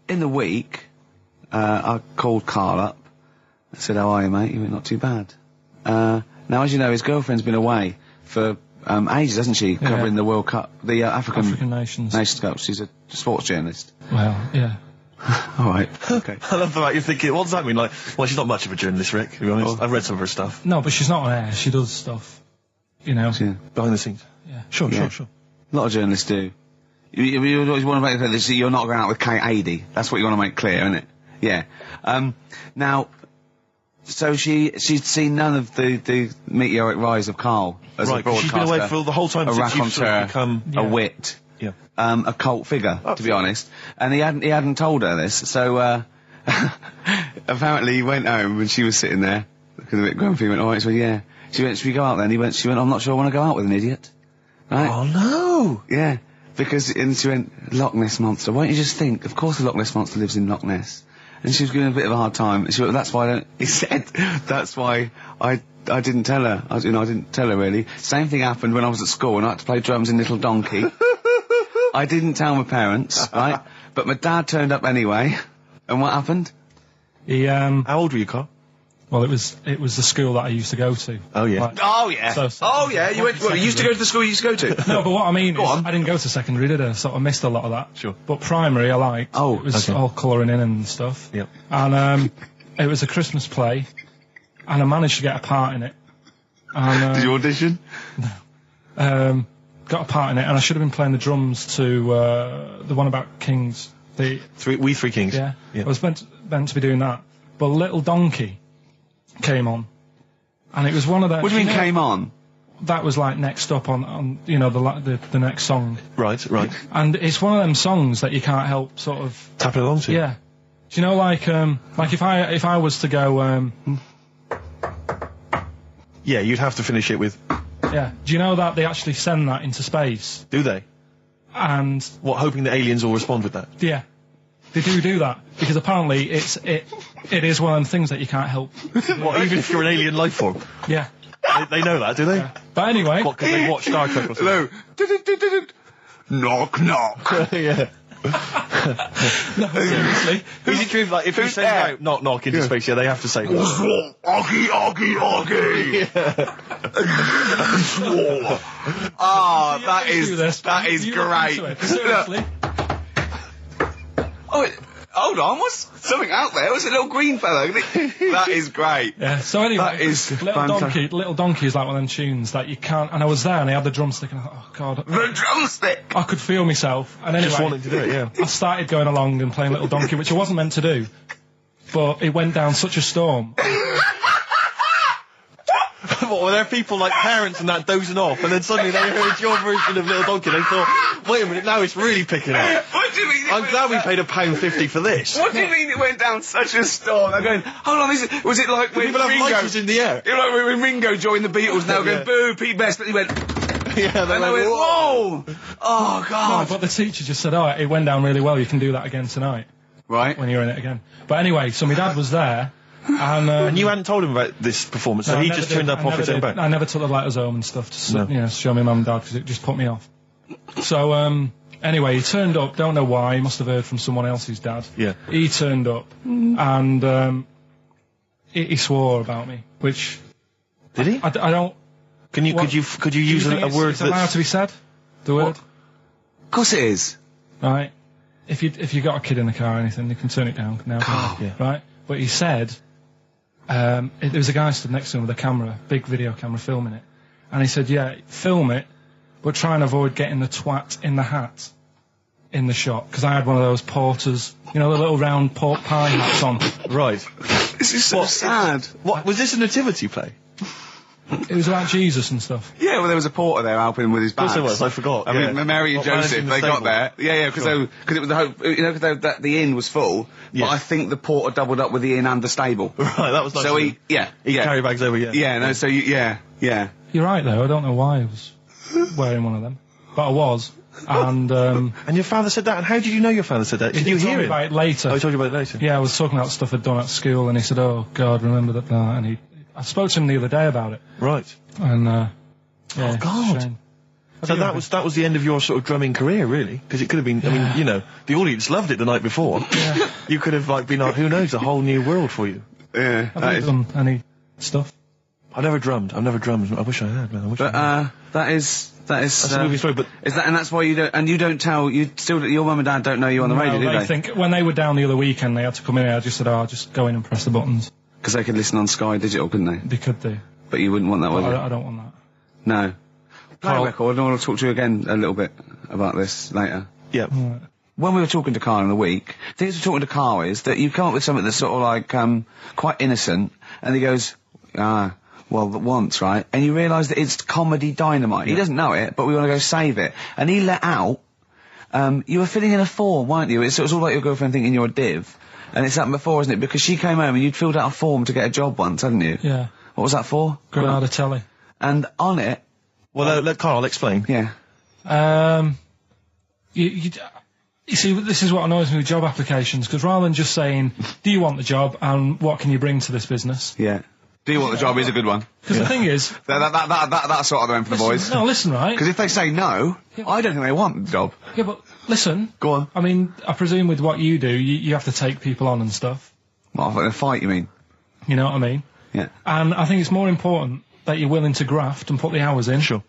in the week, I called Karl up. I said, how are you, mate? He went, not too bad. Now, as you know, his girlfriend's been away for ages, hasn't she? Covering the World Cup, the African Nations Cup. She's a sports journalist. Well, yeah. All right. Okay. I love the fact you're thinking, what does that mean? Like, well, she's not much of a journalist, Rick, to be honest. I've read some of her stuff. No, but she's not on air. She does stuff, you know. Yeah. Behind the scenes. Yeah. Sure. A lot of journalists do. You always want to make clear that you're not going out with Kate Adie. That's what you want to make clear, isn't it? Yeah. Now, so she'd seen none of the meteoric rise of Karl as a broadcaster. She's been away for the whole time a since you've sort of raconteur, become... a wit. Yeah. A cult figure, to be honest. And he hadn't told her this, so, apparently he went home and she was sitting there, looking a bit grumpy, went, alright, so yeah. She went, should we go out then? She went, I'm not sure I want to go out with an idiot. Right? Oh, no! Yeah. And she went, Loch Ness Monster. Why don't you just think, of course the Loch Ness Monster lives in Loch Ness. And she was giving a bit of a hard time. And she went, that's why he said, that's why I didn't tell her. I didn't tell her really. Same thing happened when I was at school and I had to play drums in Little Donkey. I didn't tell my parents, right? But my dad turned up anyway. And what happened? He, How old were you, Karl? Well, it was the school that I used to go to. Oh, yeah. Like, Oh, yeah. You went, you used to go to the school you used to go to? No, but what I mean is, on. I didn't go to secondary, did I? So I missed a lot of that. Sure. But primary, I liked. Oh, it was all colouring in and stuff. Yep. And, it was a Christmas play, and I managed to get a part in it. And, Did you audition? No. Got a part in it, and I should have been playing the drums to, the one about Kings. We Three Kings. Yeah. I was meant to be doing that. But Little Donkey came on. And it was one of the... What do you mean came on? That was like next up on you know, the next song. Right. And it's one of them songs that you can't help sort of... Tapping along to. Yeah. Do you know, like if I was to go, Yeah, you'd have to finish it with... Yeah. Do you know that they actually send that into space? Do they? And... What, hoping that aliens will respond with that? Yeah. They do that. Because apparently it is one of them things that you can't help. What, even if you're an alien life form? Yeah. They know that, do they? Yeah. But anyway... What, because they watch Star Trek or something? Hello. Knock, knock. Yeah. No, seriously. Is it true, like, if you send out knock knock into space, they have to say that? Oggy, oggy, oggy. Oh, that is great. Seriously. Oh, hold on, what's something out there? Was a little green fellow? That is great. Yeah, so anyway, That is Little Donkey is like one of them tunes that you can't, and I was there and I had the drumstick and I thought, oh god. The drumstick! I could feel myself, and anyway, Just wanting to do it, yeah. I started going along and playing Little Donkey, which I wasn't meant to do, but it went down such a storm. What, were there people like parents and that dozing off, and then suddenly they heard your version of Little Donkey, and they thought, wait a minute, now it's really picking up. What do you mean? I'm glad we paid £1.50 for this. What do you mean it went down such a storm? They're going, hold on, was it like when People have Ringo... lighters in the air. You know, like when Ringo joined the Beatles, and they were going, boo, Pete Best, but he went... Yeah, and they went, whoa! Oh, God. No, but the teacher just said, oh, it went down really well, you can do that again tonight. Right. When you're in it again. But anyway, so my dad was there, and you hadn't told him about this performance, so he just turned up off his own back. I never took the letters home and stuff to show my mum and dad, because it just put me off. So, anyway, he turned up, don't know why, he must have heard from someone else's dad. Yeah. He turned up, and he swore about me, which... Did he? I don't... Could you use a word that's allowed to be said? The word? Of course it is. Right. If you got a kid in the car or anything, you can turn it down now. Yeah. Right? But he said... there was a guy stood next to him with a camera, big video camera, filming it. And he said, yeah, film it, but try and avoid getting the twat in the hat in the shot. Because I had one of those porters, you know, the little round pork pie hats on. Right. This is so sad. What, was this a nativity play? It was about Jesus and stuff. Yeah, well, there was a porter there helping him with his bags. Of course there was, I forgot. I mean, Mary and Joseph, they got there. Yeah, because it was the hope, you know, because the inn was full. Yeah. But I think the porter doubled up with the inn and the stable. Right, that was nice. So he carry bags over, yeah. Yeah, no, so yeah. You're right, though. I don't know why I was wearing one of them. But I was. And your father said that? And how did you know your father said that? Did you hear it? About it later. Oh, he told you about it later? Yeah, I was talking about stuff I'd done at school, and he said, oh, God, remember that, and I spoke to him the other day about it. Right. And, yeah, oh, God. shame. So that was the end of your sort of drumming career, really? Because it could have been, I mean, you know, the audience loved it the night before. Yeah. You could have, like, been, like, who knows, a whole new world for you. Yeah. Have you done any stuff? I've never drummed. I wish I had, man. That is That's a movie story, but... Is that, and that's why you don't tell, your mum and dad don't know you on the radio, do they? I think when they were down the other weekend, they had to come in, I just said, I'll just go in and press the buttons. Because they could listen on Sky Digital, couldn't they? They could do. But you wouldn't want that, would you? I don't want that. No. Play a record, and I want to talk to you again a little bit about this later. Yeah. Right. When we were talking to Carl in the week, the things we were talking to Carl is that you come up with something that's sort of like, quite innocent, and he goes, well, once, right? And you realise that it's comedy dynamite. He doesn't know it, but we want to go save it. And he let out, you were filling in a form, weren't you? It was all like your girlfriend thinking you're a div. And it's happened before, isn't it? Because she came home and you'd filled out a form to get a job once, hadn't you? Yeah. What was that for? Granada Telly. And on it... Well, let Carl explain. Yeah. You see, this is what annoys me with job applications, because rather than just saying, do you want the job and what can you bring to this business? Yeah. Do you want the job is a good one. Because the thing is... That's sort of the one for the boys. No, listen, right? Because if they say no, I don't think they want the job. Yeah, but listen. Go on. I mean, I presume with what you do, you have to take people on and stuff. What, in a fight, you mean? You know what I mean? Yeah. And I think it's more important that you're willing to graft and put the hours in. Sure.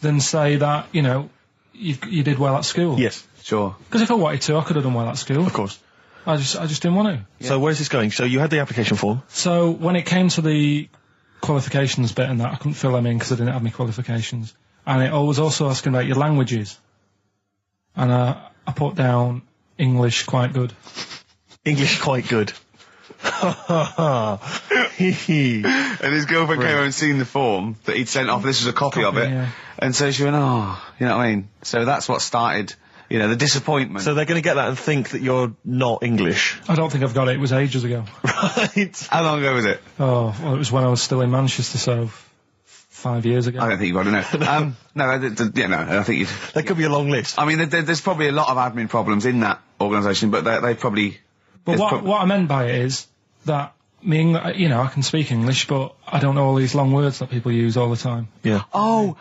Than say that, you know, you did well at school. Yes. Sure. Because if I wanted to, I could have done well at school. Of course. I just didn't want to. Yeah. So where's this going? So you had the application form. So when it came to the qualifications bit and that, I couldn't fill them in because I didn't have any qualifications. And it was also asking about your languages. And I put down English quite good. English quite good. And his girlfriend came over and seen the form that he'd sent off. This was a copy of it. Yeah. And so she went, oh, you know what I mean? So that's what started, you know, the disappointment. So they're going to get that and think that you're not English. I don't think I've got it. It was ages ago. Right. How long ago was it? Oh, well, it was when I was still in Manchester, so 5 years ago. I don't think you've got to know. No, I think you... There could be a long list. I mean, there's probably a lot of admin problems in that organisation, but they probably... But what I meant by it is that, you know, I can speak English, but I don't know all these long words that people use all the time. Yeah. Oh,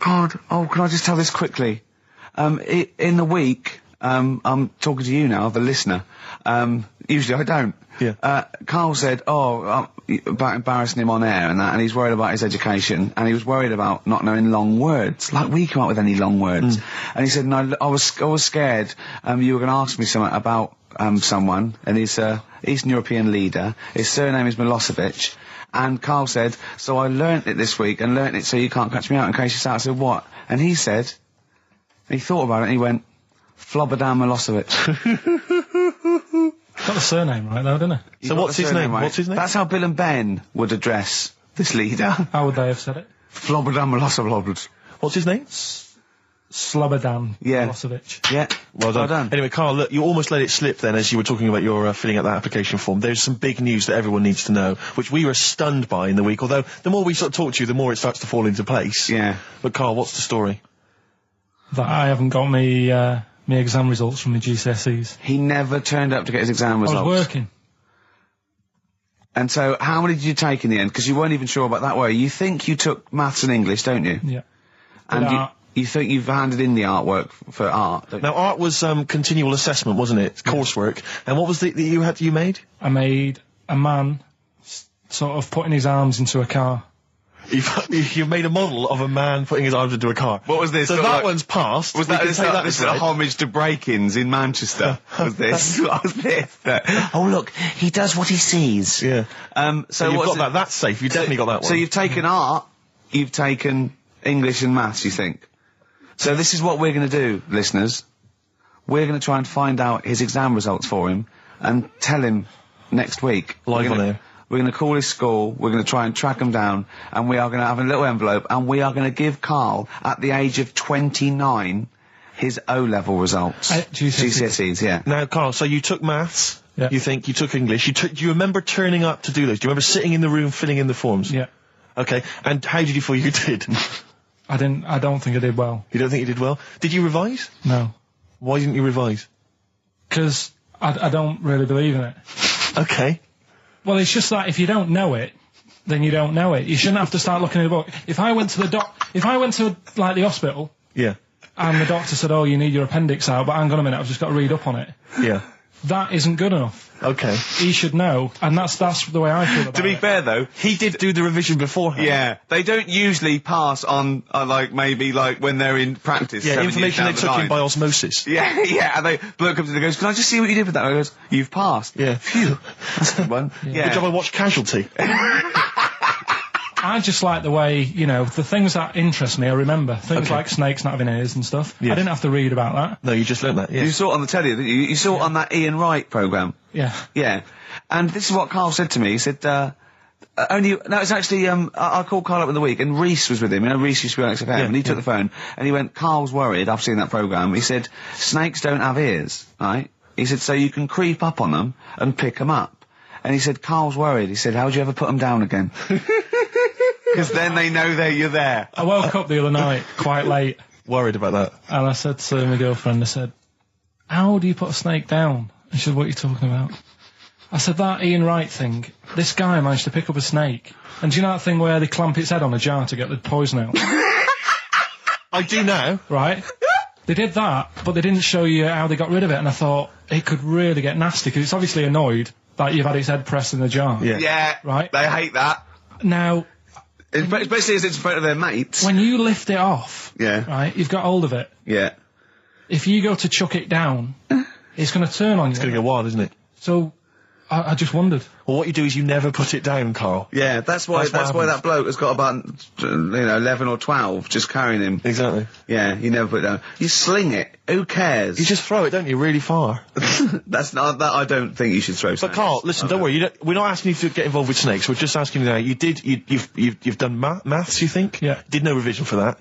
God. Oh, can I just tell this quickly? In the week, I'm talking to you now, the listener. Usually I don't. Yeah. Carl said, about embarrassing him on air and that, and he's worried about his education, and he was worried about not knowing long words. Like, we come up with any long words. And he said, no, I was scared, you were going to ask me something about, someone, and he's a Eastern European leader. His surname is Milosevic. And Carl said, so I learnt it this week, and learnt it so you can't catch me out in case you start. I said, what? And he said, he thought about it, and he went, Flobodan Milosevic. Got the surname right, though, didn't he? So what's his name? Right? What's his name? That's how Bill and Ben would address this leader. How would they have said it? Flobodan Milosevic. What's his name? Slobodan Milosevic. Yeah. Well done. Anyway, Carl, look, you almost let it slip then as you were talking about your filling out that application form. There's some big news that everyone needs to know, which we were stunned by in the week, although the more we sort of talk to you, the more it starts to fall into place. Yeah. But Carl, what's the story? That I haven't got me exam results from the GCSEs. He never turned up to get his exam results. I was working. And so, how many did you take in the end? Because you weren't even sure about that, were you? You think you took maths and English, don't you? Yeah. And you think you've handed in the artwork for art, don't you? Now, art was continual assessment, wasn't it? Coursework. And what was that you made? I made a man sort of putting his arms into a car. You made a model of a man putting his arms into a car. What was this? So sort of that like, one's passed. Was that, this is a homage to break-ins in Manchester? Was this? What was this? Oh look, he does what he sees. Yeah. So you've what's got that. That's safe. You definitely got that one. So you've taken art, you've taken English and maths, you think? So this is what we're going to do, listeners. We're going to try and find out his exam results for him and tell him next week. Live on air. We're going to call his school, we're going to try and track him down, and we are going to have a little envelope, and we are going to give Carl, at the age of 29, his O-level results. GCSEs, yeah. Now, Carl, so you took maths, Yeah. you think, you took English, do you remember turning up to do those? Do you remember sitting in the room filling in the forms? Yeah. Okay, and how did you feel you did? I don't think I did well. You don't think you did well? Did you revise? No. Why didn't you revise? Because I don't really believe in it. Okay. Well, it's just that if you don't know it, then you don't know it. You shouldn't have to start looking at a book. If I went to like the hospital Yeah. And the doctor said, "Oh, you need your appendix out," but hang on a minute, I've just got to read up on it. Yeah. That isn't good enough. Okay. He should know, and that's the way I feel about it. To be fair, though, He did do the revision beforehand. yeah, they don't usually pass on, like, maybe, like, when they're in practice. Yeah, 7 information they years down took the in line. by osmosis. Yeah, yeah, and bloke comes in and goes, "Can I just see what you did with that?" And I goes, "You've passed." Yeah. Phew. That's a good one. Yeah. Good job I watched Casualty. I just like the way, you know, the things that interest me, I remember. Things Okay. like snakes not having ears and stuff. Yeah. I didn't have to read about that. No, you just learnt that, yeah. You saw it on the telly, didn't you? You saw it on that Ian Wright programme. Yeah. Yeah. And this is what Carl said to me. He said, it's actually, I called Carl up in the week, and Reese was with him. You know, Reese used to be on XFM, Yeah, and he took the phone, and he went, "Carl's worried, I've seen that programme." He said, "Snakes don't have ears, right?" He said, "So you can creep up on them and pick them up." And he said, "Carl's worried." He said, "How do you ever put them down again?" Because then they know that you're there. I woke up the other night quite late, Worried about that. and I said to my girlfriend, I said, "How do you put a snake down?" And she said, "What are you talking about?" I said, "That Ian Wright thing, this guy managed to pick up a snake. And do you know that thing where they clamp its head on a jar to get the poison out?" I do now. Right? They did that, but they didn't show you how they got rid of it, and I thought, it could really get nasty, because it's obviously annoyed that you've had its head pressed in the jar. Yeah. Yeah. Right. They hate that. Now, Especially as it's in front of their mates. when you lift it off, Yeah. right, you've got hold of it. Yeah. If you go to chuck it down, it's going to turn on you. It's going to go wild, isn't it? So, I just wondered. Well, what you do is you never put it down, Carl. Yeah, that's why That's what that bloke has got about 11 or 12 just carrying him. Exactly. Yeah, you never put it down. You sling it. Who cares? You just throw it, don't you, really far. That's not that. I don't think you should throw. But Carl, listen, don't worry. We're not asking you to get involved with snakes. We're just asking you now. You've done maths, you think? Yeah. Did no revision for that.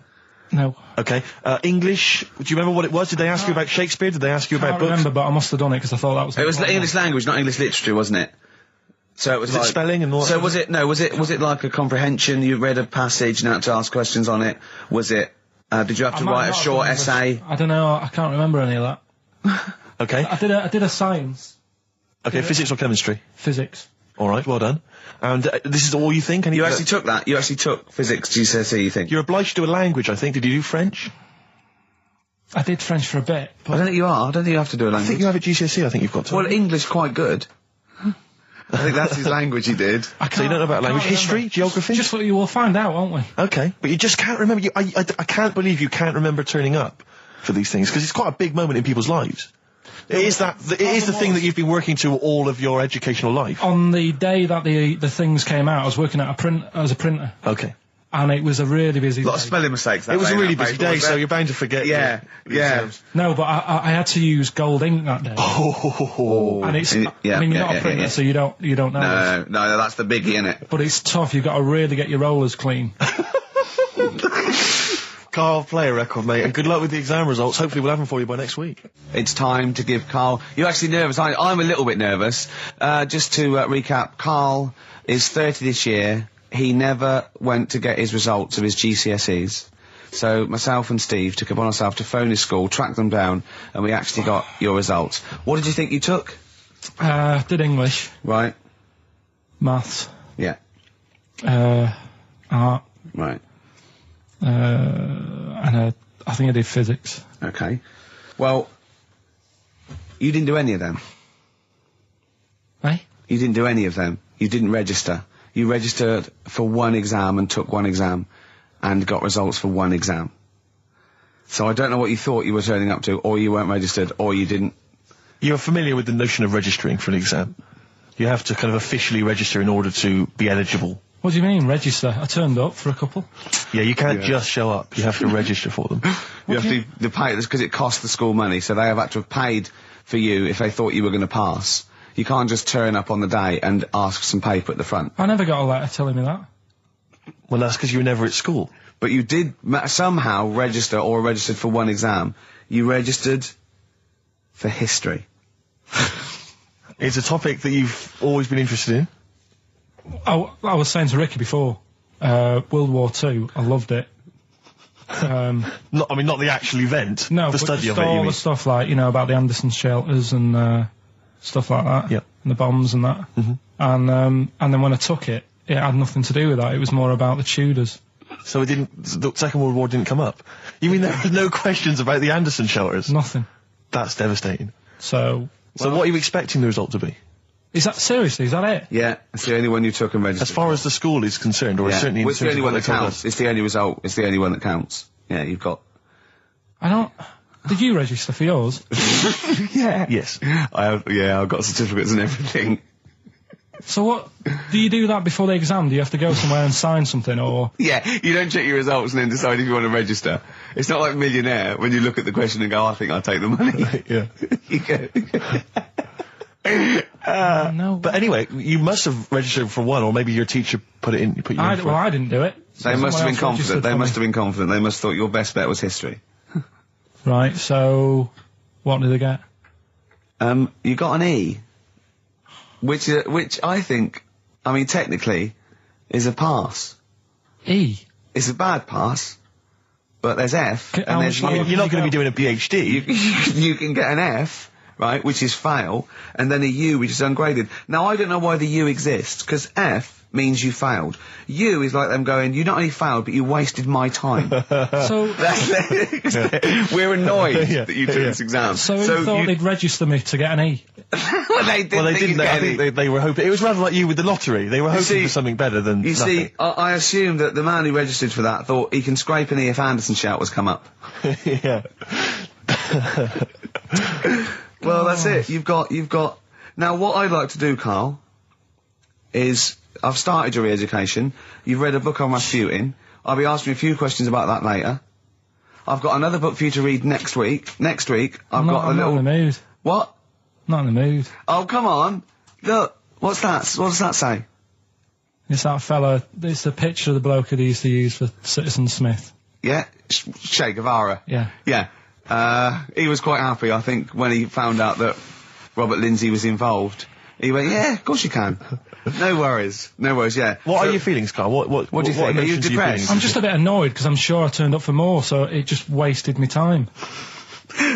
No. Okay. English. Do you remember what it was? Did they ask you about Shakespeare? Did they ask you I about can't books? remember, but I must have done it because I thought that was... It was English language, not English literature, wasn't it? So it was Was it like spelling and all that So sort was it? No, was it like a comprehension? You read a passage and had to ask questions on it. Was it? Did you have to I might write a not have short done essay? I don't know, I can't remember any of that. Okay. I did a science, Okay. Physics or chemistry? physics. All right. Well done. And this is all you think? You actually took that. You actually took physics GCSE. You think? You're obliged to do a language, I think. Did you do French? I did French for a bit, I but don't think you are. I don't think you have to do a I language. think you have a GCSE. I think you've got to. Well, English quite good. I think that's his language he did. I So you don't know about I language, can't history, remember. geography? Just what you will find out, won't we? Okay, but you just can't remember. I can't believe you can't remember turning up for these things, because it's quite a big moment in people's lives. It is the thing that you've been working to all of your educational life. On the day that the things came out, I was working at as a printer, Okay. and it was a really busy A lot day. of spelling mistakes. That It was day, a really that busy paper, day, wasn't so it? you're bound to forget. Yeah, the yeah. exams. No, but I had to use gold ink that day. Oh. And it's, Yeah, I mean, you're yeah, not yeah, a printer, yeah. so you don't know. No, that's the biggie, innit? But it's tough. You've got to really get your rollers clean. Carl, play a record, mate, and good luck with the exam results. Hopefully we'll have them for you by next week. It's time to give Carl... You're actually nervous. I'm a little bit nervous. Just to recap, Carl is 30 this year. He never went to get his results of his GCSEs. So myself and Steve took upon ourselves to phone his school, track them down, and we actually got your results. What did you think you took? Did English, Right. maths, Yeah. art, Right. and I think I did physics. Okay. Well, you didn't do any of them. Eh? You didn't do any of them. You didn't register. You registered for one exam and took one exam and got results for one exam. So I don't know what you thought you were turning up to, or you weren't registered, or you didn't. You're familiar with the notion of registering for an exam. You have to kind of officially register in order to be eligible. What do you mean, register? I turned up for a couple. Yeah, you can't just show up. You have to register for them. You have to pay this because it costs the school money, so they have had to have paid for you if they thought you were going to pass. You can't just turn up on the day and ask for some paper at the front. I never got a letter telling me that. Well, that's because you were never at school. But you did somehow register or registered for one exam. You registered for history. It's a topic that you've always been interested in. I was saying to Ricky before, World War II, I loved it. Not the actual event. No, the but study just of it. You all mean? the stuff like, about the Anderson shelters and stuff like that. Yep. And the bombs and that. Mm-hmm. And then when I took it, it had nothing to do with that. It was more about the Tudors. So the Second World War didn't come up? You mean there was no questions about the Anderson shelters? Nothing. That's devastating. So what are you expecting the result to be? is that seriously? Is that it? Yeah, it's the only one you took and registered. As far as the school is concerned, or yeah. certainly in Well, it's the terms only of one what that they told counts. us. It's the only result. It's the only one that counts. Yeah, you've got. I don't. Did you register for yours? Yeah. Yes. I've got certificates and everything. So what? Do you do that before the exam? Do you have to go somewhere and sign something, or? Yeah, you don't check your results and then decide if you want to register. It's not like Millionaire when you look at the question and go, I think I'll take the money. Yeah. You go. No. But anyway, you must have registered for one, or maybe your teacher put you in for I it. didn't do it. They must have been Someone else confident. registered They for must me. have been confident. They must have thought your best bet was history. Right. So, what did they get? You got an E, which I think, I mean, technically, is a pass. E. It's a bad pass, but there's F, How and there's much U. You're not going to be doing a PhD. You can get an F, right, which is fail, and then a U, which is ungraded. Now, I don't know why the U exists, because F means you failed. U is like them going, you not only failed, but you wasted my time. So, We're annoyed that you took this exam. so who thought they'd register me to get an E? Well, they didn't. Well, they think didn't. you'd get I any. think they were hoping. It was rather like you with the lottery. They were hoping see- for something better than You nothing. see, I assume that the man who registered for that thought he can scrape an E if Anderson shelters come up. Yeah. Well, that's it. You've got. Now, what I'd like to do, Carl, is I've started your re-education. You've read a book on Rasputin. I'll be asking you a few questions about that later. I've got another book for you to read next week. Next week, I've got a I'm little. not in the mood. What? Not in the mood. Oh, come on. Look. What's that? What does that say? It's that fella. It's the picture of the bloke that he used to use for Citizen Smith. Yeah? Che Guevara. Yeah. Yeah. He was quite happy, I think, when he found out that Robert Lindsay was involved. He went, yeah, of course you can. No worries. No worries, yeah. What So- are your feelings, Carl? What do you think? Are you emotions depressed? I'm just a bit annoyed because I'm sure I turned up for more, so it just wasted me time.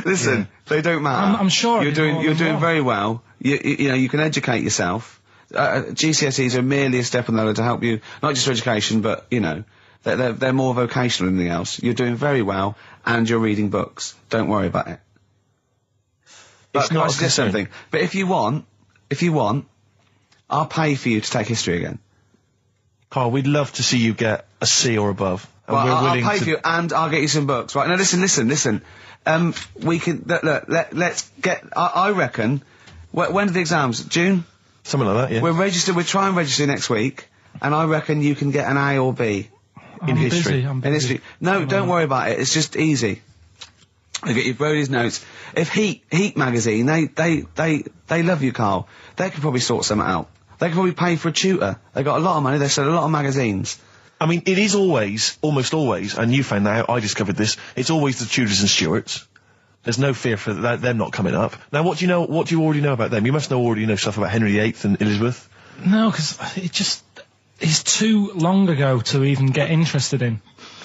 Listen, they don't matter. I'm sure I you're did doing. more You're than doing one. very well. You know, you can educate yourself. GCSEs are merely a step on the ladder to help you, not just for education, but you know, they're more vocational than anything else. You're doing very well, and you're reading books. Don't worry about it. But It's can I not a suggest concern. something? But if you want, I'll pay for you to take history again. Carl, we'd love to see you get a C or above. And Well, we're I'll willing pay to... for you, and I'll get you some books. Right now, listen. We can let's get. I reckon. When are the exams? June. Something like that, yeah. We're registered. We'll try and register next week, and I reckon you can get an A or B I'm history. Busy, I'm busy. in history. No, don't worry about it. It's just easy. I get you Brody's notes. If Heat magazine, they love you, Carl. They could probably sort something out. They could probably pay for a tutor. They got a lot of money. They sell a lot of magazines. I mean, it is always, almost always, and you found that out, I discovered this, it's always the Tudors and Stuarts. There's no fear for them not coming up. Now, what do you already know about them? You must already know stuff about Henry VIII and Elizabeth. No, because it's too long ago to even get interested in.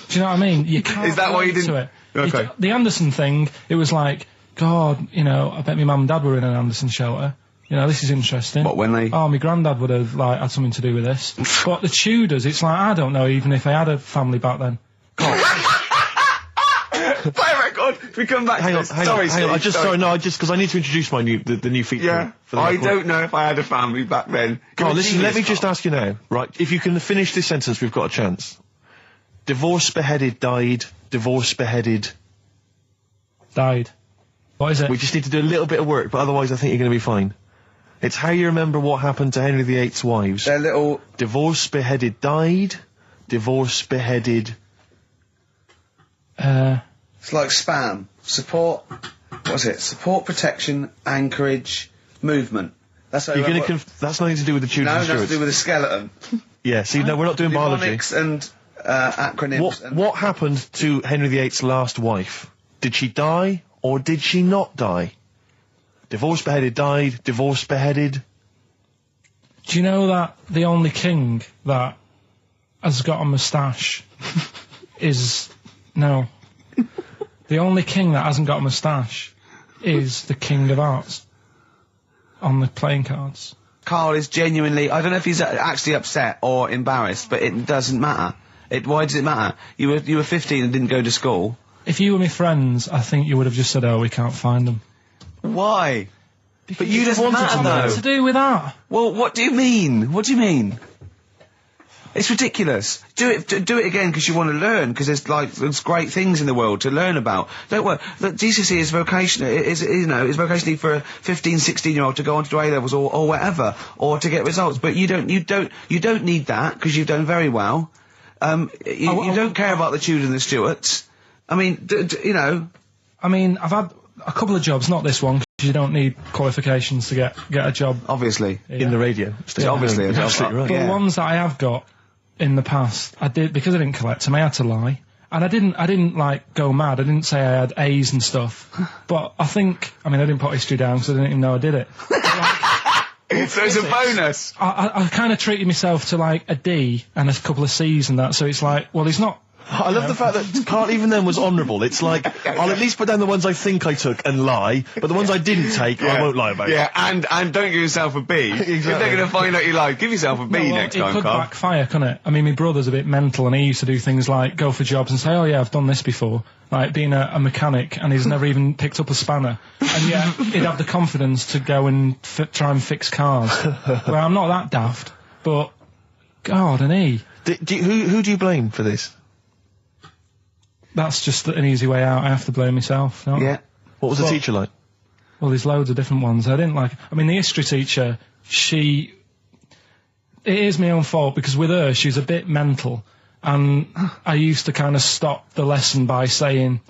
Do you know what I mean? You can't Is that why you relate to didn't- it. Okay. The Anderson thing, it was like, God, you know, I bet my mum and dad were in an Anderson shelter. You know, this is interesting. What, when they- Oh, my granddad would have, like, had something to do with this. But the Tudors, it's like, I don't know even if they had a family back then. Play a record. If we come back Hang to on, this. hang Sorry, on, hang on. Steve, Just because I need to introduce my the new feature. Yeah. for the I record. don't know if I had a family back then. Carl, You're a listen, genius, let me just Carl. ask you now, right? If you can finish this sentence, we've got a chance. Divorced, beheaded, died. Divorced, beheaded. Died. What is it? We just need to do a little bit of work, but otherwise I think you're going to be fine. It's how you remember what happened to Henry VIII's wives. They're little. Divorced, beheaded, died. Divorced, beheaded. It's like spam. Support. What's it? Support, protection, anchorage, movement. That's how You're you going to that's nothing to do with the Tudors No, and that's to Stuarts. do with the skeleton. Yeah, see, no, we're not doing biology. Mnemonics and acronyms. and What happened to Henry VIII's last wife? Did she die or did she not die? Divorced, beheaded, died. Divorced, beheaded. Do you know that the only king that has got a moustache is... No. The only king that hasn't got a moustache is the King of Hearts on the playing cards. Carl is genuinely. I don't know if he's actually upset or embarrassed, but it doesn't matter. Why does it matter? You were 15 and didn't go to school. If you were my friends, I think you would have just said, "Oh, we can't find them." Why? But you just wanted matter to know. though. To do with that? Well, what do you mean? What do you mean? It's ridiculous. Do it again because you want to learn, because there's great things in the world to learn about. Don't worry. Look, GCSE is vocational. Is vocationally for a 15, 16-year-old to go on to do A-levels or whatever, or to get results. But you don't need that because you've done very well. You don't care about the Tudors and the Stuarts. I mean, I mean, I've had a couple of jobs, not this one, because you don't need qualifications to get a job. Obviously. In the radio. It's obviously a job. Absolutely right. But the ones that I have got in the past, I did, because I didn't collect them, I had to lie. And I didn't like go mad. I didn't say I had A's and stuff. But I didn't put history down because I didn't even know I did it. So it's a bonus. I kind of treated myself to like a D and a couple of C's and that, so it's like, well, he's not. I love the fact that Karl even then was honourable. It's like, I'll at least put down the ones I think I took and lie, but the ones I didn't take, I won't lie about. Yeah, and don't give yourself a B. Exactly. If they're going to find out you lied, give yourself a B next time, It could Karl. backfire, couldn't it? I mean, my brother's a bit mental, and he used to do things like go for jobs and say, "Oh yeah, I've done this before," like being a mechanic, and he's never even picked up a spanner, and yet he'd have the confidence to go and try and fix cars. Well, I'm not that daft, but God, and he. Who do you blame for this? That's just an easy way out. I have to blame myself. No? Yeah. What was the teacher like? Well, there's loads of different ones. I didn't like. I mean, the history teacher, it is my own fault because with her, she's a bit mental, and I used to kind of stop the lesson by saying,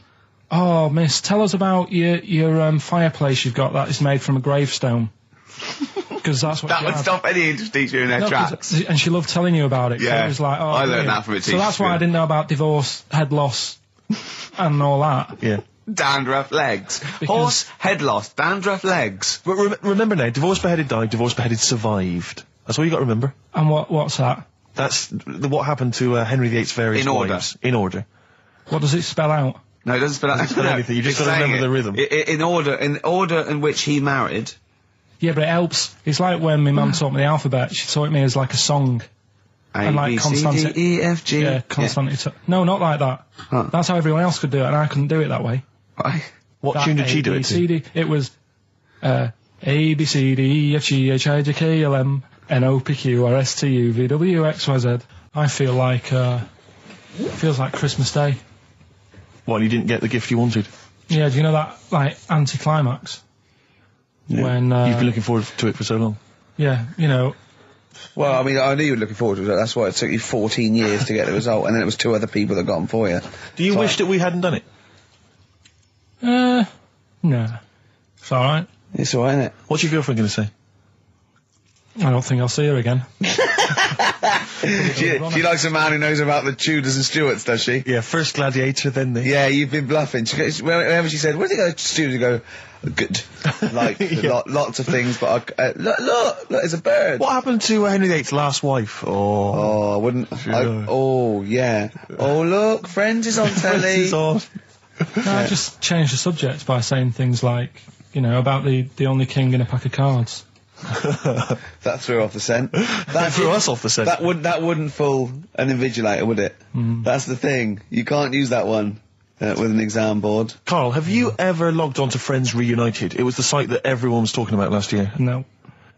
"Oh, miss, tell us about your fireplace you've got that is made from a gravestone." Because that's what that would stop any English teacher in their tracks. And she loved telling you about it. Yeah. It was like, oh, I learned that from a teacher. So that's why I didn't know about divorce, head loss, and all that. Yeah. Dandruff legs. Horse, head loss, dandruff legs. But remember now, divorced, beheaded, died, divorced, beheaded, survived. That's all you got to remember. And what's that? That's what happened to Henry VIII's various wives. In order. What does it spell out? No, it doesn't spell out anything. You just got to remember the rhythm. In order in which he married. Yeah, but it helps. It's like when my mum taught me the alphabet. She taught me as like a song. A, B, C, D, E, F, G. Yeah, constantly. No, not like that. Huh. That's how everyone else could do it, and I couldn't do it that way. Why? What tune did she do it to? It was A, B, C, D, E, F, G, H, I, J, K, L, M, N, O, P, Q, R, S, T, U, V, W, X, Y, Z. I feel like, feels like Christmas Day. Well, you didn't get the gift you wanted. Yeah, do you know that, like, anticlimax? Yeah. When, You've been looking forward to it for so long. Yeah, you know. Well, I mean, I knew you were looking forward to it. That's why it took you 14 years to get the result, and then it was 2 other people that got them for you. Do you wish that we hadn't done it? No. It's alright. It's alright, isn't it? What's your girlfriend going to say? I don't think I'll see her again. She likes a man who knows about the Tudors and Stuarts, does she? Yeah, first gladiator, then the... Yeah, you've been bluffing. Whenever she said, where did you go to Stuarts? You go, good. Like, lots of things, but look, there's a bird. What happened to Henry VIII's last wife? Oh, I wouldn't... oh, yeah. Oh, look, Friends is on telly. Friends is on. No, I just changed the subject by saying things like, you know, about the only king in a pack of cards. That threw off the scent. That threw us off the scent. That wouldn't fool an invigilator, would it? That's the thing. You can't use that one with an exam board. Karl, have you ever logged on to Friends Reunited? It was the site that everyone was talking about last year. No.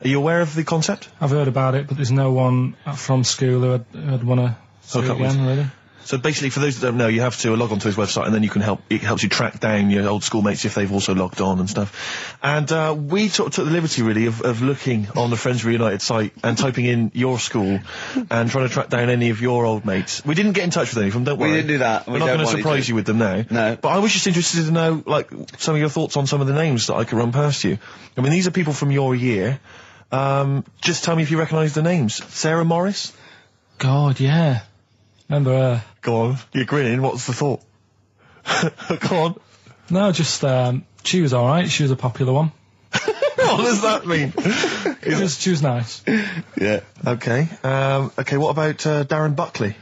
Are you aware of the concept? I've heard about it, but there's no one from school who'd want to see it again, really. So basically, for those that don't know, you have to log on to his website, and then it helps you track down your old schoolmates if they've also logged on and stuff. And we took the liberty, really, of looking on the Friends Reunited site and typing in your school and trying to track down any of your old mates. We didn't get in touch with any of them, don't worry. We didn't do that. We're not going to surprise you with them now. No. But I was just interested to know, like, some of your thoughts on some of the names that I could run past you. I mean, these are people from your year. Just tell me if you recognise the names. Sarah Morris? God, yeah. Remember her? Go on, you're grinning, what's the thought? Go on. No, just, she was alright, she was a popular one. What does that mean? She was nice. Yeah. Okay, okay, what about Darren Buckley?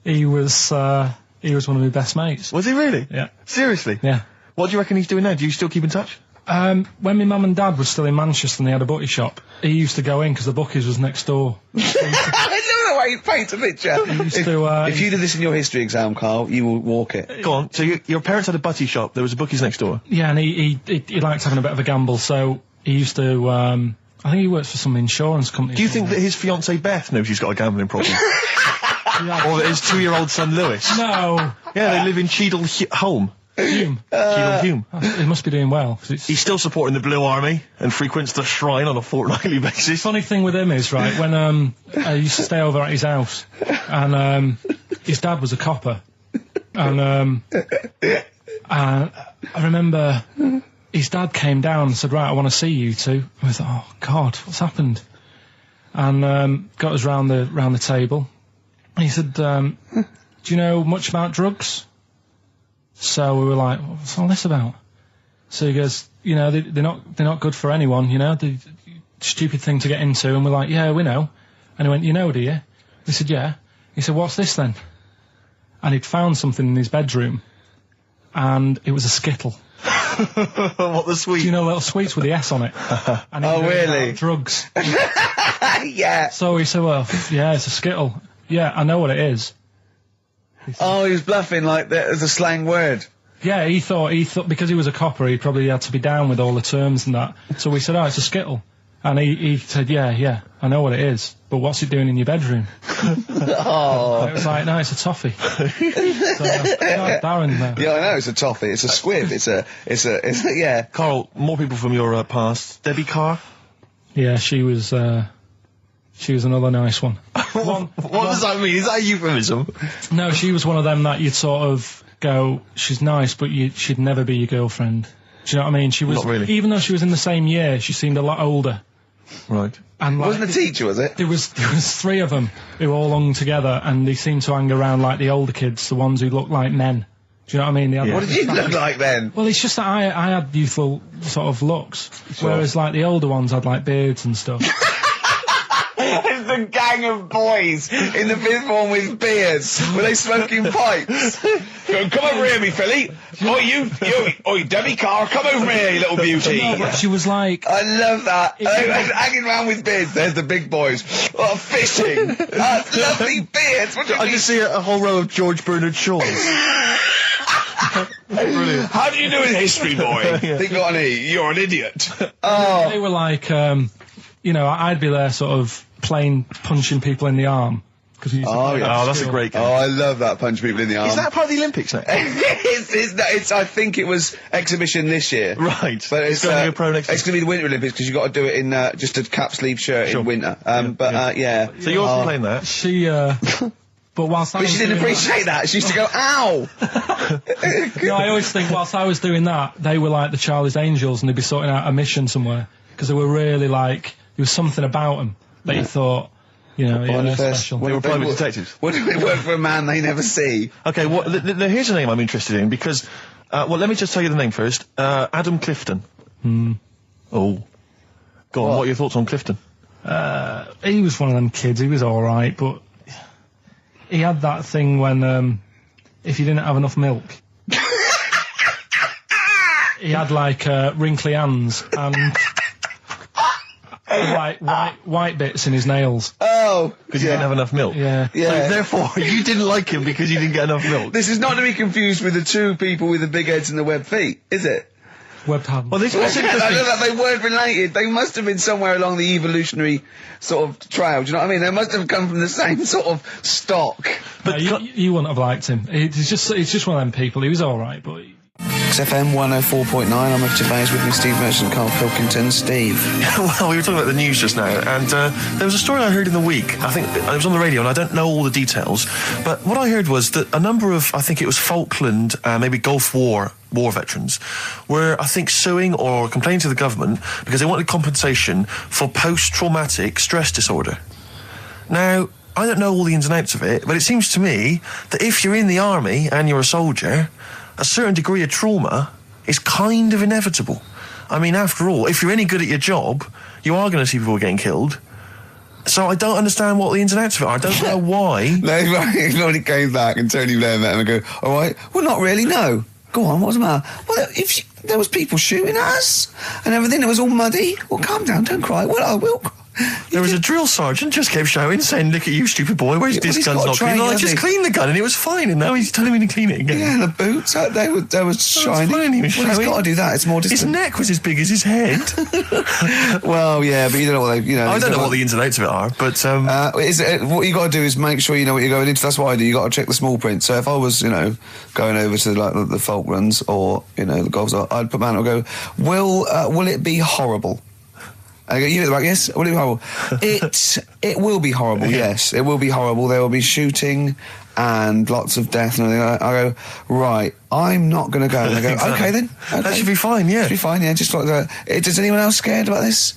He was one of my best mates. Was he really? Yeah. Seriously? Yeah. What do you reckon he's doing now? Do you still keep in touch? When my mum and dad were still in Manchester and they had a butty shop, he used to go in because the bookies was next door. I love the way you paint a picture. If you did this in your history exam, Carl, you will walk it. Go on. So your parents had a butty shop. There was a bookies next door. Yeah, and he liked having a bit of a gamble, so he used to. I think he works for some insurance company. Do you think that his fiancée Beth knows he's got a gambling problem? Or that his 2-year-old son Lewis? No. Yeah, they live in Cheadle Holme. Hume. Cheadle Hume. He must be doing well. He's still supporting the Blue Army and frequents the shrine on a fortnightly basis. Funny thing with him is, right, when I used to stay over at his house, and his dad was a copper, and I remember his dad came down and said, right, I want to see you two. I was like, oh God, what's happened? And got us round the table. And he said, do you know much about drugs? So we were like, what's all this about? So he goes, you know, they're not good for anyone, you know, the stupid thing to get into. And we're like, yeah, we know. And he went, you know, do you? We said, yeah. He said, what's this then? And he'd found something in his bedroom, and it was a Skittle. What, the sweet? Do you know little sweets with the S on it? And Oh, really? Drugs. Yeah. So he said, well, yeah, it's a Skittle. Yeah, I know what it is. Oh, he was bluffing like that as a slang word. Yeah, he thought because he was a copper, he probably had to be down with all the terms and that. So we said, oh, it's a Skittle. And he said, yeah, I know what it is, but what's it doing in your bedroom? Oh. It was like, no, it's a toffee. So, Darren, Yeah, I know, it's a toffee, it's a squib, it's a, yeah. Carl, more people from your past. Debbie Carr? Yeah, she was another nice one. What does that mean? Is that a euphemism? No, she was one of them that you'd sort of go, she's nice, but she'd never be your girlfriend. Do you know what I mean? She was, Not really. Even though she was in the same year, she seemed a lot older. Right. And It wasn't a teacher, was it? There was 3 of them who all hung together, and they seemed to hang around like the older kids, the ones who looked like men. Do you know what I mean? Yeah. What did you look like then? Well, it's just that I had youthful sort of looks, whereas like the older ones had like beards and stuff. It's a gang of boys in the 5th form with beards. Were they smoking pipes? Go, come over here, me filly. Oi, Debbie Carr, come over here, you little beauty. No, but she was like, I love that. Hanging around with beards. There's the big boys. Oh, fishing. That's lovely beards. What do you I mean? just see a whole row of George Bernard Shaws. Brilliant. How do you do in history, boy? Think on E. You're an idiot. Oh. they were like, you know, I'd be there sort of plain punching people in the arm. Oh, yeah. Oh, that's a great game. Oh, I love that, punch people in the arm. Is that part of the Olympics now? it's, I think it was exhibition this year. Right. But it's going to be a pro next It's going to be the Winter Olympics because you've got to do it in just a cap sleeve shirt in winter. Yeah. So you're also playing that? She, but whilst I But was she didn't doing appreciate that. She used to go, ow! No, I always think whilst I was doing that, they were like the Charlie's Angels and they'd be sorting out a mission somewhere. Because they were really like, there was something about them that you thought, you know, yeah, they're special. They were private detectives. What do they work for a man they never see? Okay, well, here's a name I'm interested in because, well, let me just tell you the name first. Adam Clifton. Oh. Go on, what are your thoughts on Clifton? He was one of them kids, he was alright, but he had that thing when, if you didn't have enough milk, he had like, wrinkly hands and like white bits in his nails. Oh! Because you didn't have enough milk? Yeah. So therefore, you didn't like him because you didn't get enough milk? This is not to be confused with the 2 people with the big heads and the webbed feet, is it? Webbed hands. Well, this was I interesting. know that they weren't related. They must have been somewhere along the evolutionary sort of trail. Do you know what I mean? They must have come from the same sort of stock. But no, you wouldn't have liked him. It's just one of them people. He was alright, but... XFM 104.9, I'm with Gervais, with me Steve Merchant, Karl Pilkington. Steve. Well, we were talking about the news just now, and there was a story I heard in the week. I think it was on the radio, and I don't know all the details, but what I heard was that a number of, I think it was Falkland, maybe Gulf War veterans, were, I think, suing or complaining to the government because they wanted compensation for post-traumatic stress disorder. Now, I don't know all the ins and outs of it, but it seems to me that if you're in the army and you're a soldier, a certain degree of trauma is kind of inevitable. I mean, after all, if you're any good at your job, you are going to see people getting killed. So I don't understand what the ins and outs of it are. I don't know why. No, when it came back and Tony Blair met him and go, all right, well, not really, no. Go on, what's the matter? Well, there was people shooting at us and everything. It was all muddy. Well, calm down, don't cry. Well, I will cry. There was a drill sergeant just kept shouting, saying, "Look at you, stupid boy! Where's this gun's not clean?" I just cleaned the gun and it was fine, and now he's telling me to clean it again. Yeah, the boots, they were shiny. Fine, he was he's got to do that. It's more distant. His neck was as big as his head. Well, yeah, but you don't know what they, I don't know what the ins and outs of it are, but what you got to do is make sure you know what you're going into. That's what I do. You got to check the small print. So if I was, going over to like the Falklands or the Gulf, I'd put my hand up and go, will it be horrible? I go, you at the back, yes? Will it be horrible? It will be horrible, yes. It will be horrible. There will be shooting and lots of death and everything. I go, right, I'm not going to go. And they go, okay then. Okay. That should be fine, yeah. Should be fine, yeah. Just like that. Is anyone else scared about this?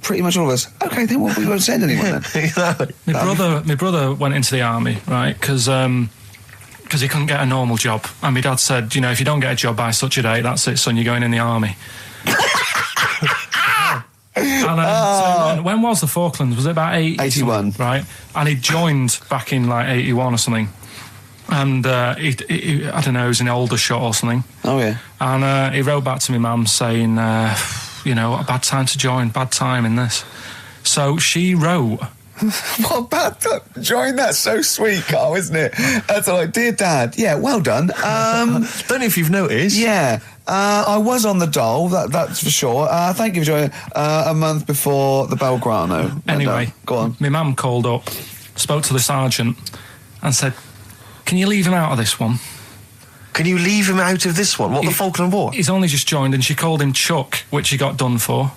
Pretty much all of us. Okay, then we won't send anyone then. Exactly. My brother went into the army, right, because he couldn't get a normal job. And my dad said, if you don't get a job by such a date, that's it, son, you're going in the army. And so when was the Falklands? Was it about 81? Right, and he joined back in like 81 or something. And he I don't know, he was in Aldershot or something. Oh yeah. And he wrote back to my mum saying, a bad time to join, bad time in this. So she wrote. What bad time to join? That's so sweet, Carl, isn't it? That's like, dear Dad. Yeah, well done. Don't know if you've noticed. Yeah. I was on the dole, that's for sure. Thank you for joining a month before the Belgrano. Anyway, go on. My mum called up, spoke to the sergeant and said, can you leave him out of this one? Can you leave him out of this one? What, the Falkland War? He's only just joined, and she called him Chuck, which he got done for.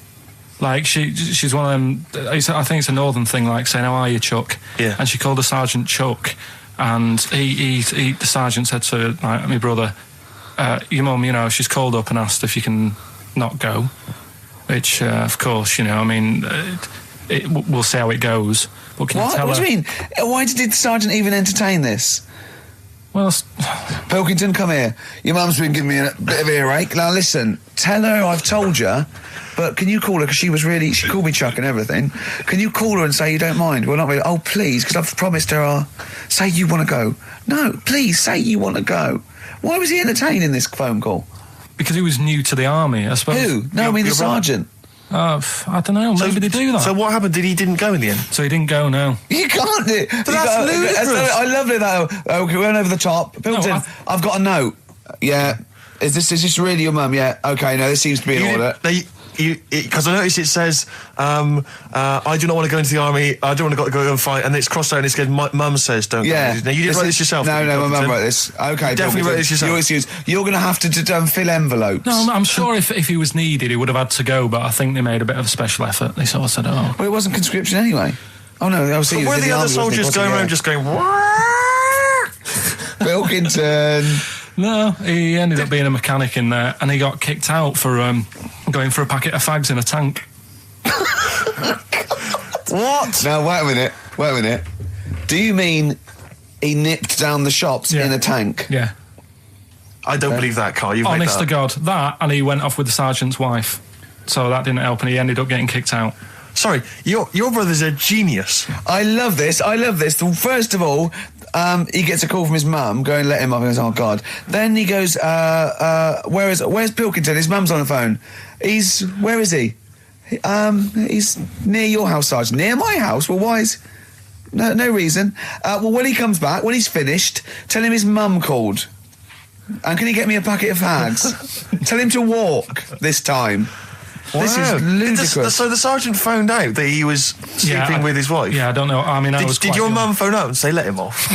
Like, she's one of them, I think it's a northern thing, like saying, how are you, Chuck? Yeah. And she called the sergeant Chuck, and the sergeant said to my brother, your mum, she's called up and asked if you can not go, which, of course, we'll see how it goes. But can you tell What do you mean? Why did the sergeant even entertain this? Well, Pilkington, come here. Your mum's been giving me a bit of earache. Now listen, tell her I've told you, but can you call her, because she called me Chuck and everything. Can you call her and say you don't mind? Well, not really. Oh, please, because I've promised her say you want to go. No, please, say you want to go. Why was he entertaining this phone call? Because he was new to the army, I suppose. Who? No, I mean the sergeant. I don't know, maybe they do that. So what happened? He didn't go in the end? So he didn't go, no. You can't do it. But that's ludicrous. I love it, though. Okay, we went over the top. Pilkington, I've got a note. Yeah. Is this really your mum? Yeah. Okay, no, this seems to be in order. Because I noticed it says, I do not want to go into the army, I don't want to go and fight, and it's crossed out and it's good, mum says don't go. Now, you didn't write this yourself? No, my mum wrote this. Okay, you definitely wrote this yourself. You're going to have to fill envelopes. No, I'm sure if he was needed, he would have had to go, but I think they made a bit of a special effort. They sort of said, Well, it wasn't conscription anyway. Oh, no, I was saying. Were the other soldiers going around just going, Pilkington. No, he ended up being a mechanic in there, and he got kicked out for going for a packet of fags in a tank. What? Now, wait a minute. Do you mean he nipped down the shops in a tank? Yeah. I don't believe that, Carl. You've Honest made to God. That, and he went off with the sergeant's wife. So that didn't help, and he ended up getting kicked out. Sorry, your brother's a genius. I love this. First of all, he gets a call from his mum, go and let him off, and he goes, oh, God. Then he goes, where's Pilkington? His mum's on the phone. Where is he? He's near your house, Sergeant. Near my house? Well, why is... No reason. Well, when he comes back, when he's finished, tell him his mum called. And can he get me a packet of fags? Tell him to walk this time. Wow. This is ludicrous. So the sergeant found out that he was sleeping with his wife? Yeah, I don't know. I mean, did your mum phone up and say, let him off?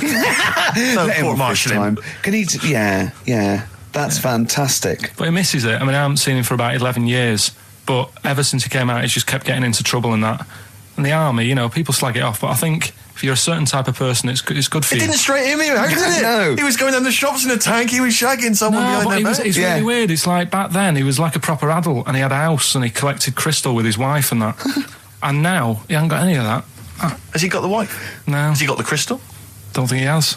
No, let him off this time. Can he... Yeah. That's fantastic. But he misses it. I mean, I haven't seen him for about 11 years. But ever since he came out, he's just kept getting into trouble and that. And the army, people slag it off. But I think if you're a certain type of person, it's good for you. It didn't straight him out, did it? No. He was going down the shops in a tank, he was shagging someone behind their back. It's really weird. It's like back then, he was like a proper adult and he had a house and he collected crystal with his wife and that. And now, he hasn't got any of that. Has he got the wife? No. Has he got the crystal? Don't think he has.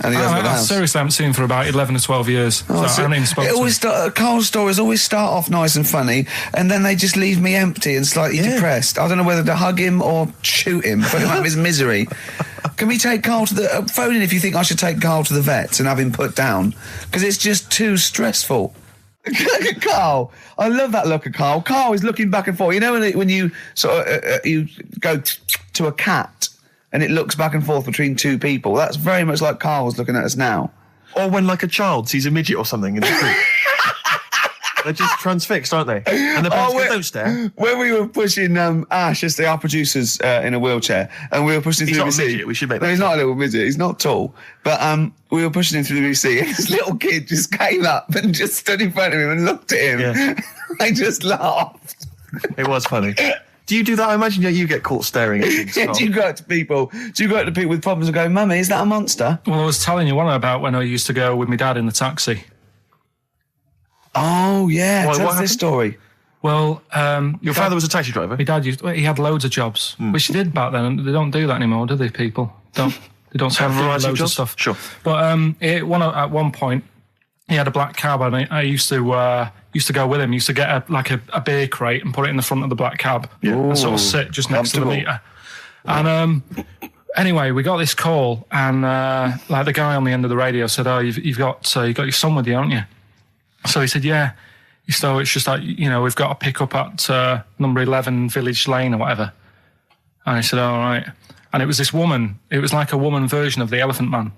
And he I seriously haven't seen him for about 11 or 12 years. I haven't even spoken to him. Carl's stories always start off nice and funny, and then they just leave me empty and slightly depressed. I don't know whether to hug him or shoot him, put him out of his misery. Can we take Carl to the... phone in if you think I should take Carl to the vets and have him put down, because it's just too stressful. Look at Carl. I love that look at Carl. Carl is looking back and forth. You know when you sort of you go to a cat and it looks back and forth between two people. That's very much like Carl's looking at us now. Or when like a child sees a midget or something in the street. They're just transfixed, aren't they? And the parents go, don't stare. When we were pushing Ash, yesterday, our producer's in a wheelchair, and we were pushing him through the He's not a BBC. midget, we should make that No, he's clear. not a little midget. He's not tall. But we were pushing him through the BBC, and this little kid just came up and just stood in front of him and looked at him. Yeah. I just laughed. It was funny. Do you do that? I imagine you get caught staring at things. Yeah, do you go up to people with problems and go, Mummy, is that a monster? Well, I was telling you one about when I used to go with my dad in the taxi. Oh, yeah. What Tell us happened? this story. Well, Your father was a taxi driver? my dad he had loads of jobs, which he did back then. And they don't do that anymore, do they? People they don't Have a variety of loads of jobs? stuff. Sure. But at one point, he had a black cab, and I used to go with him. Used to get a beer crate and put it in the front of the black cab and sort of sit just next to the Comfortable. meter. And anyway, we got this call, and like the guy on the end of the radio said, "Oh, you've got your son with you, haven't you?" So he said, "Yeah." So it's just like, we've got to pick up at number 11 Village Lane or whatever. And I said, all right. And it was this woman. It was like a woman version of the Elephant Man.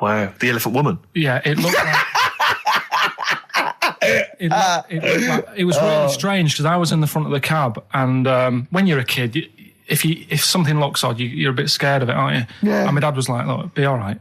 Wow. The Elephant Woman. Yeah, it looked like... it was really strange because I was in the front of the cab, and when you're a kid, if something looks odd, you're a bit scared of it, aren't you? Yeah. And my dad was like, look, be all right.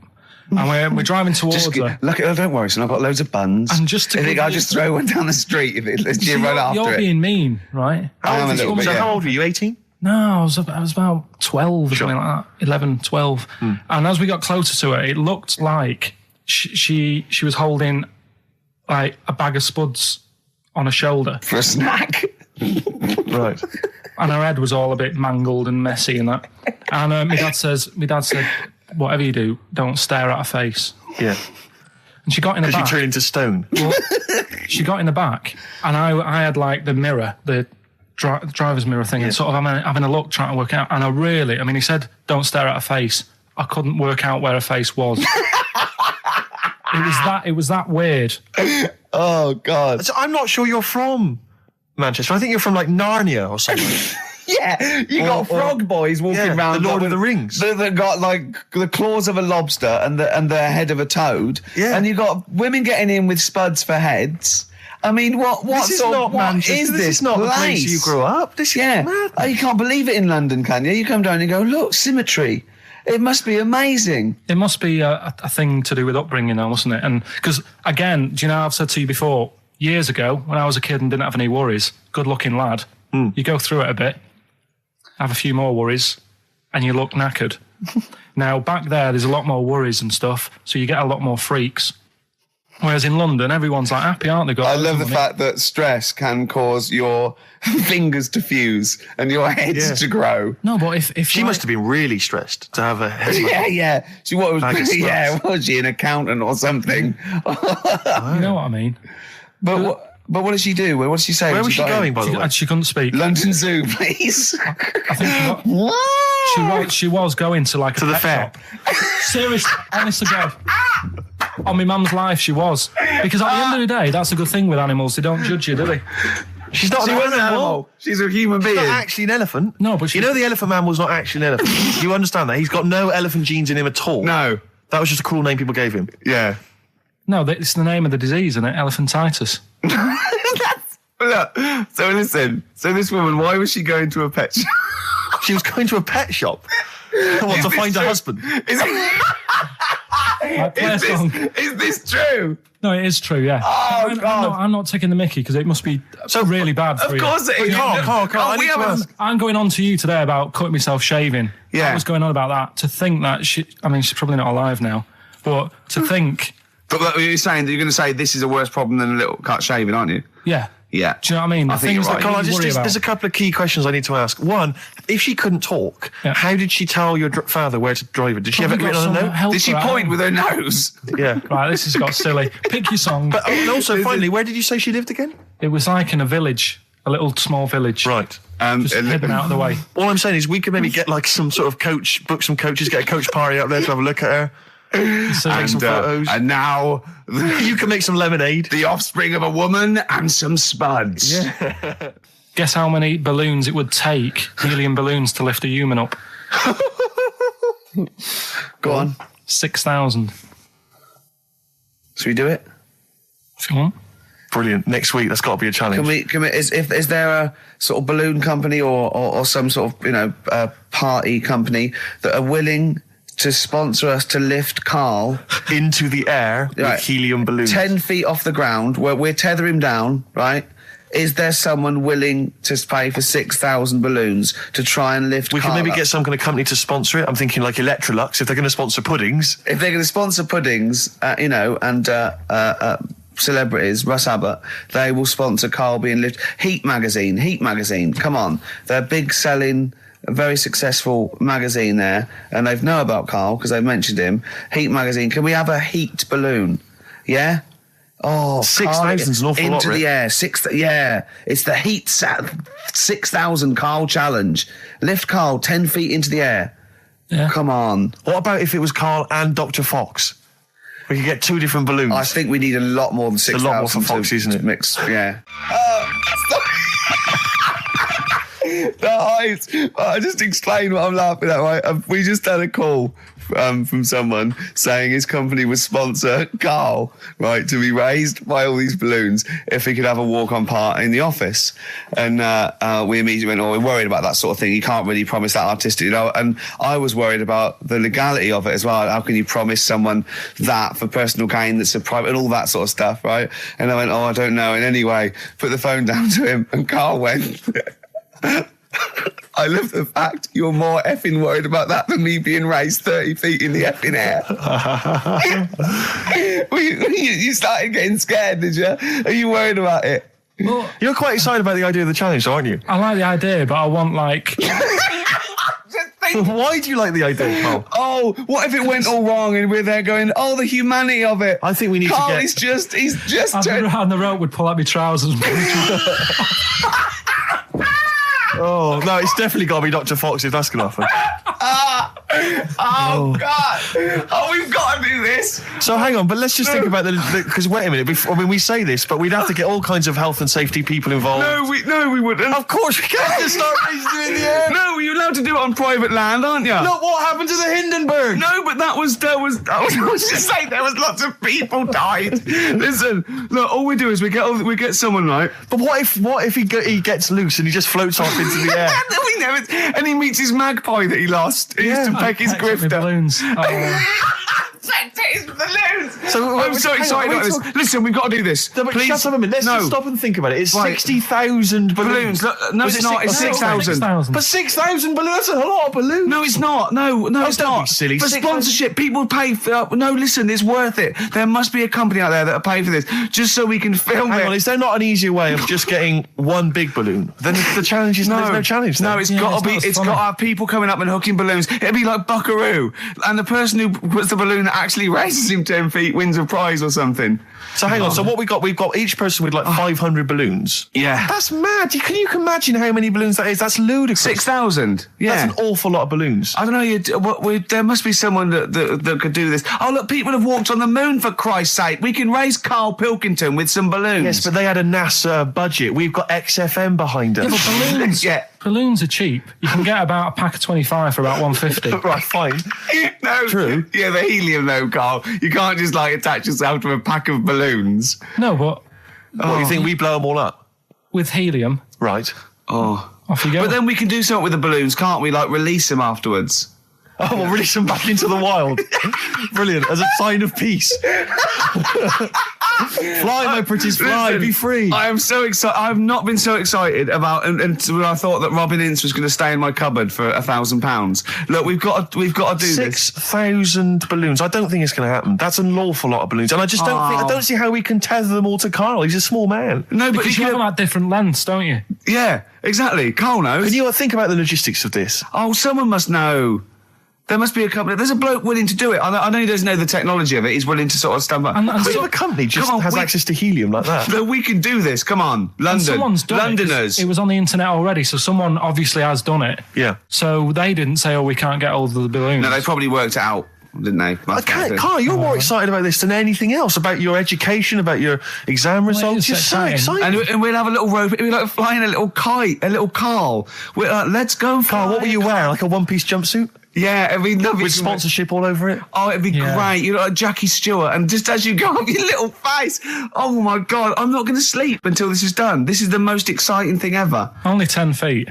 And we're driving towards her. Look, don't worry, son. I've got loads of buns. And just to I think give I'll you- just throw one down the street if you run after You're it. being mean, right? I am a little bit, So yeah. how old were you? 18? No, I was about 12 or something like that, 11, 12. And as we got closer to her, it looked like she was holding like a bag of spuds on her shoulder, For a snack. Right. and her head was all a bit mangled and messy and that. And my dad said, whatever you do, don't stare at her face. Yeah. And she got in the Because you back. turn into stone. She got in the back, and I had like the mirror, the driver's mirror thing, and sort of having a look, trying to work out. And he said, don't stare at her face. I couldn't work out where her face was. It was that weird. Oh, God. So I'm not sure you're from Manchester. I think you're from like Narnia or something. Yeah, you got frog boys walking around. the Lord of with- the Rings. That got like the claws of a lobster and the head of a toad. Yeah. And you got women getting in with spuds for heads. I mean, what This is not Manchester. is This is not the place you grew up. This is Yeah. mad. Oh, you can't believe it in London, can you? You come down and go, look, symmetry. It must be amazing. It must be a thing to do with upbringing, though, mustn't it? And because, again, do you know, I've said to you before, years ago, when I was a kid and didn't have any worries, good-looking lad, you go through it a bit, have a few more worries, and you look knackered. Now, back there's a lot more worries and stuff, so you get a lot more freaks. Whereas in London, everyone's like happy, aren't they? I love the fact that stress can cause your fingers to fuse and your heads to grow. No, but if She must have been really stressed to have a head. Yeah. She what was? Bag of Yeah, spuds. was she an accountant or something? you know what I mean. But what did she do? What did she say? Where when was she got in? going, by the way? And she couldn't speak. London Zoo, please. I think she was going to like To a the pet fair. shop. Seriously, honest to God. On my mum's life, she was. Because at the end of the day, that's a good thing with animals. They don't judge you, do they? She's not She an was an animal. animal. She's a human being. Not actually an elephant. No, but she- you know the elephant man was not actually an elephant. You understand that? He's got no elephant genes in him at all. No. That was just a cool name people gave him. Yeah. No, it's the name of the disease, isn't it? Elephantitis. Look, so listen. So this woman, why was she going to a pet shop? She was going to a pet shop. What, to find a husband? Like, play a song. Is this true? No, it is true, yeah. Oh, God. I'm not taking the mickey because it must be really bad for Of you. course it is. Carl, I we need to haven't- ask. I'm going on to you today about cutting myself shaving. Yeah. I was going on about that. To think that she's probably not alive now, but to think, But you're saying that you're going to say this is a worse problem than a little cut shaving, aren't you? yeah. Yeah. Do you know what I mean? The I think things you're that right. Carl, you worry about. there's a couple of key questions I need to ask. One, if she couldn't talk, Yeah. how did she tell your father where to drive it? Did she have it Probably written got on a some note? help Did she for that. point with her nose? Yeah. Right, this has got silly. Pick your song. But and also, finally, where did you say she lived again? It was like in a village, a little small village. Right. Just hidden out of the way. All I'm saying is we could maybe get like some sort of coach, book some coaches, get a coach party up there to have a look at her. Take some photos. And now You can make some lemonade. the offspring of a woman and some spuds. Guess how many balloons it would take, helium balloons, to lift a human up? Go on. 6,000. Should we do it? If you want. Brilliant. Next week, that's got to be a challenge. Can we, is there a sort of balloon company or some sort of, party company that are willing to sponsor us to lift Karl Into the air Right. with helium balloons. 10 feet off the ground, where we're tether him down, right? Is there someone willing to pay for 6,000 balloons to try and lift We Karl can maybe up? get some kind of company to sponsor it. I'm thinking like Electrolux, if they're going to sponsor puddings. If they're going to sponsor puddings, and celebrities, Russ Abbott, they will sponsor Karl being lifted. Heat magazine, come on. They're big selling, very successful magazine there, and they know about Karl because they've mentioned him. Heat magazine, can we have a heat balloon? Yeah? Oh, 6,000 is an awful lot, into Rick. the air. It's the heat 6,000 Karl challenge. Lift Karl 10 feet into the air. Yeah. Come on. What about if it was Karl and Dr. Fox? We could get 2 different balloons. I think we need a lot more than 6,000. a lot more for Fox, isn't it? Mix, yeah. The heights. I just explained what I'm laughing at, right? We just had a call from someone saying his company would sponsor Karl, right, to be raised by all these balloons if he could have a walk-on part in the office. And we immediately went, we're worried about that sort of thing. You can't really promise that artistic, And I was worried about the legality of it as well. How can you promise someone that for personal gain that's a private and all that sort of stuff, right? And I went, I don't know. And anyway, put the phone down to him and Karl went... I love the fact you're more effing worried about that than me being raised 30 feet in the effing air. You started getting scared, did you? Are you worried about it? Well, You're quite excited about the idea of the challenge, aren't you? I like the idea, but I want, like... Why do you like the idea, Karl? Oh, what if it went all wrong and we're there going, the humanity of it. I think we need Karl, to get... he's just And the rope would pull out my trousers. Oh, no, it's definitely got to be Dr. Fox if that's going to happen. God. Oh, we've got to do this. So hang on, but let's just think about because wait a minute, we say this, but we'd have to get all kinds of health and safety people involved. No, we wouldn't. Of course we can't just start raising it in the air. No, you're allowed to do it on private land, aren't you? Look what happened to the Hindenburg. No, but I was just saying there was lots of people died. Listen, look, all we do is we get someone, right? But what if he gets loose and he just floats off into the air? We never, and he meets his magpie that he lost. He used to peck his grifter. Balloons. His balloons. So I'm so excited about this. Listen, we've got to do this. No, but Please. shut up a minute. Let's just stop and think about it. It's Right. 60,000 balloons. Look, no, it's not. It's 6,000. But 6,000 balloons, that's a lot of balloons. No, it's not. No, it's don't not. be silly. For 6,000 sponsorship, people pay for... no, listen, it's worth it. There must be a company out there that'll pay for this, just so we can film Hang it. on, is there not an easier way of just getting one big balloon? Then the challenge is there's no challenge. No, then. it's got to be. It's got to have people coming up and hooking balloons. It'd be like Buckaroo, and the person who puts the balloon that actually raises him 10 feet wins a prize or something. So hang on. So what we've got each person with like 500 balloons. Yeah. That's mad. Can you imagine how many balloons that is? That's ludicrous. 6,000. Yeah. That's an awful lot of balloons. I don't know. There must be someone that could do this. Oh, look, people have walked on the moon, for Christ's sake. We can raise Karl Pilkington with some balloons. Yes, but they had a NASA budget. We've got XFM behind us. Yeah, but balloons. Yeah. Balloons are cheap. You can get about a pack of 25 for about 150. Right, fine. No. True. Yeah, the helium, though, Karl. You can't just, attach yourself to a pack of balloons. No, but What, you think we blow them all up? with helium, Right. Oh. off you go. But then we can do something with the balloons, can't we? Release them afterwards. Oh, we'll release them back into the wild. Brilliant. As a sign of peace. Fly, my pretties, fly. Listen, Be free. I am so excited. I've not been so excited about when I thought that Robin Ince was going to stay in my cupboard for £1,000. Look, we've got to do this. 6,000 balloons. I don't think it's going to happen. That's an awful lot of balloons, and I just I don't see how we can tether them all to Karl. He's a small man. No, but because you have them at different lengths, don't you? yeah, exactly. Karl knows. Can you think about the logistics of this? Oh, someone must know. There must be a company. There's a bloke willing to do it. I know he doesn't know the technology of it. He's willing to sort of stand up. And What if so- a company just Come on, has access to helium like that? No, we can do this. Come on, And London. someone's done Londoners. it. It was on the internet already, so someone obviously has done it. Yeah. So they didn't say, we can't get hold of the balloons. No, they probably worked it out. didn't they? Carl, you're more excited about this than anything else, about your education, about your exam results. You're so excited. And we'll have a little rope. We'll be like flying a little kite, a little Carl. Let's go, Carl, what will you wear? Like a one-piece jumpsuit? Yeah, it'd be lovely. With sponsorship all over it? Oh, it'd be great. You're like Jackie Stewart, and just as you go up, your little face. Oh my God, I'm not going to sleep until this is done. This is the most exciting thing ever. Only 10 feet.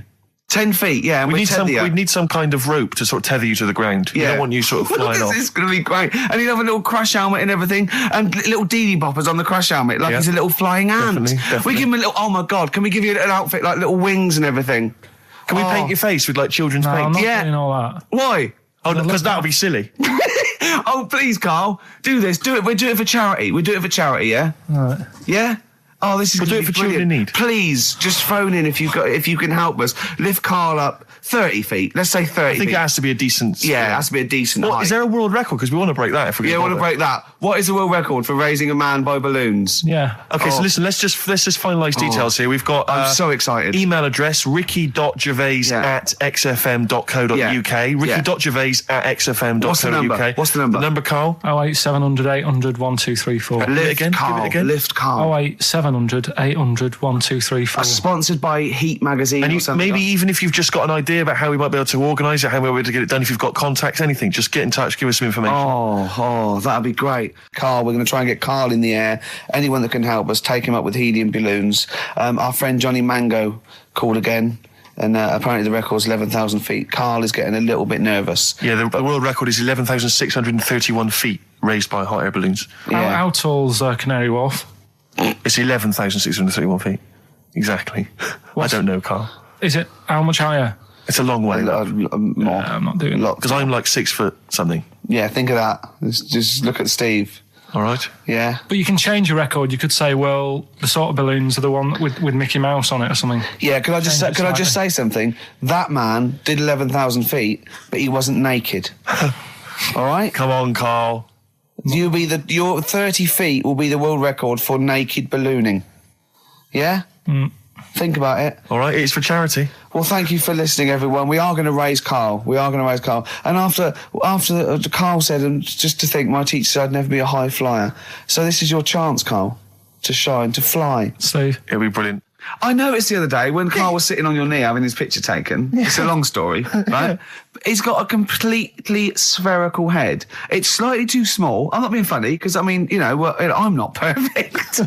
10 feet, yeah. And we'd need some kind of rope to sort of tether you to the ground. Yeah. We don't want you sort of flying off. This is going to be great. And he'd have a little crash helmet and everything, and little Dee boppers on the crash helmet, like he's a little flying ant. Definitely. We give him a little, oh my God, can we give you an outfit, like little wings and everything? Can we paint your face with like children's paint? I'm not doing all that. Why? Oh, because that would be silly. Oh, please, Carl, do this. Do it. We'll do it for charity. We'll do it for charity, yeah? All right. Yeah? Oh, this is We'll do it for children in need. Please, just phone in if you can help us. Lift Carl up 30 feet. Let's say 30 feet. I think it has to be a decent... Yeah, it has to be a decent height. Is there a world record? Because we want to break that if we can. Yeah, we want to break that. What is the world record for raising a man by balloons? Yeah. Okay, so listen, let's just finalise details here. We've got... I'm so excited. Email address, ricky.gervais@xfm.co.uk. Ricky.gervais@xfm.co.uk. What's the number? The number, Carl? 08700 800 1234. Give it again. Lift Carl. 08700 800 1234. Sponsored by Heat Magazine or something. Maybe even if you've just got an idea about how we might be able to organise it, how we might be able to get it done, if you've got contacts, anything, just get in touch, give us some information. Oh, that'd be great. Carl, we're going to try and get Carl in the air. Anyone that can help us, take him up with helium balloons. Our friend Johnny Mango called again. And apparently the record's 11,000 feet. Carl is getting a little bit nervous. Yeah, the world record is 11,631 feet raised by hot air balloons. Yeah. How tall's Canary Wharf? It's 11,631 feet. Exactly. I don't know, Carl. Is it? How much higher? It's a long way. More. I'm not doing that. Because I'm like 6 foot something. Yeah, think of that. Just look at Steve. All right. Yeah. But you can change your record. You could say, well, the sort of balloons are the one with Mickey Mouse on it or something. Yeah, could I just say something? That man did 11,000 feet, but he wasn't naked. All right? Come on, Carl. Your 30 feet will be the world record for naked ballooning. Yeah? Think about it. All right, it's for charity. Well, thank you for listening, everyone. We are going to raise Carl. And after Carl said, and just to think, my teacher said I'd never be a high flyer. So this is your chance, Carl, to shine, to fly. Steve. It'll be brilliant. I noticed the other day when Carl was sitting on your knee having his picture taken. It's a long story, right? He's got a completely spherical head. It's slightly too small. I'm not being funny because, I mean, I'm not perfect.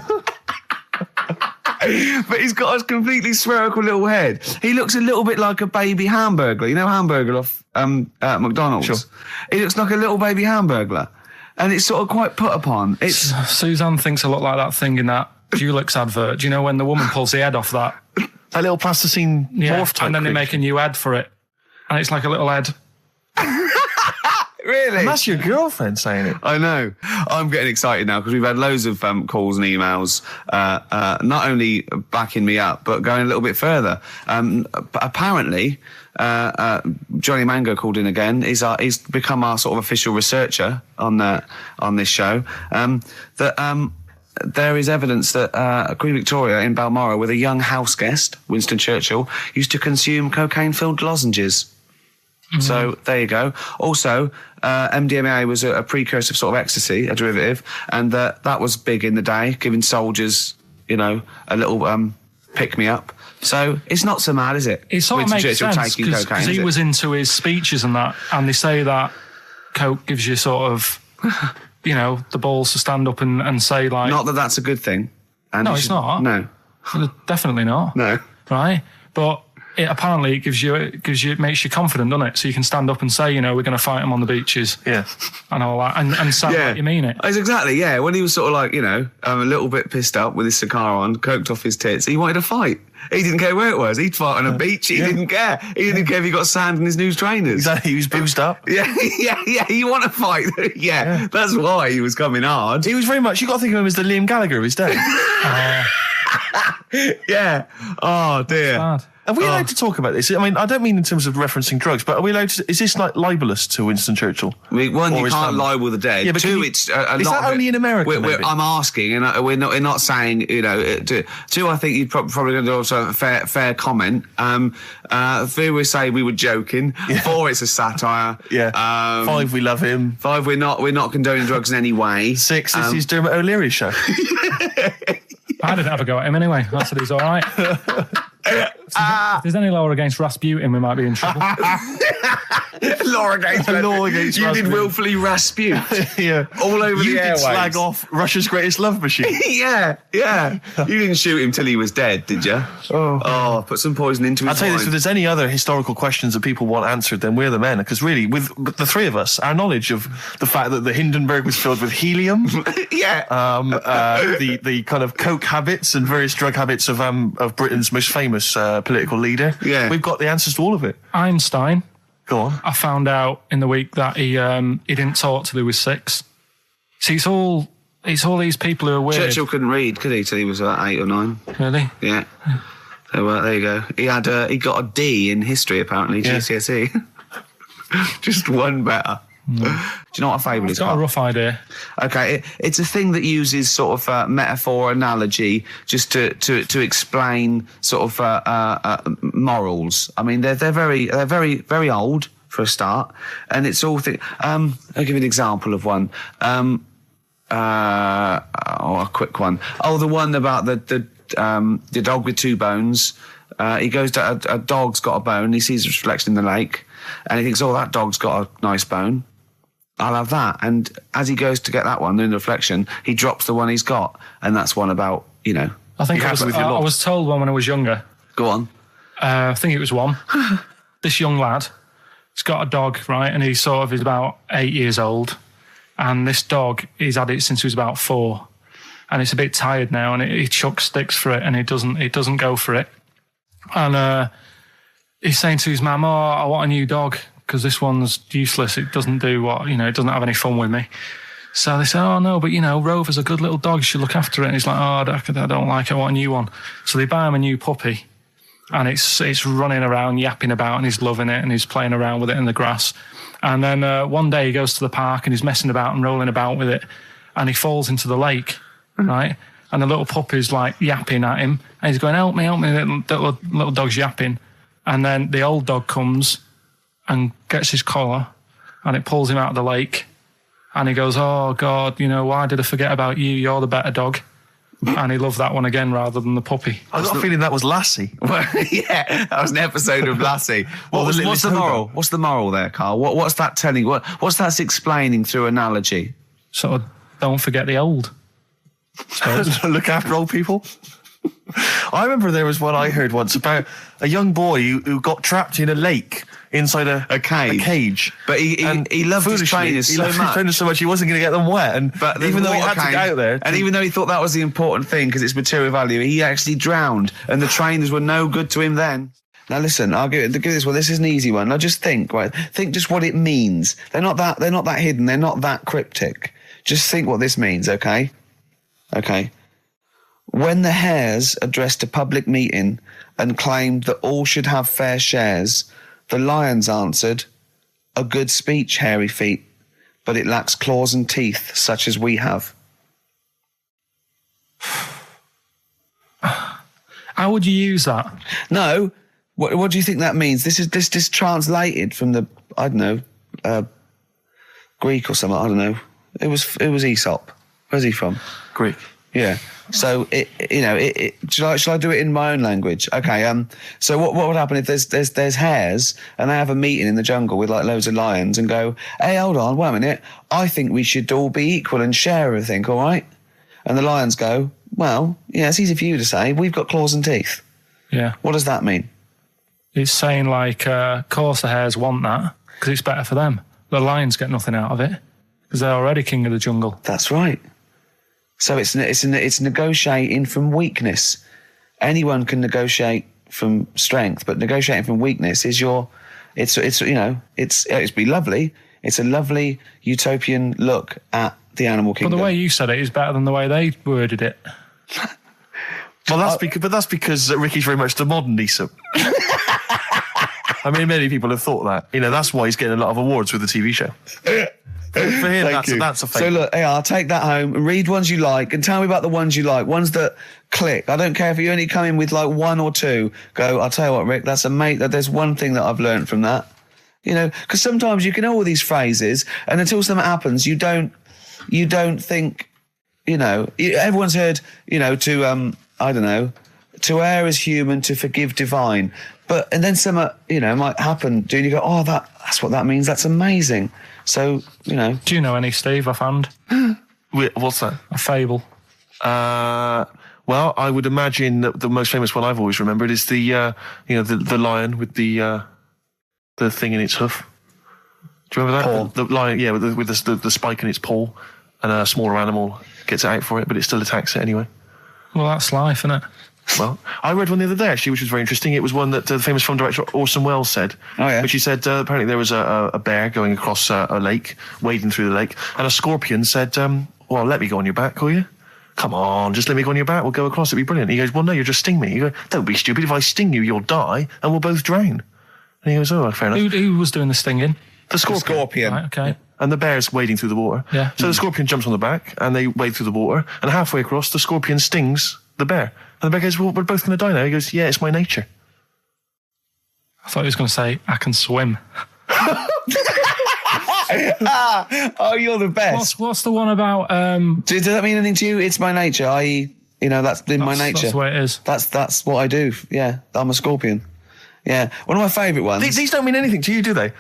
But he's got a completely spherical little head. He looks a little bit like a baby hamburger. You know Hamburger off McDonald's? Sure. He looks like a little baby hamburger. And it's sort of quite put upon. Suzanne thinks a lot like that thing in that Dulux advert. Do you know when the woman pulls the head off that? That little plasticine morph type and then they make a new head for it. And it's like a little head. Really? And that's your girlfriend saying it. I know. I'm getting excited now because we've had loads of calls and emails, not only backing me up, but going a little bit further. Apparently, Johnny Mango called in again. He's become our sort of official researcher on this show. There is evidence that Queen Victoria in Balmoral, with a young house guest, Winston Churchill, used to consume cocaine-filled lozenges. So there you go. Also, MDMA was a precursor of sort of ecstasy, a derivative, and that was big in the day, giving soldiers, a little pick-me-up. So it's not so mad, is it? It sort of makes sense because he was into his speeches and that, and they say that coke gives you sort of, the balls to stand up and say like... Not that that's a good thing. And no, it's not. No. Definitely not. No. Right? But... Apparently, it makes you confident, doesn't it? So you can stand up and say, we're going to fight them on the beaches. Yeah. And all that. And sound like you mean it. It's exactly, yeah. When he was sort of like, a little bit pissed up with his cigar on, coked off his tits, he wanted to fight. He didn't care where it was. He'd fight on a beach. He didn't care. He didn't care if he got sand in his new trainers. Exactly. He was boozed up. Yeah. You want to fight. Yeah. That's why he was coming hard. He was very much, you got to think of him as the Liam Gallagher of his day. Yeah. Oh, dear. Are we allowed to talk about this? I mean, I don't mean in terms of referencing drugs, but are we allowed to... Is this like libelous to Winston Churchill? One, you can't libel the dead. Yeah, but two, is a lot that of only in America? I'm asking, and we're not saying, two, I think you're probably going to do also a fair comment. Three, we say we were joking. Yeah. 4, it's a satire. Yeah. 5, we love him. 5, we're not condoning drugs in any way. 6, this is Dermot O'Leary's show. I didn't have a go at him anyway. I said he's all right. If there's any law against Rasputin, we might be in trouble. Law against you did willfully Rasputin. Yeah. All over the airwaves. You did slag off Russia's greatest love machine. Yeah. You didn't shoot him till he was dead, did you? Oh, put some poison into his I'll tell you this, if there's any other historical questions that people want answered, then we're the men. Because really, with the three of us, our knowledge of the fact that the Hindenburg was filled with helium, the kind of coke habits and various drug habits of Britain's most famous political leader, we've got the answers to all of it. Einstein. Go on. I found out in the week that he didn't talk till he was 6. See, it's all these people who are weird. Churchill couldn't read, could he, till he was 8 or 9? Really? Yeah. So there you go. He got a D in history apparently, GCSE. Just one better. Do you know what a fable is? I've got a rough idea. Okay, it's a thing that uses sort of metaphor, analogy, just to explain sort of morals. I mean, they're very very old for a start, and it's all I'll give you an example of one. A quick one. Oh, the one about the dog with 2 bones. He goes to a dog's got a bone. He sees a reflection in the lake, and he thinks, "Oh, that dog's got a nice bone. I'll have that." And as he goes to get that one in the reflection, he drops the one he's got, and that's one about I think I was told one when I was younger. Go on. I think it was one. This young lad, he's got a dog, right, and he's about 8 years old, and this dog, he's had it since he was about 4, and it's a bit tired now, and he chucks sticks for it, and it doesn't go for it, and he's saying to his mum, "Oh, I want a new dog, because this one's useless. It doesn't do it doesn't have any fun with me." So they say, "Oh, no, but, Rover's a good little dog. You should look after it." And he's like, "Oh, I don't like it. I want a new one." So they buy him a new puppy, and it's running around, yapping about, and he's loving it, and he's playing around with it in the grass. And then one day he goes to the park, and he's messing about and rolling about with it, and he falls into the lake, right? And the little puppy's, like, yapping at him, and he's going, help me, little dog's yapping. And then the old dog comes and gets his collar, and it pulls him out of the lake, and he goes, "Oh God, why did I forget about you? You're the better dog." And he loved that one again rather than the puppy. I got a feeling that was Lassie. Well, yeah, that was an episode of Lassie. What's the moral? What's the moral there, Carl? What's that telling? What's that explaining through analogy? Sort of, don't forget the old. Look after old people. I remember there was one I heard once about a young boy who got trapped in a lake inside a cage. But he loved his trainers so much. He wasn't going to get them wet. But even though he had to get out there, and even though he thought that was the important thing because it's material value, he actually drowned, and the trainers were no good to him then. Now listen, I'll give this one. This is an easy one. Now just think just what it means. They're not that hidden. They're not that cryptic. Just think what this means, okay? Okay. When the hares addressed a public meeting and claimed that all should have fair shares, the lions answered, "A good speech, hairy feet, but it lacks claws and teeth such as we have." How would you use that? No. What do you think that means? This is translated from the, I don't know, Greek or something. I don't know. It was Aesop. Where's he from? Greek. Yeah. So shall I do it in my own language? Okay. So what would happen if there's hares and they have a meeting in the jungle with like loads of lions and go, "Hey, hold on, wait a minute. I think we should all be equal and share everything, all right?" And the lions go, "Well, yeah, it's easy for you to say. We've got claws and teeth." Yeah. What does that mean? It's saying like, of course the hares want that because it's better for them. The lions get nothing out of it because they're already king of the jungle. That's right. So it's negotiating from weakness. Anyone can negotiate from strength, but negotiating from weakness is it's be lovely. It's a lovely utopian look at the animal kingdom. But the way you said it is better than the way they worded it. Well, that's because Ricky's very much the modern Neeson. I mean, many people have thought that. That's why he's getting a lot of awards with the TV show. For him, that's a fake. So look, I'll take that home and read ones you like and tell me about the ones you like, ones that click. I don't care if you only come in with like one or two. Go, I'll tell you what, Rick, that's there's one thing that I've learned from that. Because sometimes you can know all these phrases and until something happens, you don't think, everyone's heard, I don't know, to err is human, to forgive divine. And then something, might happen. Do you go, oh, that's what that means. That's amazing. So, Do you know any, Steve, offhand? Wait, what's that? A fable. Well, I would imagine that the most famous one I've always remembered is the lion with the thing in its hoof. Do you remember that? Paw. The lion, yeah, with the spike in its paw, and a smaller animal gets it out for it, but it still attacks it anyway. Well, that's life, isn't it? Well, I read one the other day, actually, which was very interesting. It was one that the famous film director Orson Welles said. Oh, yeah. Which he said, apparently there was a bear going across a lake, wading through the lake, and a scorpion said, well, let me go on your back, will you? Come on, just let me go on your back, we'll go across, it'll be brilliant. He goes, well, no, you'll just sting me. You go, don't be stupid, if I sting you, you'll die, and we'll both drown. And he goes, oh, fair enough. Who was doing the stinging? The scorpion. Right, okay. Yeah. And the bear's wading through the water. Yeah. So the scorpion jumps on the back, and they wade through the water, and halfway across, the scorpion stings the bear. And the bear goes, well, we're both going to die now. He goes, yeah, it's my nature. I thought he was going to say, I can swim. Oh, you're the best. What's the one about... Does that mean anything to you? It's my nature, i.e., that's in my nature. That's the way it is. That's what I do. Yeah, I'm a scorpion. Yeah. One of my favourite ones. These don't mean anything to you, do they?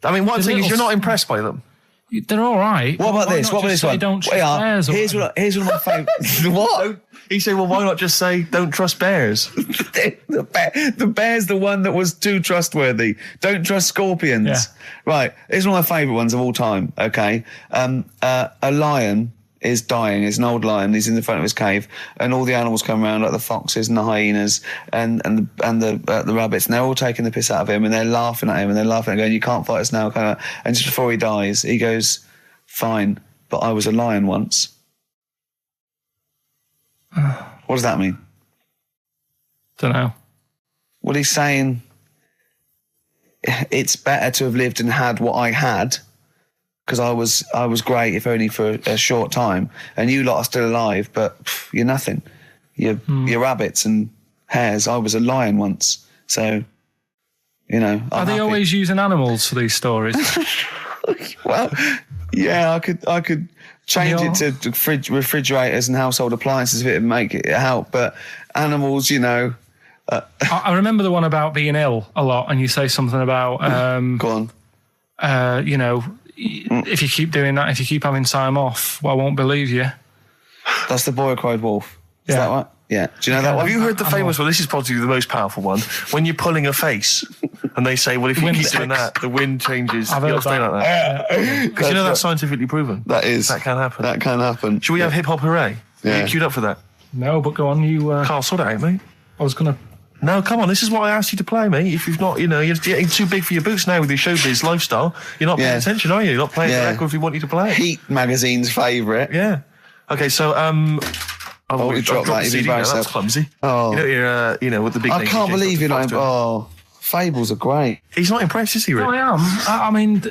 I mean, one thing is you're not impressed by them. They're all right. What about this? What about this one? Don't trust bears. Here's one of my favourite. What? He said, well, why not just say, don't trust bears? The bear's the one that was too trustworthy. Don't trust scorpions. Yeah. Right. Here's one of my favourite ones of all time. Okay. A lion is dying. It's an old lion. He's in the front of his cave, and all the animals come around, like the foxes and the hyenas and the rabbits, and they're all taking the piss out of him, and they're laughing at him, and they're laughing and going, "You can't fight us now." And just before he dies, he goes, "Fine, but I was a lion once." What does that mean? Don't know. Well, he's saying it's better to have lived and had what I had, because I was great, if only for a short time, and you lot are still alive, but you're nothing. You're rabbits and hares. I was a lion once, so I'm Are they happy. always using animals for these stories? Well, yeah, I could change it to refrigerators and household appliances if it would make it help, but animals, I remember the one about being ill a lot, and you say something about go on. If you keep doing that, if you keep having time off, well, I won't believe you. That's the boy who cried wolf. Is Yeah. that right? Yeah. Do you know that one? Have you heard the famous one? This is probably the most powerful one. When you're pulling a face, and they say, well, if you keep doing that, the wind changes. I've You heard gotta stay that. like that. Because you know that's scientifically proven. That is. That can happen. That can happen. Should we have hip hop hooray? Yeah. Are you queued up for that? No, but go on. You. Carl, sort it out, mate. I was gonna. No, come on, this is what I asked you to play, mate. If you've not, you're getting too big for your boots now with your showbiz lifestyle. You're not paying attention, are you? You're not playing the record we want you to play. Heat magazine's favourite. Yeah. Okay, so, you dropped that, the you'd CD be now, very that's sad. clumsy. Oh. You're, with the big I name can't DJs, believe you're not. Dr. Oh, fables are great. He's not impressed, is he, Rick? No, I am. I mean,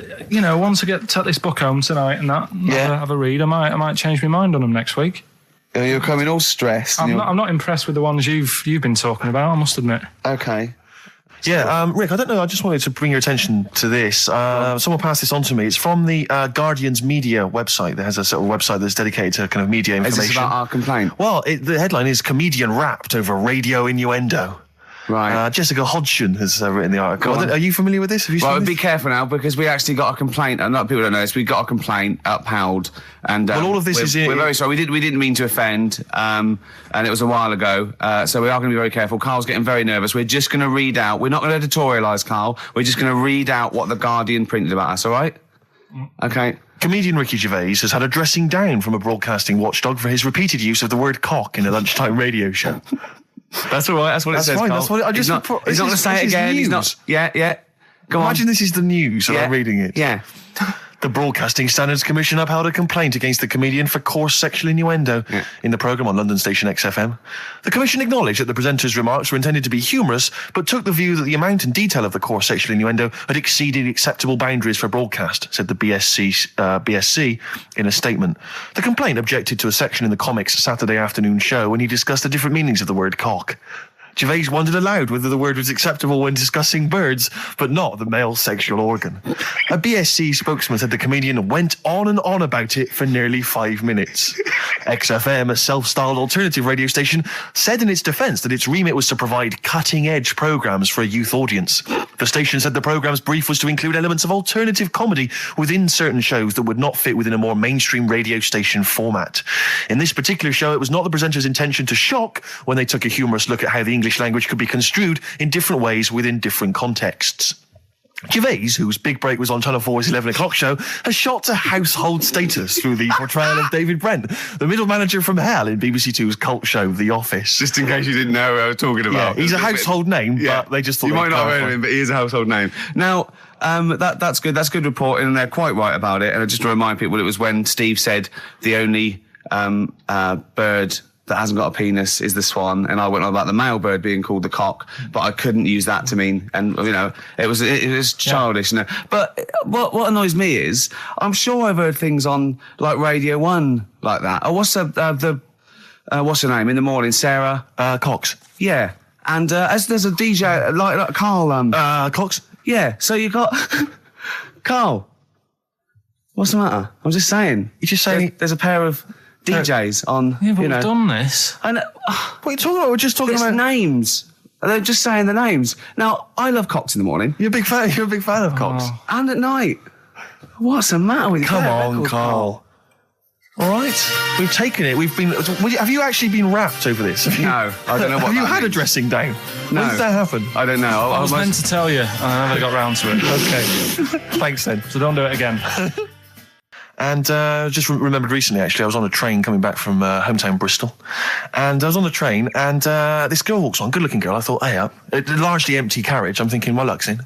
once I take this book home tonight and have a read, I might change my mind on them next week. You're coming all stressed. I'm not impressed with the ones you've been talking about, I must admit. Okay. Yeah, Rick, I don't know, I just wanted to bring your attention to this. Someone passed this on to me. It's from the Guardian's media website. There has a sort of website that's dedicated to kind of media information. Is this about our complaint? Well, the headline is "Comedian Rapped Over Radio Innuendo." Right. Jessica Hodgson has written the article. Are you familiar with this? Have you seen Well, this? be careful now, because we actually got a complaint. A lot of people don't know this. We got a complaint upheld, and Well, all of this we're very sorry. We didn't mean to offend, and it was a while ago. So we are going to be very careful. Carl's getting very nervous. We're just going to read out. We're not going to editorialise, Carl. We're just going to read out what the Guardian printed about us. All right? Okay. Comedian Ricky Gervais has had a dressing down from a broadcasting watchdog for his repeated use of the word cock in a lunchtime radio show. That's all right. That's what it says. Fine. Carl. That's what I just. He's not going to say it again. He's not. Yeah. Go on. Imagine this is the news and I'm reading it. Yeah. The Broadcasting Standards Commission upheld a complaint against the comedian for coarse sexual innuendo in the programme on London station XFM. The Commission acknowledged that the presenter's remarks were intended to be humorous, but took the view that the amount and detail of the coarse sexual innuendo had exceeded acceptable boundaries for broadcast, said the BSC in a statement. The complaint objected to a section in the Comics Saturday afternoon show when he discussed the different meanings of the word cock. Gervais wondered aloud whether the word was acceptable when discussing birds, but not the male sexual organ. A BSC spokesman said the comedian went on and on about it for nearly 5 minutes. XFM, a self-styled alternative radio station, said in its defence that its remit was to provide cutting-edge programmes for a youth audience. The station said the programme's brief was to include elements of alternative comedy within certain shows that would not fit within a more mainstream radio station format. In this particular show, it was not the presenter's intention to shock when they took a humorous look at how the English language could be construed in different ways within different contexts. Gervais, whose big break was on Channel 4's 11 o'clock show, has shot to household status through the portrayal of David Brent, the middle manager from hell in BBC Two's cult show The Office. Just in case you didn't know who I was talking about. Yeah, he's a household name, but they just thought you might not have heard of him, but he is a household name. Now, that's good. That's good reporting, and they're quite right about it. And just to remind people, it was when Steve said the only bird that hasn't got a penis is the swan, and I went on about the male bird being called the cock, but I couldn't use that to mean, and it was childish. Yeah. But what annoys me is, I'm sure I've heard things on like Radio 1 like that. Oh, what's what's her name in the morning? Sarah Cox. Yeah, and as there's a DJ like Karl Cox. Yeah, so you got Karl. What's the matter? I'm just saying. You're just saying there's a pair of DJs on, yeah, but we've done this. And what are you talking about? We're just talking about names. They're just saying the names. Now, I love Cox in the morning. You're a big fan of Cox. And at night. What's the matter with you? Come on, Karl. All right, we've taken it. We've been. Have you actually been rapped over this? No, I don't know what. Have you had a dressing down? No. When did that happen? I don't know. I was meant to tell you, and I never got round to it. Okay, thanks then. So don't do it again. And just remembered recently, actually, I was on a train coming back from hometown Bristol. And I was on the train, and this girl walks on, good-looking girl. I thought, hey, a largely empty carriage. I'm thinking, my luck's in.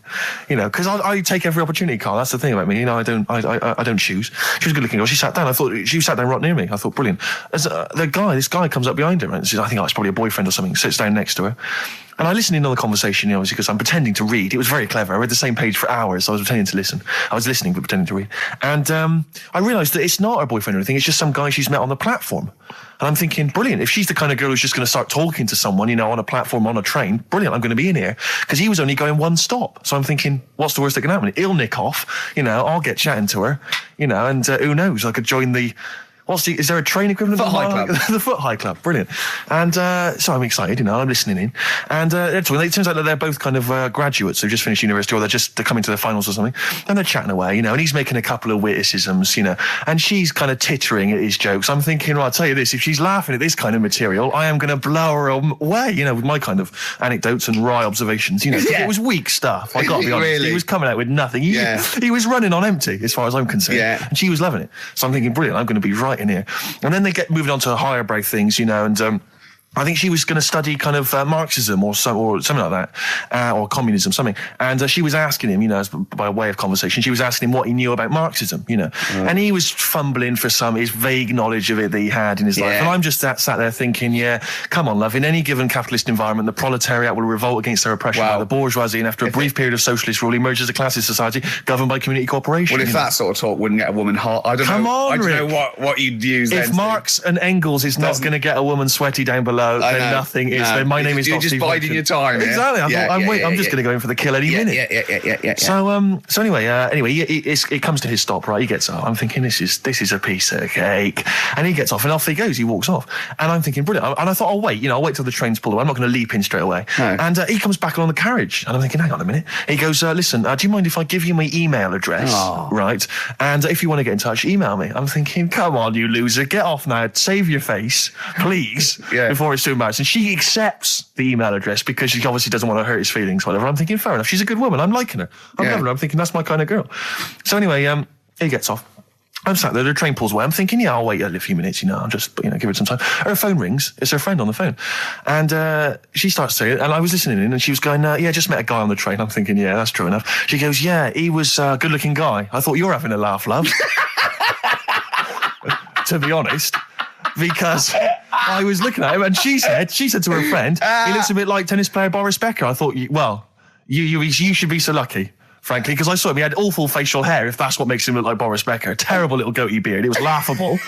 Because I take every opportunity, Carl. That's the thing about me. I don't choose. She was a good-looking girl. She sat down. I thought, she sat down right near me. I thought, brilliant. As this guy comes up behind her, and says, I think it's probably a boyfriend or something, sits down next to her. And I listened in on the conversation, obviously, because I'm pretending to read. It was very clever. I read the same page for hours, so I was pretending to listen. I was listening, but pretending to read. And I realised that it's not her boyfriend or anything. It's just some guy she's met on the platform. And I'm thinking, brilliant. If she's the kind of girl who's just going to start talking to someone, on a platform, on a train, brilliant, I'm going to be in here. Because he was only going one stop. So I'm thinking, what's the worst that can happen? He'll nick off, I'll get chatting to her, and who knows, I could join the... is there a train equivalent? Foot High Club. The Foot High Club, brilliant. And so I'm excited, I'm listening in. And it turns out that they're both kind of graduates who've just finished university, or they're coming to their finals or something. And they're chatting away, and he's making a couple of witticisms, and she's kind of tittering at his jokes. I'm thinking, well, I'll tell you this, if she's laughing at this kind of material, I am going to blow her away, with my kind of anecdotes and wry observations, It was weak stuff, I got to be honest. Really? He was coming out with nothing. He was running on empty, as far as I'm concerned. Yeah. And she was loving it. So I'm thinking, brilliant, I'm going to be right in here. And then they get moving on to higher brow things, and I think she was going to study kind of Marxism or something like that, or communism, something. And she was asking him, as by way of conversation, she was asking him what he knew about Marxism, And he was fumbling for his vague knowledge of it that he had in his life. And I'm just sat there thinking, come on, love, in any given capitalist environment, the proletariat will revolt against their oppression by the bourgeoisie, and after a brief period of socialist rule, emerges as a classist society governed by community cooperation. Well, if that sort of talk wouldn't get a woman hot, I don't know what you'd use then. If Marx and Engels is not going to get a woman sweaty down below, then nothing is. Then my name is You're not just Steve biding your time. Exactly. I'm just going to go in for the kill any minute. Yeah. So anyway, it comes to his stop. Right, he gets up. I'm thinking this is a piece of cake, and he gets off, and off he goes. He walks off, and I'm thinking brilliant. And I thought, I'll wait. I'll wait till the train's pulled away. I'm not going to leap in straight away. No. And he comes back along the carriage, and I'm thinking, hang on a minute. He goes, listen, do you mind if I give you my email address? Oh. Right, and if you want to get in touch, email me. I'm thinking, come on, you loser, get off now. Save your face, please, before it's too embarrassing. She accepts the email address because she obviously doesn't want to hurt his feelings, whatever. I'm thinking, fair enough. She's a good woman. I'm liking her. I'm loving her. I'm thinking that's my kind of girl. So anyway, he gets off. I'm sat there, the train pulls away. I'm thinking, yeah, I'll wait a few minutes, I'll just, give it some time. Her phone rings. It's her friend on the phone. And she starts saying, and I was listening in, and she was going, yeah, just met a guy on the train. I'm thinking, yeah, that's true enough. She goes, yeah, he was a good-looking guy. I thought you were having a laugh, love. To be honest. Because I was looking at him, and she said to her friend, he looks a bit like tennis player Boris Becker. I thought, you should be so lucky. Frankly, because I saw him, he had awful facial hair, if that's what makes him look like Boris Becker. Terrible little goatee beard. It was laughable.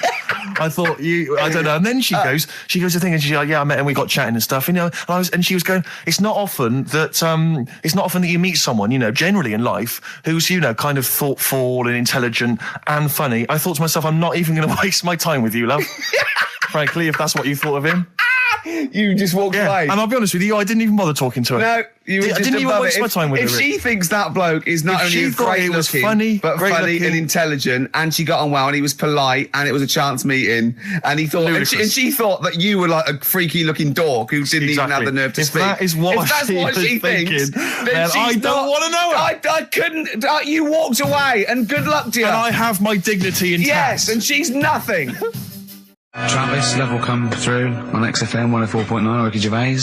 I thought, I don't know. And then she goes to thing, and she's like, yeah, I met him, we got chatting and stuff, and she was going, it's not often that you meet someone, generally in life, who's, kind of thoughtful and intelligent and funny. I thought to myself, I'm not even going to waste my time with you, love. Frankly, if that's what you thought of him. You just walked away. And I'll be honest with you, I didn't even bother talking to her. No, you were just didn't even waste my it. time with her. If she thinks that bloke is not only great looking, but funny and intelligent, and she got on well, and he was polite, and it was a chance meeting, and he thought, and she thought that you were like a freaky looking dork who didn't even have the nerve to speak. That is what she thinks, then I don't want to know her. I couldn't. You walked away, and good luck to you. And I have my dignity intact. Yes, and she's nothing. Travis, Love will come through on XFM 104.9, Ricky Gervais,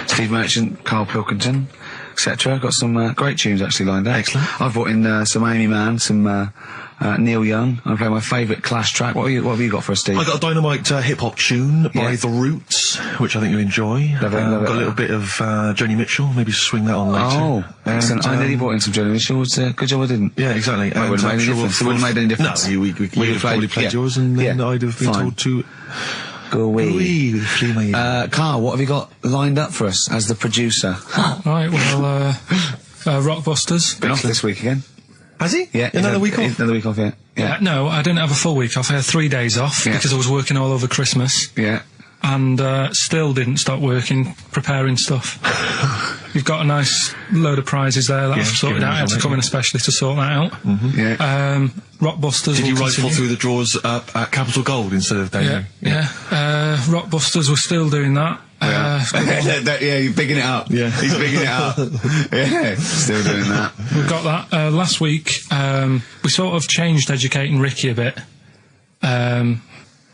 Steve Merchant, Karl Pilkington, etc. Got some great tunes actually lined up. Excellent. I've brought in some Amy Mann, some Neil Young. I'm playing my favourite Clash track. What have you got for us, Steve? I got a dynamite hip-hop tune by The Roots, which I think you'll enjoy. Love it. Got a little bit of Joni Mitchell, maybe swing that on later. Oh, excellent. I nearly brought in some Joni Mitchell. Good job I didn't. Yeah, exactly. It wouldn't have made any difference. It wouldn't have made any difference. No, we would have probably played yours, and then I'd have been told to... Go away. Carl, what have you got lined up for us as the producer? Right, well, Rockbusters. Been off this week again. Has he? Yeah. Another week off? Another week off, yeah. No, I didn't have a full week off. I had 3 days off because I was working all over Christmas. Yeah. And still didn't stop working, preparing stuff. You've got a nice load of prizes there that I've sorted out. I had to come in especially to sort that out. Mm-hmm. Yeah. Rockbusters. Did you rifle through the drawers up at Capital Gold instead of down Yeah. Rockbusters, we're still doing that. You're bigging it up. Yeah. He's bigging it up. Yeah, still doing that. We've got that. Last week, we sort of changed Educating Ricky a bit.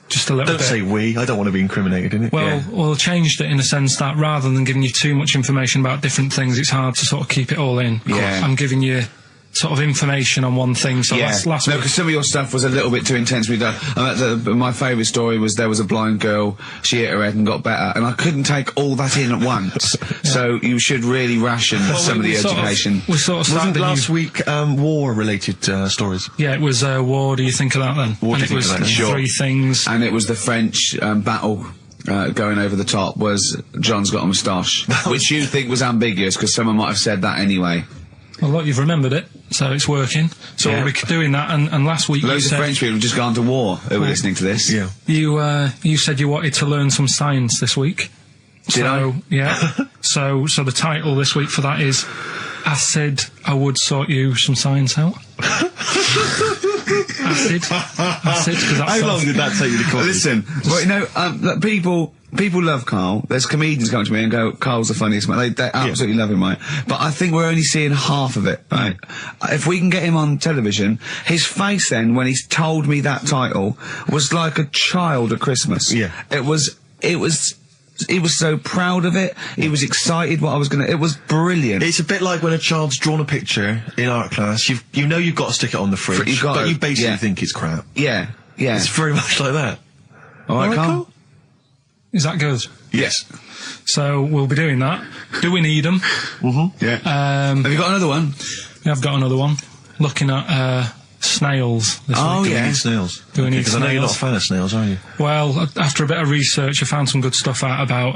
Just a little bit. Don't say we. I don't want to be incriminated in it. Well, changed it in the sense that rather than giving you too much information about different things, it's hard to sort of keep it all in. Yeah. I'm giving you sort of information on one thing. So last week... because some of your stuff was a little bit too intense to be done. My favourite story was there was a blind girl, she hit her head and got better, and I couldn't take all that in at once. So you should really ration some of the education. We sort of started... Wasn't last week war-related stories? Yeah, it was war, do you think of that then? What do you think of that? Sure. 3 things. And it was the French battle... going over the top was John's got a moustache, which you think was ambiguous because someone might have said that anyway. Well, look, you've remembered it, so it's working. So we'll be doing that, and last week loads of French people have just gone to war who were listening to this. Yeah. You said you wanted to learn some science this week. Did I? Yeah. so the title this week for that is I Said I Would Sort You Some Science Out. Acid. How long did that take you to come? Listen, well, people love Karl. There's comedians come to me and go, Karl's the funniest man. They absolutely love him, right? But I think we're only seeing half of it, right? If we can get him on television, his face then, when he's told me that title, was like a child at Christmas. Yeah. He was so proud of it. He was excited what I was it was brilliant. It's a bit like when a child's drawn a picture in art class, you've got to stick it on the fridge, but you basically think it's crap. Yeah. It's very much like that. All right, Karl? Is that good? Yes. So we'll be doing that. Do we need them? Mm-hmm. Yeah. Have you got another one? Yeah, I've got another one. Looking at snails this week. Do we need snails? Because I know you're not a fan of snails, are you? Well, after a bit of research, I found some good stuff out about,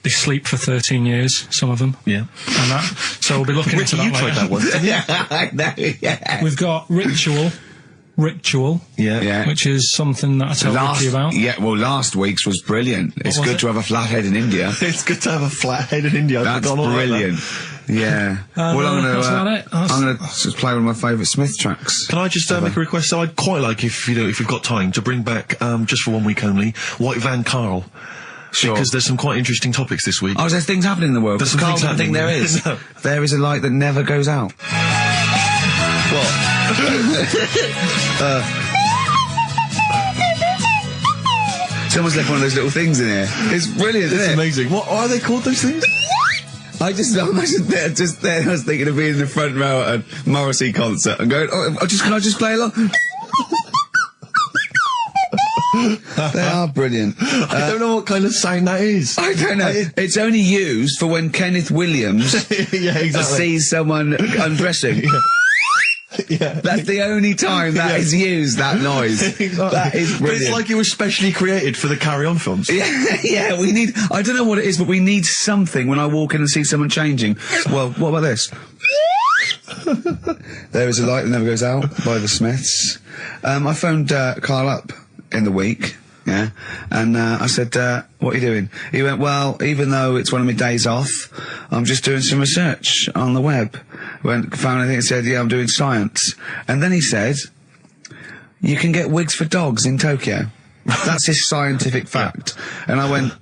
they sleep for 13 years, some of them. Yeah. And that. So we'll be looking into that you later. tried that one. Yeah. We've got Ritual, which is something that I told Ricky about. Yeah, well, last week's was brilliant. It's good to have a flathead in India. It's good to have a flathead in India. That's brilliant. Yeah. Well, I'm going to just play one of my favourite Smith tracks. Can I just make a request? So I'd quite like, if you've got time, to bring back, just for 1 week only, White Van Karl. Sure. Because there's some quite interesting topics this week. Oh, there's things happening in the world. There's some Karl things happening. There is. No. There is a light that never goes out. What? Someone's left one of those little things in here. It's brilliant, isn't It's it? amazing. What are they called, those things? I imagine they're just there. I was thinking of being in the front row at a Morrissey concert and going, can I just play along? They are brilliant. I don't know what kind of sound that is. I don't know. It's only used for when Kenneth Williams Yeah, exactly. sees someone undressing. Yeah. That's the only time that is used, that noise. Exactly. That is But brilliant. it's like it was specially created for the Carry On films. Yeah, we need, I don't know what it is, but we need something when I walk in and see someone changing. Well, what about this? There is a light that never goes out by the Smiths. I phoned Karl up in the week, yeah, and I said, what are you doing? He went, well, even though it's one of my days off, I'm just doing some research on the web. Found anything and said, yeah, I'm doing science. And then he said, you can get wigs for dogs in Tokyo. That's his scientific fact. And I went,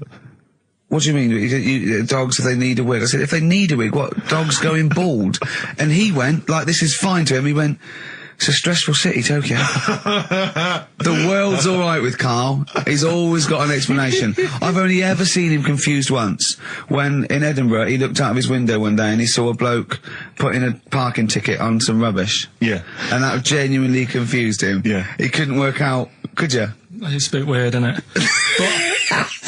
what do you mean? Dogs, if they need a wig? I said, if they need a wig, what? Dogs going bald? And he went, like, this is fine to him. He went, it's a stressful city, Tokyo. The world's all right with Karl. He's always got an explanation. I've only ever seen him confused once. When, in Edinburgh, he looked out of his window one day and he saw a bloke putting a parking ticket on some rubbish. Yeah. And that genuinely confused him. Yeah. He couldn't work out, could you? It's a bit weird, isn't it?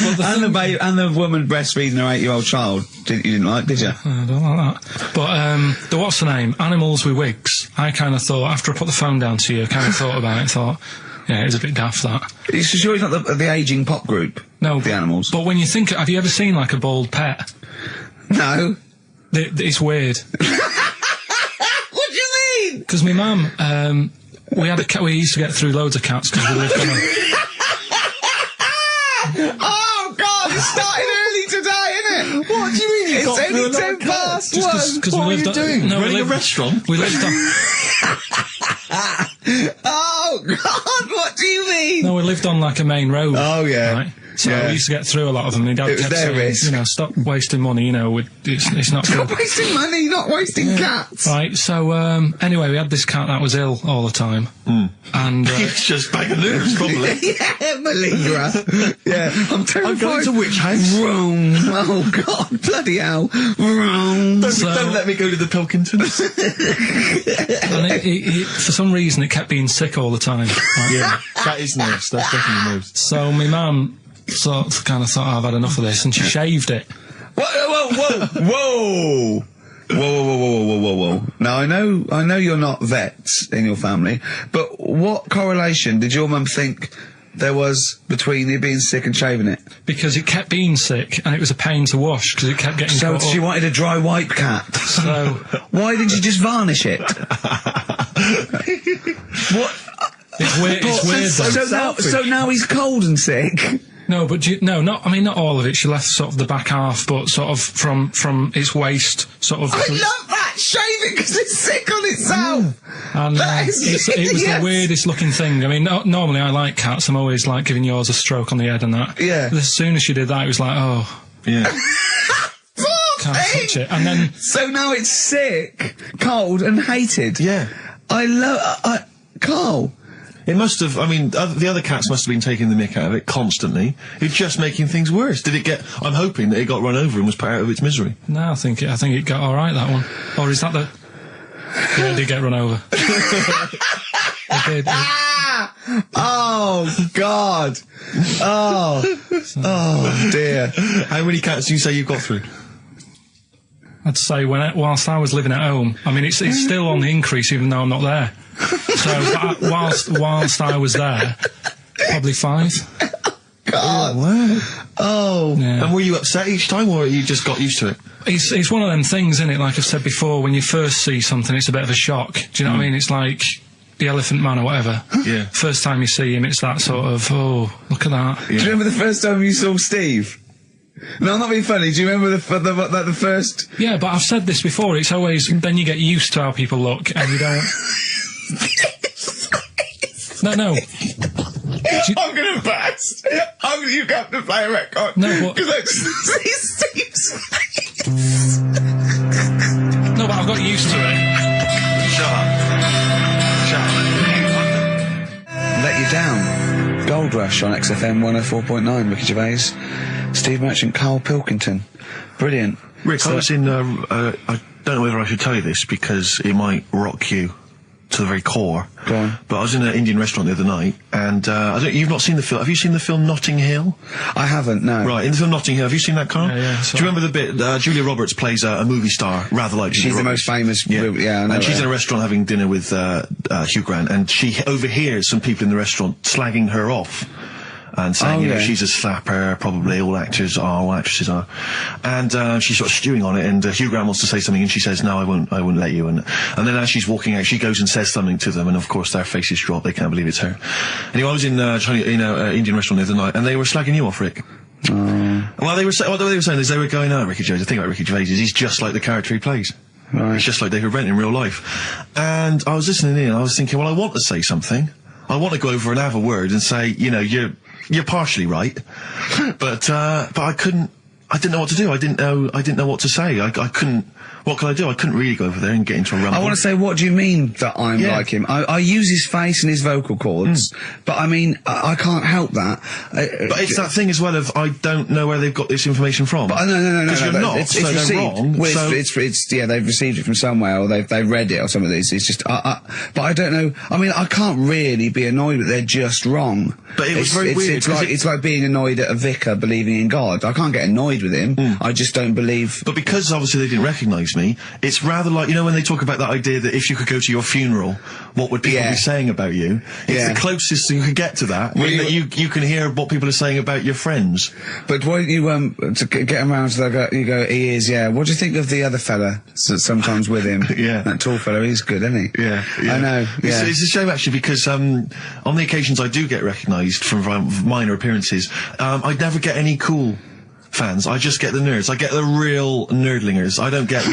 And the woman breastfeeding her 8-year-old child, you didn't like, did you? I don't like that. But, the what's the name? Animals with wigs. I kind of thought, after I put the phone down to you, I kind of thought about it and thought, yeah, it's a bit daft, that. You sure he's not the ageing pop group? No. The Animals? But when you think, have you ever seen, like, a bald pet? No. It's weird. What do you mean? Because my mum, we had a cat, we used to get through loads of cats because we lived on a... Oh, God, it started early today, innit? What do you mean? It's only 10 past one. Cause What we are you lived doing? No, Running a restaurant? We lived on... Oh, God, what do you mean? No, we lived on like a main road. Oh, yeah. Right? So Yeah. we used to get through a lot of them. My dad It was kept their saying, risk. you know, stop wasting money, you know, it's not Not good. wasting money, not wasting cats. Right, so, anyway, we had this cat that was ill all the time. And, It's just bag of nerves, probably. Yeah, malingerer. Yeah, I'm terrified. I'm going to which house? Rome. Oh, God, bloody hell. Rome. Don't let me go to the Pilkingtons. and it, for some reason, it kept being sick all the time. Right? Yeah, that is nerves. That's definitely nerves. So my mum kind of thought, I've had enough of this, and she shaved it. Whoa. Whoa. Now, I know you're not vets in your family, but what correlation did your mum think there was between you being sick and shaving it? Because it kept being sick, and it was a pain to wash, because it kept getting So caught she up. wanted a dry wipe cat. So, Why didn't you just varnish it? What? it's weird though. So now he's cold and sick. No, but not all of it. She left sort of the back half, but sort of from its waist, sort of. I love that! Shave it because it's sick on itself! And That is it was genius. the weirdest looking thing. I mean, normally I like cats. I'm always like giving yours a stroke on the head and that. Yeah. But as soon as she did that, it was like, oh, Yeah. can't touch it. And then So now it's sick, cold, and hated. Yeah. I love... Carl. It must have, I mean, the other cats must have been taking the mick out of it constantly. It's just making things worse. I'm hoping that it got run over and was put out of its misery. no, I think it got all right, that one. Or is that the? Yeah, it did get run over. It did. Oh, God. Oh dear. How many cats do you say you've got through? I'd say whilst I was living at home. I mean, it's still on the increase, even though I'm not there. So whilst I was there, probably 5. God. Wow. Oh. Yeah. And were you upset each time, or you just got used to it? It's one of them things, isn't it? Like I've said before, when you first see something, it's a bit of a shock. Do you know what I mean? It's like the Elephant Man or whatever. Yeah. First time you see him, it's that sort of, oh, look at that. Do you remember the first time you saw Steve? No, I'm not being funny. Do you remember the first... Yeah, but I've said this before. It's always, then you get used to how people look, and you don't... No. I'm going to burst. You have to play a record. No, but... Because I just see Steve's No, but I've got used to it. Shut up. Gold Rush on XFM 104.9. Ricky Gervais, Steve Merchant, Karl Pilkington. Brilliant. Rick, I was in, I don't know whether I should tell you this because it might rock you to the very core. Go on. But I was in an Indian restaurant the other night, and you've not seen the film. Have you seen the film Notting Hill? I haven't, no. Right, in the film Notting Hill, have you seen that, Carl? Yeah. Do you remember the bit, Julia Roberts plays a movie star, rather like Julia She's the Roberts. most famous, I know and she's her. in a restaurant having dinner with Hugh Grant, and she overhears some people in the restaurant slagging her off. And saying, she's a slapper, probably all actresses are. And she's sort of stewing on it, and Hugh Grant wants to say something, and she says, no, I won't let you. And then as she's walking out, she goes and says something to them, and of course their faces drop, they can't believe it's her. Anyway, I was in Indian restaurant the other night, and they were slagging you off, Rick. Well, they were what they were saying is they were going, Ricky Gervais, the thing about Ricky Gervais is he's just like the character he plays. Right. He's just like David Brent in real life. And I was listening in, and I was thinking, well, I want to say something. I want to go over and have a word and say, you're partially right, but I couldn't. I didn't know what to do. I didn't know what to say. I couldn't. What could I do? I couldn't really go over there and get into a rumble. I want to say, what do you mean that I'm like him? I use his face and his vocal cords, but I mean, I can't help that. But it's that thing as well of I don't know where they've got this information from. But no. Because you're not. It's so received. they're wrong. Well, so it's they've received it from somewhere, or they've read it, or something. It's just, but I don't know. I mean, I can't really be annoyed that they're just wrong. But it was very weird. It's like being annoyed at a vicar believing in God. I can't get annoyed with him. I just don't believe. But because obviously they didn't recognise me, it's rather like, when they talk about that idea that if you could go to your funeral, what would people be saying about you? It's the closest you can get to that. That you can hear what people are saying about your friends. But why don't you, to get around to that, you go, he is, What do you think of the other fella sometimes with him? That tall fella, he's good, isn't he? Yeah. I know, It's a shame actually because, on the occasions I do get recognised from minor appearances, I never get any cool fans. I just get the nerds. I get the real nerdlingers. I don't get,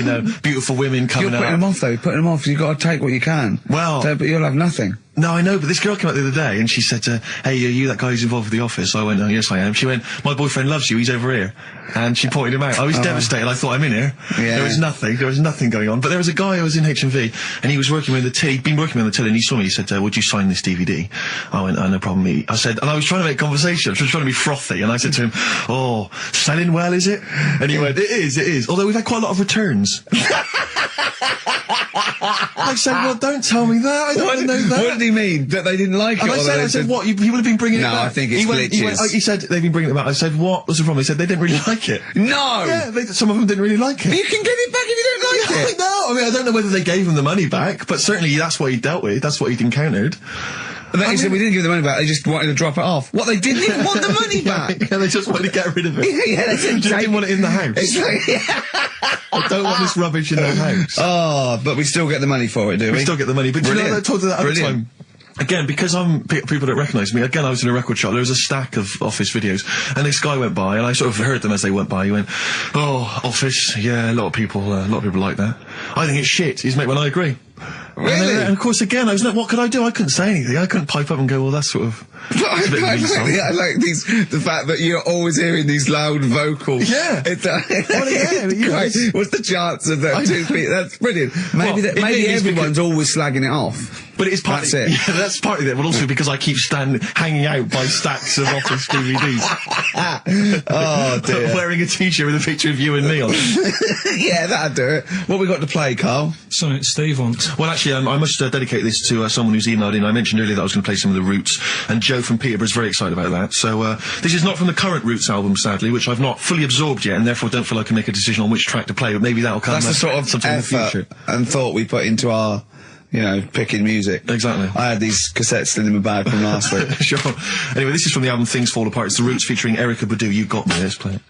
beautiful women coming out. You're putting them off, though. You're putting them off. You've got to take what you can. Well... but you'll have nothing. No, I know, but this girl came out the other day and she said, hey, are you that guy who's involved with The Office? I went, oh, yes, I am. She went, my boyfriend loves you, he's over here. And she pointed him out. I was devastated. I thought, I'm in here. Yeah. There was nothing going on. But there was a guy who was in HMV and he was working with the till. He'd been working with the till and he saw me. He said, would you sign this DVD? I went, no problem. I said, and I was trying to make conversation. I was trying to be frothy. And I said to him, selling well, is it? And he went, it is. Although we've had quite a lot of returns. I said, well, don't tell me that. I don't want to know that. What did he mean? That they didn't like it? And I said, what? People have been bringing it back? No, I think it's glitches. He said, they've been bringing it back. I said, what was the problem? He said, they didn't really like it. No! Yeah, some of them didn't really like it. You can get it back if you don't like it. No, I mean, I don't know whether they gave him the money back, but certainly that's what he dealt with. That's what he'd encountered. He said, we didn't give the money back, they just wanted to drop it off. What, they didn't even want the money back? Yeah, they just wanted to get rid of it. They just didn't want it in the house. It's like, I don't want this rubbish in the house. Oh, but we still get the money for it, do we? We still get the money. But Brilliant. I talked to that other time. Again, because people don't recognise me, again, I was in a record shop, there was a stack of Office videos, and this guy went by, and I sort of heard them as they went by, he went, Office, yeah, a lot of people like that. I think it's shit, when I agree. Really? And of course, again, what could I do? I couldn't say anything. I couldn't pipe up and go, well, that's sort of... I like the fact that you're always hearing these loud vocals. Yeah. What's the chance of that? That's brilliant. Maybe everyone's always slagging it off. But it's part That's it. Yeah, that's part of it, but also because I keep hanging out by stacks of Office DVDs. Oh, dear. Wearing a t-shirt with a picture of you and me on it. Yeah, that'd do it. What we got to play, Carl? Something Steve wants. Well, actually, I must dedicate this to someone who's emailed in. I mentioned earlier that I was going to play some of the Roots, and Joe from Peterborough's very excited about that. So, this is not from the current Roots album, sadly, which I've not fully absorbed yet, and therefore don't feel I can make a decision on which track to play, but maybe that'll come That's the sort of sometime in the future. And thought we put into our... picking music. Exactly. I had these cassettes still in my bag from last week. Sure. Anyway, this is from the album Things Fall Apart. It's The Roots featuring Erykah Badu. You Got Me. Let's play it.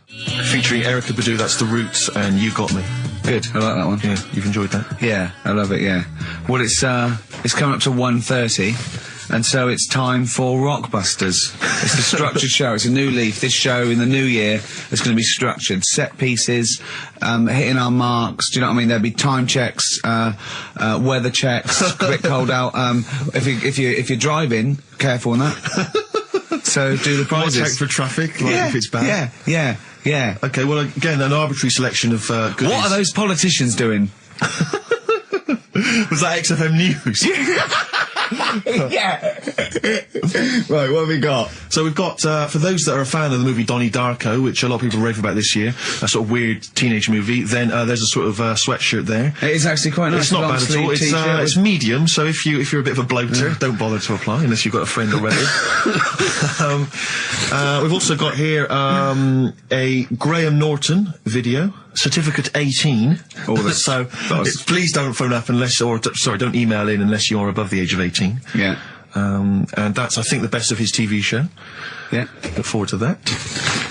Featuring Erykah Badu, that's The Roots, and You Got Me. Good. I like that one. Yeah, you've enjoyed that? Yeah, I love it, yeah. Well, it's coming up to 1:30. And so it's time for Rockbusters. It's a structured show. It's a new leaf. This show in the new year is going to be structured. Set pieces, hitting our marks. Do you know what I mean? There'll be time checks, weather checks, quick hold out. If you're driving, careful on that. So do the prizes. Check for traffic, if it's bad. Yeah. Okay, well, again, an arbitrary selection of goodies. What are those politicians doing? Was that XFM News? Yeah. Right, what have we got? So we've got, for those that are a fan of the movie Donnie Darko, which a lot of people rave about this year, a sort of weird teenage movie, then there's a sort of sweatshirt there. It is actually quite nice. It's not bad at all. It's medium, so if you're a bit of a bloater, don't bother to apply unless you've got a friend already. We've also got here a Graham Norton video, certificate 18. Oh, that's, so please don't phone up don't email in unless you're above the age of 18. Yeah. And that's, I think, the best of his TV show. Yeah. Look forward to that.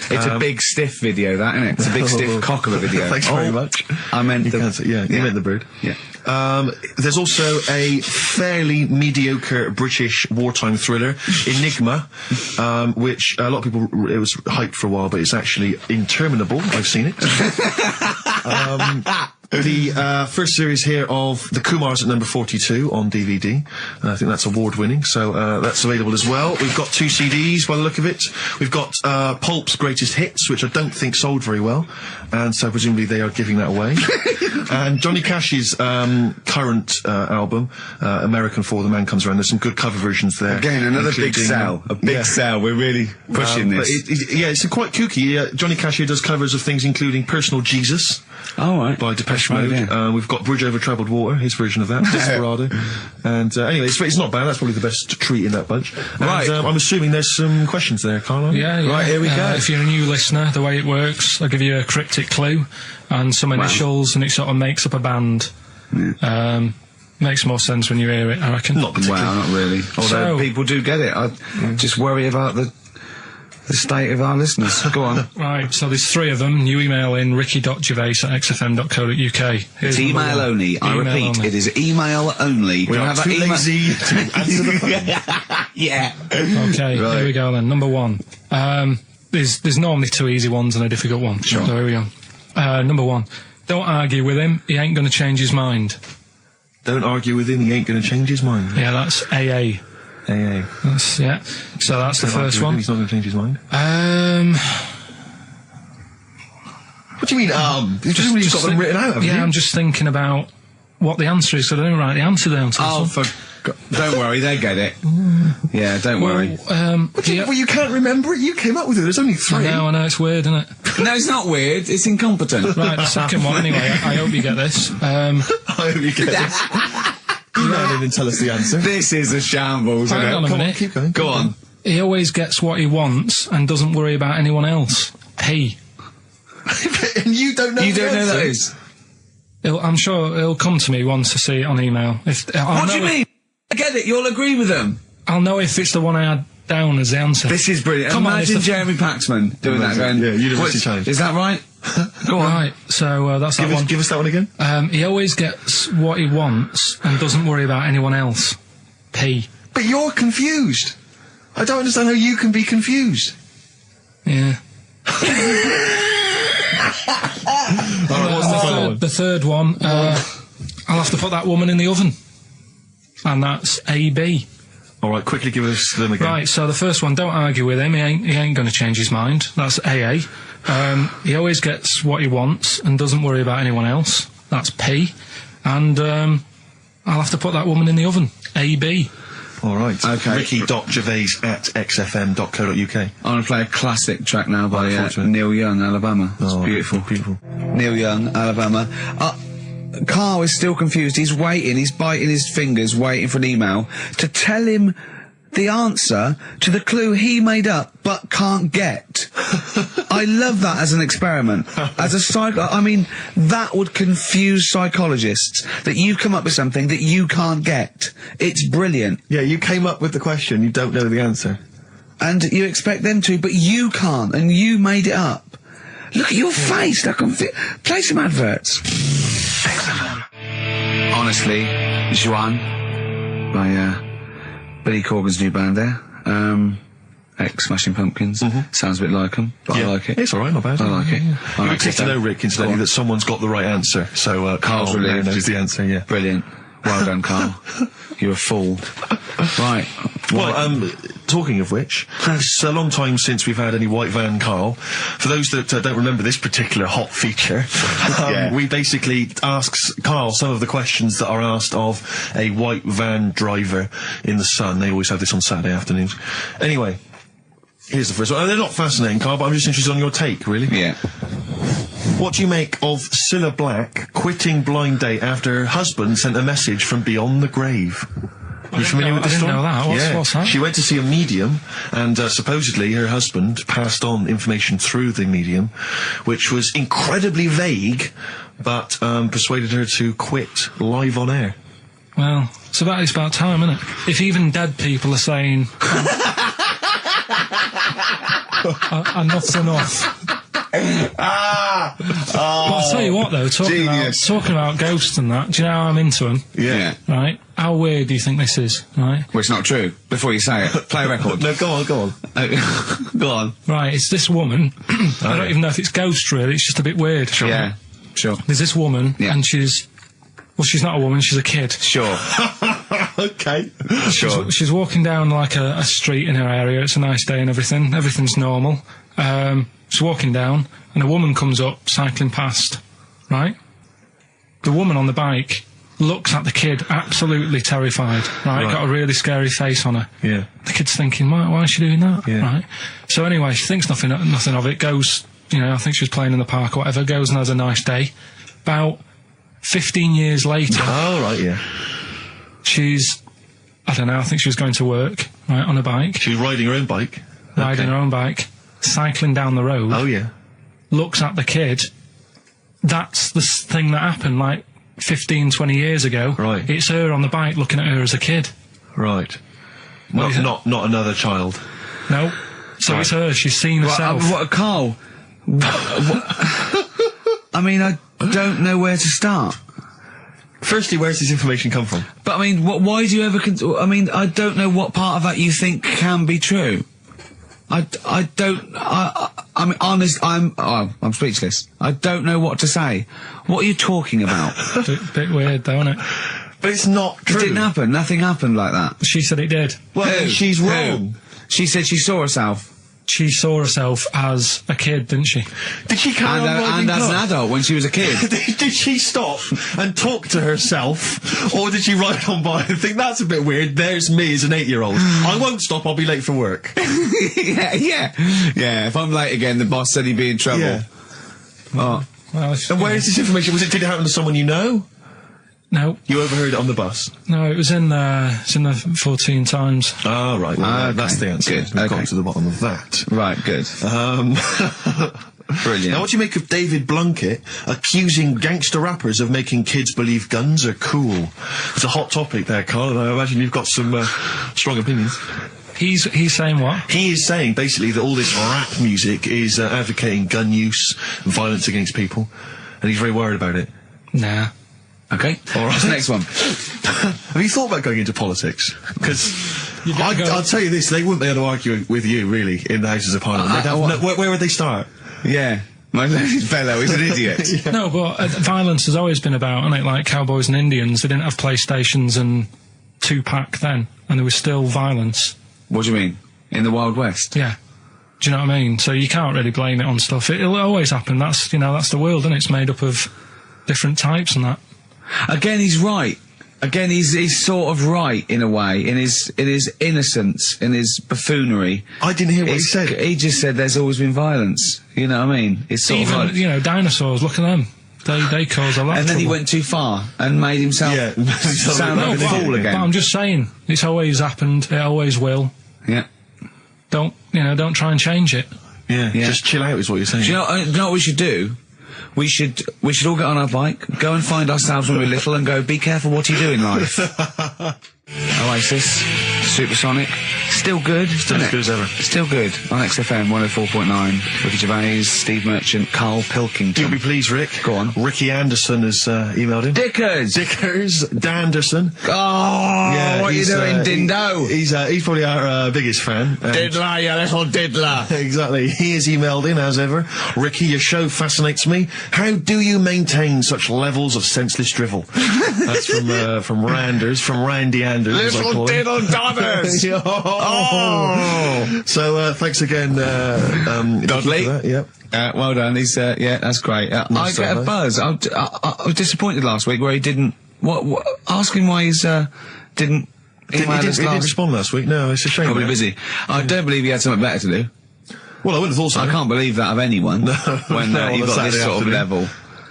It's a big stiff video, that, isn't it? It's a big stiff cock of a video. Thanks very much. I meant you meant the bird. Yeah. There's also a fairly mediocre British wartime thriller, Enigma, which a lot of people, it was hyped for a while, but it's actually interminable. I've seen it. The first series here of The Kumars at number 42 on DVD. I think that's award-winning, so that's available as well. We've got 2 CDs by the look of it. We've got Pulp's Greatest Hits, which I don't think sold very well, and so presumably they are giving that away. And Johnny Cash's current album, American For the Man Comes Around. There's some good cover versions there. Again, another big sell. A big sell. We're really pushing this. It's quite kooky. Johnny Cash here does covers of things including Personal Jesus. Oh, right. By Depeche Mode. Yeah. We've got Bridge Over Troubled Water, his version of that, Desperado. And anyway, it's not bad. That's probably the best treat in that bunch. Right. And I'm assuming there's some questions there, Carl. Yeah. Right, here we go. If you're a new listener, the way it works, I'll give you a cryptic clue and some initials, and it sort of makes up a band. Yeah. Makes more sense when you hear it, I reckon. Not particularly. Wow, not really. Although people do get it. I just worry about the state of our listeners. Go on. Right, so there's 3 of them. You email in ricky.gervais@xfm.co.uk. It's email only. I repeat, it is email only. We're not too lazy to answer the phone. Yeah. Okay, Here we go then. Number 1. There's normally 2 easy ones and a difficult one. Sure. So here we go. Number 1. Don't argue with him. He ain't going to change his mind. Don't argue with him. He ain't going to change his mind. Yeah, that's AA. AA. Yeah. So that's the first one. He's not going to change his mind. What do you mean, You've just got them written out, haven't you? Yeah, I'm just thinking about what the answer is, so I don't write the answer down. Don't worry, they get it. Yeah, don't worry. Well, you can't remember it. You came up with it. There's only 3. I know, it's weird, isn't it? No, it's not weird. It's incompetent. Right, the second one, anyway. I hope you get this. I hope you get this. Email in and tell us the answer. This is a shambles, isn't it? Hang on a minute. Keep going. Go on. He always gets what he wants and doesn't worry about anyone else. P. And you don't know. You don't know that is. I'm sure he'll come to me once I see it on email. What do you mean? I get it. You'll agree with them. I'll know if it's the one I had down as the answer. This is brilliant. Imagine Jeremy Paxman doing that. Going, yeah, University Challenge. Is that right? Go on. Right, so that's that one. Give us that one again. He always gets what he wants and doesn't worry about anyone else. P. But you're confused. I don't understand how you can be confused. Yeah. The third one, I'll have to put that woman in the oven. And that's AB. All right, quickly give us them again. Right, so the first one, don't argue with him. He ain't going to change his mind. That's AA. He always gets what he wants and doesn't worry about anyone else. That's P. And I'll have to put that woman in the oven. AB. All right. Okay. Ricky.gervais@xfm.co.uk. I'm going to play a classic track now by Neil Young, Alabama. It's beautiful. Beautiful. Neil Young, Alabama. Carl is still confused. He's waiting. He's biting his fingers, waiting for an email to tell him the answer to the clue he made up but can't get. I love that as an experiment. As a I mean, that would confuse psychologists, that you come up with something that you can't get. It's brilliant. Yeah, you came up with the question, you don't know the answer. And you expect them to, but you can't, and you made it up. Look at your face. Play some adverts. Honestly, Juan by Billy Corgan's new band there. Ex-Smashing Pumpkins. Sounds a bit like them, but I like it. It's alright, not bad. I like it. You would take to know, Rick, incidentally, that someone's got the right answer. So Carl now knows the answer, yeah. Brilliant. Well done, Carl. You're a fool. Right. Well, talking of which, it's a long time since we've had any white van Carl. For those that don't remember this particular hot feature, we basically ask Carl some of the questions that are asked of a white van driver in the Sun. They always have this on Saturday afternoons. Anyway, here's the first one. They're not fascinating, Carl, but I'm just interested on your take, really. Yeah. What do you make of Cilla Black quitting Blind Date after her husband sent a message from beyond the grave? Are you familiar with the story? I didn't know that. What's that? She went to see a medium, and supposedly her husband passed on information through the medium, which was incredibly vague, but persuaded her to quit live on air. Well, it's about time, isn't it? If even dead people are saying, enough's enough. But I'll tell you what, though, talking about ghosts and that, do you know how I'm into them? Yeah. Right? How weird do you think this is, right? Well, it's not true. Before you say it, play a record. No, go on. Go on. Right, it's this woman. I don't even know if it's ghost, really. It's just a bit weird. Sure. Yeah, sure. There's this woman, and she's not a woman, she's a kid. Sure. Okay. Sure. She's walking down, like, a street in her area. It's a nice day and everything. Everything's normal. She's walking down, and a woman comes up, cycling past, right? The woman on the bike looks at the kid, absolutely terrified, right? Got a really scary face on her. Yeah. The kid's thinking, why is she doing that? Yeah. Right? So anyway, she thinks nothing of it, goes, I think she was playing in the park or whatever, goes and has a nice day. About 15 years later... Oh, right, yeah. She's, I don't know, I think she was going to work, right, on a bike. She was riding her own bike? Riding her own bike, cycling down the road. Oh, yeah. Looks at the kid. That's the thing that happened, like, 15, 20 years ago. Right. It's her on the bike looking at her as a kid. Right. Not another child. No. So it's her. She's seen herself. Carl? I mean, I don't know where to start. Firstly, where's this information come from? But I mean, why do you ever? I mean, I don't know what part of that you think can be true. I mean, honest. I'm speechless. I don't know what to say. What are you talking about? Bit weird, though, isn't it? But it's not true. It didn't happen. Nothing happened like that. She said it did. Well, she's wrong. She said she saw herself. She saw herself as a kid, didn't she? Did she carry on riding as an adult when she was a kid. Did she stop and talk to herself, or did she ride on by and think, that's a bit weird, there's me as an 8-year-old. I won't stop, I'll be late for work. Yeah, if I'm late again, the boss said he'd be in trouble. Yeah. Oh. Well, and where is this information? Did it happen to someone you know? No. You overheard it on the bus? No, it was in the 14 Times. Oh, right. Well, okay. That's the answer. Good. We've got to the bottom of that. Right, good. Brilliant. Now, what do you make of David Blunkett accusing gangster rappers of making kids believe guns are cool? It's a hot topic there, Carl, and I imagine you've got some strong opinions. He's saying what? He is saying, basically, that all this rap music is advocating gun use and violence against people, and he's very worried about it. Nah. Okay. All right. Next one. Have you thought about going into politics? Because I'll tell you this, they wouldn't be able to argue with you, really, in the Houses of Parliament. Where would they start? Yeah. My fellow is an idiot. Yeah. No, but violence has always been about, isn't it? Like cowboys and Indians, they didn't have PlayStations and Tupac then, and there was still violence. What do you mean? In the Wild West? Yeah. Do you know what I mean? So you can't really blame it on stuff. It'll always happen. That's the world, and it's made up of different types and that. Again, he's right. Again, he's sort of right in a way, in his innocence, in his buffoonery. I didn't hear what he said. He just said there's always been violence. You know what I mean? It's sort of like, dinosaurs. Look at them. They cause a lot. And of then trouble. he went too far and made himself sound like a fool again. But I'm just saying, it's always happened. It always will. Yeah. Don't try and change it. Yeah. Just chill out is what you're saying. Do you know what we should do? We should all get on our bike, go and find ourselves when we're little, and go, be careful what you do in life. Oasis, Supersonic, still good, still as good as ever. Still good on XFM 104.9. Ricky Gervais, Steve Merchant, Karl Pilkington. You'll be pleased, Rick. Go on. Ricky Anderson has emailed him. Dickers, Danderson. Oh, yeah, what are you doing, Dindo? He's probably our biggest fan. Diddler, you little diddler. Exactly. He has emailed in, as ever. Ricky, your show fascinates me. How do you maintain such levels of senseless drivel? That's from Randy Anders. Little diddle dog Rockbusters! Oh. So, thanks again, Dudley. Yep. Well done. He's, that's great. I get a buzz. I was disappointed last week where he didn't. Ask him why he's didn't. He didn't respond last week. No, it's a shame. Probably busy. I don't believe he had something better to do. Well, I wouldn't have thought so. I can't believe that of anyone when you've got this sort of level,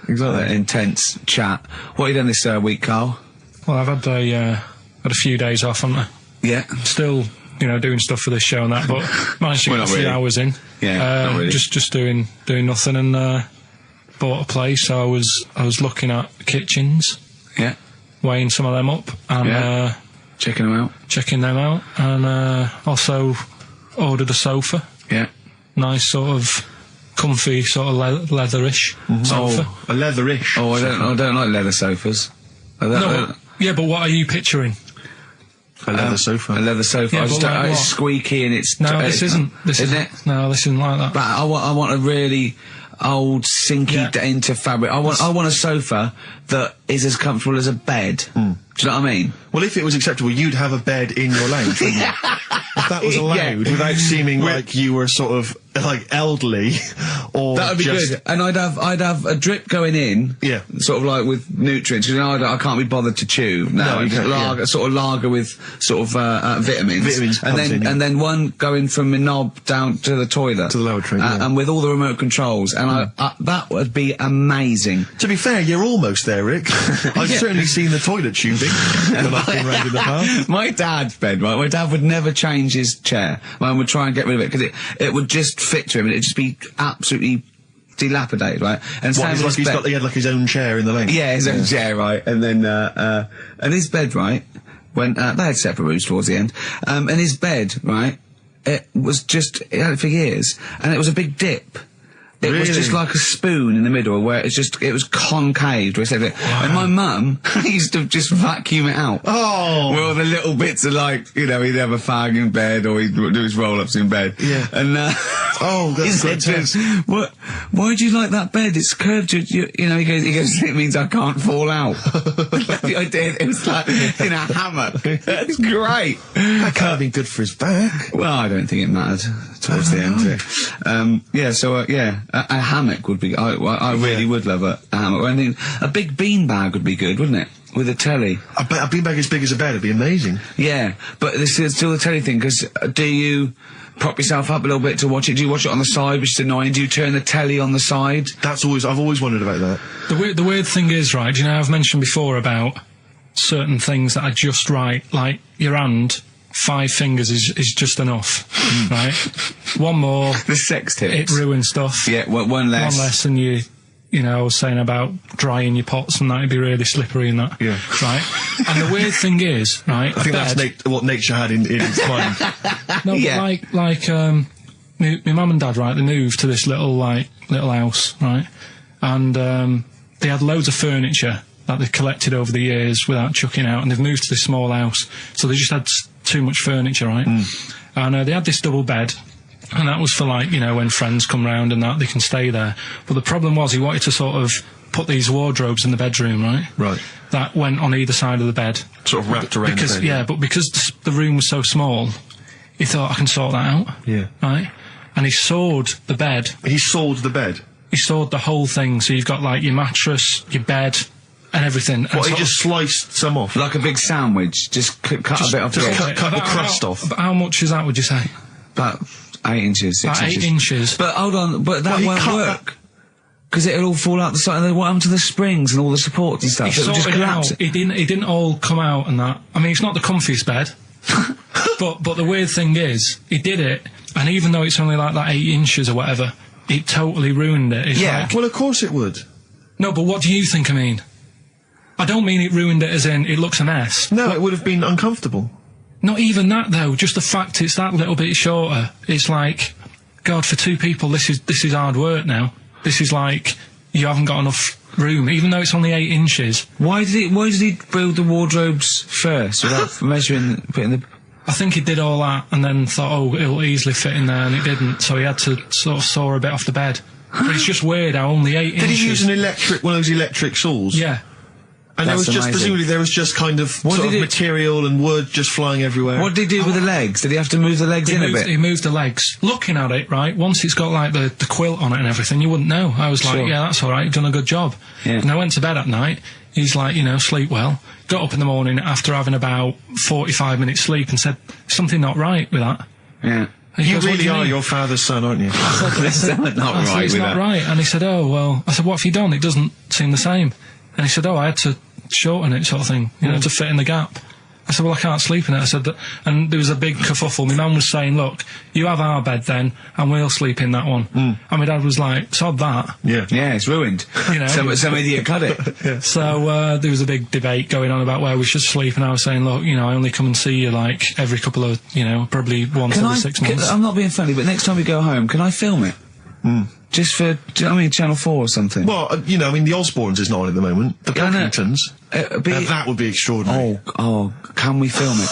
exactly, intense chat. What have you done this week, Carl? Well, I've had a few days off, haven't I? Yeah. Still, doing stuff for this show and that, but managed to get a few hours in. Yeah. Not really. Just doing nothing, and bought a place. So I was looking at kitchens. Yeah. Weighing some of them up and checking them out, and also ordered a sofa. Yeah. Nice sort of comfy sort of leatherish sofa. Oh, a leatherish. Oh, I don't like leather sofas. But what are you picturing? A leather sofa. A leather sofa. Yeah, It's squeaky and it's... No, this isn't. Isn't it? No, this isn't like that. But I want a really old, sinky into fabric. I want a sofa that is as comfortable as a bed. Do you know what I mean? Well, if it was acceptable, you'd have a bed in your lounge, wouldn't you? If that was allowed, without seeming like you were sort of like elderly, or that would be good. And I'd have a drip going in, sort of like with nutrients. Because I can't be bothered to chew. No, you can sort of lager with sort of vitamins, and then one going from my knob down to the toilet, to the lavatory, and with all the remote controls. And that would be amazing. To be fair, you're almost there, Rick. I've certainly seen the toilet tubing when I've been round in the past. My dad's bed, right? My dad would never change his chair. Mine would try and get rid of it because it would just fit to him and it'd just be absolutely dilapidated, right? And he had like his own chair in the lane. Yeah, his own chair, right? And then and his bed, right? When they had separate rooms towards the end, and his bed, right? It had it for years, and it was a big dip. It was just like a spoon in the middle where it was concave. And my mum used to just vacuum it out. Oh! Where all the little bits are like, he'd have a fag in bed or he'd do his roll-ups in bed. Yeah. And, oh, that's good. Why do you like that bed? It's curved. He goes, it means I can't fall out. I did. It was like in a hammock. That's great. That can't have been good for his back. Well, I don't think it mattered towards the end. A hammock would be. I really would love a hammock. I think a big beanbag would be good, wouldn't it? With a telly. I bet a beanbag as big as a bed would be amazing. Yeah, but this is still the telly thing, because do you prop yourself up a little bit to watch it? Do you watch it on the side, which is annoying? Do you turn the telly on the side? I've always wondered about that. The weird thing is, right, I've mentioned before about certain things that are just right, like your hand. 5 fingers is just enough, right? One more. The sex tips. It ruins stuff. Yeah, one less. One less, and I was saying about drying your pots and that, it'd be really slippery and that. Yeah. Right? And the weird thing is, right? I think that's what nature had in its mind. No, but my mum and dad, right, they moved to this little house, right? And they had loads of furniture that they've collected over the years without chucking out, and they've moved to this small house. So they just had too much furniture, right? And they had this double bed, and that was for when friends come round and that, they can stay there. But the problem was he wanted to sort of put these wardrobes in the bedroom, right? Right. That went on either side of the bed. Sort of wrapped around the bed. Yeah, but because the room was so small, he thought, I can sort that out. Yeah. Right? And he sawed the bed. He sawed the bed? He sawed the whole thing, so you've got your mattress, your bed, and everything. What, he just sliced some off? Like a big sandwich, just cut a bit off the edge. Cut the crust off. But how much is that, would you say? About 8 inches, 6 inches. 8 inches. But hold on, that won't work. Because it'll all fall out the side, and then what happened to the springs and all the supports and stuff? He It'll just collapse. It didn't all come out and that. I mean, it's not the comfiest bed. but the weird thing is, he did it, and even though it's only like that 8 inches or whatever, it totally ruined it. It's well, of course it would. No, but what do you think I mean? I don't mean it ruined it as in it looks a mess. No, it would have been uncomfortable. Not even that, though. Just the fact it's that little bit shorter. It's like, God, for 2 people, this is hard work now. This is like, you haven't got enough room, even though it's only 8 inches. Why did he build the wardrobes first without measuring, putting the... I think he did all that and then thought, it'll easily fit in there, and it didn't, so he had to sort of saw a bit off the bed. But it's just weird how only 8 inches... Did he use one of those electric saws? Yeah. And That's presumably there was just kind of sort of material and wood just flying everywhere. What did he do with the legs? Did he have to move the legs in a bit? He moved the legs. Looking at it, right, once it's got like the quilt on it and everything, you wouldn't know. I was like, yeah, that's all right, you've done a good job. Yeah. And I went to bed at night. He's like, sleep well. Got up in the morning after having about 45 minutes sleep and said, something not right with that. Yeah. You really are your father's son, aren't you? There's something not right with that. It's not right. And he said, oh, well, I said, what have you done? It doesn't seem the same. And he said, oh, I had to shorten it, sort of thing, to fit in the gap. I said, well, I can't sleep in it. I said, and there was a big kerfuffle. My mum was saying, look, you have our bed then, and we'll sleep in that one. And my dad was like, sod that. Yeah, it's ruined. Some idiot cut it. So there was a big debate going on about where we should sleep, and I was saying, look, I only come and see you like every couple of, probably once every 6 months. I'm not being funny, but next time we go home, can I film it? Just for, Channel 4 or something? Well, the Osbournes is not on at the moment. The Pilkingtons. That would be extraordinary. Oh, can we film it?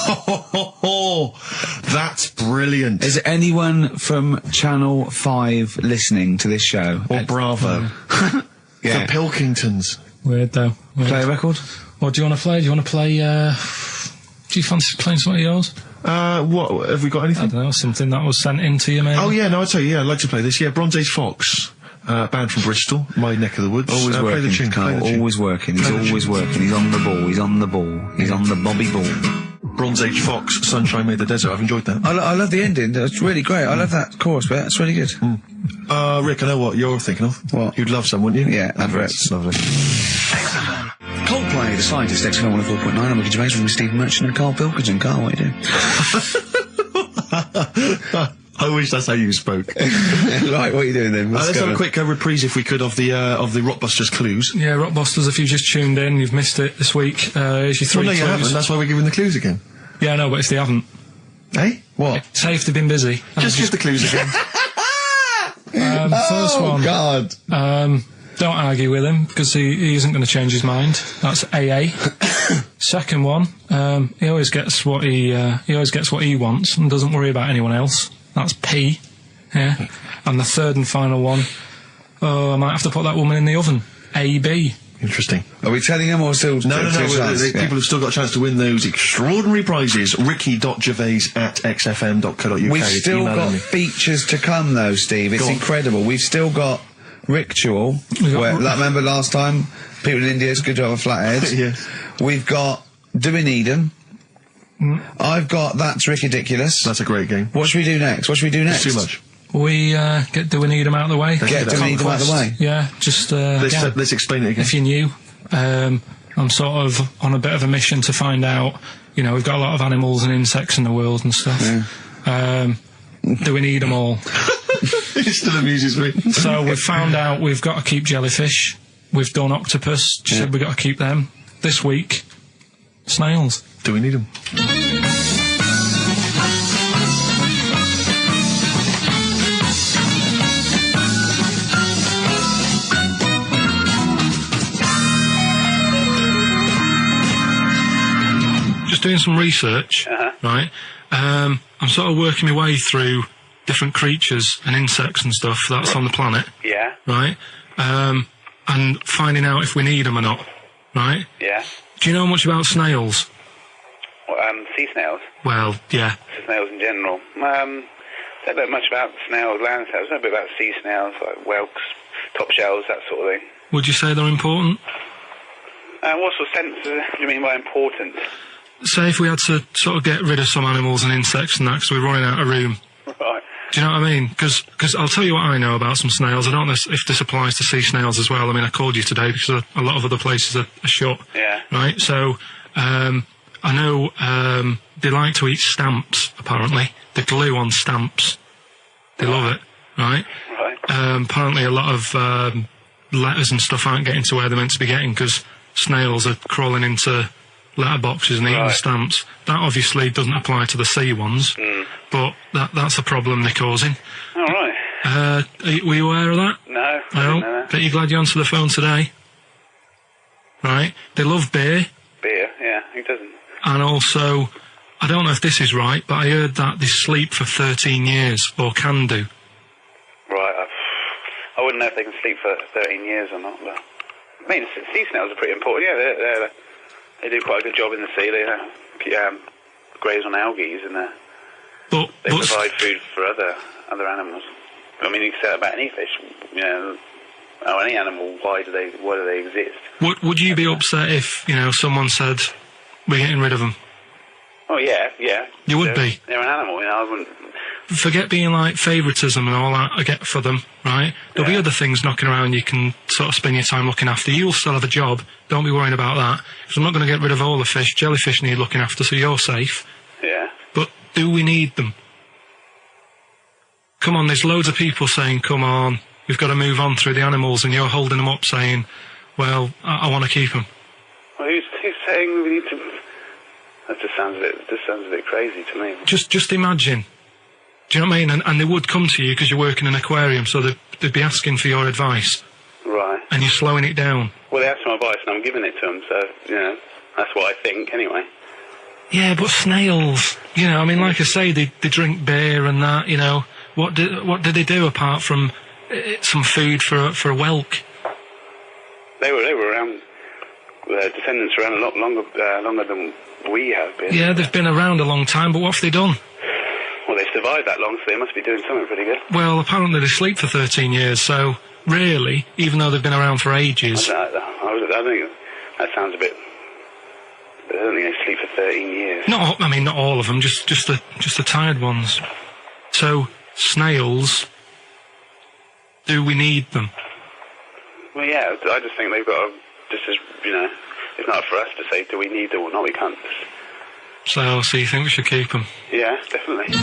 That's brilliant. Is there anyone from Channel 5 listening to this show? Or Bravo? The Pilkingtons. Weird, though. Play a record? What do you want to play? Do you want to play, do you fancy playing some of yours? What, have we got anything? I don't know, something that was sent in to you, maybe? Oh, yeah, no, I'll tell you, I'd like to play this. Yeah, Bronze Age Fox, band from Bristol, my neck of the woods. Always working, play the tune, Carl, always working, he's always working, he's on the ball, he's on the Bobby ball. Bronze Age Fox, Sunshine Made the Desert, I've enjoyed that. I love the ending, that's really great, I love that chorus bit, that's really good. Rick, I know what you're thinking of. What? You'd love some, wouldn't you? Yeah, adverts. Lovely. Coldplay, The Scientist, XFM 104.9, I'm Ricky Gervais from Stephen Merchant and Karl Pilkington. Karl, what are you doing? I wish that's how you spoke. Right, what are you doing then? Let's have a quick reprise, if we could, of the Rockbusters clues. Yeah, Rockbusters, if you've just tuned in, you've missed it this week. Here's your 3 clues. No, you haven't, that's why we're giving the clues again. Yeah, no, but if they haven't. Eh? What? Say if they've been busy. Just give the clues again. First one. God. Don't argue with him, because he isn't going to change his mind. That's AA. Second one, he always gets what he wants and doesn't worry about anyone else. That's P. Yeah. And the third and final one, I might have to put that woman in the oven. AB. Interesting. Are we telling them or still? No. People have still got a chance to win those extraordinary prizes. ricky.gervais@xfm.co.uk. We've still got features to come, though, Steve. It's incredible. We've still got Ritual. Remember last time? People in India, it's good to have a flat head. Yes. We've got Do We Need 'Em? I've got That's Ridiculous. That's a great game. What should we do next? It's too much. We get Do We Need 'Em out of the way? Get Do We Need 'Em out of the way? Yeah, just let's explain it again. If you're new, I'm sort of on a bit of a mission to find out, we've got a lot of animals and insects in the world and stuff. Yeah. Do we need them all? It still amuses me. So we've found out we've got to keep jellyfish. We've done octopus. She said we've got to keep them. This week, snails. Do we need them? Just doing some research, right? I'm sort of working my way through different creatures and insects and stuff that's on the planet. Yeah. Right? And finding out if we need them or not. Right? Yeah. Do you know much about snails? Sea snails? Well, yeah. Snails in general. Don't know much about snails, land snails. I know a bit about sea snails, like whelks, top shells, that sort of thing. Would you say they're important? What sort of sense do you mean by important? Say if we had to sort of get rid of some animals and insects and that because we're running out of room. Right. Do you know what I mean? Because I'll tell you what I know about some snails. I don't know if this applies to sea snails as well. I mean, I called you today because a lot of other places are shut. Yeah. Right? So, I know they like to eat stamps, apparently. The glue on stamps. They love it. Right? Right. Apparently a lot of letters and stuff aren't getting to where they're meant to be getting because snails are crawling into letterboxes and eating the stamps. That obviously doesn't apply to the sea ones, but that's a problem they're causing. All right. Were you aware of that? No, I didn't know that. Bet you're glad you answered the phone today. Right? They love beer. Beer, yeah, who doesn't? And also, I don't know if this is right, but I heard that they sleep for 13 years, or can do. Right, I wouldn't know if they can sleep for 13 years or not, but I mean, sea snails are pretty important. Yeah, they do quite a good job in the sea. They graze on algae, and they provide food for other animals. I mean, you can say that about any fish, you know, or any animal. Why do they exist? Would you be upset if, you know, someone said we're getting rid of them? Oh yeah. You would be. They're an animal, you know. I wouldn't. Forget being like favouritism and all that I get for them, right? There'll be other things knocking around you can sort of spend your time looking after. You'll still have a job. Don't be worrying about that. Because I'm not going to get rid of all the fish. Jellyfish need looking after, so you're safe. Yeah. But do we need them? Come on, there's loads of people saying, come on, we've got to move on through the animals, and you're holding them up saying, well, I want to keep them. Well, who's saying we need to... That just sounds a bit crazy to me. Just imagine. Do you know what I mean? And they would come to you because you work in an aquarium, so they'd be asking for your advice. Right. And you're slowing it down. Well, they asked for my advice and I'm giving it to them, so, you know, that's what I think anyway. Yeah, but snails, you know, I mean, like I say, they drink beer and that, you know. What did they do apart from some food for a whelk? They were around, descendants around a lot longer than we have been. Yeah, they've been around a long time, but what have they done? Well, they've survived that long, so they must be doing something pretty good. Well, apparently they sleep for 13 years, so really, even though they've been around for ages... I think that sounds a bit... I don't think they sleep for 13 years. Not all of them, just the tired ones. So, snails, do we need them? Well, yeah, I just think they've got to... Just as, you know, it's not for us to say, do we need them or not, we can't... So you think we should keep them? Yeah, definitely.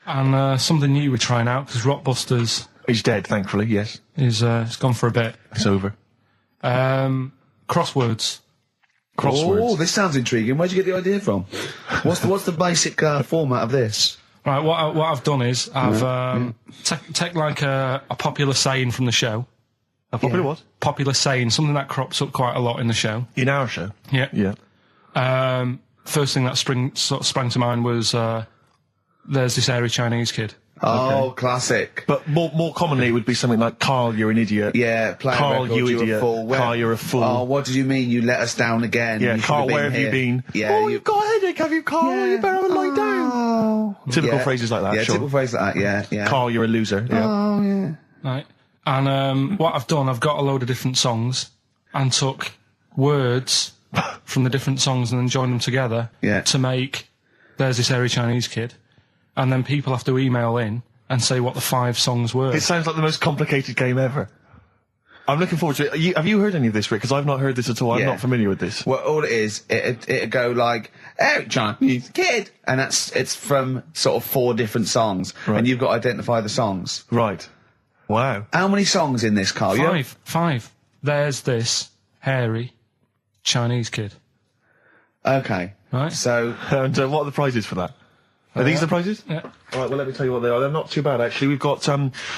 And something new we're trying out, because Rockbusters... He's dead, thankfully, yes. It's gone for a bit. It's over. Crosswords. Oh, this sounds intriguing. Where'd you get the idea from? What's the basic format of this? Right, what I've done is, I've take like a popular saying from the show. A popular what? Popular saying, something that crops up quite a lot in the show. In our show? Yeah. Yeah. First thing that sprang to mind was, there's this airy Chinese kid. Oh, classic. But more commonly, it would be something like, Carl, you're an idiot. Yeah, Carl, you idiot. You're a fool. Carl, you're a fool. Oh, what did you mean? You let us down again. Yeah, Carl, where have you been? Yeah, oh, you've got a headache, have you, Carl? Yeah. You better have a lie down. Typical phrases like that, yeah, sure. typical phrases like that, yeah. Carl, you're a loser. Yeah. Oh, yeah. Right. And what I've done, I've got a load of different songs and took words from the different songs and then joined them together to make There's This Airy Chinese Kid. And then people have to email in and say what the 5 songs were. It sounds like the most complicated game ever. I'm looking forward to it. Have you heard any of this, Rick? Because I've not heard this at all. I'm not familiar with this. Well, all it is, it'd go like, Airy Chinese Kid! And it's from sort of 4 different songs. Right. And you've got to identify the songs. Right. Wow. How many songs in this, Carl? 5. There's This Hairy Chinese Kid. Okay. Right. So... And what are the prizes for that? Are these the prizes? Yeah. All right, well, let me tell you what they are. They're not too bad, actually. We've got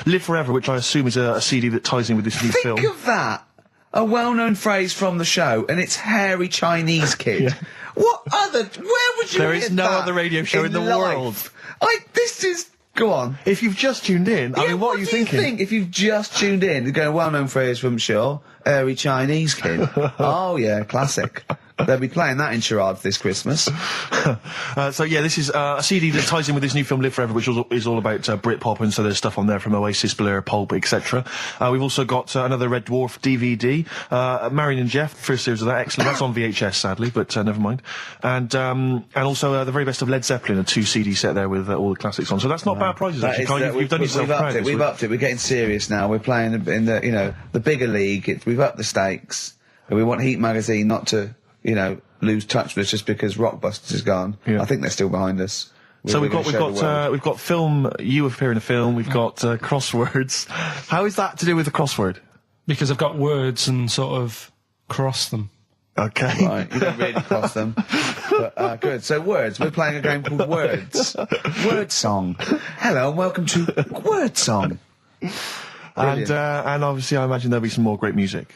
Live Forever, which I assume is a CD that ties in with this new film. Think of that! A well-known phrase from the show, and it's Hairy Chinese Kid. Yeah. What other... Where would you There hear is no that other radio show in the life? world. This is... Go on. If you've just tuned in, I mean, what are you thinking? Think if you've just tuned in? You're going, well-known phrase from Shaw, Hairy Chinese Kid. Oh, yeah, classic. They'll be playing that in charades this Christmas. So yeah, this is a CD that ties in with this new film Live Forever, which is all about Britpop, and so there's stuff on there from Oasis, Blur, Pulp, etc. We've also got another Red Dwarf DVD, Marion and Jeff, first series of that, excellent. That's on VHS, sadly, but never mind. And also the very best of Led Zeppelin, a 2 CD set there with all the classics on. So that's not bad prizes, actually. Carl, you've done yourself proud. We've upped it. We're getting serious now. We're playing in the bigger league. We've upped the stakes. And we want Heat Magazine not to lose touch with us just because Rockbusters is gone. Yeah. I think they're still behind us. So we've got film. You appear in a film. We've got crosswords. How is that to do with the crossword? Because I've got words and sort of cross them. Okay. Right, you don't really cross them. But, good. So words. We're playing a game called Words. Word Song. Hello and welcome to Word Song. And obviously I imagine there'll be some more great music.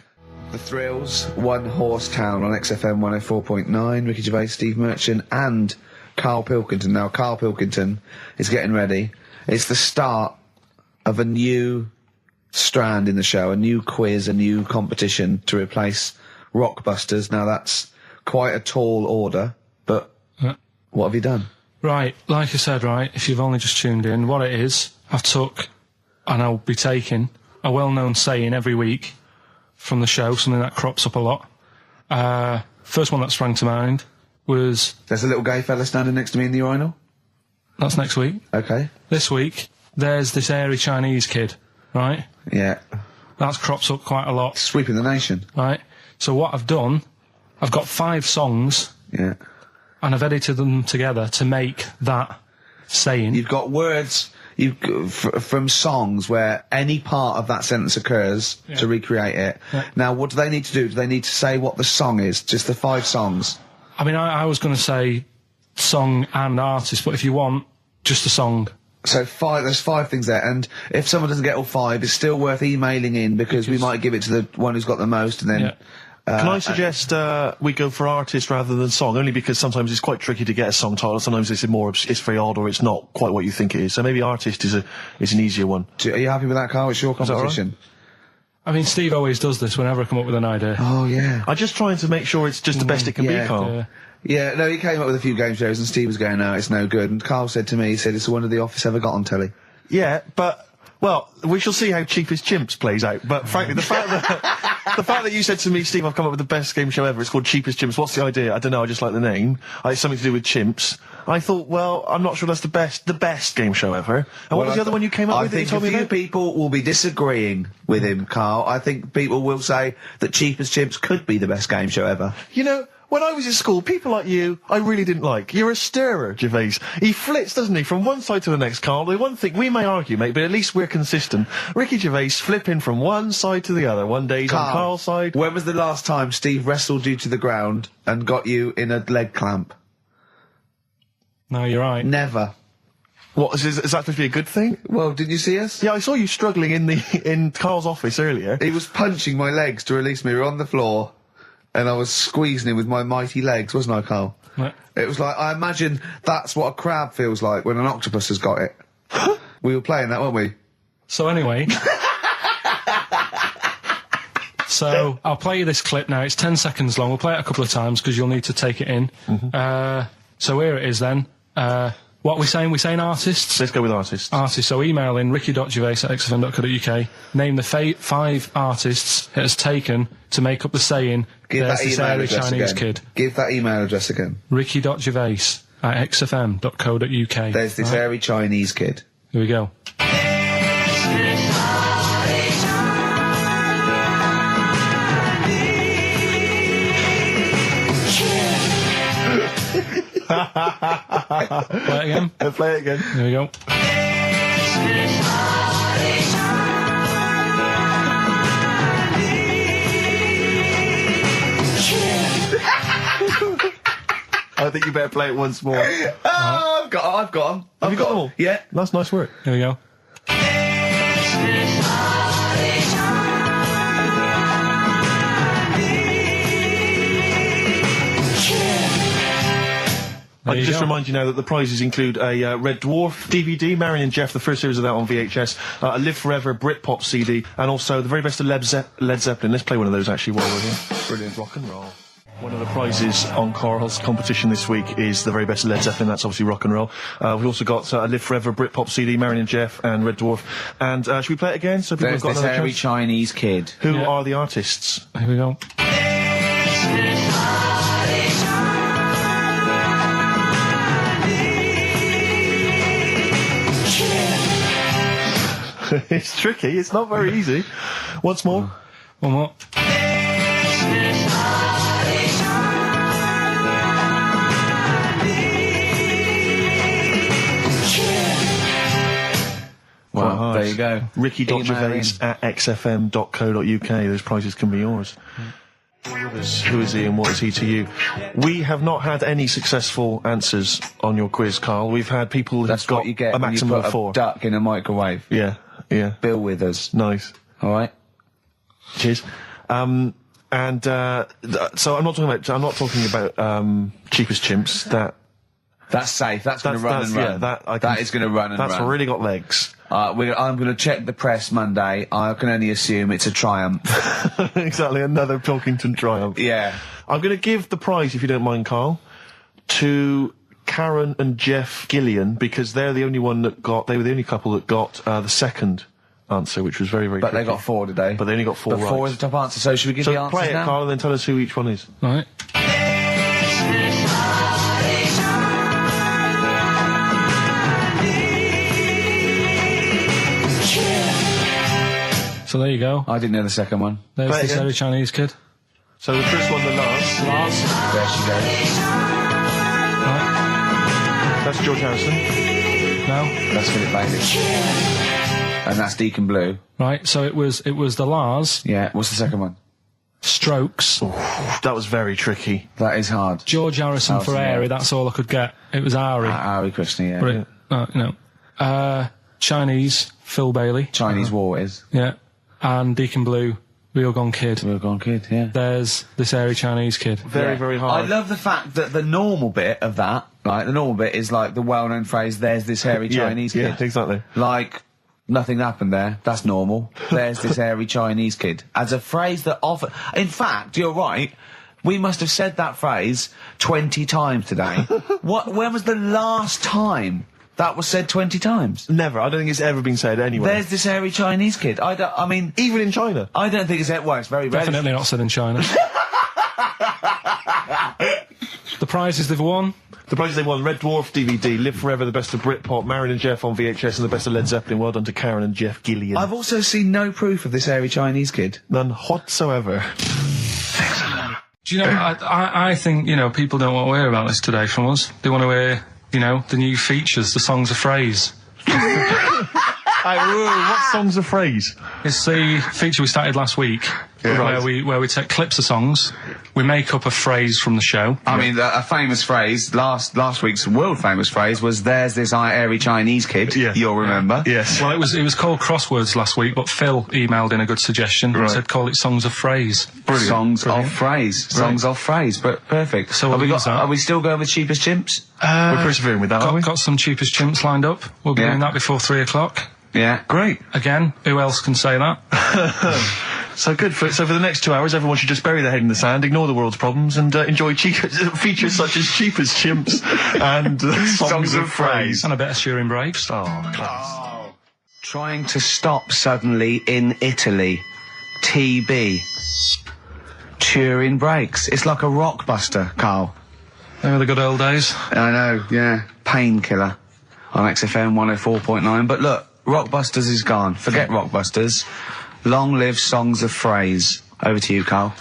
The Thrills, One Horse Town on XFM 104.9, Ricky Gervais, Steve Merchant and Karl Pilkington. Now, Karl Pilkington is getting ready. It's the start of a new strand in the show, a new quiz, a new competition to replace Rockbusters. Now that's quite a tall order, but what have you done? Right, like I said, right, if you've only just tuned in, what it is, I've took, and I'll be taking, a well-known saying every week from the show, something that crops up a lot. First one that sprang to mind was... There's a little gay fella standing next to me in the urinal? That's next week. Okay. This week, there's this airy Chinese kid, right? Yeah. That crops up quite a lot. Sweeping the nation. Right. So what I've done, I've got 5 songs. Yeah. And I've edited them together to make that saying. You've got words from songs where any part of that sentence occurs to recreate it. Yeah. Now, what do they need to do? Do they need to say what the song is? Just the 5 songs? I mean, I was going to say song and artist, but if you want, just a song. So there's 5 things there, and if someone doesn't get all 5, it's still worth emailing in because we might give it to the one who's got the most, and then... Yeah. Can I suggest we go for artist rather than song? Only because sometimes it's quite tricky to get a song title. Sometimes it's very odd, or it's not quite what you think it is. So maybe artist is an easier one. Are you happy with that, Carl? It's your competition. I mean, Steve always does this whenever I come up with an idea. Oh yeah. I'm just trying to make sure it's just the best it can be, Carl. Yeah, no, he came up with a few game shows and Steve was going, no, it's no good. And Carl said to me, he said, it's the one of The Office ever got on telly. Yeah, but, well, we shall see how Cheapest Chimps plays out. But frankly, the fact that you said to me, Steve, I've come up with the best game show ever, it's called Cheapest Chimps, what's the idea? I don't know, I just like the name. It's something to do with chimps. I thought, well, I'm not sure that's the best game show ever. And what was the other one you came up with that you told me about? I think a few people will be disagreeing with him, Carl. I think people will say that Cheapest Chimps could be the best game show ever. You know, when I was at school, people like you, I really didn't like. You're a stirrer, Gervais. He flits, doesn't he, from one side to the next, Carl. The one thing, we may argue, mate, but at least we're consistent. Ricky Gervais flipping from one side to the other. One day he's on Carl's side. When was the last time Steve wrestled you to the ground and got you in a leg clamp? No, you're right. Never. What, is that supposed to be a good thing? Well, did you see us? Yeah, I saw you struggling in Carl's office earlier. He was punching my legs to release me. We were on the floor. And I was squeezing him with my mighty legs, wasn't I, Carl? Right. It was like, I imagine that's what a crab feels like when an octopus has got it. We were playing that, weren't we? So anyway... So, I'll play you this clip now. It's 10 seconds long. We'll play it a couple of times because you'll need to take it in. So here it is then. What are we saying? We're saying artists? Let's go with artists. Artists. So email in ricky.gervais@xfm.co.uk. Name the 5 artists it has taken to make up the saying, Give there's that this email airy address Chinese again. kid. Give that email address again. ricky.gervais@xfm.co.uk. There's this airy Chinese kid. Here we go. Play it again. Play it again. There we go. I think you better play it once more. Oh, I've got them. Have you got them all? Yeah. That's nice work. Here we go. I can just remind you now that the prizes include a Red Dwarf DVD, Marion and Jeff, the first series of that on VHS, a Live Forever Britpop CD, and also the very best of Led Zeppelin. Let's play one of those actually while we're here. Brilliant rock and roll. One of the prizes on Carl's competition this week is the very best of Led Zeppelin. That's obviously rock and roll. We've also got a Live Forever Britpop CD, Marion and Jeff, and Red Dwarf. And should we play it again? So people There's have got this another airy chance? Chinese kid. Who are the artists? Here we go. It's tricky. It's not very easy. Once more. One more. Well, there you go. Ricky.gervais@xfm.co.uk. Those prizes can be yours. Who is he and what is he to you? We have not had any successful answers on your quiz, Carl. We've had people who've got you get a when maximum you put of 4. A duck in a microwave. Yeah. Bill Withers. Nice. All right. Cheers. So I'm not talking about Cheapest Chimps. That's safe. That's going to run and run. Yeah, that is going to run and run. That's really got legs. I'm going to check the press Monday. I can only assume it's a triumph. Exactly, another Pilkington triumph. Yeah. I'm going to give the prize, if you don't mind, Carl, to Karen and Jeff Gillian, because they're the only they were the only couple that got the second answer, which was very, very But tricky. they got 4 today. But they only got 4 right. 4 is the top answer, so should we give the answers play it, now? Carl, and then tell us who each one is. Right. So there you go. I didn't know the second one. There's Play it this again. very Chinese kid. So the first one, the Lars. There she goes. Right. That's George Harrison. No. That's Philip Bailey. And that's Deacon Blue. Right. So it was the Lars. Yeah, what's the second one? Strokes. That was very tricky. That is hard. George Harrison for yeah. Airy. That's all I could get. It was Ari. Ari Krishna, yeah. But you know. Chinese, Phil Bailey. Chinese War is. Yeah. And Deacon Blue, Real Gone Kid. Real Gone Kid, yeah. There's this airy Chinese kid. Very, very hard. I love the fact that the normal bit of that, right, the normal bit is like the well-known phrase, there's this hairy Chinese kid. Yeah, exactly. Like, nothing happened there. That's normal. There's this hairy Chinese kid. As a phrase that often... In fact, you're right. We must have said that phrase 20 times today. When was the last time that was said 20 times? Never. I don't think it's ever been said anywhere. There's this hairy Chinese kid. I mean... Even in China. I don't think it's... Well, it's very rare. Definitely not said in China. The prizes they've won. The prizes they won: Red Dwarf DVD, Live Forever, The Best of Britpop, Marin and Jeff on VHS, and The Best of Led Zeppelin. Well done to Karen and Jeff Gillian. I've also seen no proof of this hairy Chinese kid. None whatsoever. Do you know, I think, you know, people don't want to hear about this today from us. They want to hear, you know, the new features, the songs of phrase. What song's a phrase? It's the feature we started last week, where we take clips of songs, we make up a phrase from the show. I mean, a famous phrase, last week's world famous phrase was, there's this hairy Chinese kid, you'll remember. Yes. Well, it was called Crosswords last week, but Phil emailed in a good suggestion and said call it Songs of Phrase. Brilliant. Songs of phrase. Songs of phrase, but perfect. So are we still going with Cheapest Chimps? We're persevering with that, aren't we? Got some Cheapest Chimps lined up. We'll be doing that before 3 o'clock. Yeah. Great. Again, who else can say that? So good. So for the next 2 hours, everyone should just bury their head in the sand, ignore the world's problems, and enjoy features such as Cheapest Chimps and Songs of Phrase. And a bit of Shearing Breaks. Oh, class. Trying to stop suddenly in Italy. TB. Turing breaks. It's like a rockbuster, Carl. They were the good old days. I know, yeah. Painkiller on XFM 104.9. But look, Rockbusters is gone. Forget Rockbusters. Long live Songs of Phrase. Over to you, Carl.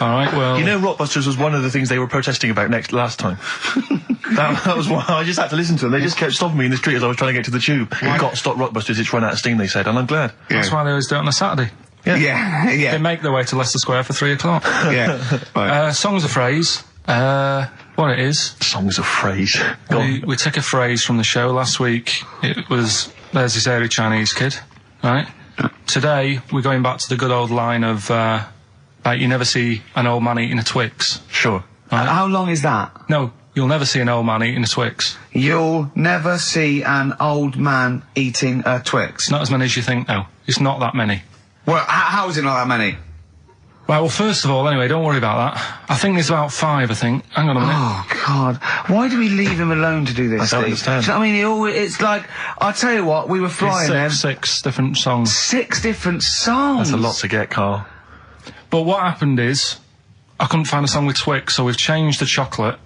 All right, well... You know, Rockbusters was one of the things they were protesting about last time. that was why I just had to listen to them. They just kept stopping me in the street as I was trying to get to the tube. We've got to stop Rockbusters, it's run out of steam, they said, and I'm glad. That's why they always do it on a Saturday. Yeah. They make their way to Leicester Square for 3 o'clock. Yeah. Right. Songs of Phrase. What it is... Songs of Phrase. We took a phrase from the show last week. It was, there's this hairy Chinese kid, right? Today, we're going back to the good old line of, you never see an old man eating a Twix. Sure. Right? How long is that? No, you'll never see an old man eating a Twix. You'll never see an old man eating a Twix. Not as many as you think, no. It's not that many. Well, how is it not that many? Right, well, first of all, anyway, don't worry about that. I think there's about 5, I think. Hang on a minute. Oh, God. Why do we leave him alone to do this, I don't Steve? understand. Do you know what I mean? It's like, I'll tell you what, we were flying them. 6 different songs. 6 different songs. That's a lot to get, Carl. But what happened is, I couldn't find a song with Twix, so we've changed the chocolate.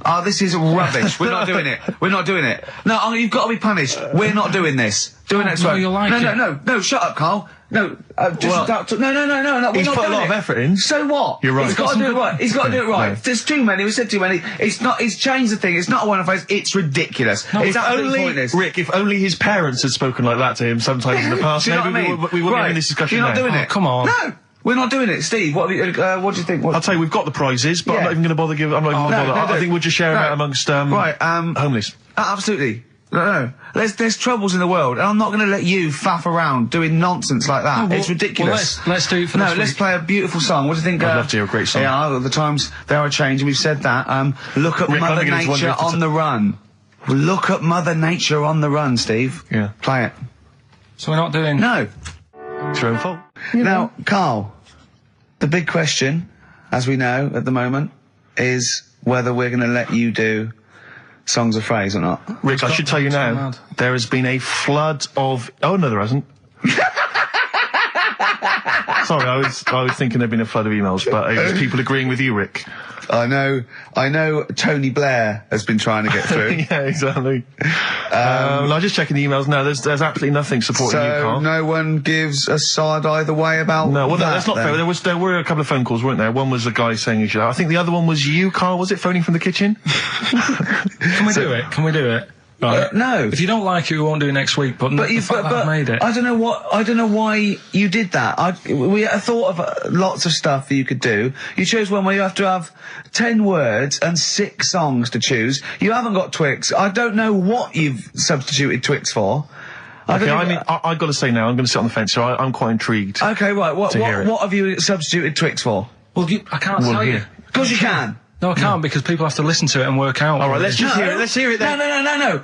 Oh, this is rubbish. We're not doing it. We're not doing it. No, you've got to be punished. We're not doing this. Do it next no, one. you'll like it. No, shut up, Carl. No, just no. We're He's not put a doing lot it. of effort in. So what? You're right. He's got to do it right. He's got to do it right. No. There's too many. We said too many. It's not. He's changed the thing. It's not a one-off phrase. It's ridiculous. No, it's If absolutely only, pointless. Rick, if only his parents had spoken like that to him sometimes in the past, Do you know maybe what I mean? we wouldn't be having this discussion You're not now. doing Oh, it. come on. No, we're not doing it. Steve, what do you think? I'll tell you, we've got the prizes, but I'm Yeah. not even going to bother giving... I'm not even going to bother. I think we'll just share them out amongst homeless. Absolutely. No. There's troubles in the world, and I'm not going to let you faff around doing nonsense like that. Well, it's ridiculous. Well, let's do it for this let's week. play a beautiful song. What do you think? I'd love to hear a great song. Yeah, the times they are changing. We've said that. Look at Rick, I'm Mother beginning to wonder Nature if it's on the run. Look at Mother Nature on the run, Steve. Yeah. Play it. So we're not doing... No. It's your own fault. Now, Carl, the big question, as we know at the moment, is whether we're going to let you do songs of phrase or not. Rick, I should tell you now, there has been a flood of... Oh, no, there hasn't. Sorry, I was thinking there'd been a flood of emails, but it was people agreeing with you, Rick. I know Tony Blair has been trying to get through. Yeah, exactly. I'm just checking the emails now. There's absolutely nothing supporting you, Carl. So no one gives a side either way about No, well, that's not then. fair. There were a couple of phone calls, weren't there? One was a guy saying you should... I think the other one was you, Carl, was it, phoning from the kitchen? Can we do it? Can we do it? Right. No. If you don't like it, we won't do it next week. But I've made it. I don't know why you did that. I thought of lots of stuff that you could do. You chose one where you have to have 10 words and 6 songs to choose. You haven't got Twix. I don't know what you've substituted Twix for. Okay, I've got to say now, I'm going to sit on the fence, so I'm quite intrigued. Okay, right. What have you substituted Twix for? Well, I can't tell you. Of course you can. No, I can't because people have to listen to it and work out. All right, let's just hear it. Let's hear it then. No.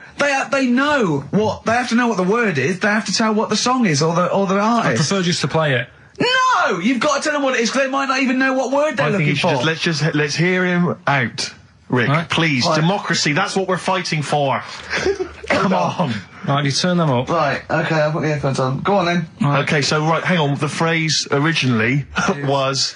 They know what they have to know what the word is. They have to tell what the song is or the artist. I prefer just to play it. No, you've got to tell them what it is because they might not even know what word they're looking for. Let's hear him out, Rick. Right. Please, democracy. That's what we're fighting for. Come on. Right, you turn them up. Right, okay, I'll put the headphones on. Go on then. Right. Okay, so hang on. The phrase originally was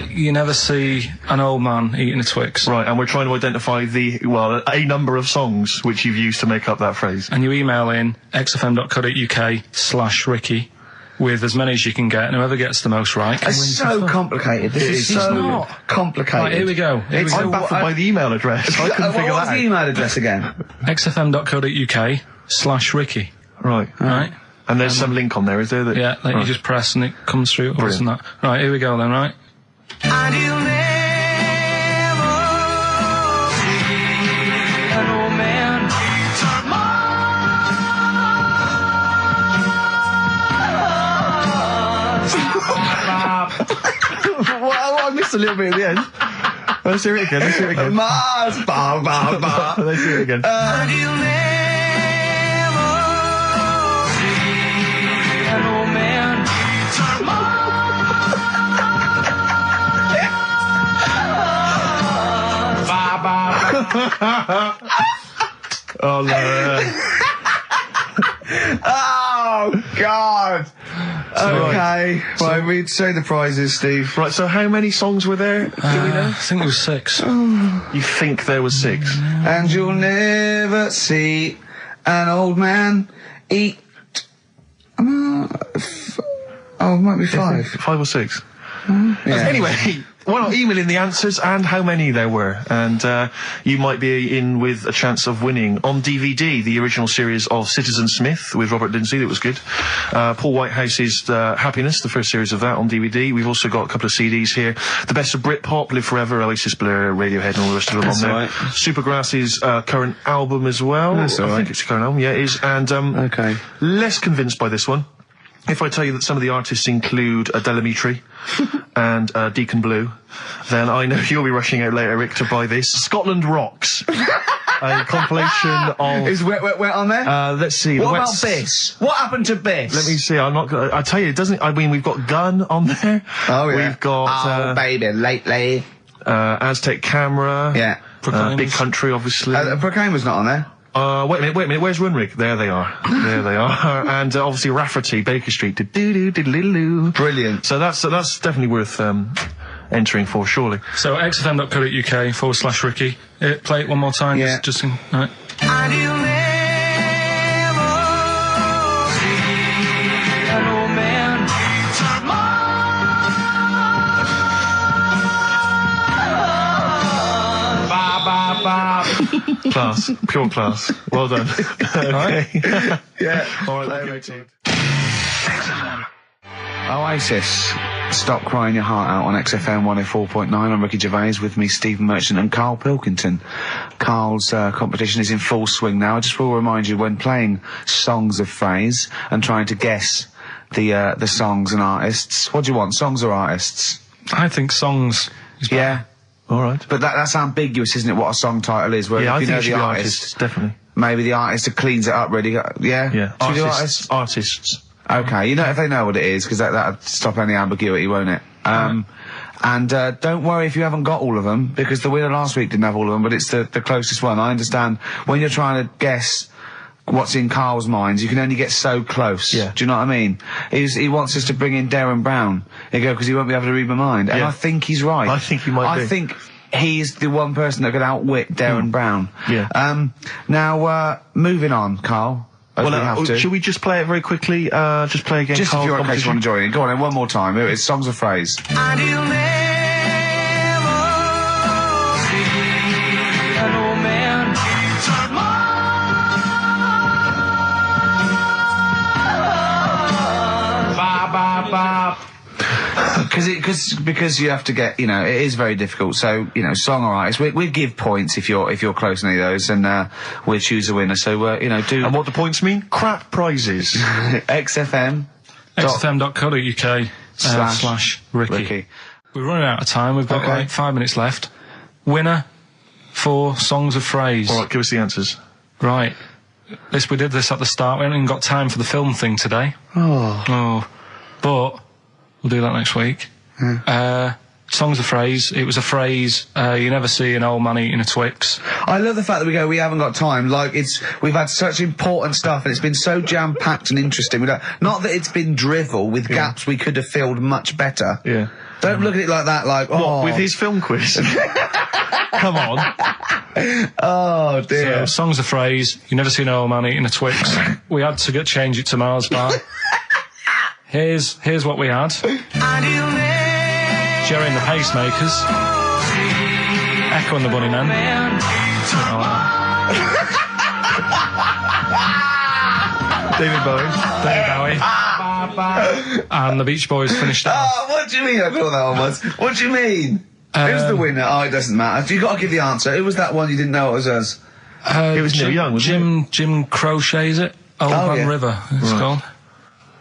you never see an old man eating a Twix. right, and we're trying to identify a number of songs which you've used to make up that phrase. And you email in xfm.co.uk/Ricky with as many as you can get, and whoever gets the most right can It's win so some. complicated. This is so not. complicated. Right, here we go. I'm baffled by the email address. I couldn't figure What's that the out. email address again? xfm.co.uk/Ricky. Right. Right? And there's some link on there, is there? Yeah, that you just press and it comes through. Or isn't that? Right, here we go then, right? And you'll never see an old man turn Well, I missed a little bit at the end. Let's hear it again. Mars, ba ba ba. Let's hear it again. and you'll never see an old man turn Oh, no. Oh God. Okay. Right, we'd say the prizes, Steve. Right, so how many songs were there? Do we know? I think it was 6. You think there was 6? And you'll never see an old man eat. It might be 5. 5 or 6? Yeah. Anyway, well, email in the answers and how many there were, and you might be in with a chance of winning on DVD the original series of Citizen Smith with Robert Lindsay. That was good. Paul Whitehouse's Happiness, the first series of that on DVD. We've also got a couple of CDs here. The Best of Britpop, Live Forever, Oasis, Blur, Radiohead, and all the rest of them on there. Right. Supergrass's current album as well. That's all I right. think it's a current album. Yeah, it is. And Okay. less convinced by this one. If I tell you that some of the artists include Delamitri and Deacon Blue, then I know you'll be rushing out later, Rick, to buy this. Scotland Rocks. A compilation of... Is Wet on there? Let's see. What about Biss? What happened to Biss? Let me see. I'm not gonna... I tell you, it doesn't... I mean, we've got Gun on there. Oh, yeah. We've got... baby, lately. Aztec Camera. Yeah. Big Country, obviously. Proclaimer's not on there. Wait a minute, where's Runrig? There they are. And obviously Rafferty, Baker Street. Do-do-do-do-do-do. Brilliant. So that's definitely worth entering for, surely. So xfm.co.uk/Ricky. Play it one more time. Yeah. Just right. and you'll never see an old man turn Class. Pure class. Well done. Okay. Yeah. All right, let's go. Oasis. Stop Crying Your Heart Out on XFM 104.9. I'm Ricky Gervais, with me Stephen Merchant and Karl Pilkington. Karl's competition is in full swing now. I just will remind you, when playing songs of phrase and trying to guess the songs and artists, what do you want, songs or artists? I think songs. Is better. Yeah. All right. But that's ambiguous, isn't it, what a song title is? Where Yeah, if I you think know it should the be artist, artists, definitely. maybe the artist who cleans it up really. Yeah? Yeah. Should we do artists? Artists. Okay, you know, if they know what it is, because that'll stop any ambiguity, won't it? And don't worry if you haven't got all of them, because the winner last week didn't have all of them, but it's the closest one. I understand when you're trying to guess what's in Carl's mind, you can only get so close. Yeah. Do you know what I mean? He wants us to bring in Darren Brown. He go, because he won't be able to read my mind. And Yeah. I think he's right. I think he might be. I think he's the one person that could outwit Darren Brown. Yeah. Now, moving on, Carl. As we have to. Should we just play it very quickly? Just play again. Just if Carl's you're okay, you want to competition? join in. Go on then, one more time. Here it is, Songs of Phrase. And you'll never see an old man Because you have to get, you know, it is very difficult. So, you know, song or artist, we give points if you're close to any of those, and we'll choose a winner. So, you know, do. And what do points mean? Crap prizes. XFM. XFM.co.uk / Ricky. We're running out of time. We've got like 5 minutes left. Winner for Songs of Phrase. All right, give us the answers. Right. We did this at the start. We haven't even got time for the film thing today. Oh. But we'll do that next week. Songs of Phrase. It was a phrase you never see an old man eating a Twix. I love the fact that we haven't got time. Like, we've had such important stuff, and it's been so jam-packed and interesting. Not that it's been drivel with gaps we could have filled much better. Yeah. Don't look at it like that, like, What, with his film quiz? Come on. Oh, dear. So, Songs of Phrase. You never see an old man eating a Twix. We had to change it to Mars Bar. Here's what we had. Jerry and the Pacemakers. Echo and the Bunnymen. David Bowie. And the Beach Boys finished off. Oh, what do you mean? I thought that one was. What do you mean? Who's the winner? Oh, it doesn't matter. You got to give the answer. Who was that one you didn't know it was us? It was Neil Young, wasn't it? Jim Crochet, is it? Old Man River, it's called.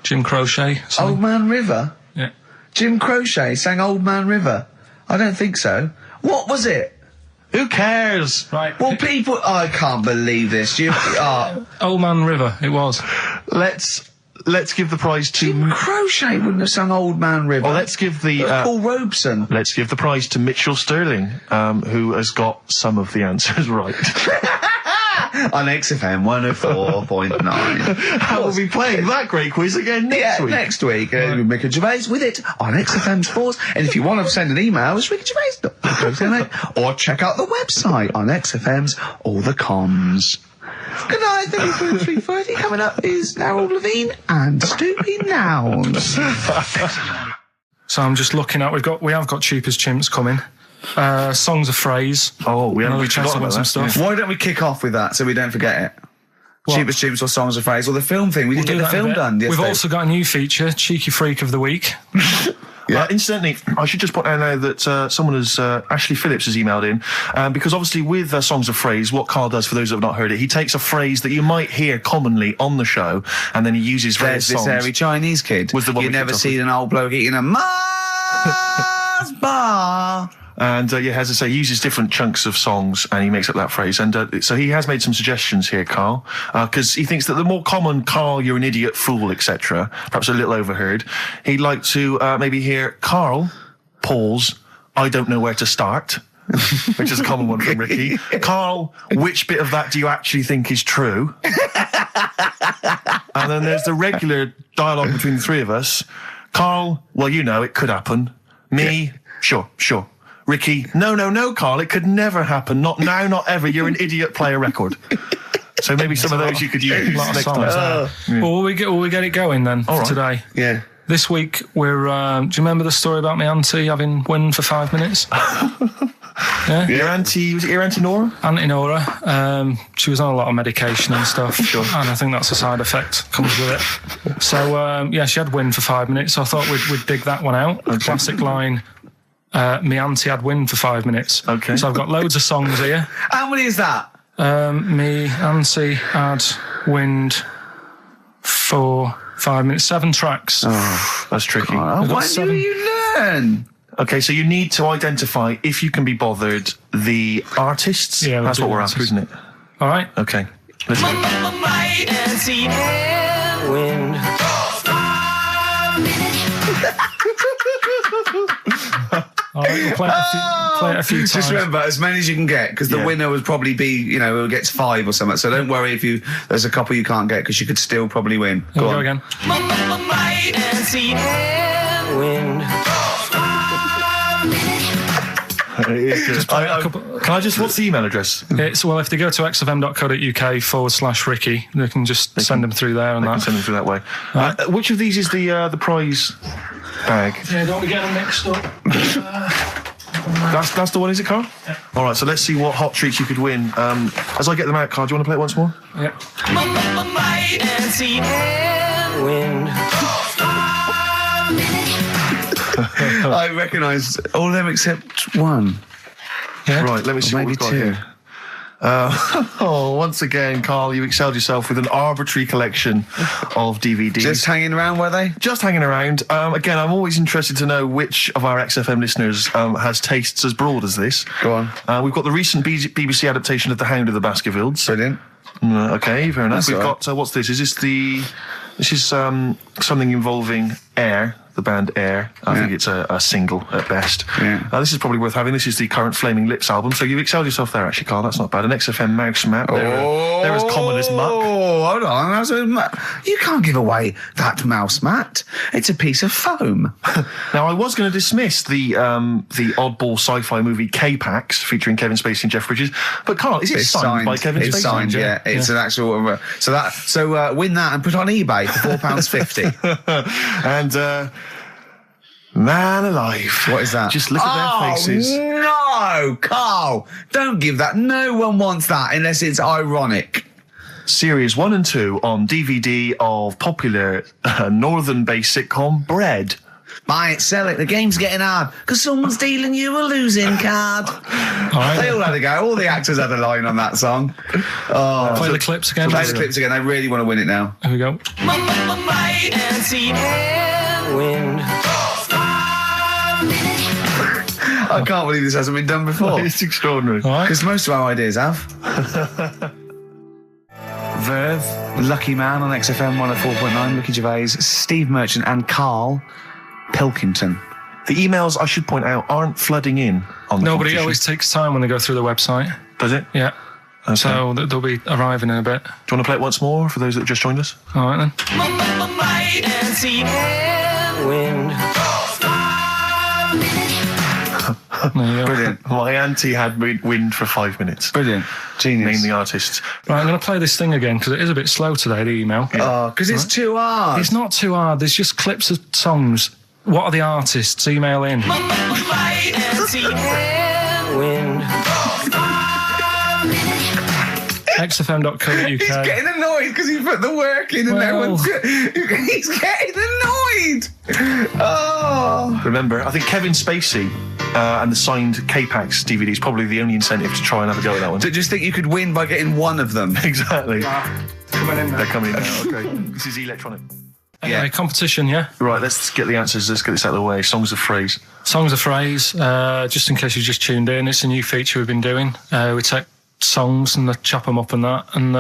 Jim Crochet. Old Man River? Yeah. Jim Crochet sang Old Man River? I don't think so. What was it? Who cares? Right. Well, people... I can't believe this. Old Man River, it was. Let's give the prize to... Jim Crochet wouldn't have sung Old Man River. Well, let's give the... Paul Robeson. Let's give the prize to Mitchell Sterling, who has got some of the answers right. On XFM 104.9. How will we playing that great quiz again next week? Next week. Ricky Gervais with it on XFM Sports. And if you want to send an email, it's rickygervais.co.uk, or check out the website on XFM's All the Comms. Good night, 3:30. Coming up is Narrow Levine and Stooping Nouns. So I'm just looking at, we have got Cheap as Chimps coming. Songs of Phrase. Oh, we haven't forgotten about some stuff. Why don't we kick off with that so we don't forget it? Cheap as Chimps or Songs of Phrase, or the film thing. We didn't get the film done yesterday. We've also got a new feature, Cheeky Freak of the Week. Incidentally, I should just point out now that someone has, Ashley Phillips has emailed in, because obviously with Songs of Phrase, what Carl does, for those who have not heard it, he takes a phrase that you might hear commonly on the show, and then he uses various songs. There's this hairy Chinese kid. Was the one you never seen an old bloke eating a Mars bar. And, as I say, he uses different chunks of songs and he makes up that phrase. And so he has made some suggestions here, Carl, because he thinks that the more common Carl, you're an idiot, fool, etc., perhaps a little overheard, he'd like to maybe hear Carl, pause, I don't know where to start, which is a common one from Ricky. Carl, which bit of that do you actually think is true? And then there's the regular dialogue between the three of us. Carl, well, you know, it could happen. Me, sure. Ricky, no, Carl, it could never happen. Not now, not ever. You're an idiot, play a record. So maybe some of those you could use next time. Well, will we get it going then for today? Yeah. This week we're. Do you remember the story about my auntie having wind for 5 minutes? Yeah. Your auntie, was it your auntie Nora? Auntie Nora. She was on a lot of medication and stuff, and I think that's a side effect comes with it. So she had wind for 5 minutes. So I thought we'd dig that one out. Okay. Classic line. Me auntie had wind for 5 minutes. Okay. So I've got loads of songs here. How many is that? Me auntie had wind for 5 minutes. 7 tracks. Oh, that's tricky. When do you learn? Okay, so you need to identify, if you can be bothered, the artists. Yeah, that's what we're after, isn't it? All right. Okay. Let's go. Might and see wind. All right, we'll play it a few times. Just remember, as many as you can get, because the winner would probably be, who gets 5 or something. So don't worry if there's a couple you can't get, because you could still probably win. Here we go again. Might and see wind. Can I just, what's the email address? It's, well, if they go to xfm.co.uk/Ricky, they can just send them through there and They can that. send them through that way. Which of these is the prize bag? Yeah, don't we get them mixed up? That's the one, is it, Carl? Yeah. All right, so let's see what hot treats you could win. As I get them out, Carl, do you want to play it once more? Yeah. Might and see wind. I recognise all of them except one. Yeah. Right, let me see what Maybe we've got 2. here. Once again, Carl, you excelled yourself with an arbitrary collection of DVDs. Just hanging around, were they? Just hanging around. Again, I'm always interested to know which of our XFM listeners has tastes as broad as this. Go on. We've got the recent BBC adaptation of The Hound of the Baskervilles. Brilliant. Okay, fair enough. That's We've all right. got, what's this? This is something involving Air, the band Air. I think it's a single at best. Yeah. This is probably worth having. This is the current Flaming Lips album. So you've excelled yourself there, actually, Carl. That's not bad. An XFM mouse map. They're as common as muck. Oh, hold on. You can't give away that mouse mat. It's a piece of foam. Now, I was going to dismiss the oddball sci-fi movie K-Pax featuring Kevin Spacey and Jeff Bridges, but Carl, is it signed by Kevin Spacey? It's signed, yeah. It's an actual. So win that and put it on eBay for £4.50. And man alive, What is that? Just look at their faces. No, Carl, don't give that. No one wants that unless it's ironic. Series 1 and 2 on DVD of popular northern-based sitcom Bread. Buy it, sell it. The game's getting hard because someone's dealing you a losing card. They all had a go. All the actors had a line on that song. Oh, Play the clips again. play the clips again. They really want to win it now. Here we go. Might and see wind. I can't believe this hasn't been done before. It's extraordinary. All right. Because most of our ideas have. Verve, Lucky Man on XFM 104.9, Ricky Gervais, Steve Merchant and Karl Pilkington. The emails, I should point out, aren't flooding in on the Nobody competition. always takes time when they go through the website. Does it? Yeah. Okay. So they'll be arriving in a bit. Do you want to play it once more for those that have just joined us? All right then. Might and see wind. There you go. Brilliant. My auntie had wind for 5 minutes. Brilliant. Genius. Name the artists. Right, I'm going to play this thing again because it is a bit slow today, the email. Oh, because it's too hard. It's not too hard. There's just clips of songs. What are the artists? Email in. Might and see wind. xfm.co.uk. He's getting annoyed because he put the work in and no Well. one's... He's getting annoyed. Oh. Remember, I think Kevin Spacey and the signed K-Pax DVD is probably the only incentive to try and have a go at that one. Do you just think you could win by getting one of them? Exactly. Coming in They're coming in now. Okay. This is electronic. Anyway, competition, yeah? Right, let's get the answers. Let's get this out of the way. Songs of phrase. Songs of phrase, just in case you just tuned in, it's a new feature we've been doing. We take songs and chop them up and that, and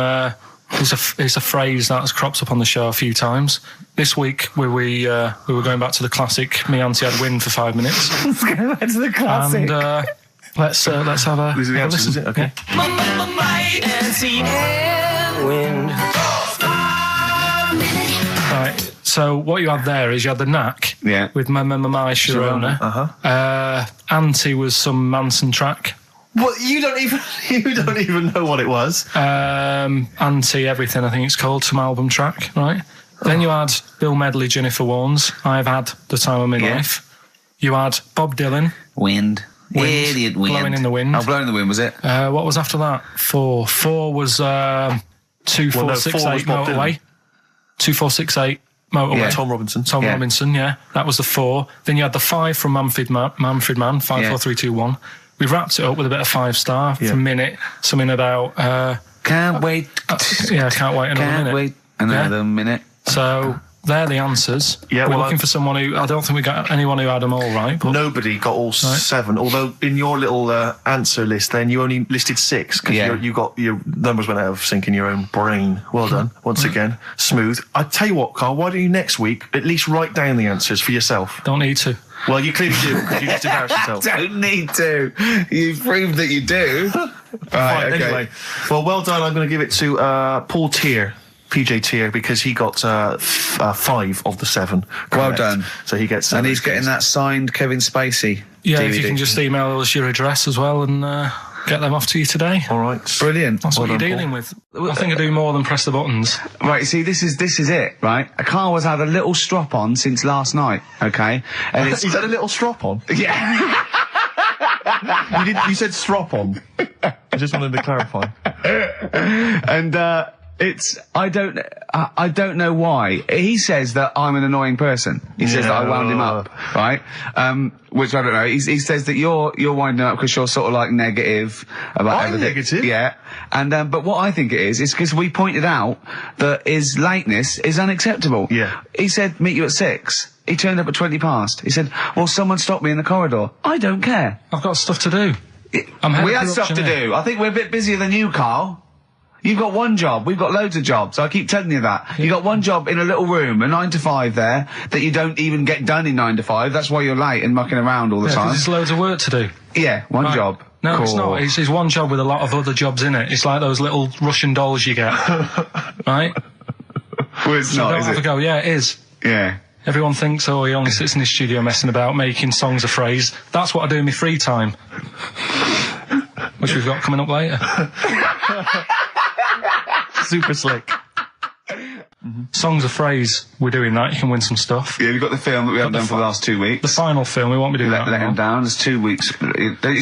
it's a phrase that has cropped up on the show a few times. This week we were going back to the classic "Me Auntie Had Wind" for 5 minutes. Let's go back to the classic. And let's have a These are the have a answers, listen. is it? Okay. Might and see wind. Right. So what you had there is you had the Knack with My Sharona. Auntie was some Manson track. What you don't even know what it was. Auntie Everything, I think it's called, some album track, right? Then you had Bill Medley, Jennifer Warnes, I've Had the Time of My Life. You had Bob Dylan, Wind. Idiot wind. Blowing in the Wind. Oh, Blowing in the Wind, was it? What was after that? 4 was 2468 Bob Motorway. 2468 Motorway. Yeah. Tom Robinson. Tom Robinson, yeah. That was the 4. Then you had the 5 from Manfred Mann, 54321. We wrapped it up with a bit of 5-star for a minute. Something about... Can't wait. Can't wait another minute. Can't wait another minute. So they're the answers. Yeah, we're well, looking for someone who... I don't think we got anyone who had them all right. But Nobody got all 7, although in your little answer list then you only listed 6 because you got your numbers went out of sync in your own brain. Well done. Once again, smooth. I tell you what, Carl, why don't you next week at least write down the answers for yourself? Don't need to. Well, you clearly do, because you just embarrassed yourself. Don't need to. You've proved that you do. Right, okay. Anyway, well done. I'm going to give it to Paul Tier. PJ Tier, because he got 5 of the 7 correct. Well done. So he gets... and he's getting that signed Kevin Spacey Yeah, DVD. if you can just email us your address as well and get them off to you today. All right. Brilliant. That's what you're dealing with. I think I do more than press the buttons. Right, see, this is it, right? Carl has had a little strop on since last night, okay? And it's... He's had a little strop on? Yeah. You said strop on. I just wanted to clarify. And, I don't know why. He says that I'm an annoying person. He says that I wound him up, right? Which I don't know. He says that you're winding up because you're sort of like negative about everything. Negative? Yeah. And, but what I think it is because we pointed out that his lateness is unacceptable. Yeah. He said, meet you at 6. He turned up at 20 past. He said, well, someone stopped me in the corridor. I don't care. I've got stuff to do. We had stuff to do. I think we're a bit busier than you, Carl. You've got one job. We've got loads of jobs. I keep telling you that. Yeah. You've got one job in a little room, a 9 to 5 there, that you don't even get done in 9 to 5. That's why you're late and mucking around all the time. There's loads of work to do. Yeah, one job. No, cool. It's not. It's one job with a lot of other jobs in it. It's like those little Russian dolls you get. Right? Well, it's not, is it? Go. Yeah, it is. Yeah. Everyone thinks, he only sits in his studio messing about, making songs a phrase. That's what I do in my free time. Which we've got coming up later. Super slick. Songs a phrase, we're doing that. You can win some stuff. Yeah, we've got the film that we haven't done for the last 2 weeks. The final film, we won't be doing that. Let him down. There's 2 weeks.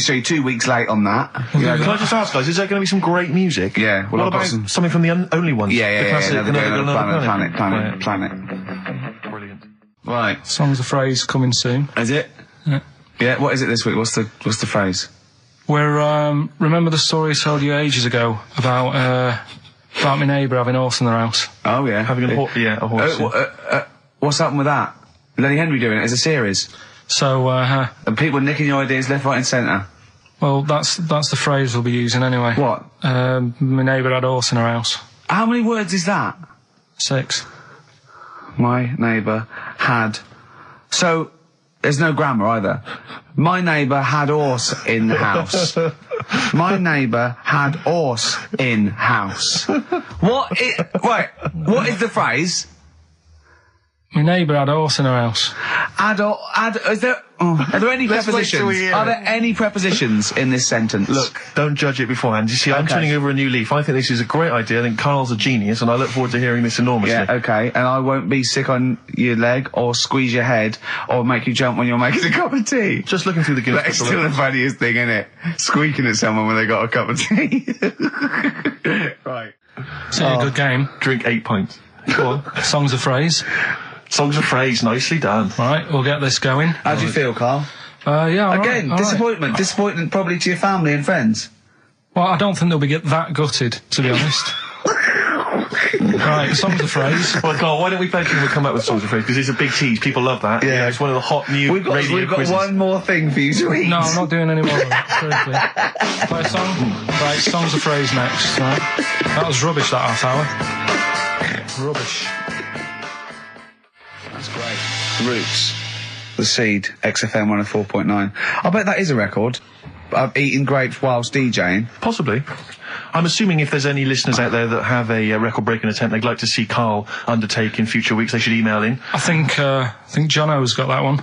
So you're 2 weeks late on that. Yeah, can I just ask, guys, is there going to be some great music? Yeah. Well, what about something from the only ones? Yeah. Planet. Brilliant. Right. Songs a phrase coming soon. Is it? Yeah. What is it this week? What's the phrase? We're remember the story I told you ages ago about my neighbour having a horse in their house. Oh yeah, having a horse. What's happened with that? Lenny Henry doing it as a series. So and people nicking your ideas left, right, and centre. Well, that's the phrase we'll be using anyway. What? My neighbour had a horse in her house. How many words is that? 6. My neighbour had. So there's no grammar either. My neighbour had horse in the house. My neighbour had horse in house. What is the phrase? My neighbour had a horse in her house. Are there any prepositions? Are there any prepositions in this sentence? Look, don't judge it beforehand. You see, I'm turning over a new leaf. I think this is a great idea. I think Carl's a genius, and I look forward to hearing this enormously. Yeah, okay. And I won't be sick on your leg, or squeeze your head, or make you jump when you're making a cup of tea. Just looking through the Guinness. That's still the funniest thing, isn't it? Squeaking at someone when they got a cup of tea. Right. It's a good game. Drink 8 pints. Go on. Songs a phrase. Songs of phrase, nicely done. Right, we'll get this going. How do you feel, Carl? Yeah, Again, disappointment. Right. Disappointment probably to your family and friends. Well, I don't think they'll be that gutted, to be honest. Right, songs of phrase. Well, Carl, why don't we both come up with songs of phrase? Because it's a big tease. People love that. Yeah. It's one of the hot new We've got quizzes. one more thing for you to eat. No, I'm not doing any more of that. Seriously. Play a song? Right, songs of phrase next. Right. That was rubbish, that half hour. Rubbish. That's great. Roots. The Seed. XFM 104.9. I bet that is a record. Eating grapes whilst DJing. Possibly. I'm assuming if there's any listeners out there that have a record-breaking attempt they'd like to see Carl undertake in future weeks, they should email in. I think Jono's got that one.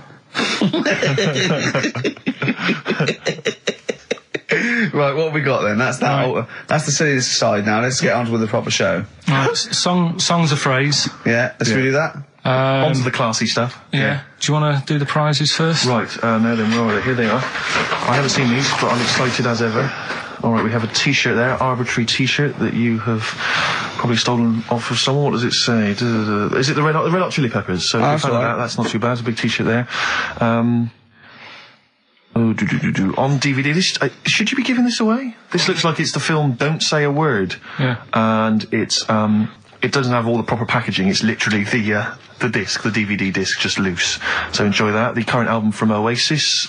Right, what have we got then? That's that. Right. That's the silliness aside now. Let's get on with the proper show. Right, songs of phrase. Yeah, let's do that. On to the classy stuff. Yeah. Do you want to do the prizes first? Right, now then, where are they? Here they are. I haven't seen these, but I'm excited as ever. Alright, we have a t-shirt there, arbitrary t-shirt that you have probably stolen off of someone. What does it say? Is it the Red Hot Chili Peppers? So if you found that, that's not too bad. It's a big t-shirt there. On DVD, should you be giving this away? This looks like it's the film Don't Say a Word. Yeah. And it's it doesn't have all the proper packaging. It's literally the disc, the DVD disc, just loose. So enjoy that. The current album from Oasis,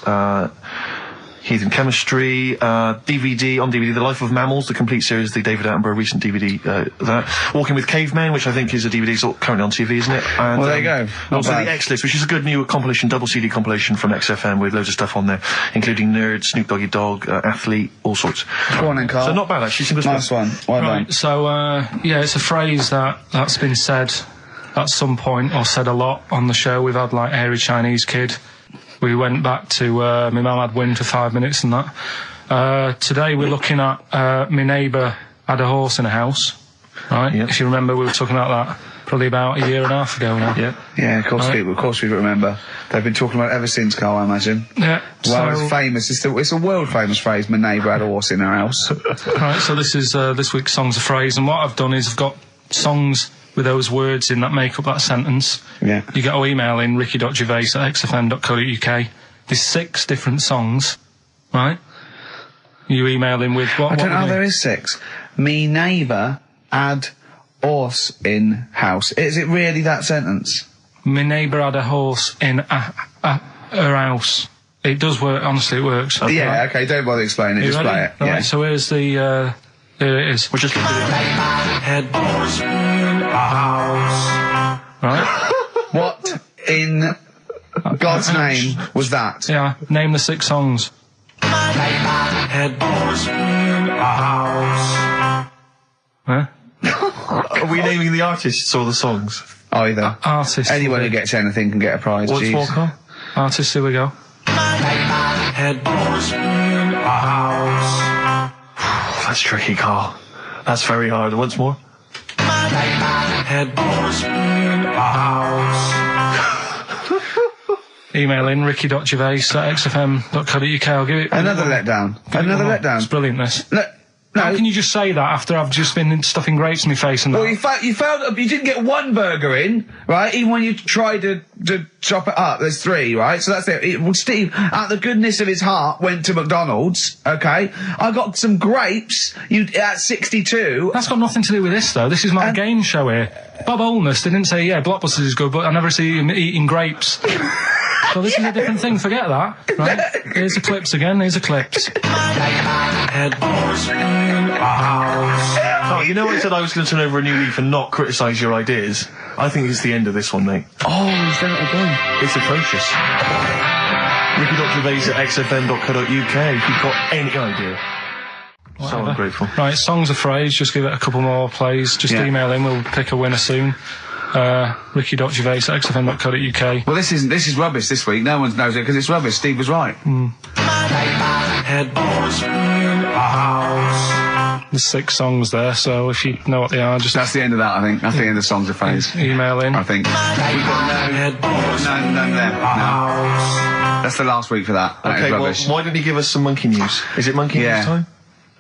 Heathen Chemistry, DVD, on DVD, The Life of Mammals, the complete series, the David Attenborough recent DVD, that. Walking with Cavemen, which I think is a DVD, it's currently on TV, isn't it? And, Well, there you go. Not Also bad. the X-List, which is a good new compilation, double CD compilation from XFM with loads of stuff on there, including Nerd, Snoop Doggy Dogg, Athlete, all sorts. Go on then, Carl. So not bad, actually. Simple Nice one. Well done. Right, so, yeah, it's a phrase that's been said at some point, or said a lot on the show. We've had, like, Hairy Chinese Kid. We went back to, my mum had wind for 5 minutes and that. Today we're looking at, my neighbour had a horse in a house, right? Yep. If you remember, we were talking about that probably about a year and a half ago now. Yeah. Yeah, of course we remember. They've been talking about it ever since, Carl, I imagine. Yeah. Well, so, it's famous. It's a world famous phrase. My neighbour had a horse in her house. right, so this is, this week's Songs of Phrase, and what I've done is I've got songs with those words in that make up that sentence. Yeah. You get to email in ricky.gervais@xfm.co.uk. There's 6 different songs, right? You email in with what? I don't what know. would There you- is 6. Me neighbour had horse in house. Is it really that sentence? My neighbour had a horse in her house. It does work. Honestly, it works. Yeah. Okay. Don't bother explaining it. You Just ready? play it. Right, Yeah. so here's the. Here it is. We're just Had horse in a house. Right? What in God's name was that? Yeah. Name the 6 songs. Had horse in a house. Huh? Are we naming the artists or the songs? Either. Artists. Anyone who gets anything can get a prize. What's Jeez. more, Carl? Artists. Here we go. Had horse in a house. That's tricky, Carl. That's very hard. Once more. Had horse in a house. Email in ricky.gervais@xfm.co.uk. I'll give it. Another letdown. Another It's letdown. brilliant, this. No. How can you just say that after I've just been stuffing grapes in my face and that? Well, you failed. You didn't get one burger in, right? Even when you tried to chop it up, there's 3, right? So that's it. Steve, out of the goodness of his heart, went to McDonald's. Okay, I got some grapes. You at 62. That's got nothing to do with this, though. This is my game show here. Bob Holness didn't say, yeah, Blockbusters is good, but I never see him eating grapes. So this is a different thing. Forget that. Right? Here's the clips again. Here's the clips. Had horse in a house. Oh, you know I said I was going to turn over a new leaf and not criticise your ideas? I think it's the end of this one, mate. Oh, he's done it again. It's atrocious. ricky.gervais@xfm.co.uk if you've got any idea. So Whatever. ungrateful. Right, songs of phrase. Just give it a couple more plays. Just Yeah. email in. We'll pick a winner soon. ricky.gervais@xfm.co.uk. Well, this is rubbish this week. No one knows it because it's rubbish. Steve was right. Had horse in a house. There's 6 songs there, so if you know what they are, just That's the end of that. I think that's the end of songs of phrase. email in. I think we've got Had horse none there. No. house. That's the last week for that. That is Okay, well, rubbish. why don't you give us some monkey news? Is it monkey Yeah. news time?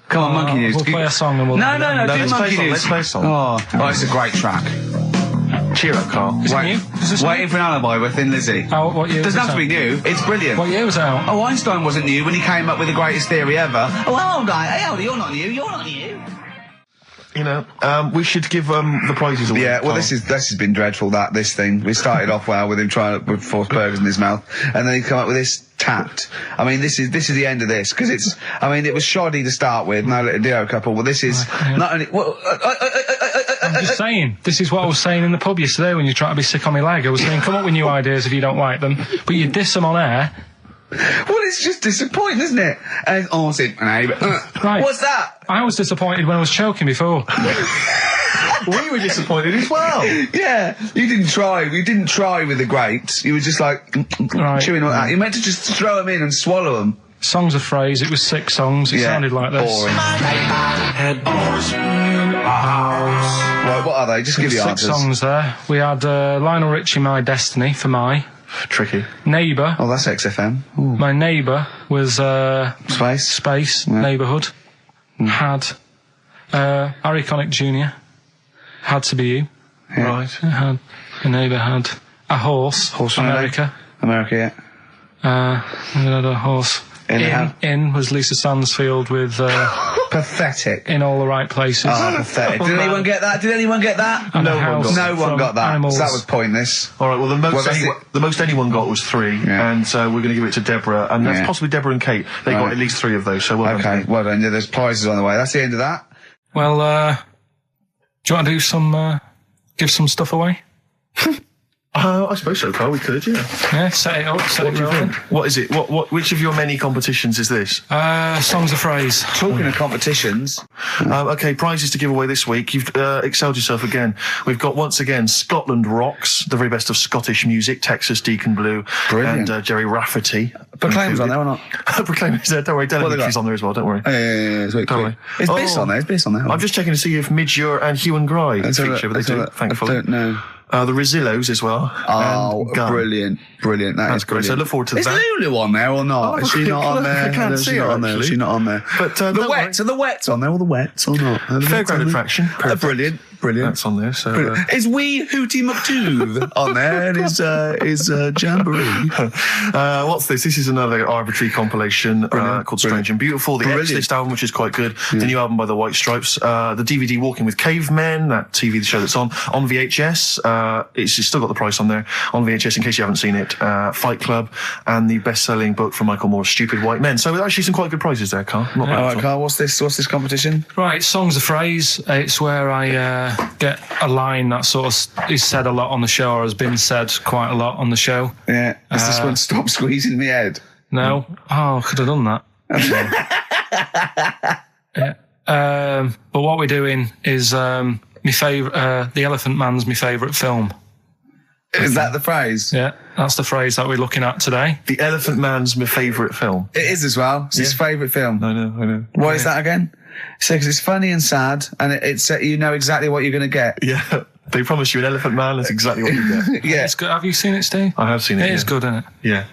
Come on, monkey news. We'll play a song and we'll. No, do no, do let's play a monkey song, news. let's play a song. Oh, it's a great track. Cheer up, Carl. Is it new? Is this Waiting for an alibi with Thin Lizzy. Oh, what year? Doesn't was have to it be out? new. It's brilliant. What year was it out? Oh, Einstein wasn't new when he came up with the greatest theory ever. Oh, hold on. Hey, hold on. You're not new. You're not new. You know, we should give the prizes away. Yeah, well, Carl. this has been dreadful. This thing. We started off well with him trying to force burgers in his mouth, and then he come up with this tapped. I mean, this is the end of this because it's. I mean, it was shoddy to start with. No little duo couple. Well, this is Right, yeah. not only. Well, I'm just saying. This is what I was saying in the pub yesterday when you try to be sick on my leg. I was saying, come up with new ideas if you don't like them, but you diss them on air. well, it's just disappointing, isn't it? And awesome. Right. What's that? I was disappointed when I was choking before. We were disappointed as well. Yeah, you didn't try. You didn't try with the grapes. You were just like Right. chewing on that. You meant to just throw them in and swallow them. Songs of phrase. It was 6 songs. It sounded like this. Boring. Had horse in a house. Right, what are they? Just give the 6 answers. songs there. We had Lionel Richie, My Destiny, for my. Tricky. Neighbour. Oh, that's XFM. Ooh. My neighbour was Space. Space, Yeah. Neighbourhood. Had Harry Connick Jr. Had to be you. Yeah. Right. Had a neighbour had a horse. Horse from America. America, yeah. We had a horse. In was Lisa Stansfield with Pathetic. In All the Right Places. Oh, pathetic. Did anyone get that? And No a one house got No one from got that. Animals. So that was pointless. All right, well, the most anyone got was 3, Yeah. and we're going to give it to Deborah, and that's Yeah. possibly Deborah and Kate. They got Right. at least 3 of those, so well done. Okay, well done. Yeah, there's prizes on the way. That's the end of that. Well, do you want to do some, give some stuff away? I suppose so, Carl, we could, yeah. Yeah, set it up, set What it do you rolling. think? What is it? Which of your many competitions is this? Songs of Phrase. Talking of competitions, Okay, prizes to give away this week. You've excelled yourself again. We've got, once again, Scotland Rocks, the very best of Scottish music, Texas Deacon Blue, Brilliant. and Jerry Rafferty. Proclaim's on there or not? Proclaim's there, don't worry. they got? Delegate's on there as well, don't worry. Yeah, it's Don't worry. It's Biss on there. It's Biss on there. I'm just checking to see if Midgure and Hugh and Gry feature, but they do, thankfully. I don't know. The Rosillos as well. Oh, and Gun. brilliant. That That's is great. brilliant. So I look forward to is that. Lulu on there or not? Oh, Is she not on there? I can't No, see she's her, not on there. actually. She's not on there. But The don't Wets. Are the Wets on there? All the Wets or not? Are the Wets Fairground on there? attraction. Perfect. Brilliant. That's on there. So Brilliant. Is Wee Hootie McTooth on there? And is Jamboree? what's this? This is another arbitrary compilation called Strange and Beautiful. The Brilliant. X-List album, which is quite good. The new album by the White Stripes. The DVD Walking with Cavemen, that TV show that's on VHS. It's still got the price on there on VHS in case you haven't seen it. Fight Club and the best-selling book from Michael Moore's Stupid White Men. So actually some quite good prizes there, Carl. Not bad All at right, all. Carl. What's this competition? Right, Songs of Phrase. It's where I get a line that sort of is said a lot on the show or has been said quite a lot on the show. Yeah. Is this one Stop Squeezing Me Head? No? Oh, I could have done that. Yeah. But what we're doing is my favourite. The Elephant Man's my favourite film. Is that the phrase? Yeah, that's the phrase that we're looking at today. The Elephant Man's my favourite film. It is as well. It's his favourite film. I know. Why is that again? Because it's funny and sad, and it's you know exactly what you're going to get. Yeah. They promise you an Elephant Man, that's exactly what you get. Yeah. It's good. Have you seen it, Steve? I have seen it. It is good, isn't it? Yeah.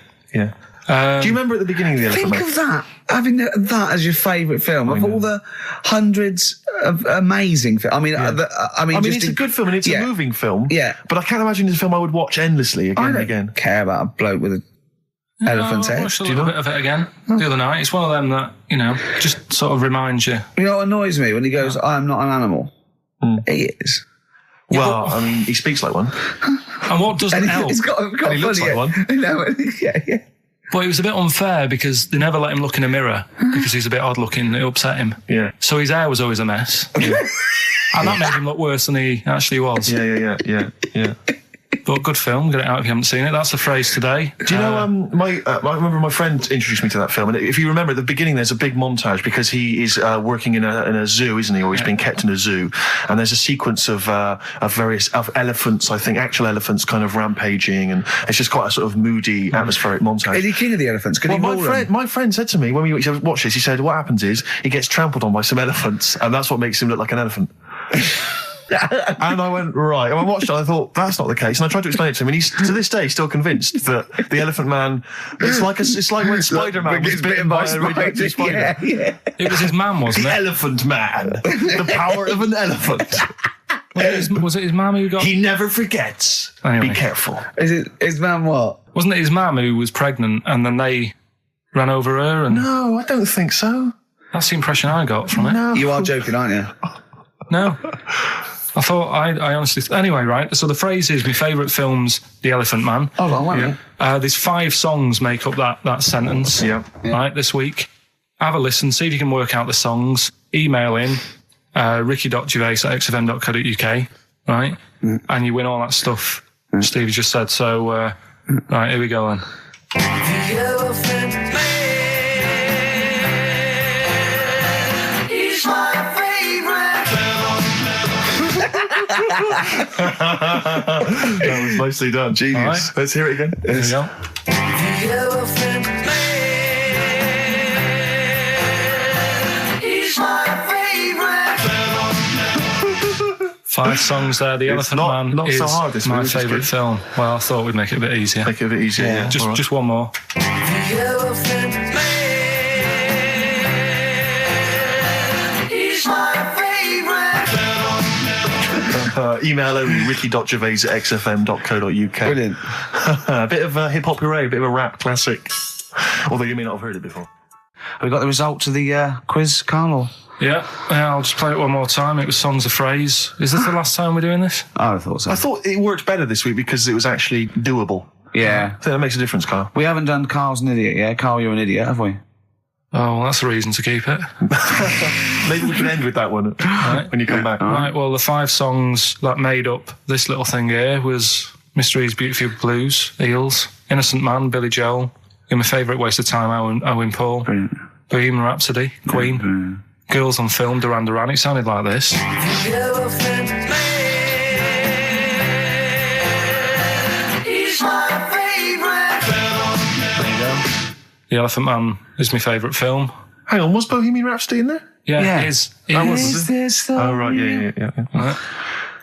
Do you remember at the beginning of the Elephant Think Man? of that. Having that as your favourite film of all the hundreds of amazing films. I mean, It's a good film and it's a moving film. Yeah. But I can't imagine it's a film I would watch endlessly again I and don't again. care about a bloke with an elephant's I head. watched a little bit of it again the other night. It's one of them that, just sort of reminds you. You know what annoys me when he goes, "I am not an animal." He is. Well, I mean, he speaks like one. And what doesn't help? He's got And he looks like one. No, yeah. But it was a bit unfair because they never let him look in a mirror because he's a bit odd looking. It upset him. Yeah. So his hair was always a mess. And that made him look worse than he actually was. Yeah. But good film. Get it out if you haven't seen it. That's the phrase today. Do you know, I remember my friend introduced me to that film, and if you remember at the beginning there's a big montage because he is working in a zoo, isn't he, or he's being kept in a zoo, and there's a sequence of various elephants, I think, actual elephants kind of rampaging, and it's just quite a sort of moody, atmospheric montage. Is he king of the elephants? Can he maul them? My friend said to me when we watched this, he said, what happens is he gets trampled on by some elephants, and that's what makes him look like an elephant. And I went, right. And I watched it and I thought, that's not the case. And I tried to explain it to him, and he's, to this day, still convinced that the Elephant Man, it's like when Spider-Man was bitten by a radioactive spider. Yeah. It was his mum, wasn't The it? Elephant Man. The power of an elephant. Was it his mum who got... He never forgets. Anyway. Be careful. Is it his man what? Wasn't it his mum who was pregnant and then they ran over her? And No, I don't think so. that's the impression I got from it. No. You are joking, aren't you? No. I thought, I honestly... Anyway, right, so the phrase is, my favourite film's The Elephant Man. Hold on, wait a minute. There's 5 songs make up that sentence. Yeah. Right, this week. Have a listen, see if you can work out the songs. Email in, ricky.gervais@xfm.co.uk, right? And you win all that stuff Steve just said. So, right, here we go then. The Elephant Man, he's my That was nicely done. Genius. All right. Let's hear it again. Here we go. The Elephant Man, he's my favorite. 5 songs there. The Elephant not- Man not is so hard, this my one, which is favourite good. film. Well, I thought we'd make it a bit easier. Make it a bit easier. Yeah. All right. Just one more. The Elephant Man, he's my favorite. Email only, ricky.gervais@xfm.co.uk. Brilliant. A bit of hip hop hooray, a bit of a rap classic. Although you may not have heard it before. Have we got the result to the quiz, Carl? Or? Yeah, I'll just play it one more time. It was Songs of Phrase. Is this the last time we're doing this? Oh, I thought so. I thought it worked better this week because it was actually doable. Yeah. I think that makes a difference, Carl. We haven't done Carl's an idiot, yeah? Carl, you're an idiot, have we? Oh, well, that's a reason to keep it. Maybe we can end with that one when you come back. Right, well, the 5 songs that made up this little thing here was Mr. E's Beautiful Blues, Eels, Innocent Man, Billy Joel, and my favourite Waste of Time, Owen Paul, Brilliant. Bohemian Rhapsody, Queen, Brilliant. Girls on Film, Duran Duran. It sounded like this. He's my favorite. The Elephant Man is my favourite film. Hang on, was Bohemian Rhapsody in there? Yeah, it is. It That is. was it? Oh, right, yeah. Right.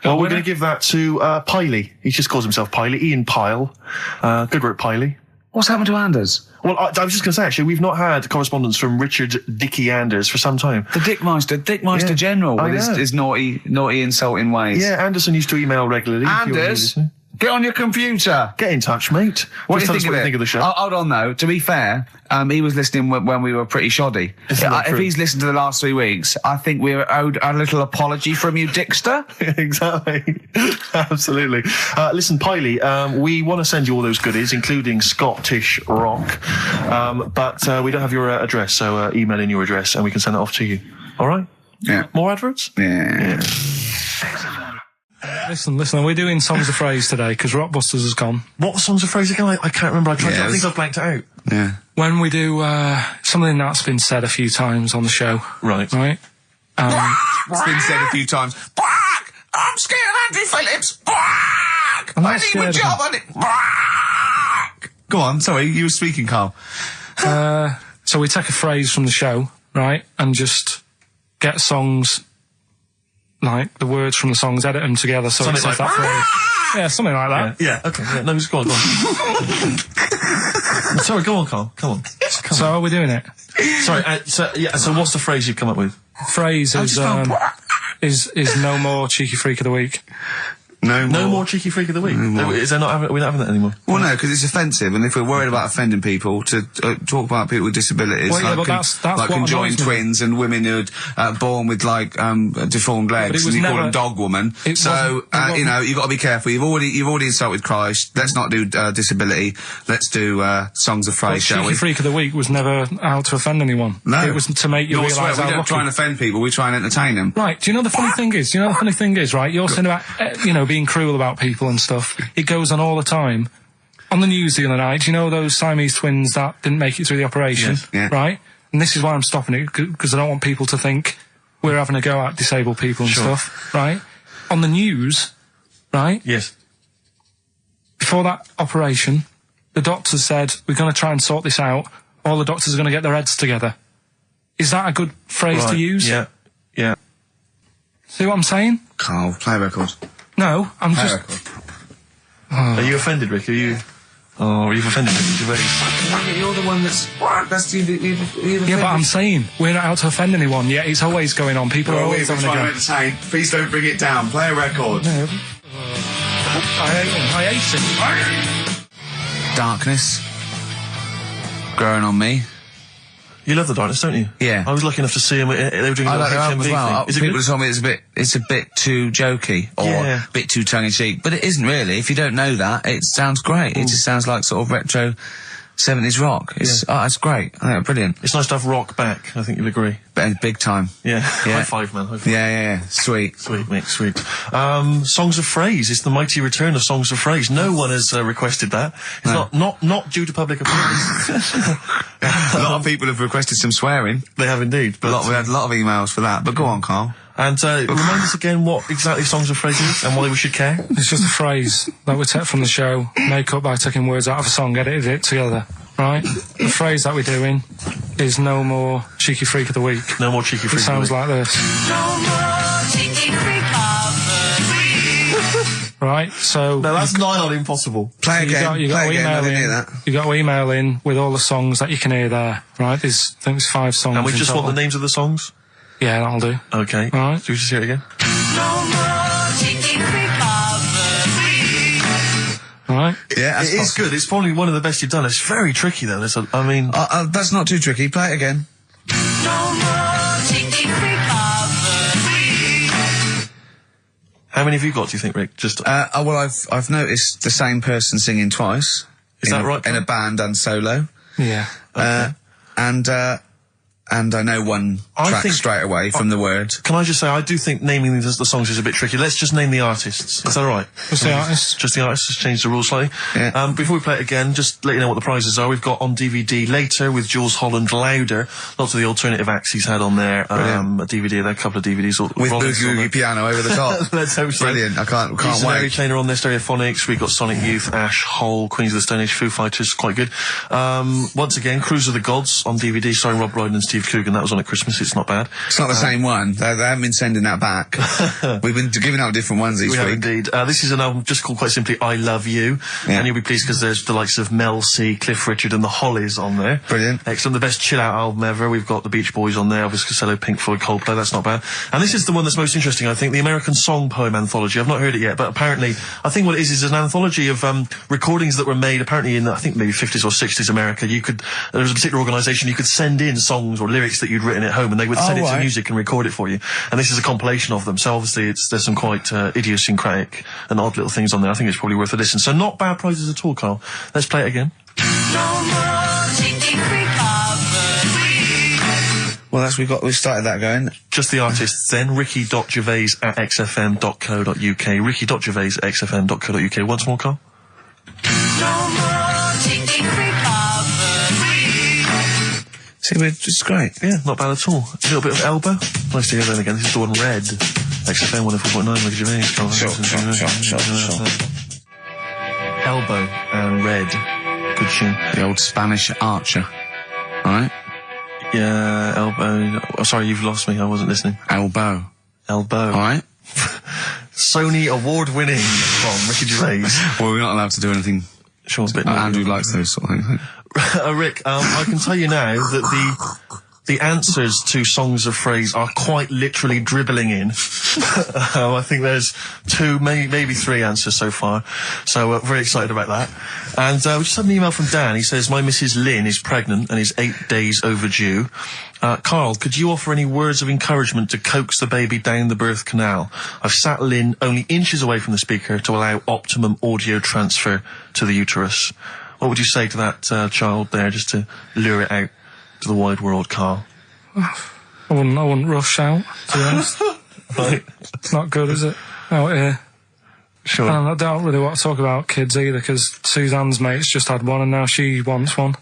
Well, we're going to give that to Piley. He just calls himself Piley. Ian Pyle. Good work, Piley. What's happened to Anders? Well, I was just going to say, actually, we've not had correspondence from Richard Dickie Anders for some time. The Dickmeister Yeah, General I with know. his naughty, insulting ways. Yeah, Anderson used to email regularly. if you're Anders, listening. get on your computer. Get in touch, mate. What Just do you tell us think of it? the show. Oh, hold on, though. To be fair, he was listening when we were pretty shoddy. Isn't that If true? he's listened to the last 3 weeks, I think we're owed a little apology from you, Dickster. Exactly. Absolutely. Listen, Piley, we want to send you all those goodies, including Scottish rock, but we don't have your address, so email in your address and we can send it off to you. All right? Yeah. More adverts? Yeah. Listen, we're doing Songs of Phrase today because Rockbusters has gone. What songs of phrase again? I can't remember. I Yeah, think it's- I've blanked it out. Yeah. When we do something that's been said a few times on the show, Right. right? It's been said a few times. Bark! I'm scared of Andy Phillips. Bark! I'm not I need my scared of job him. on it. Bark! Go on, sorry, you were speaking, Carl. So we take a phrase from the show, right, and just get songs, like the words from the songs, edit them together so Something it says like- that phrase. Yeah, something like that. Yeah, okay. Yeah, no, just go on. Sorry, go on, Carl. Come on. So are we doing it? Sorry, so what's the phrase you've come up with? Phrase is no more cheeky freak of the week. No more cheeky freak of the week. Is there not? We're not having that anymore. Well, no, because it's offensive, and if we're worried about offending people, to talk about people with disabilities, Well, yeah, like, but that's like what conjoined annoys me. twins and women who'd born with like deformed legs, was and you call never- them dog woman. It So wasn't- it wasn't- you know, you've got to be careful. You've already insulted Christ. Let's not do disability. Let's do songs of Well, phrase, shall cheeky we? freak of the week was never out to offend anyone. No, It was to make you No, I realise swear, how we don't lucky. try and offend people. We try and entertain them. Right, do you know the funny thing is? Right, you're saying about, being cruel about people and stuff. It goes on all the time. On the news the other night, do you know those Siamese twins that didn't make it through the operation? Yes, yeah. Right? And this is why I'm stopping it, because I don't want people to think we're having a go at disabled people and Sure. stuff. Right? On the news, right? Yes. Before that operation, the doctors said, we're going to try and sort this out. All the doctors are going to get their heads together. Is that a good phrase to use? Yeah. Yeah. See what I'm saying? Carl, play a record. No, I'm Play a just... record. Are you offended, Rick? Are you offended, Rick? You're the one that's Yeah, but I'm saying, we're not out to offend anyone, yet it's always going on. People are always having a go. entertain. Please don't bring it down. Play a record. No. I hate him. Darkness growing on me. You love the darkness, don't you? Yeah. I was lucky enough to see them. They were doing I a like little the album HMV as well. thing. Is it People good? told me it's a bit too jokey or Yeah. a bit too tongue in cheek, but it isn't really. If you don't know that, it sounds great. It just sounds like sort of retro 70s rock. It's great. I think it's brilliant. It's nice to have rock back. I think you'll agree. But big time. Yeah. Yeah. High five, man. High five. Yeah. Sweet. Sweet, mate, sweet. Songs of Phrase. It's the mighty return of Songs of Phrase. No one has requested that. It's not due to public applause. A lot of people have requested some swearing. They have indeed. We had a lot of emails for that. But go on, Carl. And remind us again what exactly Songs of Phrase is and why we should care. It's just a phrase that we take from the show, make up by taking words out of a song, edited it together. Right? The phrase that we're doing is no more cheeky freak of the week. No more cheeky It freak. sounds like this. No more cheeky freak of the week. Right? So No, that's nigh on impossible. Play again. you got Play to again. I email didn't hear in. that. You got to email in with all the songs that you can hear there. Right? I think there's 5 songs. And we in just total. want the names of the songs? Yeah, that'll do. Okay. Right. Do we just hear it again? No more cheeky freak of the week. Right? Yeah, It is good. It's probably one of the best you've done. It's very tricky, though. That's not too tricky. Play it again. How many have you got, do you think, Rick? Just well, I've noticed the same person singing twice. Is that right? In a band and solo. Yeah. And I know one track straight away from the word. Can I just say, I do think naming the songs is a bit tricky. Let's just name the artists. Is that all right? What's the artist? Just the artists. Just change the rules slightly. Yeah. Before we play it again, just let you know what the prizes are. We've got on DVD Later with Jules Holland Louder. Lots of the alternative acts he's had on there. A DVD, a couple of DVDs. With Boogie Woogie piano over the top. Let's hope so. Brilliant. I can't Mary wait. Chainer on there, Stereophonics. We've got Sonic Youth, Ash, Hole, Queens of the Stone Age, Foo Fighters. Quite good. Once again, Cruise of the Gods on DVD, starring Rob Brydon and Steve Coogan. That was on at Christmas. It's not bad. It's not the same one. They haven't been sending that back. We've been giving out different ones each week. We have indeed. This is an album just called quite simply I Love You. Yeah. And you'll be pleased because there's the likes of Mel C, Cliff Richard and the Hollies on there. Brilliant. Excellent. The best chill-out album ever. We've got the Beach Boys on there. Obviously Costello, Pink Floyd, Coldplay. That's not bad. And this is the one that's most interesting, I think, the American Song Poem Anthology. I've not heard it yet, but apparently, I think what it is an anthology of recordings that were made apparently in, I think, maybe 50s or 60s America. There was a particular organisation, you could send in songs or lyrics that you'd written at home and they would send it to music and record it for you. And this is a compilation of them. So obviously there's some quite idiosyncratic and odd little things on there. I think it's probably worth a listen. So not bad prizes at all, Carl. Let's play it again. Well, we've started that going. Just the artists then. ricky.gervais@xfm.co.uk. ricky.gervais@xfm.co.uk. Once more, Carl. See, it's great. Yeah, not bad at all. A little bit of Elbow. Nice to hear that again. This is the one Red. XFM 104.9, Ricky Gervais. Sure. Elbow and Red. Good tune. The old Spanish archer. Alright? Yeah, Elbow. Oh, sorry, you've lost me. I wasn't listening. Elbow. Alright? Sony award-winning from Ricky Gervais. Well, we're not allowed to do anything. Sure, a bit Andrew likes those sort of things. Rick, I can tell you now that the answers to songs of phrase are quite literally dribbling in. I think there's two, maybe three answers so far. So very excited about that. And we just had an email from Dan. He says, my Mrs. Lynn is pregnant and is 8 days overdue. Carl, could you offer any words of encouragement to coax the baby down the birth canal? I've sat Lynn only inches away from the speaker to allow optimum audio transfer to the uterus. What would you say to that child there, just to lure it out to the wide world, Carl? I wouldn't rush out, to be honest. Right. It's not good, is it? Out here. Sure. And I don't really want to talk about kids either, because Suzanne's mate's just had one and now she wants one.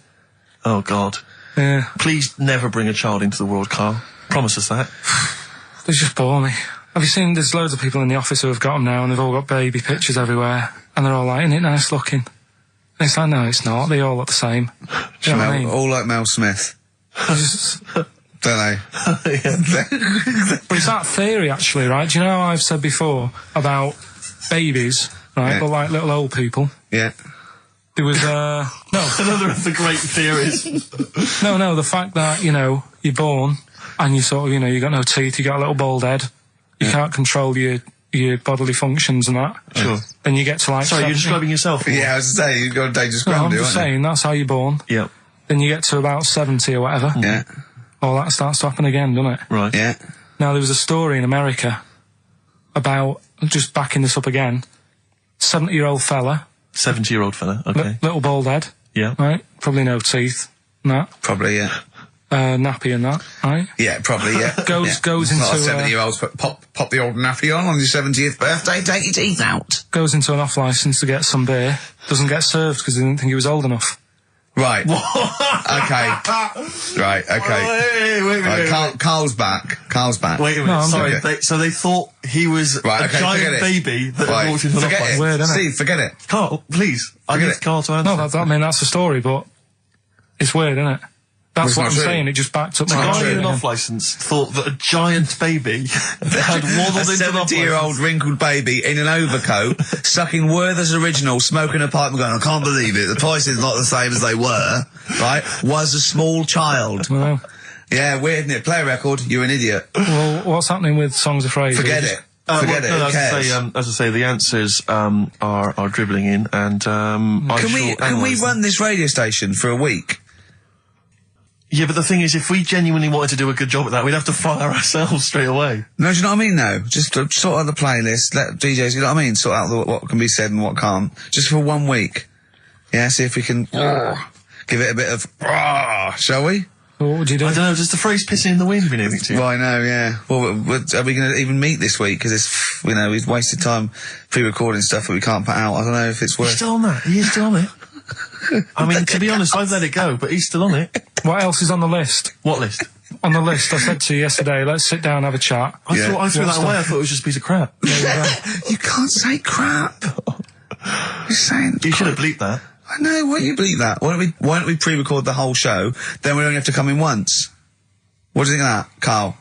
Oh, God. Yeah. Please never bring a child into the world, Carl. Promise us that. They just bore me. Have you seen, there's loads of people in the office who have got them now and they've all got baby pictures everywhere. And they're all like, isn't it nice looking? And it's like, no, it's not. They all look the same. Do you know what I mean? All like Mel Smith. Don't they? But it's that theory, actually, right? Do you know how I've said before about babies, right? Yeah. But like little old people. Yeah. There was, no. Another of the great theories. No, the fact that, you're born and you sort of, you got no teeth, you got a little bald head, you can't control your bodily functions and that. Sure. Then you get to like... Sorry, 70. you're describing yourself? Or? Yeah, I was saying, you've got a dangerous No, ground, I'm aren't just you? saying, that's how you're born. Yeah. Then you get to about 70 or whatever. Yeah. All that starts to happen again, doesn't it? Right. Yeah. Now, there was a story in America about, just backing this up again, 70-year-old fella. 70-year-old fella, okay. Little bald head. Yeah. Right? Probably no teeth. And that. Probably, yeah. Nappy and that, right? Yeah, probably, yeah. Goes into... Not 70-year-olds, but pop the old nappy on your 70th birthday, take your teeth out. Goes into an off-licence to get some beer. Doesn't get served because he didn't think he was old enough. Right. Okay. Right, okay. Wait. Carl's back. Wait a minute, No, sorry. okay. So they thought he was a giant baby that had walked into an Forget off-licence. it. Weird, isn't it? Steve, forget it. Carl, please. I Forget need it. Carl to answer. No, that's the story, but it's weird, isn't it? That's Well, what it's I'm not true. saying, it just backed up The my guy story in an again. off-licence thought that a giant baby had waddled A into an 70-year-old off-licence. wrinkled baby in an overcoat, sucking Werther's Original, smoking a pipe and going, I can't believe it, the price is not the same as they were, right, was a small child. Well, Yeah, weird, isn't it? Play a record, you're an idiot. well, what's happening with Songs of Phrase? Forget it. Forget it, No, who as cares? I say, the answers are dribbling in, and Can we run this radio station for a week? Yeah, but the thing is, if we genuinely wanted to do a good job at that, we'd have to fire ourselves straight away. No, do you know what I mean, though? Just to sort out the playlist, let DJs, you know what I mean? Sort out what can be said and what can't. Just for 1 week. Yeah, see if we can give it a bit of, shall we? What would you do? I don't know, does the phrase pissing in the wind mean anything to you? Well, I know, yeah. Well, are we going to even meet this week? Because it's, you know, we've wasted time pre-recording stuff that we can't put out. I don't know if it's worth... He's still on that. He is still on it. I mean, to be honest, I've let it go, but he's still on it. What else is on the list? What list? On the list, I said to you yesterday, let's sit down and have a chat. I threw that away. I thought it was just a piece of crap. You can't say crap. You're saying... You should have bleeped that. I know, why don't you bleep that? Why don't we pre-record the whole show, then we only have to come in once? What do you think of that,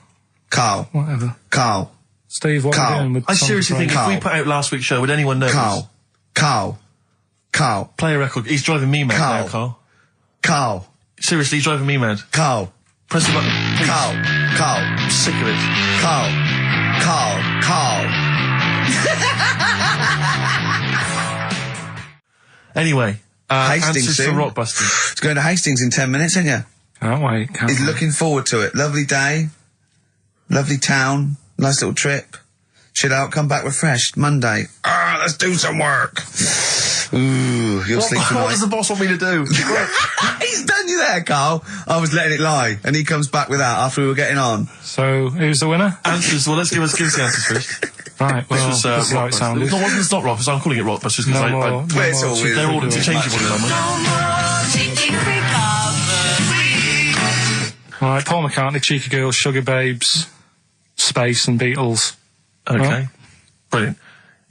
Carl? Whatever. Carl. Steve, what are you doing with I seriously think if we put out last week's show, would anyone know? Carl. Play a record. He's driving me mad now, Carl. Carl. Seriously, he's driving me mad. Carl. Press the button. Please. Carl. I'm sick of it. Carl. Anyway, Hastings answers to soon. Rockbusters. It's going to Hastings in 10 minutes, isn't you? Can't wait. He's looking forward to it. Lovely day. Lovely town. Nice little trip. Chill out, come back refreshed. Monday. Let's do some work. Ooh, you'll sleep tonight. What does the boss want me to do? He's done you there, Carl. I was letting it lie, and he comes back with that after we were getting on. So, who's the winner? Answers. Well, let's give us the answers first. Right, well, This was how it sounded. It's not Rockbusters. I'm calling it Rockbusters because It's all weird. they're all interchangeable in my mind. Right, Paul McCartney, Cheeky Girls, Sugar Babes, Space and Beatles. Okay. Well, Brilliant.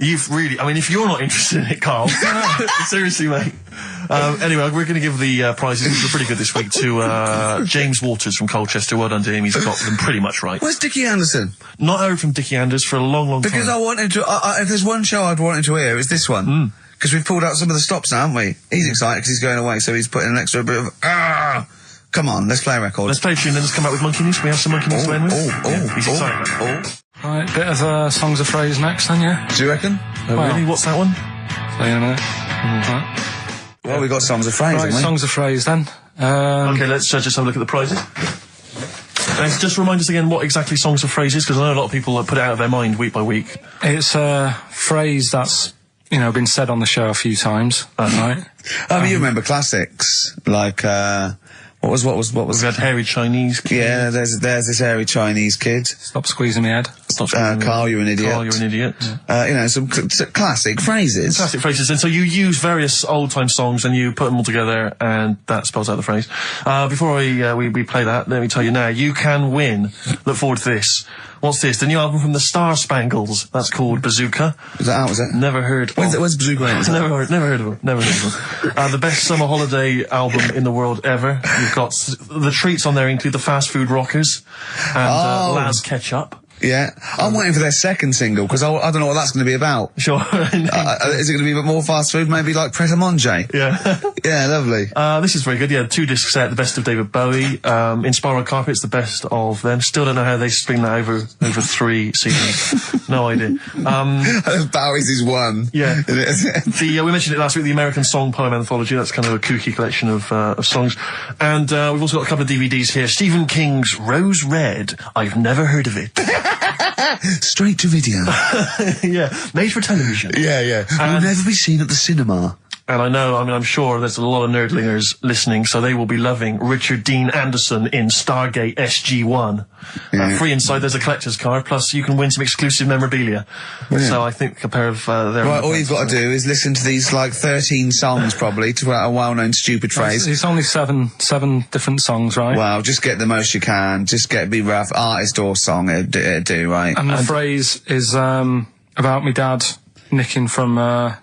You've really, I mean, if you're not interested in it, Carl, seriously, mate. Anyway, we're going to give the prizes, which were pretty good this week, to James Waters from Colchester. Well done to him. He's got them pretty much right. Where's Dickie Anderson? Not heard from Dickie Anders for a long, long time. Because I wanted to, if there's one show I'd wanted to hear, it's this one. Because we've pulled out some of the stops now, haven't we? He's excited because he's going away, so he's putting an extra bit of, Come on, let's play a record. Let's play a tune, then let's come out with Monkey News. Can we have some Monkey News to end with? He's excited. Right, bit of Songs of Phrase next then, yeah? Do you reckon? Really? What's that one? Say in a minute. Right. Well, we got Songs of Phrase, Right, haven't we? Songs of Phrase then. Okay, let's just have a look at the prizes. And just remind us again what exactly Songs of Phrase is, because I know a lot of people put it out of their mind week by week. It's a phrase that's, been said on the show a few times, right? You remember classics, like, what was? We had Hairy Chinese Kid. Yeah, there's this hairy Chinese kid. Stop squeezing my head. Carl, you're an idiot. Carl, you're an idiot. Some classic phrases. Classic phrases. And so you use various old-time songs and you put them all together and that spells out the phrase. Before we play that, let me tell you now, you can win. Look forward to this. What's this? The new album from the Star Spangles. That's called Bazooka. Is that out, is it? Never heard. When's Bazooka out? Never heard of them. The best summer holiday album in the world ever. You've got the treats on there include the Fast Food Rockers and Laz Ketchup. Yeah. I'm waiting for their second single, because I don't know what that's going to be about. Sure. Is it going to be a bit more fast food? Maybe like Pret a Manger? Yeah. Yeah, lovely. This is very good. Yeah, 2-disc set, the best of David Bowie. Inspiral Carpets, the best of them. Still don't know how they spring that over 3 seasons. No idea. Bowie's is one. Yeah. We mentioned it last week, the American Song Poem Anthology. That's kind of a kooky collection of songs. And we've also got a couple of DVDs here. Stephen King's Rose Red. I've never heard of it. Straight to video. Yeah, made for television. Yeah. Will never be seen at the cinema. And I'm sure there's a lot of nerdlingers listening, so they will be loving Richard Dean Anderson in Stargate SG-1. Free inside, there's a collector's card, plus you can win some exclusive memorabilia. Brilliant. So I think a pair of their... Right, all you've got to do is listen to these, 13 songs, probably, to a well-known stupid phrase. It's only seven different songs, right? Well, just get the most you can. Just be rough. Artist or song, it'd do, right? And the phrase is about me dad nicking from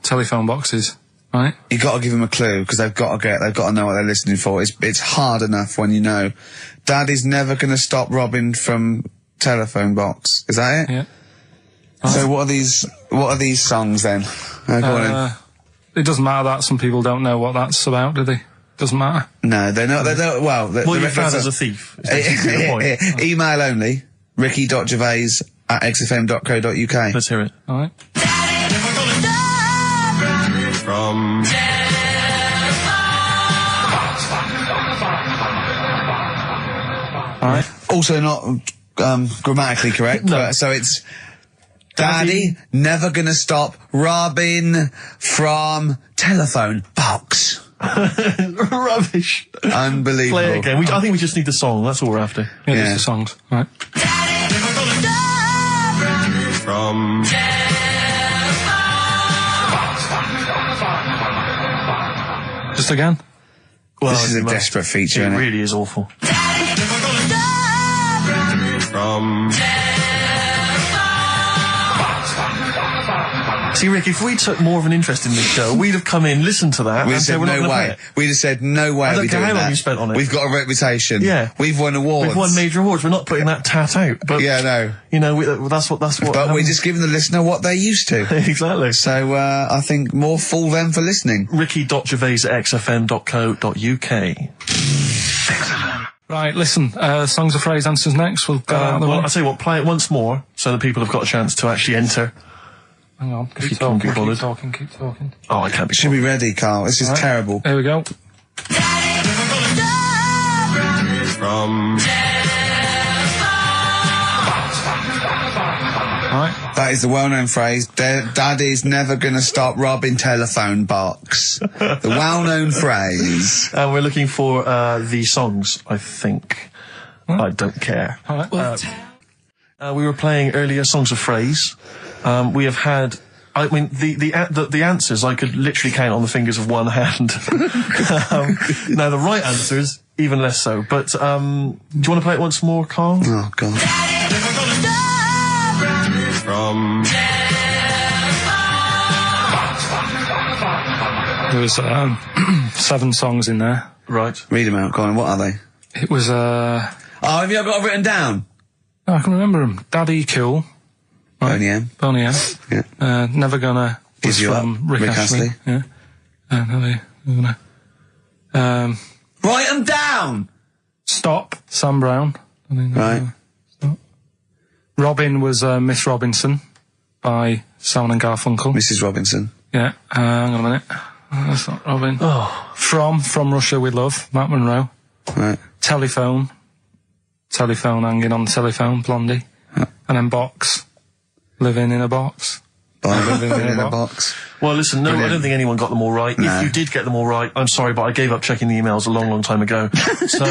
telephone boxes. Right. You got to give them a clue, because they've got to know what they're listening for. It's hard enough when you know. Dad is never going to stop robbing from telephone box. Is that it? Yeah. So what are these songs then? Go on in. It doesn't matter that some people don't know what that's about, do they? Doesn't matter. No, they don't. Well, you're found as a thief. Email only. ricky.gervais@xfm.co.uk. Let's hear it. All right. Alright. Also not grammatically correct. No. So it's Daddy never gonna stop robbing from telephone box. Rubbish. Unbelievable. Play it again. I think we just need the song. That's all we're after. Yeah, Yeah. just the songs. Right. From... Just again? Well, This is a it must- desperate feature, It isn't it? really is awful. From... See, Rick, if we took more of an interest in this show, we'd have come in, listened to that, We'd and have said said we're not no gonna play way. it. We'd have said no way. I don't we're care doing how long that. you spent on it. We've got a reputation. Yeah. We've won awards. We've won major awards. We're not putting that tat out. But Yeah, no. you know, that's what. But we're just giving the listener what they're used to. exactly. So I think more fool them for listening. Ricky.gervais@xfm.co.uk. Right, listen, songs of phrase answers next. We'll go out of the Well, way. I'll tell you what, play it once more so that people have got a chance to actually enter. Hang on, If you keep can't be talking, bothered. keep talking. Oh, I can't be Should be ready, Carl. This is Right. terrible. Here we go. From... Right. That is the well-known phrase. Daddy's never gonna stop robbing telephone box. The well-known phrase. And we're looking for the songs, I think. I don't care. All right. Well, We were playing earlier songs of phrase. We have had... I mean, the answers I could literally count on the fingers of one hand. Now, the right answers, even less so. But do you want to play it once more, Carl? Oh, God. From... there was 7 songs in there. Right. Read them out, Colin. What are they? It was, Oh, have you got it written down? I can remember them. Daddy Cool. Boney M. Boney M. Yeah. Never Gonna was Gives You from Up, Rick Rick Astley. Astley. Yeah. Never Gonna. Write them down! Stop, Sam Brown. Right. Stop. Robin was Miss Robinson by Simon and Garfunkel. Mrs. Robinson. Yeah. Hang on a minute. That's not Robin. Oh. From Russia with Love, Matt Monroe. Right. Telephone hanging on the telephone, Blondie. And then Box, Living in a Box. Living in a box. Well, listen, no, I don't think anyone got them all right. No. If you did get them all right, I'm sorry, but I gave up checking the emails a long, long time ago. So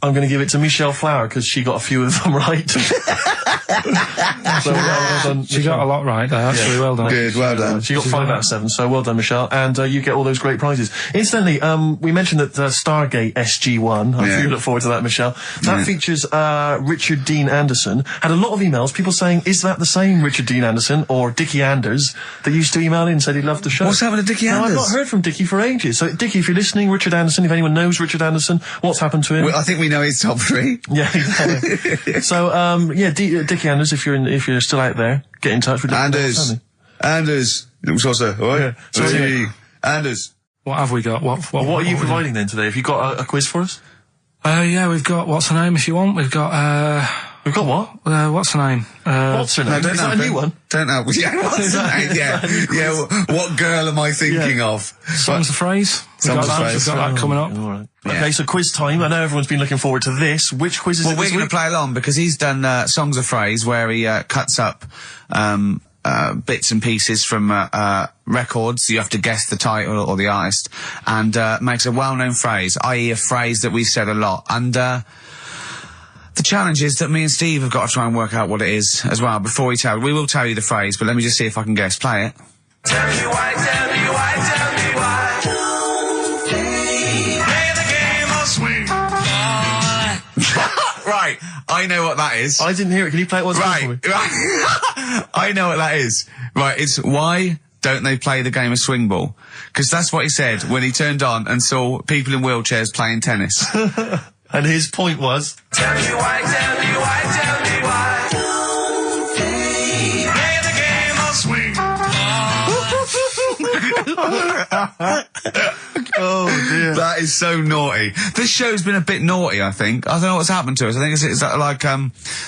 I'm going to give it to Michelle Flower because she got a few of them right. So well done. She got a lot right there, actually, well done. Good, well done. She got 5 out of 7, so well done, Michelle. And you get all those great prizes. Incidentally, we mentioned that Stargate SG-1, I really look forward to that, Michelle. That features Richard Dean Anderson. Had a lot of emails, people saying, is that the same Richard Dean Anderson or Dickie Anders that used to email in and said he loved the show? What's happened to Dickie No, Anders? I've not heard from Dickie for ages. So, Dickie, if you're listening, Richard Anderson, if anyone knows Richard Anderson, what's happened to him? Well, I think we know his top 3. Yeah, exactly. So, Dickie Anders, if you're still out there, get in touch with Anders. It was also, Yeah. So anyway- Anders. What have we got? What What are you providing then today? Have you got a quiz for us? Yeah, we've got, what's her name if you want? We've got, We've got what? what's her name? What's her name? don't Is know. that a new one? Don't know. Yeah, what's her name? Yeah. What girl am I thinking of? Songs of phrase? Songs of phrase. We've got that coming up. All right. Yeah. Okay, so quiz time. I know everyone's been looking forward to this. Which quiz is Well, it we're this going to week? play along because he's done Songs of Phrase where he cuts up bits and pieces from records. You have to guess the title or the artist and makes a well-known phrase, i.e. a phrase that we've said a lot. And the challenge is that me and Steve have got to try and work out what it is as well before we will tell you the phrase, but let me just see if I can guess. Play it. Tell me why, tell me why, tell me why. Play the game of swing. Right, I know what that is. I didn't hear it. Can you play it once more for me? Right. I know what that is. Right, it's why don't they play the game of swing ball? Because that's what he said when he turned on and saw people in wheelchairs playing tennis. And his point was... Tell me why, tell me why, tell me why. Play the game of swing. Oh, dear. That is so naughty. This show's been a bit naughty, I think. I don't know what's happened to us. I think it's like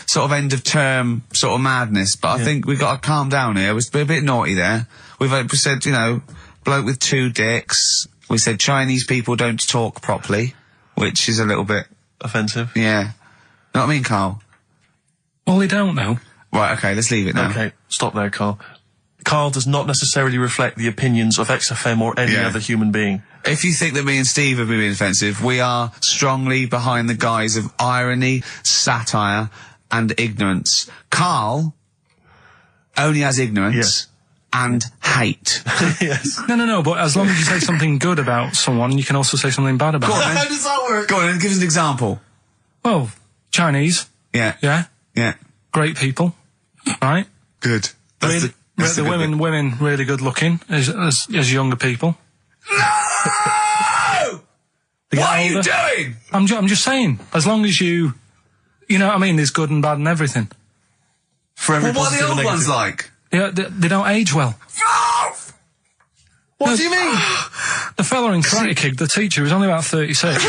sort of end of term sort of madness, but I think we've got to calm down here. We've been a bit naughty there. We said, bloke with 2 dicks. We said Chinese people don't talk properly, which is a little bit offensive. Yeah. Know what I mean, Carl? Well, they don't know. Right, okay, let's leave it now. Okay, stop there, Carl. Carl does not necessarily reflect the opinions of XFM or any other human being. If you think that me and Steve have been being offensive, we are strongly behind the guise of irony, satire, and ignorance. Carl only has ignorance and hate. Yes. No, but as long as you say something good about someone, you can also say something bad about them. How does that work? Go on, and give us an example. Well, Chinese. Yeah. Yeah. Yeah. Great people. Right? Good. That's the women really good looking as younger people. No! What are you doing? I'm just saying, as long as you know what I mean, there's good and bad and everything. For every What are the old ones like? Yeah, they don't age well. What do you mean? The fella in Karate Kid, the teacher, was only about 36.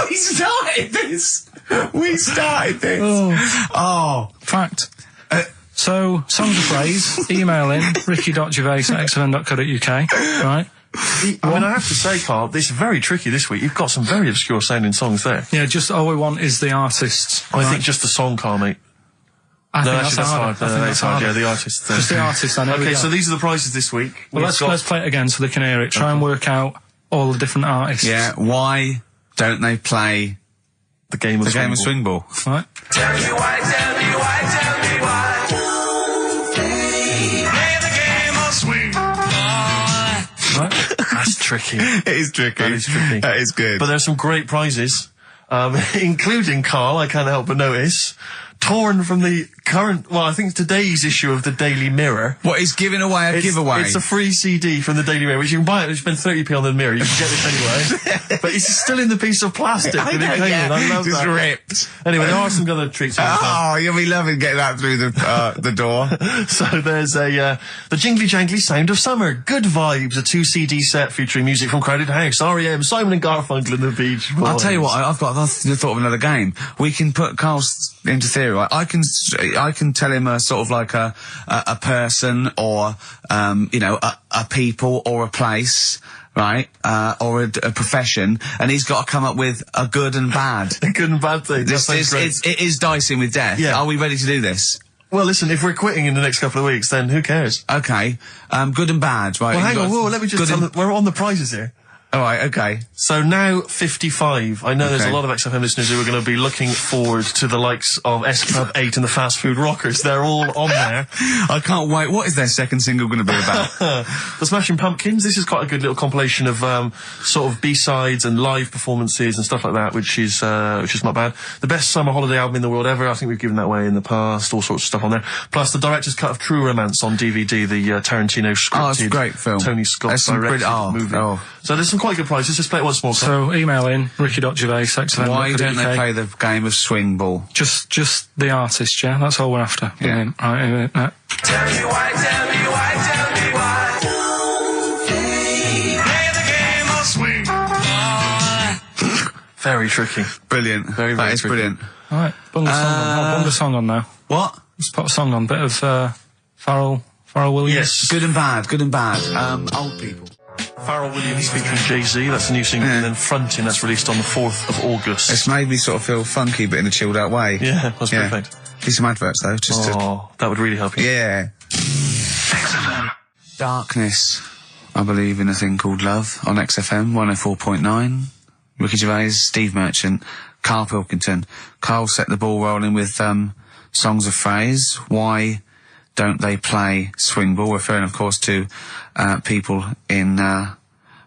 We started this. Oh. Fact. So, songs of praise, email in, ricky.gervais@xfm.co.uk, right? I mean, I have to say, Carl, it's very tricky this week. You've got some very obscure sounding songs there. Yeah, just all we want is the artists. I think just the song, Carl, mate. I think that's hard. That's hard. Yeah, the artists. Just the artists. Okay, so these are the prizes this week. Well, let's play it again so they can hear it. Try and work out all the different artists. Yeah, why don't they play the game of swing ball? Right. Tell me why, tell me why, tell me why. Play the game of swing ball. Right. That's tricky. It is tricky. That is tricky. That is good. But there's some great prizes, including, Carl, I can't help but notice, torn from the current, I think today's issue of the Daily Mirror. What, he's giving away a giveaway? It's a free CD from the Daily Mirror, which you can buy it, you spend 30p on the Mirror, you can get this anyway. But it's still in the piece of plastic that it came in. I love just that. ripped. Anyway, there are some other treats. Oh, you'll be loving getting that through the door. So there's the Jingly Jangly Sound of Summer, Good Vibes, a 2-CD set featuring music from Crowded House, R.E.M., Simon and Garfunkel and the Beach Boys. I'll tell you what, I've thought of another game. We can put Carl's into theory, right? I can tell him a sort of like a person or, a people or a place, right? Or a profession, and he's got to come up with a good and bad. A good and bad thing. It is dicing with death. Yeah. Are we ready to do this? Well, listen, if we're quitting in the next couple of weeks, then who cares? Okay. Good and bad, right? Well, hang on, let me just we're on the prizes here. Alright, okay. So now 55. I know there's a lot of XFM listeners who are going to be looking forward to the likes of S Club 8 and the Fast Food Rockers. They're all on there. I can't wait. What is their second single going to be about? The Smashing Pumpkins. This is quite a good little compilation of sort of B-sides and live performances and stuff like that, which is not bad. The best summer holiday album in the world ever. I think we've given that away in the past. All sorts of stuff on there. Plus the director's cut of True Romance on DVD, the Tarantino scripted. Oh, it's a great film. Tony Scott directed movie. So there's some quite good prizes. Just play it once more. So email in ricky.gervais@xfm.co.uk. Why don't they play the game of swing ball? Just the artist, yeah? That's all we're after. Yeah. Right, Tell me why, tell me why, tell me why. Play the game of swing ball. Very tricky. Brilliant. Very That is tricky. brilliant. Alright, bung the song on now. What? Let's put a song on. Bit of Pharrell Williams. Yes. Good and bad. Old people. Pharrell Williams featuring Jay-Z, that's a new single, and then Frontin', that's released on the 4th of August. It's made me sort of feel funky, but in a chilled out way. Yeah, that's perfect. Do some adverts though, just that would really help you. Yeah. XFM. Darkness. I believe in a thing called love on XFM 104.9. Ricky Gervais, Steve Merchant, Karl Pilkington. Karl set the ball rolling with songs of phrase. Why don't they play swing ball? Referring, of course, to people in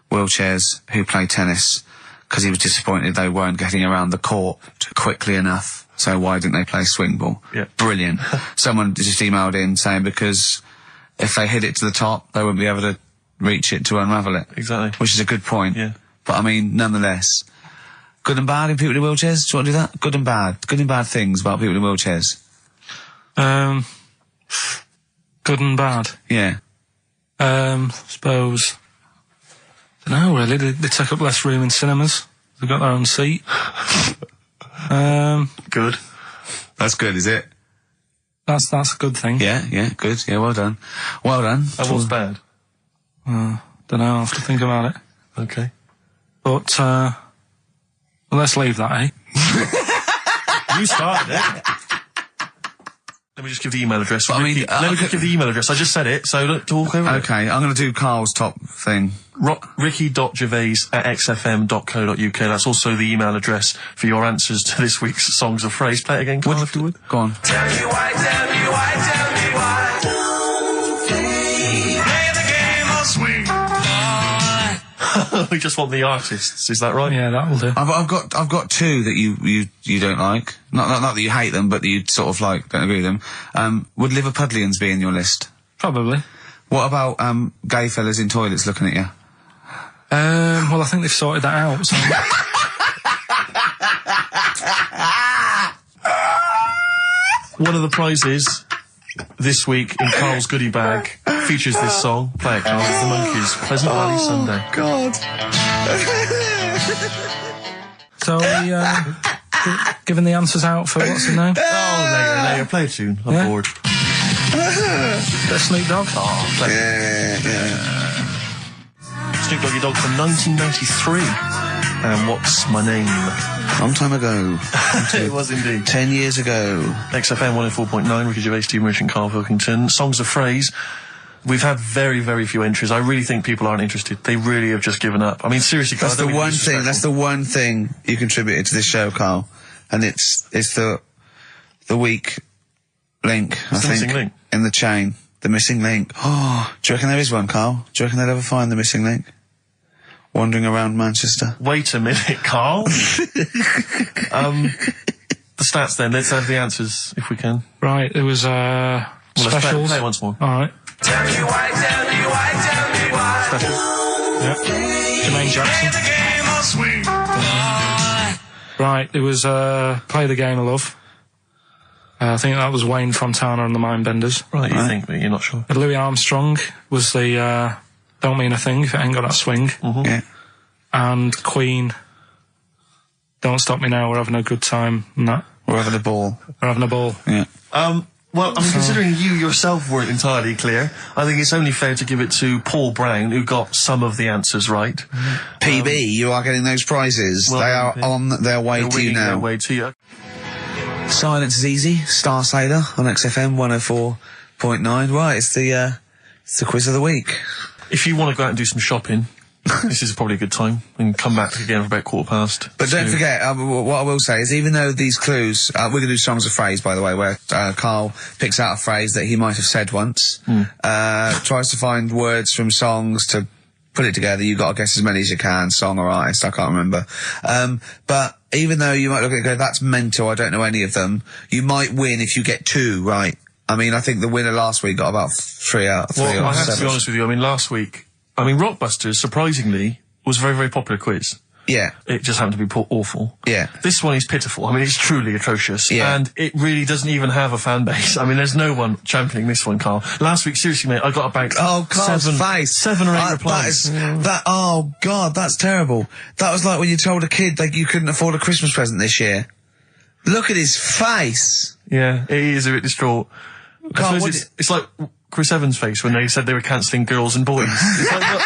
wheelchairs who play tennis, because he was disappointed they weren't getting around the court quickly enough. So why didn't they play swing ball? Yeah. Brilliant. Someone just emailed in saying because if they hit it to the top, they wouldn't be able to reach it to unravel it. Exactly. Which is a good point. Yeah. But I mean, nonetheless, good and bad in people in wheelchairs? Do you want to do that? Good and bad things about people in wheelchairs. Good and bad. Yeah. Suppose. Don't know really. They take up less room in cinemas. They've got their own seat. Good. That's good, is it? That's a good thing. Yeah, good. Yeah, well done. And what's bad? Don't know. I'll have to think about it. Okay. But let's leave that, eh? You started it. Let me just give the email address. But I mean, let me just give the email address. I just said it, so look, talk over it. Okay, I'm going to do Carl's top thing. Ricky.gervais@xfm.co.uk. That's also the email address for your answers to this week's Songs of Phrase. Play it again, Carl, if you would. Go on. Tell me why, tell me why, tell me why. Don't play the game of swing. We just want the artists, is that right? Yeah, that will do. I've got two that you don't like. Not that you hate them, but that you sort of like, don't agree with them. Would Liverpudlians be in your list? Probably. What about gay fellas in toilets looking at you? Well, I think they've sorted that out. So. One of the prizes this week in Carl's goodie bag features this song. Play it, Carl. It's the Monkeys. Pleasant Valley Sunday. God. So we giving the answers out for what's the name? Oh, there you go. Play a tune. I'm Yeah. bored. Bit of Snoop Dogg. Oh, play Snoop Doggy Dogg from 1993. And What's My Name? Long time ago. It was indeed. 10 years ago. XFM 104.9, Ricky Gervais, Steve Merchant, Karl Pilkington. Songs of Phrase. We've had very, very few entries. I really think people aren't interested. They really have just given up. I mean, seriously, Carl. That's the one thing you contributed to this show, Carl. And it's the weak link, I think. Missing link. In the chain. The missing link. Oh, do you reckon there is one, Carl? Do you reckon they'll ever find the missing link? Wandering around Manchester. Wait a minute, Carl. The stats then. Let's have the answers, if we can. Right, it was Well, let's specials. play it once more. All right. Tell me why, tell me why, tell me why. Special. Yep. Jermaine Jackson. Play the game of swing. Right, it was Play the Game of Love. I think that was Wayne Fontana and the Mindbenders. Right, you think, but you're not sure. Louis Armstrong was the Don't Mean a Thing if it ain't got that swing. Mm-hmm. Yeah. And Queen, Don't Stop Me Now, We're Having a Good Time. And that. We're having a ball. We're having a ball. Yeah. Well, I mean, considering you yourself weren't entirely clear, I think it's only fair to give it to Paul Brown, who got some of the answers right. PB, you are getting those prizes. Well, they are on their way They're to you winging their now. way to you. Silence is easy. Star Sailor on XFM 104.9. Right, it's the quiz of the week. If you want to go out and do some shopping, this is probably a good time. And come back again for about 1:15. But don't forget, what I will say is, even though these clues, we're going to do songs of phrase, by the way, where Carl picks out a phrase that he might have said once, tries to find words from songs to put it together. You've got to guess as many as you can, song or artist, I can't remember. But even though you might look at it and go, that's mental, I don't know any of them, you might win if you get two right. I mean, I think the winner last week got about 3 out of 3 Well, or I have 7. to be honest with you. I mean, last week, Rockbusters, surprisingly, was a very, very popular quiz. Yeah. It just happened to be awful. Yeah. This one is pitiful. I mean, it's truly atrocious. Yeah. And it really doesn't even have a fan base. I mean, there's no one championing this one, Carl. Last week, seriously, mate, I got about Carl's face. 7 or 8 replies. Oh, God, that's terrible. That was like when you told a kid that you couldn't afford a Christmas present this year. Look at his face. Yeah, he is a bit distraught. Carl, I suppose it's like Chris Evans' face when they said they were cancelling Girls and Boys. It's like, look,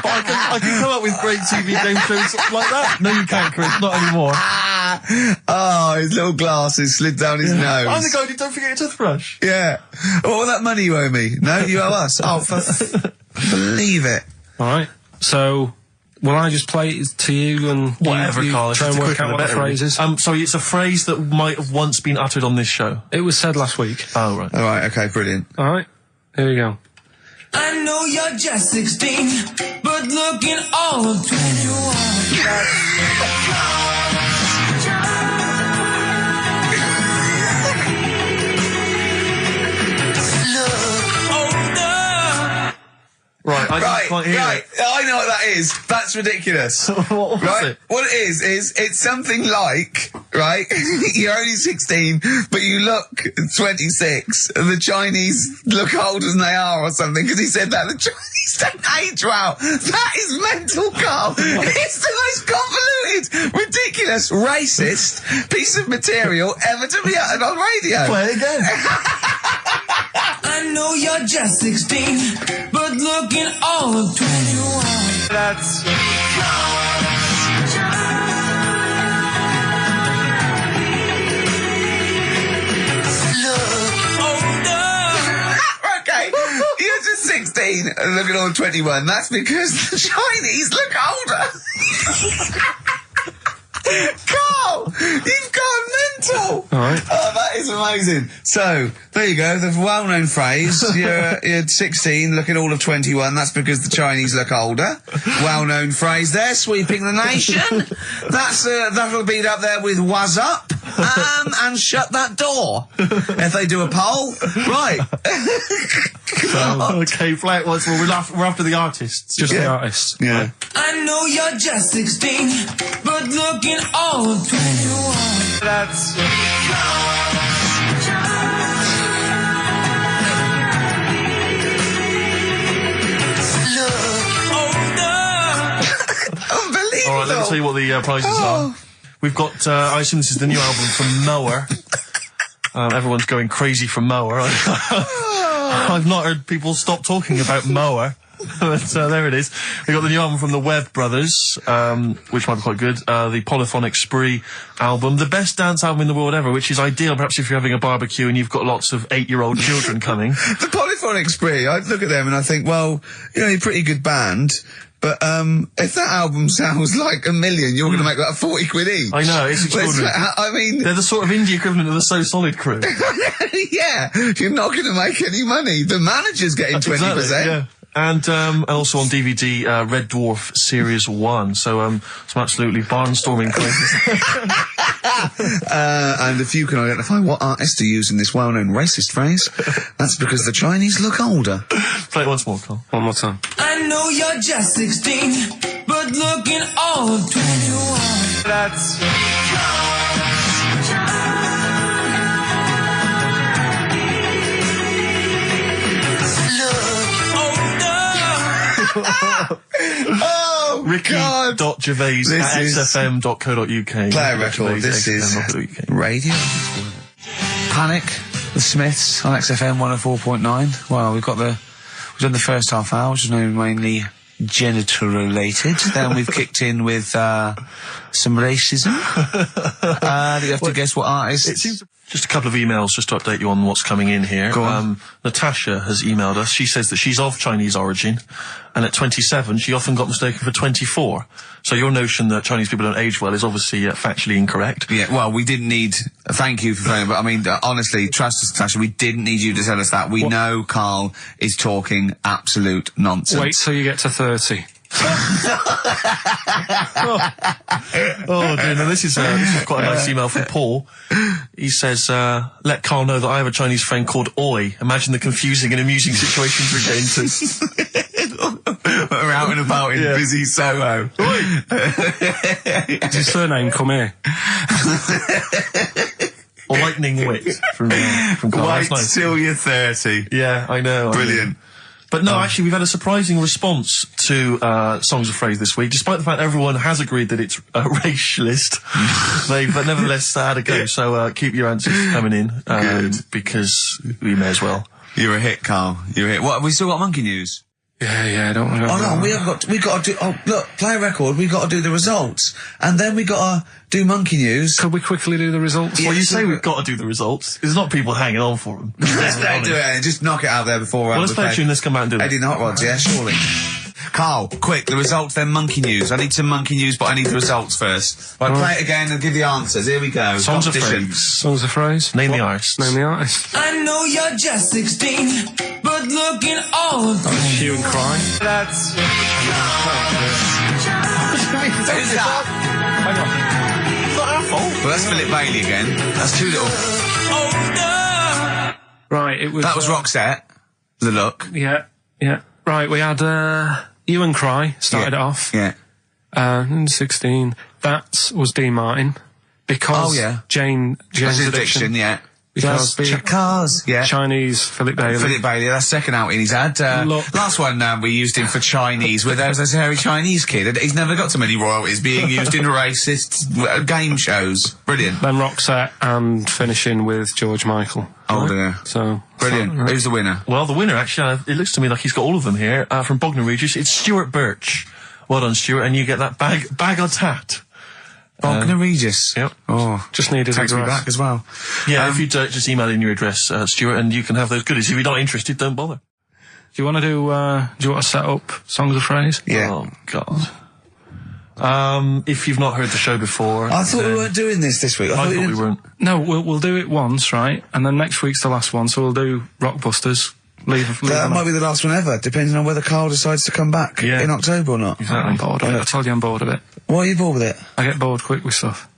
but I can come up with great TV game shows like that. No, you can't, Chris. Not anymore. Oh, his little glasses slid down his nose. I'm the guy who don't forget your toothbrush. Yeah. What was that money you owe me? No, you owe us. Oh, believe it. All right. So, will I just play it to you and Whatever, you Carl. try and work out what the phrase is? Sorry, it's a phrase that might have once been uttered on this show. It was said last week. Oh, right. All right, okay, brilliant. All right. Here we go. I know you're just 16, but looking all of 21. Right, I Right, can't hear right. it. I know what that is. That's ridiculous. What was Right? it? What it is it's something like, right? You're only 16, but you look 26. And the Chinese look older than they are or something, because he said that. The Chinese don't age well. That is mental, Carl. It's the most convoluted, ridiculous, racist piece of material ever to be uttered on radio. Play it again. I know you're just 16, but looking all of 21. That's... 16 and looking all 21, that's because the Chinese look older. Carl, you've gone mental. All right. Oh, that is amazing. So, there you go, the well-known phrase, you're 16, looking all of 21, that's because the Chinese look older. Well-known phrase there, sweeping the nation. That'll be up there with "was up," and "shut that door." If they do a poll. Right. Okay, play it once more. We're after the artists. Just the artists. Yeah. I know you're just 16, but looking all of 21. That's... Unbelievable. All right, let me tell you what the prizes are. We've got, I assume this is the new album from Mower. Everyone's going crazy for Mower. I've not heard people stop talking about Mower. But there it is. We got the new album from the Webb Brothers, which might be quite good. The Polyphonic Spree album, the best dance album in the world ever, which is ideal perhaps if you're having a barbecue and you've got lots of 8-year-old children coming. The Polyphonic Spree, I look at them and I think, well, you know, you're a pretty good band, but if that album sounds like $1 million, you're going to make that 40 quid each. I know, it's extraordinary. I mean... They're the sort of indie equivalent of the So Solid crew. Yeah, you're not going to make any money. The manager's getting 20%. Exactly, yeah. And also on DVD, Red Dwarf Series 1. So, some absolutely barnstorming places. And if you can identify what artist to use in this well-known racist phrase, that's because the Chinese look older. Play it once more, Carl. One more time. I know you're just 16, but looking all of 21. That's... Oh, Ricky.Gervais at xfm.co.uk. Play a record. This is radio. Panic, the Smiths on XFM 104.9. Well, we've done the first half hour, which is mainly genital related. Then we've kicked in with some racism. You have to guess what artist. It seems just a couple of emails just to update you on what's coming in here. Go on. Natasha has emailed us. She says that she's of Chinese origin, and at 27 she often got mistaken for 24. So your notion that Chinese people don't age well is obviously factually incorrect. Yeah, well, we didn't need... Thank you for phoning, but I mean, honestly, trust us, Natasha, we didn't need you to tell us that. We know Carl is talking absolute nonsense. Wait till you get to 30. Oh dear, no, this is quite a nice email from Paul. He says, let Carl know that I have a Chinese friend called Oi. Imagine the confusing and amusing situations we get into. We're out and about in busy Soho. Does his surname come here? Or lightning wit from Carl. Wait That's nice. till you're 30. Yeah, I know. Brilliant. But no, actually, we've had a surprising response to Songs of Phrase this week, despite the fact everyone has agreed that it's racialist. They've nevertheless had a go. So keep your answers coming in, because we may as well. You're a hit, Carl. You're a hit. What, have we still got monkey news? Yeah, don't worry. Oh no, we got to do, look, play a record, we got to do the results. And then we got to do monkey news. Could we quickly do the results? Well, you say we've got to do the results. There's not people hanging on for them. Let's do it and just knock it out there before well, let's play a tune, let's come back and do it. Eddie and the Hot Rods, yeah, surely. Carl, quick, the results, then monkey news. I need some monkey news, but I need the results first. Right, play it again and give the answers. Here we go. Songs of Phrase. Songs of Phrase. Name the artist. Name the artist. I know you're just 16, but looking all of 21. Hue and Cry. That's... Who's that? Hang on. Well, that's Philip Bailey again. That's too little. Right, it was... That was Roxette. The Look. Yeah. Right, we had Hue and Cry started it off. Yeah. 16. That was Dean Martin. Because Jane's Addiction. Yeah. Because Cars. Yeah. Chinese Philip Bailey. Philip Bailey, that's second outing he's had. Last one we used him for Chinese, where there was this hairy Chinese kid. He's never got so many royalties being used in racist game shows. Brilliant. Then Roxette and finishing with George Michael. Oh dear. So brilliant. Right. Who's the winner? Well, the winner, actually, it looks to me like he's got all of them here, from Bognor Regis. It's Stuart Birch. Well done, Stuart, and you get that bag of tat. Bognor Regis. Yep. Oh, just need his takes address. me back as well. Yeah, if you just email in your address, Stuart, and you can have those goodies. If you're not interested, don't bother. Do you want to set up Songs of Phrase? Yeah. Oh, God. If you've not heard the show before... I thought we weren't doing this week. I thought we weren't. No, we'll do it once, right? And then next week's the last one, so we'll do Rockbusters. That might be the last one ever, depending on whether Karl decides to come back in October or not. I'm bored of it. I told you I'm bored of it. Why are you bored with it? I get bored quick with stuff.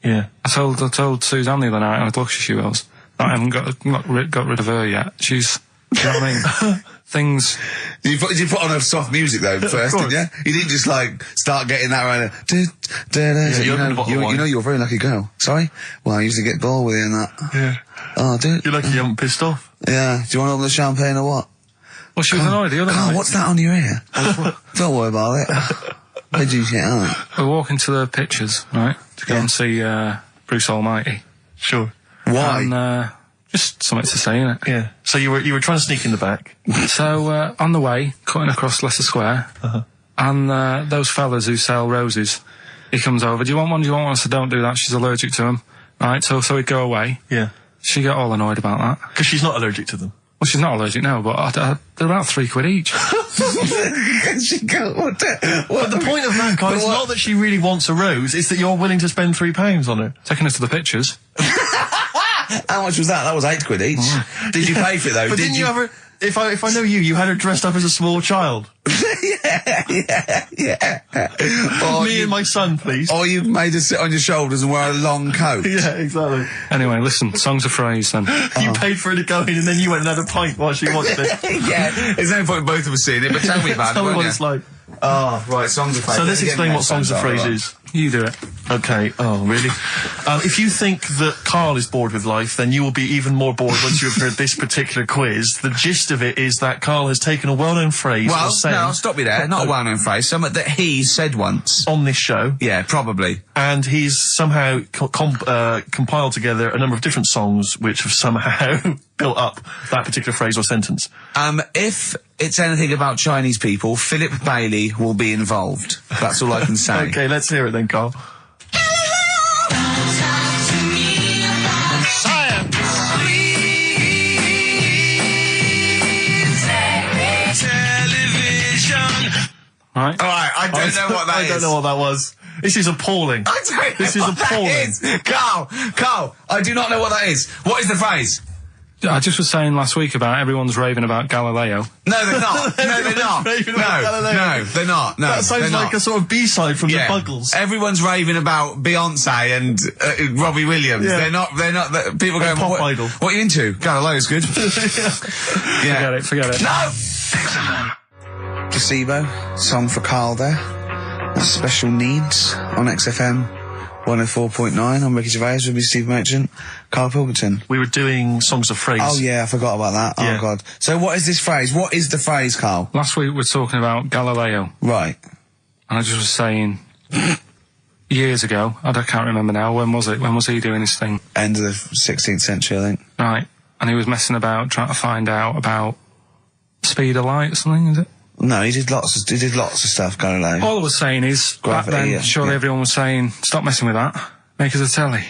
Yeah. I told Suzanne the other night, and look, she was. I haven't got rid of her yet. She's... Do you know what I mean? Things... Did you put on a soft music, though, first, didn't you? You didn't just, like, start getting that right... You know you're a very lucky girl. Sorry? Well, I usually get bored with you and that. Yeah. Oh, dude. You're lucky you haven't pissed off. Yeah. Do you want all the champagne or what? Well, she was annoyed the other night. What's that on your ear? Don't worry about it. Where'd you get out? We're walking to the pictures, right? To go and see Bruce Almighty. Sure. Why? And, just something to say, innit? Yeah. So you were trying to sneak in the back. So, on the way, cutting across Leicester Square, and those fellas who sell roses, he comes over, do you want one? Do you want one? I said, don't do that, she's allergic to them. Right, so he'd go away. Yeah. She got all annoyed about that. Because she's not allergic to them. Well, she's not allergic now, but they're about £3 each. But the point of that, Karl, is not that she really wants a rose, it's that you're willing to spend £3 on her. Taking her to the pictures. How much was that? That was £8 each. Did you pay for it, though? But didn't you ever... If I know you had her dressed up as a small child. Yeah. Me and my son, please. Or you made her sit on your shoulders and wear a long coat. Yeah, exactly. Anyway, listen, Songs of Phrase, then. You paid for her to go in and then you went and had a pint while she watched it. Yeah, there's no point both of us seeing it, but tell me about it, Tell me won't what you? it's like. Oh, right, Songs of Phrase. So let's explain what Songs of Phrase is. You do it. Okay. Oh, really? If you think that Karl is bored with life, then you will be even more bored once you have heard this particular quiz. The gist of it is that Karl has taken a well-known phrase or saying... no, stop you there. Not a well-known phrase. Something that he said once. On this show. Yeah, probably. And he's somehow compiled together a number of different songs which have somehow built up that particular phrase or sentence. If it's anything about Chinese people, Philip Bailey will be involved. That's all I can say. Okay, let's hear it then, Karl. Right. Alright, I don't know what that is. I don't know what that was. This is appalling. I don't know This is what appalling. that is. Karl, I do not know what that is. What is the phrase? I just was saying last week about everyone's raving about Galileo. No, they're not. No, they're not. Raving about Galileo. No, they're not. No, That sounds they're like not. a sort of B-side from the Buggles. Everyone's raving about Beyonce and Robbie Williams. Yeah. They're not, people going, Pop Idol. What are you into? Galileo's good. Yeah. Forget it. No! Placebo, song for Karl there. That's Special Needs on XFM 104.9. I'm Ricky Gervais with me, Steve Merchant. Karl Pilkington. We were doing Songs of Phrase. Oh yeah, I forgot about that. Yeah. Oh god. So what is this phrase? What is the phrase, Karl? Last week we were talking about Galileo. Right. And I just was saying, years ago, I can't remember now, when was it? When was he doing his thing? End of the 16th century, I think. Right. And he was messing about, trying to find out about speed of light or something, is it? No, he did lots of stuff, Galileo. All I was saying is, Gravity, back then, yeah, surely yeah. everyone was saying, stop messing with that, make us a telly.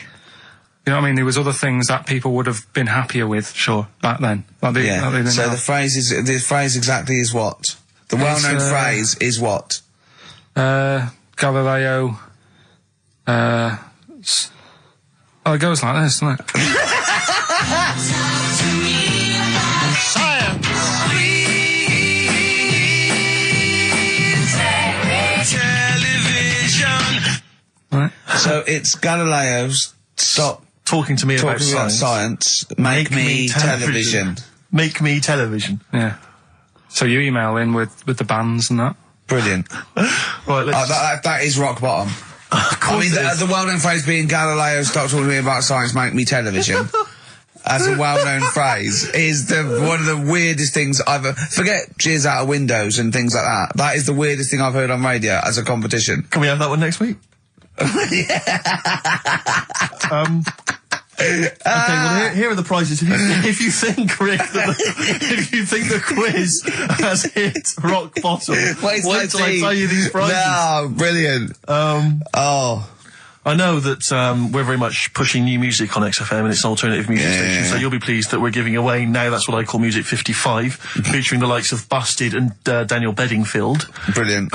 You know what I mean? There was other things that people would have been happier with. Sure. Back then. Like they didn't So have. the phrase exactly is what? The well-known phrase is what? Galileo, it goes like this, doesn't it? Right. So it's Galileo's stop Talking to me about talking about science. science, make me television. Make me television. Yeah. So you email in with the bands and that? Brilliant. Right, let's... That is rock bottom. I mean, the well-known phrase being Galileo, stop talking to me about science, make me television. As a well-known phrase, is one of the weirdest things I've ever... Forget cheers out of windows and things like that. That is the weirdest thing I've heard on radio as a competition. Can we have that one next week? Okay, well here are the prizes. If you think, Rick, if you think the quiz has hit rock bottom, wait till I tell you these prizes. No, brilliant. I know that we're very much pushing new music on XFM, and it's an alternative music station, so you'll be pleased that we're giving away now That's What I Call Music 55, featuring the likes of Busted and Daniel Bedingfield. Brilliant.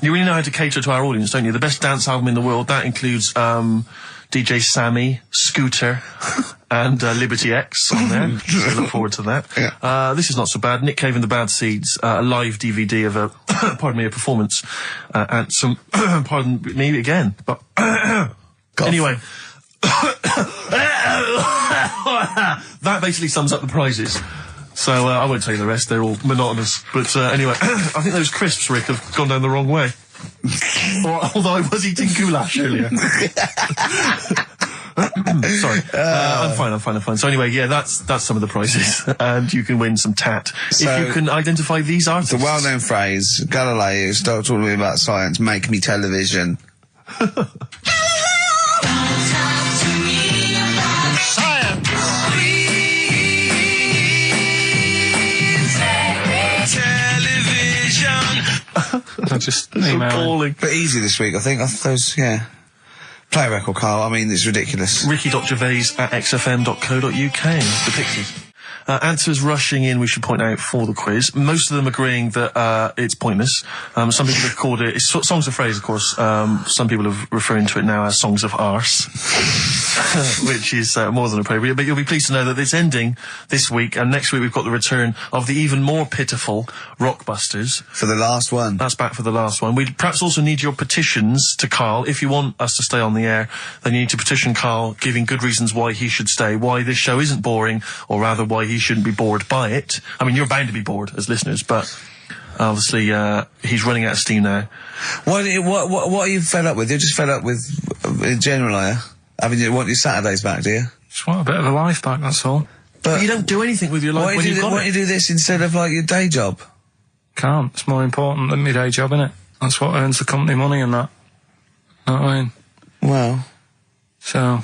You really know how to cater to our audience, don't you? The best dance album in the world, that includes DJ Sammy, Scooter, and Liberty X on there. So look forward to that. Yeah. This is not so bad. Nick Cave and the Bad Seeds, a live DVD of a, a performance, and some, pardon me again, but, anyway. That basically sums up the prizes. So, I won't tell you the rest, they're all monotonous. But, anyway, I think those crisps, Rick, have gone down the wrong way. Although I was eating goulash earlier. Sorry. I'm fine. So anyway, yeah, that's some of the prizes. And you can win some tat. So if you can identify these artists. The well-known phrase, Galileo, start talking to me about science, make me television. I just email. But easy this week, I think. Those, yeah. Play a record, Carl. I mean, it's ridiculous. Ricky.gervais@xfm.co.uk. The pictures. Answers rushing in, we should point out, for the quiz. Most of them agreeing that it's pointless. Some people have called it... It's songs of phrase, of course. Some people are referring to it now as songs of arse. Which is more than appropriate. But you'll be pleased to know that it's ending this week, and next week we've got the return of the even more pitiful Rockbusters. For the last one. That's back for the last one. We'd perhaps also need your petitions to Carl. If you want us to stay on the air, then you need to petition Carl, giving good reasons why he should stay, why this show isn't boring, or rather why he shouldn't be bored by it. I mean, you're bound to be bored as listeners, but obviously he's running out of steam now. What are you fed up with? You're just fed up with, in general, are you? I mean, you want your Saturdays back, do you? Just want a bit of a life back, that's all. But you don't do anything with your life when you've got it. Why don't you do this instead of, like, your day job? Can't. It's more important than my day job, innit? That's what earns the company money and that. Know what I mean? Well. So...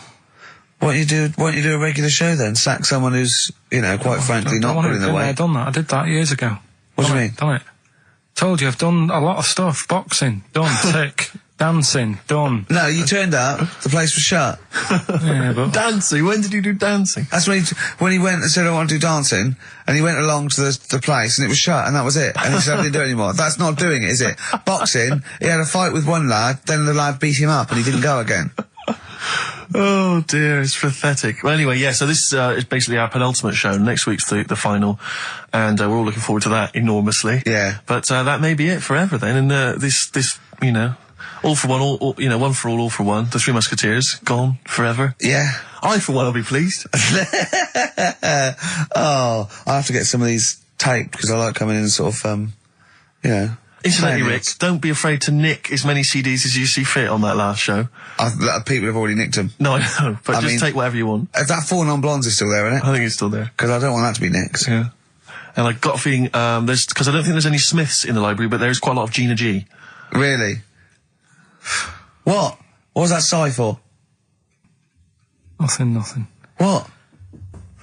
Why don't you do a regular show then? Sack someone who's, you know, quite frankly not putting the weight. I've done that. I did that years ago. What do you mean? Done it. Told you, I've done a lot of stuff. Boxing, done. Tick. Dancing, done. No, you turned up, the place was shut. Yeah, but... Dancing? When did you do dancing? That's when he went and said, I want to do dancing, and he went along to the place, and it was shut, and that was it. And he said, I didn't do it anymore. That's not doing it, is it? Boxing, he had a fight with one lad, then the lad beat him up, and he didn't go again. Oh dear, it's pathetic. Well, anyway, yeah, so this is basically our penultimate show. Next week's the final, and we're all looking forward to that enormously. Yeah. But that may be it forever then, and this, you know, all for one, all, you know, one for all for one. The Three Musketeers, gone forever. Yeah. I, for one, will be pleased. Oh, I have to get some of these taped, because I like coming in and sort of, you know... Incidentally, Rick, don't be afraid to nick as many CDs as you see fit on that last show. People have already nicked them. No, I know, but just take whatever you want. If that 4 Non-Blondes is still there, isn't it? I think it's still there. Because I don't want that to be nicked. Yeah. And I've got a feeling, because I don't think there's any Smiths in the library, but there's quite a lot of Gina G. Really? What? What was that sigh for? Nothing. What?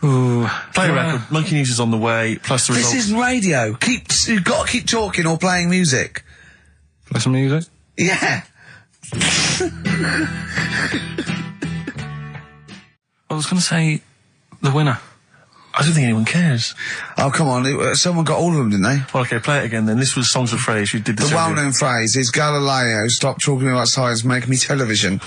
Ooh. Play a record. Monkey News is on the way, plus the results. This isn't radio. You've got to keep talking or playing music. Play some music? Yeah. I was going to say the winner. I don't think anyone cares. Oh, come on. Someone got all of them, didn't they? Well, okay, play it again then. This was Songs of Phrase. You did this. The well-known phrase is Galileo, stop talking about science, make me television.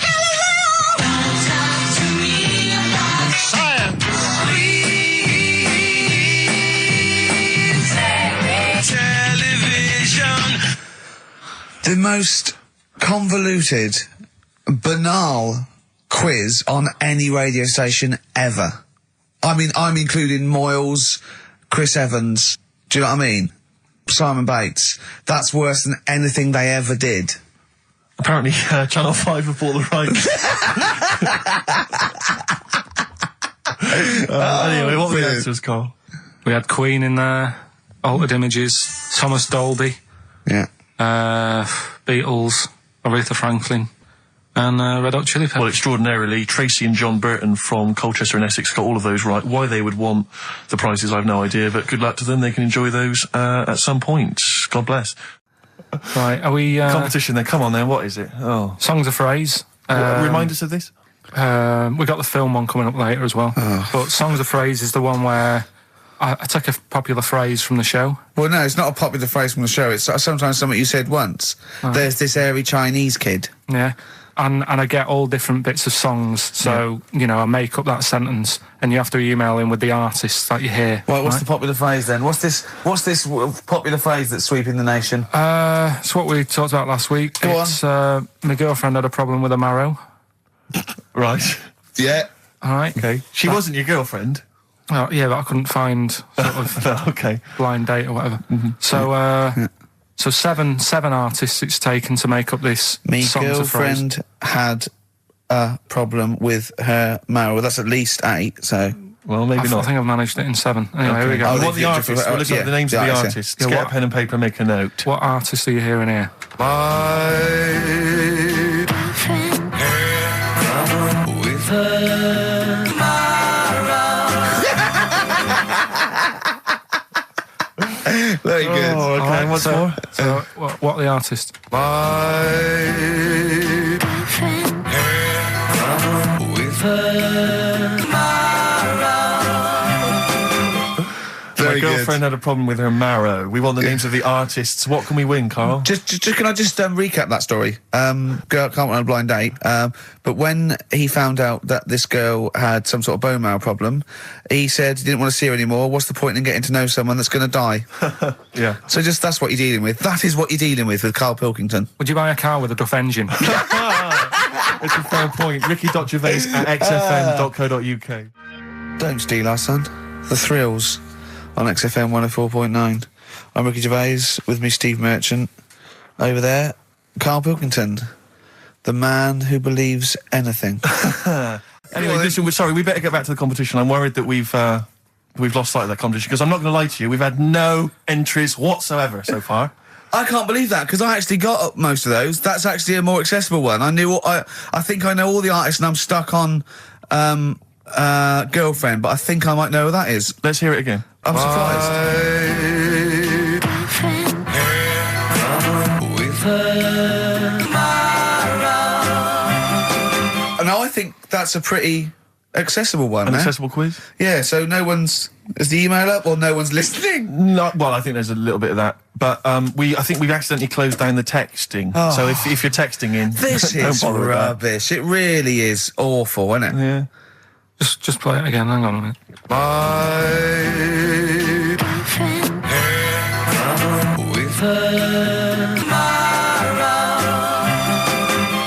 The most convoluted, banal quiz on any radio station ever. I mean, I'm including Moyles, Chris Evans, do you know what I mean? Simon Bates. That's worse than anything they ever did. Apparently, Channel 5 have bought the rights. Anyway, what were the answers, Carl? We had Queen in there, Altered Images, Thomas Dolby. Yeah. Beatles, Aretha Franklin, and Red Hot Chili Peppers. Well, extraordinarily, Tracy and John Burton from Colchester and Essex got all of those right. Why they would want the prizes, I've no idea, but good luck to them. They can enjoy those at some point. God bless. Right, are we... Competition then, come on then, what is it? Oh. Songs of Phrase. Remind us of this. We've got the film one coming up later as well. But Songs of Phrase is the one where I take a popular phrase from the show. Well, no, it's not a popular phrase from the show. It's sometimes something you said once. There's this airy Chinese kid. Yeah. And I get all different bits of songs, so, I make up that sentence, and you have to email in with the artists that you hear. Well, what's the popular phrase then? What's this popular phrase that's sweeping the nation? It's what we talked about last week. Go on. My girlfriend had a problem with a marrow. Right. Yeah. All right. Okay. She wasn't your girlfriend? Oh, yeah, but I couldn't find sort of okay. blind date or whatever. So, So seven artists it's taken to make up this Me Songs of Phrase. girlfriend had a problem with her marrow. Well, that's at least 8, so... Well, maybe not. I think I've managed it in 7. Anyway, here we go. What the artists? We'll look at the names of the artists. Get a pen and paper and make a note. What artists are you hearing here? With her Very good. Oh, okay. Right, What's so, more? So, what the artist? with her My girlfriend had a problem with her marrow. We want the names of the artists. What can we win, Carl? Just can I just recap that story? Girl can't went on a blind date. But when he found out that this girl had some sort of bone marrow problem, he said he didn't want to see her anymore. What's the point in getting to know someone that's going to die? Yeah. So that's what you're dealing with. That is what you're dealing with Karl Pilkington. Would you buy a car with a Duff engine? It's a fair point. Ricky.Gervais at xfm.co.uk. Don't steal our son. The Thrills on XFM 104.9. I'm Ricky Gervais, with me Steve Merchant. Over there, Karl Pilkington, the man who believes anything. Anyway, listen, we better get back to the competition. I'm worried that we've lost sight of that competition, because I'm not going to lie to you, we've had no entries whatsoever so far. I can't believe that, because I actually got up most of those. That's actually a more accessible one. I think I know all the artists, and I'm stuck on Girlfriend, but I think I might know who that is. Let's hear it again. I'm surprised. Now I think that's a pretty accessible one. An accessible quiz? Yeah, so is the email up or no one's listening? No, well, I think there's a little bit of that. But I think we've accidentally closed down the texting. Oh. So if you're texting in, This don't is bother with that. rubbish. It really is awful, isn't it? Yeah. Just play it again. Hang on a minute.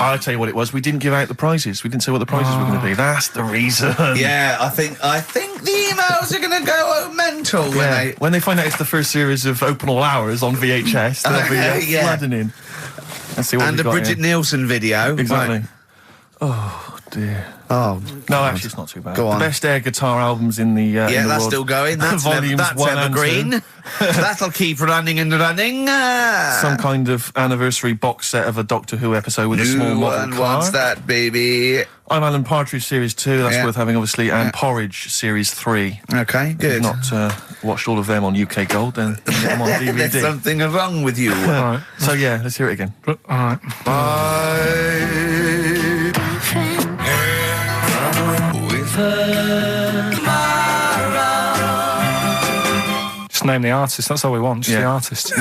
I'll tell you what it was. We didn't give out the prizes. We didn't say what the prizes were going to be. That's the reason. Yeah, I think the emails are going to go mental When they find out it's the first series of Open All Hours on VHS, they'll be flooding in. Let's see what and we've the got Bridget here. Nielsen video. Exactly. Right. Oh, dear. Oh, No, actually, it's not too bad. Go on. The best air guitar albums in the yeah, in the that's world. still going. That's Volumes that's 1 and evergreen. 2. That'll keep running and running. Some kind of anniversary box set of a Doctor Who episode with a small New model one car. wants that, baby. I'm Alan Partridge Series 2, that's Yeah. worth having, obviously, and Yeah. Porridge Series 3. Okay, If good. you've not watched all of them on UK Gold, then get them on DVD. There's something wrong with you. Right. So, yeah, let's hear it again. All right. Just name the artist. That's all we want. Just Yeah. the artist.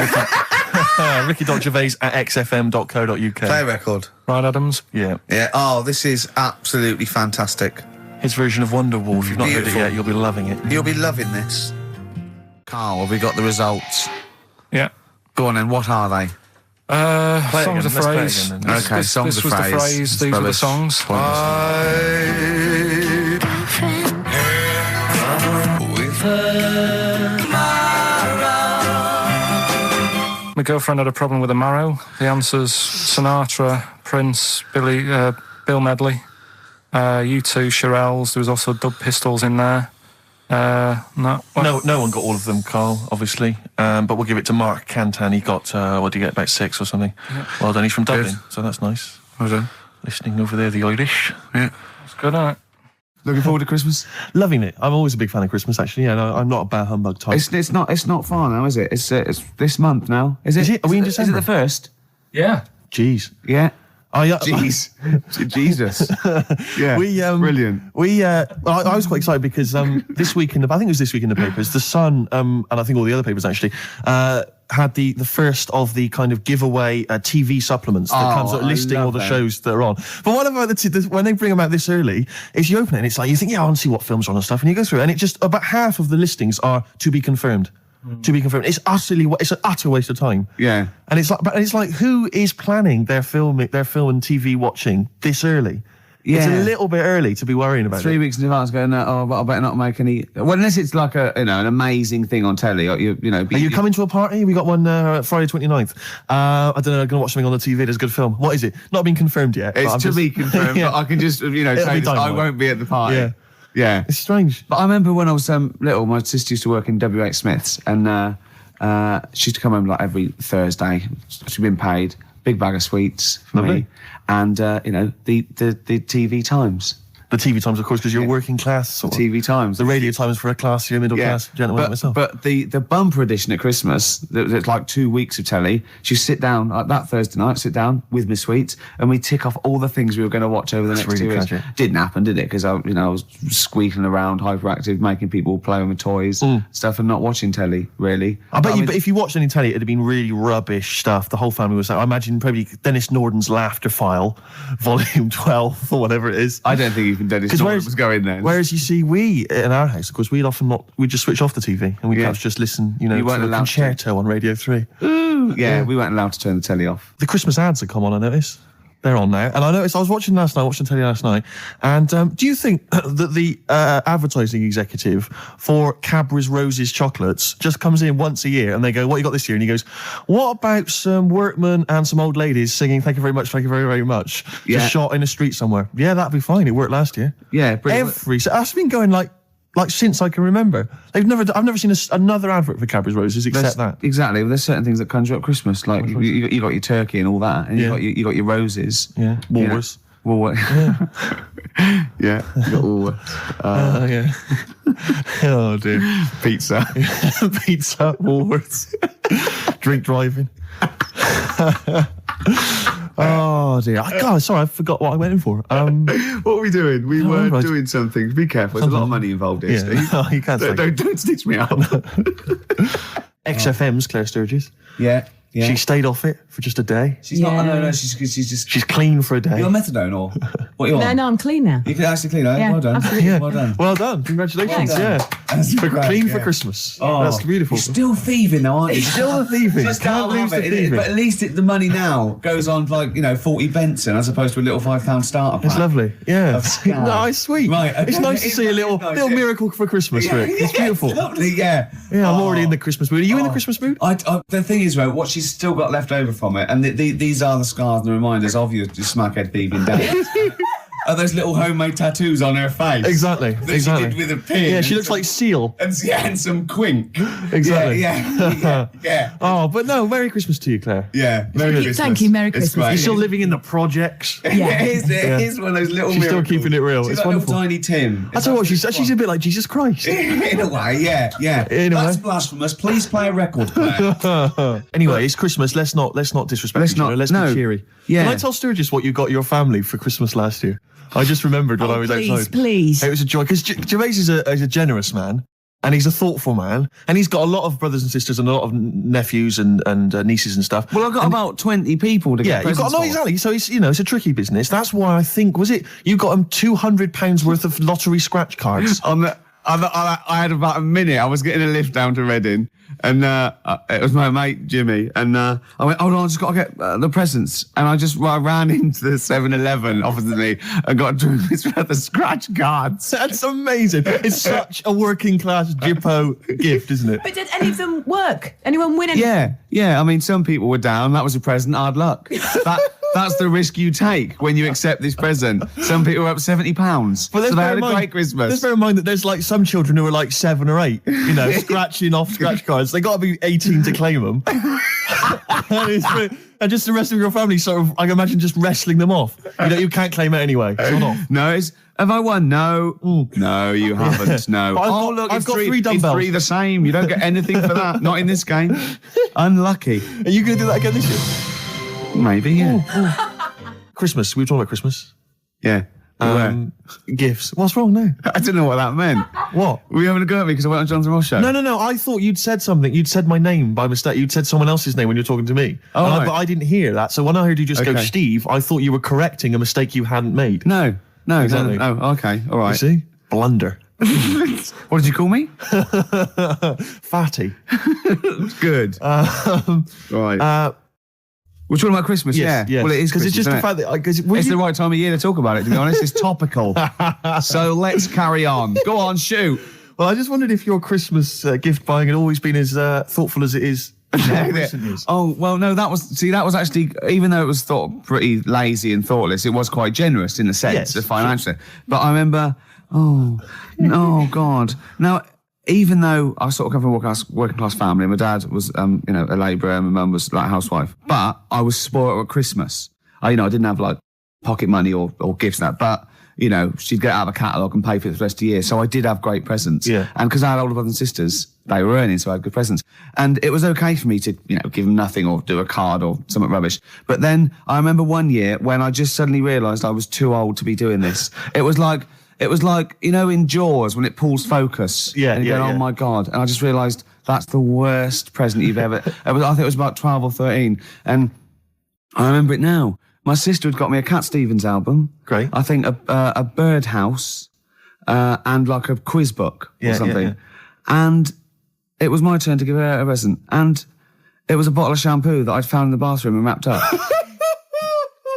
Ricky.Gervais at xfm.co.uk. Play record. Right, Adams. Yeah. Yeah. Oh, this is absolutely fantastic. His version of Wonderwall. If you've not heard it Beautiful. yet, you'll be loving it. You'll be loving this. Carl, have we got the results? Yeah. Go on then. What are they? Play it Songs again. of Let's play it Phrase. again then. Okay, Songs this of was Phrase. the phrase. It's These were the rubbish. songs. My girlfriend had a problem with a marrow. The answer's Sinatra, Prince, Bill Medley, U2, Shirelles. There was also Dub Pistols in there. No No one got all of them, Carl, obviously. But we'll give it to Mark Cantan. He got, what did he get, about 6 or something. Yeah. Well done, he's from Dublin, Good. so that's nice. Well done. Listening over there, the Irish. Yeah. It's good, isn't it? Looking forward to Christmas. Loving it. I'm always a big fan of Christmas, actually. Yeah, no, I'm not a bah humbug type. It's not far now, is it? It's this month now. Is it? Is it? Are we in Is it December? the 1st? Yeah. Jeez. Yeah. Jeez. Jesus. Yeah. Brilliant. I was quite excited because this week I think it was this week in the papers, The Sun, and I think all the other papers actually, had the first of the kind of giveaway TV supplements that comes out listing all the shows that are on. But what about when they bring them out this early, is you open it and it's like, you think, I want to see what films are on and stuff, and you go through it, and it just, about half of the listings are to be confirmed. To be confirmed. It's an utter waste of time. Yeah. And it's like, who is planning their film and TV watching this early? Yeah. It's a little bit early to be worrying about 3 weeks in advance going, but I better not make any... Well, unless it's like an amazing thing on telly. Or you know... Are you coming to a party? We got one Friday 29th. I don't know, I'm going to watch something on the TV. There's a good film. What is it? Not been confirmed yet. It's to be confirmed, but I can just, say this, I won't be at the party. Yeah. Yeah. It's strange. But I remember when I was little, my sister used to work in W.H. Smith's, and she used to come home like every Thursday. She'd been paid, big bag of sweets for me, and the TV times. The TV times, of course, because you're working class. Sort of. TV times. The radio times for a classier, middle class gentleman like myself. But the bumper edition at Christmas, it's like 2 weeks of telly. She sit down, like that Thursday night, sit down with my sweets, and we tick off all the things we were going to watch over the next 2 weeks. Didn't happen, did it? Because I was squeaking around, hyperactive, making people play with toys, stuff, and not watching telly, really. I bet but if you watched any telly, it'd have been really rubbish stuff. The whole family was like, I imagine probably Dennis Norden's Laughter File, Volume 12, or whatever it is. I don't think even Dennis Norden was going there. Whereas you see, we in our house, of course, we'd just switch off the TV and we'd perhaps just listen, to a concerto on Radio 3. Ooh, yeah, we weren't allowed to turn the telly off. The Christmas ads have come on, I noticed. They're on now. And I noticed, I was watching telly last night, and do you think that the advertising executive for Cadbury's Roses chocolates just comes in once a year and they go, what you got this year? And he goes, what about some workmen and some old ladies singing thank you very much, thank you very, very much, just shot in the street somewhere? Yeah, that'd be fine. It worked last year. Yeah, brilliant. That's been going like since I can remember. I've never seen another advert for Cadbury's Roses except that. Exactly. Well, there's certain things that conjure up Christmas, like you got your turkey and all that, and you got your roses. Yeah. Woolworths. Yeah. Yeah. You got Woolworths. Yeah. Oh dear. Pizza. Pizza. Woolworths. Drink driving. Oh dear! Sorry, I forgot what I went in for. What were we doing? We were doing something. Be careful. There's a lot of money involved here, Steve. No, you can't. Don't stitch me up. XFM's Claire Sturgis. Yeah. She stayed off it for just a day. She's not. No. She's clean for a day. You're on methadone or what? Are you on? No, I'm clean now. You can actually clean. Yeah, well done. absolutely. Well done. Well done. Congratulations. Clean for Christmas. Oh, that's beautiful. You're still thieving though, aren't you? Still thieving. Just can't lose the thieving. But at least the money now goes on like 40 Benson as opposed to a little £5 starter pack. It's lovely. Yeah. Nice, sweet. Right. Okay. It's nice to see a little miracle for Christmas, Rick. It's beautiful. It's lovely. Yeah. Yeah. I'm already in the Christmas mood. Are you in the Christmas mood? The thing is, right, what she's still got left over from it, and these are the scars and the reminders of your smackhead thieving dad. Are those little homemade tattoos on her face? Exactly. That she did with a pin. Yeah, she looks like Seal. And some quink. Exactly. Yeah. Oh, but no, Merry Christmas to you, Claire. Yeah. Merry Christmas. Thank you, Merry Christmas. You're still living in the projects. Yeah. It is one of those little She's miracles. still keeping it real. She's It's like wonderful. little tiny Tim. I tell you what, she's a bit like Jesus Christ. In a way, yeah. In a That's way. blasphemous. Please play a record, Claire. Anyway, it's Christmas. Let's not disrespect each other. Let's be cheery. Yeah. Can I tell Sturgis what you got your family for Christmas last year? I just remembered when I was outside. Please. It was a joy because Gervais is a generous man. And he's a thoughtful man, and he's got a lot of brothers and sisters and a lot of nephews and nieces and stuff. Well, I've got about 20 people to get presents for. Exactly. So it's a tricky business. That's why I think you got him £200 worth of lottery scratch cards. I had about a minute. I was getting a lift down to Reading, and it was my mate Jimmy, and I went, hold on, I just got to get the presents, and I ran into the 7-Eleven opposite me and got the scratch cards. That's amazing. It's such a working class Jippo gift, isn't it? But did any of them work? Anyone win anything? Yeah. I mean, some people were down. That was a present. Hard luck. That's the risk you take when you accept this present. Some people were up £70. So they had a great Christmas. Let's bear in mind that there's like some children who are like 7 or 8, scratching off scratch cards. They got to be 18 to claim them. And just the rest of your family sort of, I can imagine, just wrestling them off. You can't claim it anyway. It's not off. No, have I won? No. No, you haven't. No. I've got 3 dumbbells. It's 3 the same. You don't get anything for that. Not in this game. Unlucky. Are you going to do that again this year? Maybe, yeah. Christmas. We were talking about Christmas. Yeah. Gifts. What's wrong now? I didn't know what that meant. What? Were you having a go at me because I went on Jonathan Ross show? No. I thought you'd said something. You'd said my name by mistake. You'd said someone else's name when you were talking to me. Oh, right. But I didn't hear that. So when I heard you just go Okay. Steve, I thought you were correcting a mistake you hadn't made. No. Exactly. No. Okay. All right. You see? Blunder. What did you call me? Fatty. Good. Right. We're talking about Christmas, Yes. Well, it is because Christmas, it's just the isn't fact that it's the right time of year to talk about it, to be honest. It's topical. So let's carry on. Go on, shoot. Well, I just wondered if your Christmas gift buying had always been as thoughtful as it is. in recent years. Oh, well, no, that was actually, even though it was thought pretty lazy and thoughtless, it was quite generous in the sense of financially. But I remember, oh, God. Now, even though I sort of come from a working class family, my dad was, a labourer, and my mum was like a housewife, but I was spoiled at Christmas. I didn't have like pocket money or gifts and that, but, she'd get out of a catalogue and pay for it for the rest of the year. So I did have great presents. Yeah. And because I had older brothers and sisters, they were earning, so I had good presents. And it was okay for me to, give them nothing or do a card or something rubbish. But then I remember one year when I just suddenly realised I was too old to be doing this. It was like, in Jaws when it pulls focus. Yeah, and you go, oh my God. And I just realised that's the worst present you've ever... I think it was about 12 or 13. And I remember it now. My sister had got me a Cat Stevens album. Great. I think a birdhouse and like a quiz book or something. Yeah. And it was my turn to give her a present. And it was a bottle of shampoo that I'd found in the bathroom and wrapped up.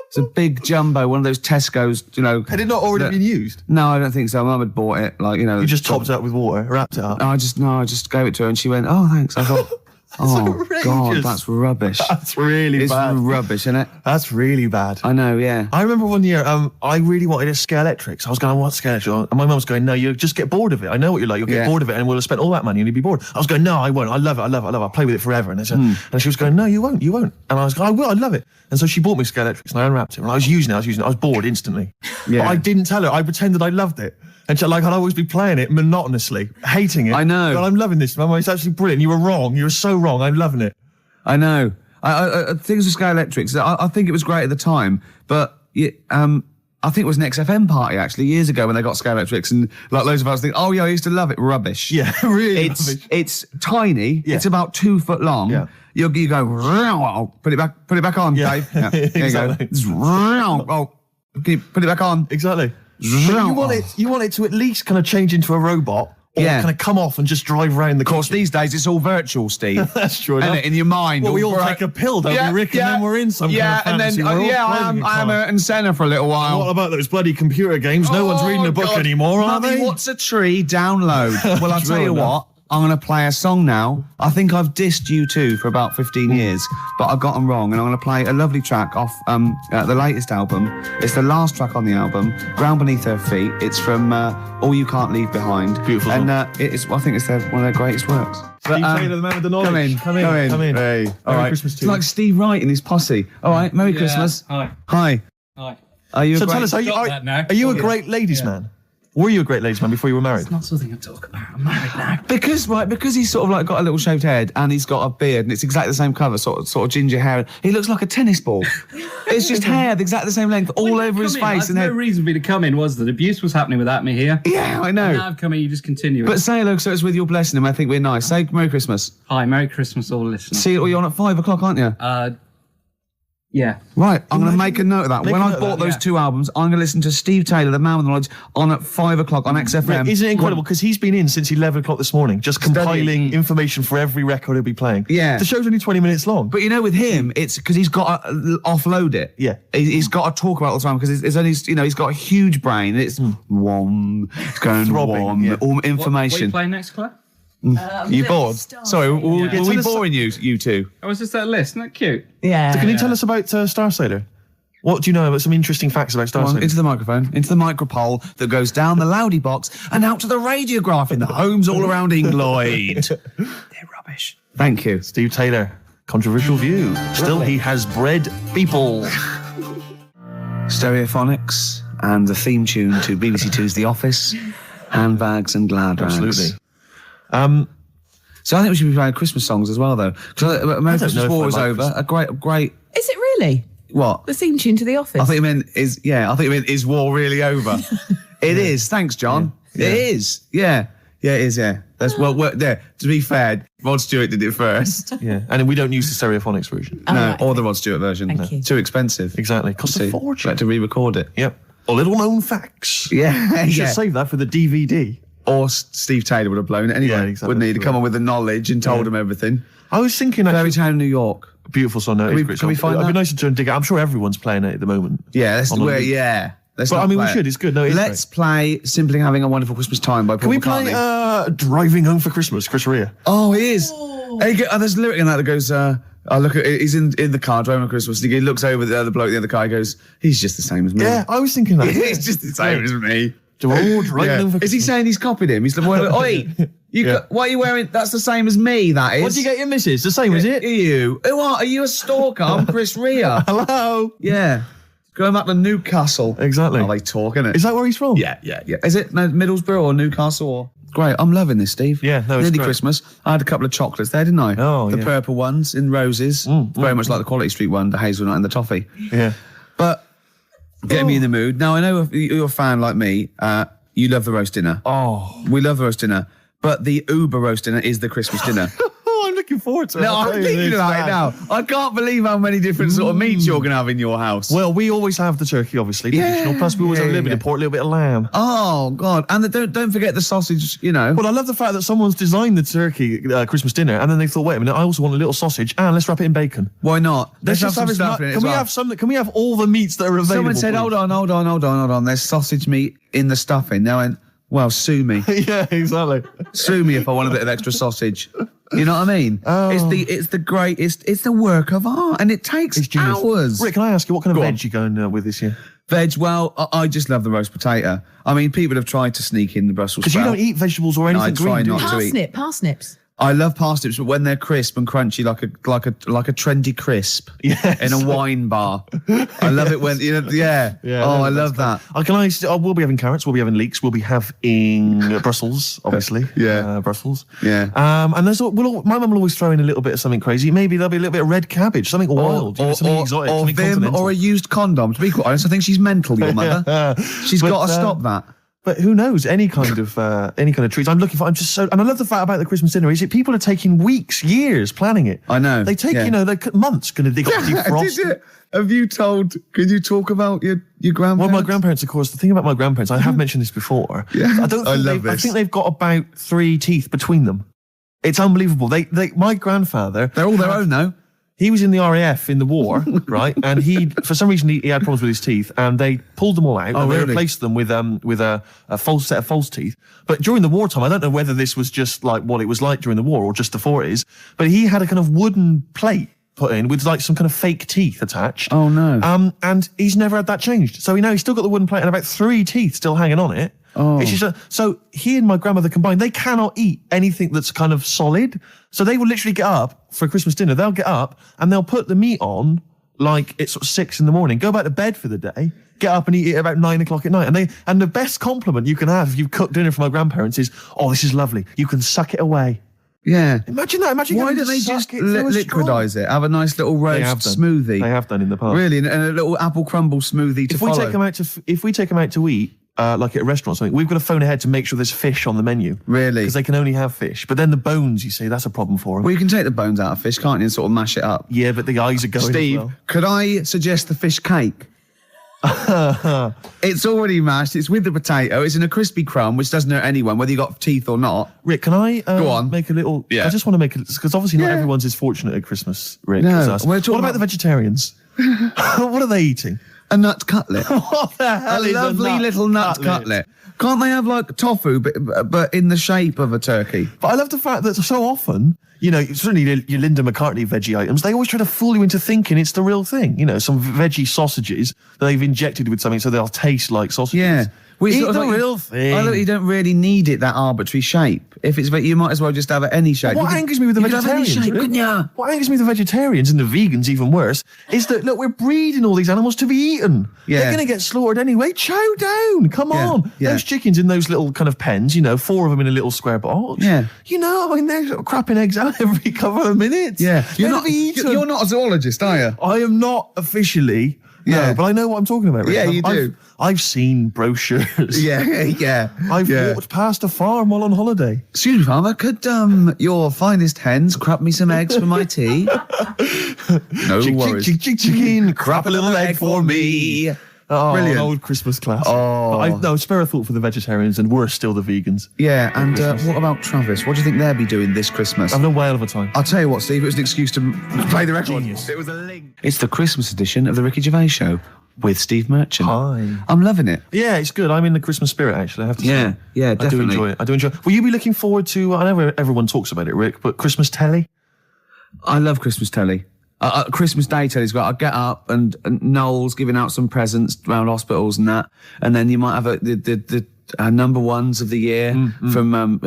It's a big jumbo, one of those Tesco's, Had it not already been used? No, I don't think so. Mum had bought it, You just topped it up with water, wrapped it up. I just gave it to her and she went, oh, thanks. I thought, outrageous. God, that's rubbish. That's really bad. It's rubbish, isn't it? That's really bad. I know, yeah. I remember one year, I really wanted a Scalextric. So I was going, I want Scalextric. And my mum was going, no, you'll just get bored of it. I know what you're like. You'll get bored of it and we'll have spent all that money and you'll be bored. I was going, no, I won't. I love it. I'll play with it forever. And, and she was going, no, you won't. And I was going, I will. I love it. And so she bought me Scalextrics and I unwrapped it. And I was using it. I was bored instantly. Yeah. But I didn't tell her. I pretended I loved it. And she, I'd always be playing it monotonously, hating it. I know. But I'm loving this, Mum. It's actually brilliant. You were wrong. You were so wrong. I'm loving it. I know. Things with Scalextrics, I think it was great at the time, but I think it was an XFM party actually years ago when they got Scalextrics and like loads of us think, oh yeah, I used to love it. Rubbish. Yeah, really rubbish. It's tiny. Yeah. It's about 2 foot long. Yeah. You go, put it back on, Dave. Yeah. There Exactly. you go. Oh, can you put it back on? Exactly. You want it to at least kind of change into a robot. Or kind of come off and just drive around the Of course, these days it's all virtual, Steve. That's true. Isn't it? In your mind. Well, we all take a pill, don't we, Rick? And then we're in some kind of fantasy world. I am Ayrton Senna for a little while. What about those bloody computer games? No one's reading a book anymore, are Mummy, they? what's a tree? Download. Well, I'll tell you what. I'm going to play a song now. I think I've dissed U2 for about 15 years, but I got them wrong, and I'm going to play a lovely track off the latest album. It's the last track on the album, Ground Beneath Her Feet. It's from All You Can't Leave Behind. Beautiful song. And I think it's one of their greatest works. Steve Taylor, the man with the knowledge. Come in. Hey. All right. Christmas to It's like Steve Wright and his posse. All right, Merry Christmas. Hi. Hi. Tell us, are you a great ladies man? Were you a great ladies man before you were married? It's not something I talk about. I'm married now. Because he's sort of like got a little shaved head and he's got a beard and it's exactly the same colour, sort of ginger hair. He looks like a tennis ball. It's just hair, exactly the same length, all over his face and head. No reason for me to come in was that abuse was happening without me here. Yeah, I know. And now I've come in, you just continue. But say hello, so it's with your blessing him. I think we're nice. Say Merry Christmas. Hi, Merry Christmas, all listeners. See, you're on at 5 o'clock, aren't you? Yeah. Right, I'm going to make a note of that. When I bought those 2 albums, I'm going to listen to Steve Taylor, the man with the knowledge, on at 5 o'clock on XFM. Isn't it incredible? Because he's been in since 11 o'clock this morning, just compiling information for every record he'll be playing. Yeah. The show's only 20 minutes long. But with him, it's because he's got to offload it. Yeah. He's got to talk about it all the time because it's only, he's got a huge brain. It's warm, it's going Throbbing, warm, all information. What are you playing next, Claire? You bored? Sorry, were we boring you two? Oh, was just that list? Isn't that cute? Yeah. So can you tell us about Star Sailor? What do you know about some interesting facts about Star Sailor? Into the microphone, into the micropole that goes down the loudy box and out to the radiograph in the homes all around England. They're rubbish. Thank you. Steve Taylor, controversial view. Still, he has bred people. Stereophonics and the theme tune to BBC Two's The Office, handbags and glad rags. Absolutely. So I think we should be playing Christmas songs as well, though. Because Merry Christmas War is over. A great. Is it really? What? The theme tune to The Office. I think it meant is war really over? It is. Thanks, John. Yeah. It is. Yeah. Yeah, it is, yeah. That's there. To be fair, Rod Stewart did it first. Yeah, and we don't use the stereophonics version. Oh, No, right, or the Rod Stewart version. Thank you. Too expensive. Exactly. Costs a See, fortune. had to re-record it. Yep. Or little known facts. Yeah, You should save that for the DVD. Or Steve Taylor would have blown it anyway, Yeah, exactly. wouldn't he? He'd come on with the knowledge and told him everything. I was thinking Fairy actually, Town, New York. beautiful song. No, Can we- it's great can we song. find It'd be that? nice to try and dig it. I'm sure everyone's playing it at the moment. Yeah, let's On a loop. yeah. Let's But, not I mean, we play it. should. It's good. No, it is Let's play Simply Having a Wonderful Christmas Time by Paul Can we McCartney. play Driving Home for Christmas, Chris Rea? Oh, it is. There's a lyric in that goes, I look at he's in the car driving on Christmas. And he looks over the other bloke in the other car. He goes, he's just the same as me. Yeah, I was thinking that. He's just the same as me. Driving Home for Is he Christmas. saying he's copied him? He's like, oi, what are you wearing? That's the same as me. That is. What do you get your missus? The same, is it? You? Who are you? A stalker? I'm Chris Rea. Hello. Yeah. Going back to Newcastle. Exactly. Are they talking it? Is that where he's from? Yeah. Is it Middlesbrough or Newcastle or? Great. I'm loving this, Steve. Yeah, no, it's Nearly great. Christmas. I had a couple of chocolates there, didn't I? Oh, the yeah. purple ones in roses. Very much like the Quality Street one, the hazelnut and the toffee. Yeah. But get me in the mood. Now, I know if you're a fan like me, you love the roast dinner. Oh. We love the roast dinner. But the Uber roast dinner is the Christmas dinner. Oh, I'm looking forward to it. No, I'm thinking about it now. I can't believe how many different sort of meats you're going to have in your house. Well, we always have the turkey, obviously, Yeah. traditional. Plus, we always have a little bit of pork, a little bit of lamb. Oh, God. And don't forget the sausage, you know. Well, I love the fact that someone's designed the turkey Christmas dinner, and then they thought, wait a minute, I also want a little sausage, and let's wrap it in bacon. Why not? Let's just have some stuff it. in it Can as we well. have some? Can we have all the meats that are available? Someone said, please? hold on. There's sausage meat in the stuffing. Now, I went, well, sue me. Yeah, exactly. Sue me if I want a bit of extra sausage. You know what I mean? Oh. It's the work of art, and it takes It's genius. hours. Rick, can I ask you what kind of Go on. veg you going with this year? Veg, well, I just love the roast potato. I mean, people have tried to sneak in the Brussels Because you sprout. don't eat vegetables or anything I try green, do you? not to eat. Parsnips. I love parsnips, but when they're crisp and crunchy, like a trendy crisp Yes. in a wine bar. I love it when yeah. Yeah, Oh, I that's love that. We'll be having carrots. We'll be having leeks. We'll be having Brussels, obviously. Yeah. Brussels. Yeah. And my mum will always throw in a little bit of something crazy. Maybe there'll be a little bit of red cabbage, something wild, something exotic, or something Vim, continental. or a used condom. To be quite honest, I think she's mental, your mother. She's But, got to stop that. But who knows? Any kind of treats. And I love the fact about the Christmas dinner is that people are taking weeks, years planning it. I know. They take, yeah. they months going to dig up defrost. Did it? Have you told? Could you talk about your grandparents? Well, my grandparents, of course. The thing about my grandparents, I have mentioned this before. Yeah, I don't. I Think love I this. think they've got about 3 teeth between them. It's unbelievable. My grandfather. They're all their own, though. He was in the RAF in the war, right? And for some reason, he had problems with his teeth, and they pulled them all out and they really? replaced them with a false set of false teeth. But during the wartime, I don't know whether this was just like what it was like during the war or just the 40s, but he had a kind of wooden plate put in with like some kind of fake teeth attached. Oh, no. And he's never had that changed. So he's still got the wooden plate and about 3 teeth still hanging on it. Oh. It's just so he and my grandmother combined, they cannot eat anything that's kind of solid. So they will literally get up for Christmas dinner. They'll get up and they'll put the meat on like it's sort of 6 a.m, go back to bed for the day, get up and eat it about 9 o'clock at night. And the best compliment you can have if you've cooked dinner for my grandparents is, oh, this is lovely. You can suck it away. Yeah. Imagine that. Imagine Why having don't to they suck just it through a straw. liquidize it? Have a nice little They roast have done. smoothie. They have done in the past. Really, and a little apple crumble smoothie to If we follow. take them out to eat, like at a restaurant or something, we've got to phone ahead to make sure there's fish on the menu. Really? Because they can only have fish. But then the bones, you see, that's a problem for them. Well, you can take the bones out of fish, can't you, and sort of mash it up. Yeah, but the eyes are going Steve, as well. could I suggest the fish cake? It's already mashed. It's with the potato. It's in a crispy crumb, which doesn't hurt anyone, whether you got teeth or not. Rick, can I Go on. make a little... Yeah. I just want to make it... Because obviously not Yeah. everyone's as fortunate at Christmas, Rick, No, as us. we're What talking about the about- vegetarians? What are they eating? A nut cutlet. What the hell A is lovely little nut cutlet. Can't they have like tofu, but in the shape of a turkey? But I love the fact that so often, certainly your Linda McCartney veggie items, they always try to fool you into thinking it's the real thing. Some veggie sausages that they've injected with something so they'll taste like sausages. Yeah. We Eat sort of the like- real thing. I look, you don't really need it, that arbitrary shape. If it's, you might as well just have it any shape. What angers me with the you could have any vegetarians, shape, Rick? couldn't ya? What angers me with the vegetarians and the vegans, even worse, is that, look, we're breeding all these animals to be eaten. Yeah. They're going to get slaughtered anyway. Chow down. Come Yeah, on. yeah. Those chickens in those little kind of pens, 4 of them in a little square box. Yeah. They're sort of crapping eggs out every couple of minutes. Yeah. They're to be eaten. You're not a zoologist, are you? I am not officially. Yeah. No, but I know what I'm talking about. Rick. Yeah, you I've- do. I've seen brochures. Yeah. I've walked past a farm while on holiday. Excuse me, farmer, could your finest hens crap me some eggs for my tea? No worries. Chicken, crap a little egg for me. Oh, Brilliant. an old Christmas classic. Oh. No, spare a thought for the vegetarians, and we're still the vegans. Yeah, and what about Travis? What do you think they'll be doing this Christmas? Having a whale of a time. I'll tell you what, Steve, it was an excuse to play the record. Genius. It was a link. It's the Christmas edition of the Ricky Gervais Show with Steve Merchant. Hi. I'm loving it. Yeah, it's good. I'm in the Christmas spirit, actually, I have to say. Yeah, definitely. I do enjoy it. Will you be looking forward to, I know everyone talks about it, Rick, but Christmas telly? I love Christmas telly. Christmas Day telly's great. I get up and Noel's giving out some presents around hospitals and that, and then you might have the number ones of the year from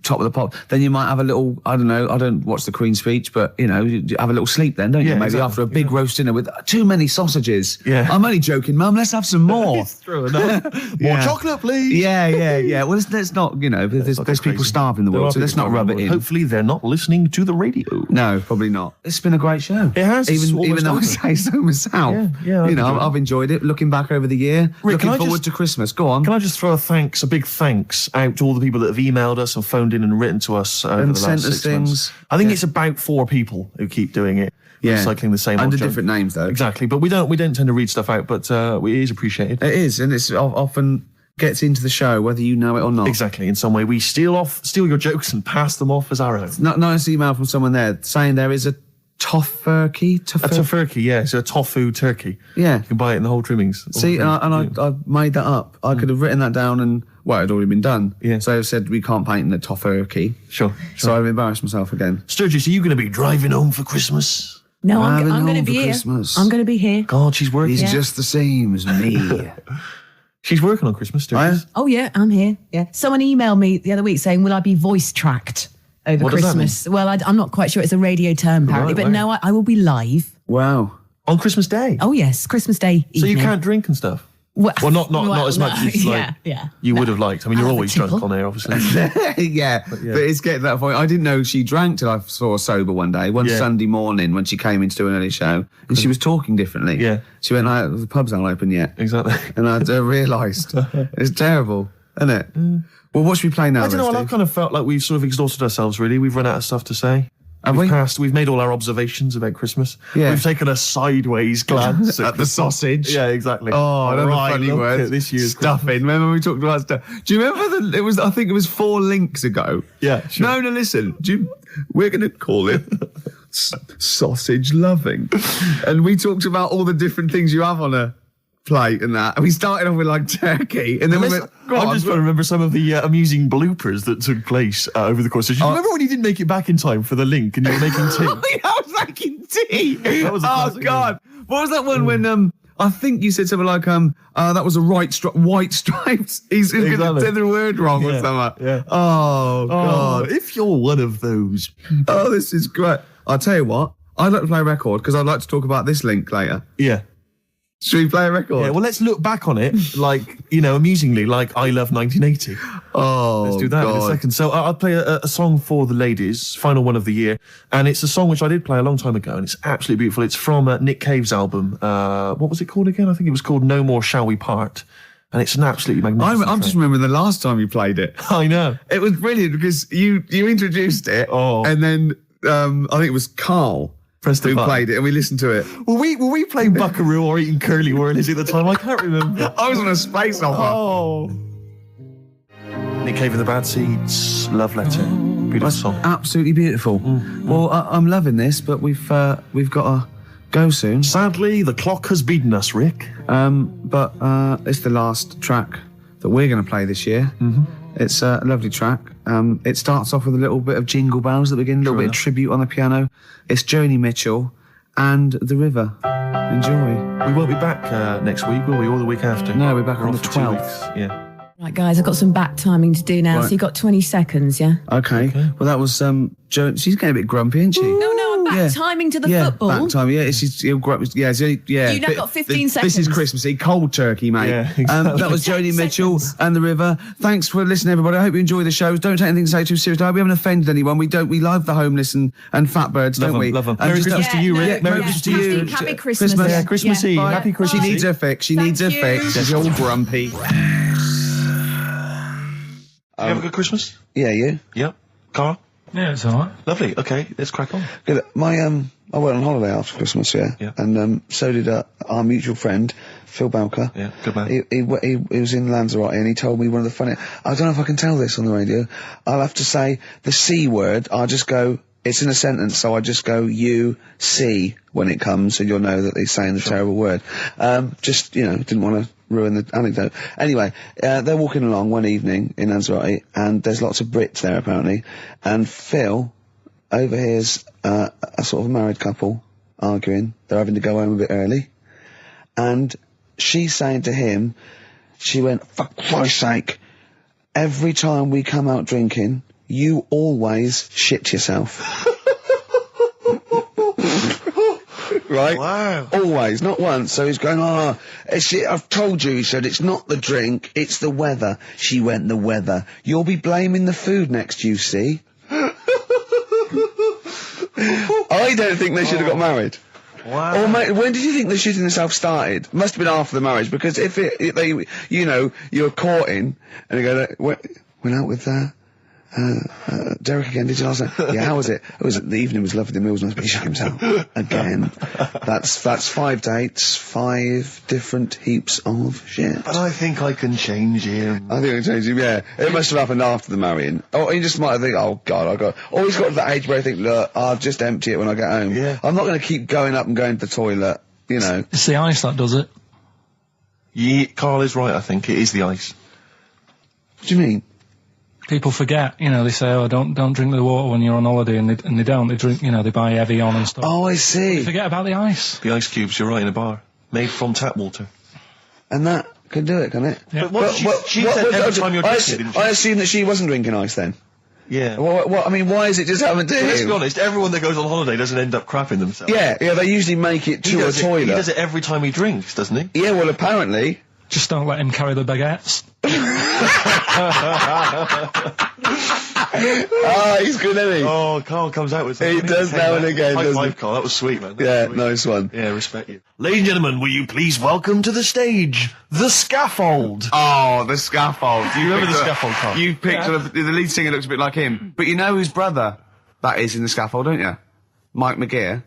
Top of the Pop. Then you might have a little, I don't know, I don't watch the Queen's speech, but you have a little sleep then, don't you? Yeah, Maybe exactly. after a big roast dinner with too many sausages. Yeah. I'm only joking, Mum. Let's have some more. It's true enough. More Yeah. chocolate, please. Yeah. Well, let's not, there's people Crazy. starving in the There world, are so let's people not rub starving it in in. the world. Hopefully they're not listening to the radio. No, probably not. It's been a great show. It has. It's Even almost though I over. say so myself. Yeah, I've enjoyed it. I've enjoyed it. Looking back over the year, Rick, can looking I forward just- to Christmas. Go on. Can I just throw a big thanks out to all the people that have emailed us and phoned in and written to us over And the sent last us 6 months. things. I think Yeah. it's about 4 people who keep doing it. Yeah. Recycling the same Under old junk. different names, though. Exactly, but we don't tend to read stuff out, but it is appreciated. It is, and it's often gets into the show, whether you know it or not. Exactly, in some way we steal your jokes and pass them off as our own. Nice email from someone there saying there is a tofurkey. A tofurkey, yeah, it's a tofu turkey. Yeah. You can buy it in the whole trimmings. See, I made that up. I could have written that down and, well, it had already been done. Yeah. So I said we can't paint in the tofurkey. Sure. So I've embarrassed myself again. Sturgis, are you going to be driving home for Christmas? No, Driving I'm going to home be for here. Christmas. I'm going to be here. God, she's working. He's just the same as me. She's working on Christmas, Sturgis. Oh, yeah, I'm here. Yeah. Someone emailed me the other week saying, will I be voice tracked over What does that Christmas? Well, I'm not quite sure. It's a radio term, apparently. Right, but no, I will be live. Wow. On Christmas Day? Oh, yes, Christmas Day So you evening. can't drink and stuff? Well, not as much as you would have liked. I mean, you're I'll have a always drunk tipple. on air, obviously. yeah, but it's getting to that point. I didn't know she drank till I saw her sober one day, one Yeah. Sunday morning when she came in to do an early show, and she was talking differently. Yeah. She went, the pubs aren't open yet. Exactly. And I realised. It's terrible, isn't it? Well, what should we play now, I don't know, then, I've Steve? kind of felt like we've sort of exhausted ourselves, really. We've run out of stuff to say. Have we? We've made all our observations about Christmas. Yeah. We've taken a sideways glance At the sausage. Yeah, exactly. Oh, another Right, funny look word. at this year's stuffing. Remember we talked about stuff? Do you remember I think it was 4 links ago. Yeah, sure. No, listen. We're going to call it sausage loving. And we talked about all the different things you have on a plate and that. And we started off with like turkey. And then we went, go on, I'm just trying to remember some of the amusing bloopers that took place over the course of. Do you remember when you didn't make it back in time for the link and you were making tea? I was making tea. That was a oh classic, God! What was that one when I think you said something like that was a white stripes. He's going to Exactly. say the word wrong or Yeah, something. yeah. Oh God! Oh, if you're one of those. Oh, this is great. I'll tell you what. I'd like to play a record because I'd like to talk about this link later. Yeah. Should we play a record? Yeah, well, let's look back on it, amusingly, like I Love 1980. oh, Let's do that in a God. second. So I'll play a song for the ladies, final one of the year. And it's a song which I did play a long time ago, and it's absolutely beautiful. It's from Nick Cave's album. What was it called again? I think it was called No More Shall We Part. And it's an absolutely magnificent I'm just track. remembering the last time you played it. I know. It was brilliant because you introduced it, and then I think it was Carl Press the who button. played it, and we listened to it. Were we playing Buckaroo or eating Curly Whirlies at the time? I can't remember. I was on a space opera. Oh. Nick Cave and the Bad Seeds, Love Letter. Beautiful song. Absolutely beautiful. Well, I'm loving this, but we've got to go soon. Sadly, the clock has beaten us, Rick. But it's the last track that we're going to play this year. It's a lovely track. It starts off with a little bit of jingle bells at the beginning, a little bit of tribute on the piano. It's Joni Mitchell and The River. Enjoy. We won't be back next week, will we? Or the week after? No, we're back on We're the off for 2 12th. weeks. Yeah. Right, guys, I've got some back timing to do now, Right. so you've got 20 seconds, yeah? Okay. Well, that was Jo. She's getting a bit grumpy, isn't she? No, I'm back timing to the football. Back time. Yeah, she's yeah. You've now got 15 seconds. This is Christmassy, cold turkey, mate. Yeah, exactly. That was Jodie 10 Mitchell seconds. and the River. Thanks for listening, everybody. I hope you enjoy the shows. Don't take anything to say too seriously. We haven't offended anyone. We love the homeless and fat birds, don't we? Love them. And Merry just- Christmas to you, Rick. Merry Christmas to you. Happy Christmas. Yeah, Christmas Eve. Yeah. Happy Christmas She Eve. needs her fix. She needs her you. fix. She's all grumpy. You have a good Christmas? Yeah, you? Yep. Carl? Yeah, it's alright. Lovely. Okay, let's crack on. Good. I went on holiday after Christmas, yeah. And so did our mutual friend, Phil Bowker. Yeah, good man. He was in Lanzarote and he told me one of the funny... I don't know if I can tell this on the radio. I'll have to say the C word. I'll just go... It's in a sentence, so I just go, you, see, when it comes, and you'll know that he's saying the terrible word. Just, didn't want to ruin the anecdote. Anyway, they're walking along one evening in Lanzarote, and there's lots of Brits there, apparently, and Phil overhears a sort of married couple arguing. They're having to go home a bit early, and she's saying to him, she went, for Christ's sake, every time we come out drinking, you always shit yourself. Right? Wow. Always, not once. So he's going, I've told you, he said, it's not the drink, it's the weather. She went, the weather. You'll be blaming the food next, you see. I don't think they should have got married. Wow. Or mate, when did you think the shooting itself started? Must have been after the marriage, because if you're courting, and you go, went out with, Derek again, did you last night? Yeah, how was it? The evening was lovely, the meal was nice, but he shot himself. Again. That's 5 dates, 5 different heaps of shit. But I think I can change him. I think I can change him, yeah. It must have happened after the marrying. Or he just might have think, oh God, or he's got to that age where I think, look, I'll just empty it when I get home. Yeah. I'm not going to keep going up and going to the toilet, It's the ice that does it. Yeah, Carl is right, I think. It is the ice. What do you mean? People forget, they say, oh, don't drink the water when you're on holiday, and they don't. They drink, they buy Evian and stuff. Oh, I see. They forget about the ice. The ice cubes, you're right, in a bar. Made from tap water. And that can do it, can it? Yeah. But what she said every time you're drinking, didn't she? I assume that she wasn't drinking ice then. Yeah. I mean, why is it just happened to him? Let's be honest, everyone that goes on holiday doesn't end up crapping themselves. Yeah, they usually make it to a toilet. He does it every time he drinks, doesn't he? Yeah, well, apparently. Just don't let him carry the baguettes. He's good, isn't he? Oh, Carl comes out with something. He does now and again, High doesn't five, he? Carl. That was sweet, man. Yeah, nice one. Yeah, respect you. Ladies and gentlemen, will you please welcome to the stage, the scaffold. Oh, the scaffold. Do you remember the scaffold, Carl? You picked the lead singer looks a bit like him. But you know whose brother that is in the scaffold, don't you? Mike McGear.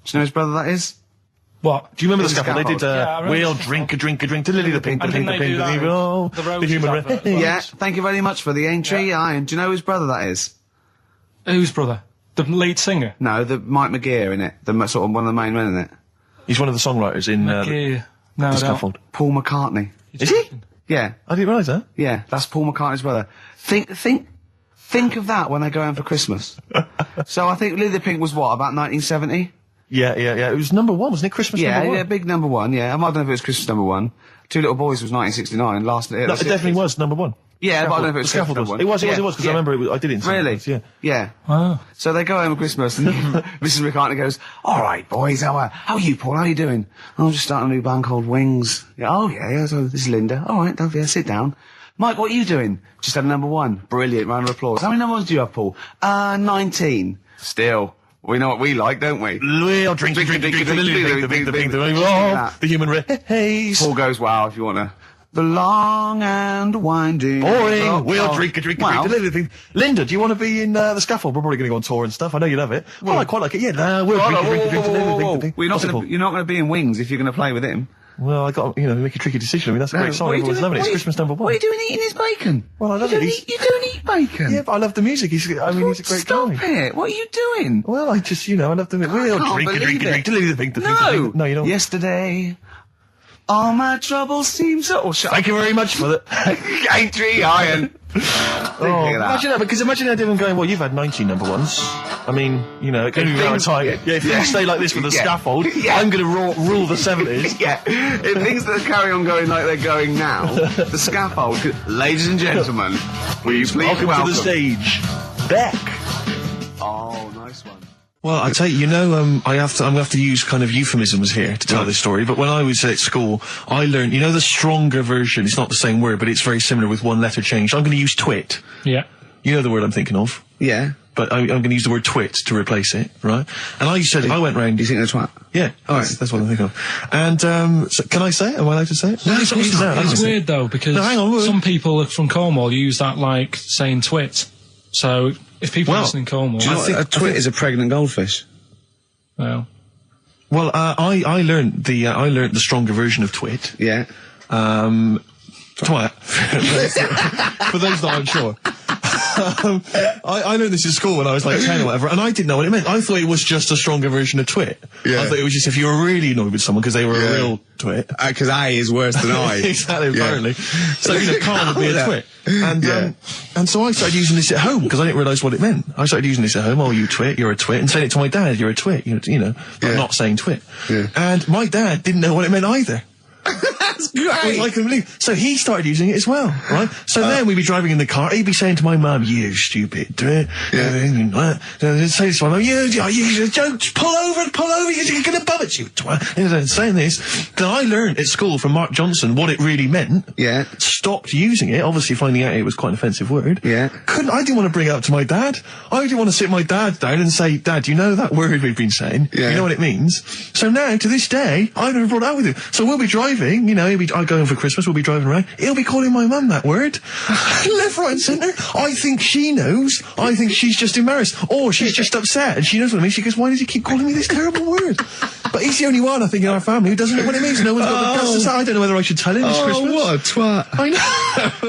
Do you know whose brother that is? What? Do you remember the The scaffold? They did, Yeah, I remember we'll the drink a drink, to Lily the Pink, the And Pink, the didn't they Pink, do the that Pink, oh, the the Roses human advert? Yeah, thank you very much for the entry, Ian. Do you know whose brother that is? Whose brother? The lead singer? No, the Mike McGear in it. Sort of one of the main men in it. He's one of the songwriters in Yeah. No, the I don't. scaffold. Paul McCartney. Is he? Yeah, I didn't realise that. yeah, that's Paul McCartney's brother. Think of that when they go home for Christmas. So I think Lily the Pink was what, about 1970? Yeah. It was number 1, wasn't it? Christmas number 1. Yeah, big number 1, yeah. I don't know if it was Christmas number 1. Two Little Boys was 1969, last... No, it definitely was number 1. Yeah, but I don't know if it was The scaffold Christmas was. number 1. It was, because I remember I did it in Really? Sundays, yeah. Yeah. Wow. So they go home at Christmas and Mrs. McCartney goes, all right, boys, how are you, Paul? How are you doing? I'm just starting a new band called Wings. Yeah, oh, yeah, so this is Linda. All right, don't forget, sit down. Mike, what are you doing? Just had number 1. Brilliant, round of applause. How many number 1s do you have, Paul? 19. Still. We know what we like, don't we? We'll drink, the human race. Paul goes, wow, if you want to. The long and winding... Boring. We'll drink, Wow. Linda, do you want to be in the scaffold? We're probably going to go on tour and stuff. I know you love it. Well, I quite like it. Yeah, we'll drink. You're not going to be in Wings if you're going to play with him. Well, I got make a tricky decision. I mean, that's a great song. Everyone's loving it. It's Christmas number 1. What are you doing eating his bacon? Well, I love it. You don't eat bacon? Yeah, but I love the music. He's a great Stop guy. it. What are you doing? Well, I just, I love the music. We'll drink, No. No, you don't. Yesterday, all my troubles seem so... Oh, Thank you very much for that. Ain't tree iron. Imagine that, because imagine them going, well, you've had 19 number ones. I mean, you know, it can be around time. Yeah, if you stay like this with the scaffold, I'm going to rule the 70s. Yeah, if things that carry on going like they're going now, the scaffold, ladies and gentlemen, will you please welcome to the stage, Beck. Oh, nice one. Well, I tell you, you know, I'm going to have to use kind of euphemisms here to tell this story, but when I was at school, I learned, you know, the stronger version, it's not the same word, but it's very similar with one letter changed. I'm going to use twit. Yeah. You know the word I'm thinking of? Yeah. But I'm going to use the word twit to replace it, right? And I went round... Do you think that's twat? Yeah. All right. That's what I'm thinking of. And, so can I say it? Am I allowed to say it? No, it's weird, though, because some people from Cornwall use that like saying twit. So, if people listen in Cornwall... Do you know what a twit is? A pregnant goldfish. Well, I learned the stronger version of twit. Yeah. Twat. For those that aren't sure. I learned this in school when I was like 10 or whatever, and I didn't know what it meant. I thought it was just a stronger version of twit. Yeah. I thought it was just if you were really annoyed with someone because they were a real twit. Because A is worse than I. Exactly, apparently. So, you know, Carl would be a twit. And so I started using this at home because I didn't realise what it meant. I started using this at home. Oh, you twit, you're a twit. And saying it to my dad, you're a twit, you know, but not saying twit. Yeah. And my dad didn't know what it meant either. That's great. I can believe. So he started using it as well, right? So then we'd be driving in the car. He'd be saying to my mum, "You stupid twit." Say this to my mum, "You don't pull over. You're going to bum it, you twat." Saying this. Then I learned at school from Mark Johnson what it really meant. Yeah. Stopped using it. Obviously, finding out it was quite an offensive word. Yeah. I didn't want to bring it up to my dad. I didn't want to sit my dad down and say, "Dad, you know that word we've been saying? Yeah. You know what it means?" So now, to this day, I've never brought it up with him. So we'll be driving, you know, I go in for Christmas, we'll be driving around, he'll be calling my mum that word. Left, right and centre. I think she knows. I think she's just embarrassed. Or she's just upset and she knows what it means. She goes, "Why does he keep calling me this terrible word?" But he's the only one, I think, in our family who doesn't know what it means. No one's got the guts to say. I don't know whether I should tell him this Christmas. What a twat. I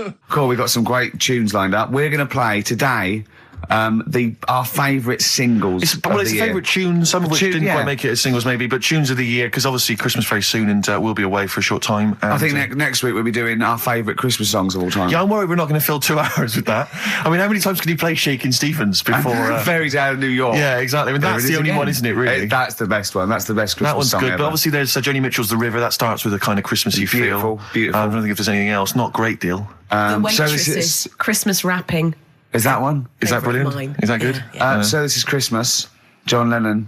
know. Cool, we've got some great tunes lined up. We're going to play today our favourite singles. It's a favourite tune, some of which didn't quite make it as singles maybe, but tunes of the year, because obviously Christmas very soon and we'll be away for a short time. And I think next week we'll be doing our favourite Christmas songs of all time. Yeah, I'm worried we're not going to fill 2 hours with that. I mean, how many times can you play Shakin' Stevens before... Fairy Tale of New York. Yeah, exactly. I mean, that's the only one, isn't it, really? That's the best one. That's the best Christmas song That one's good, ever. but obviously there's Joni Mitchell's The River. That starts with a kind of Christmassy feel. Beautiful. I don't think if there's anything else. Not great deal. The Waitresses, Christmas wrapping. Is that one? Is that brilliant? Is that good? Yeah. So This Is Christmas, John Lennon.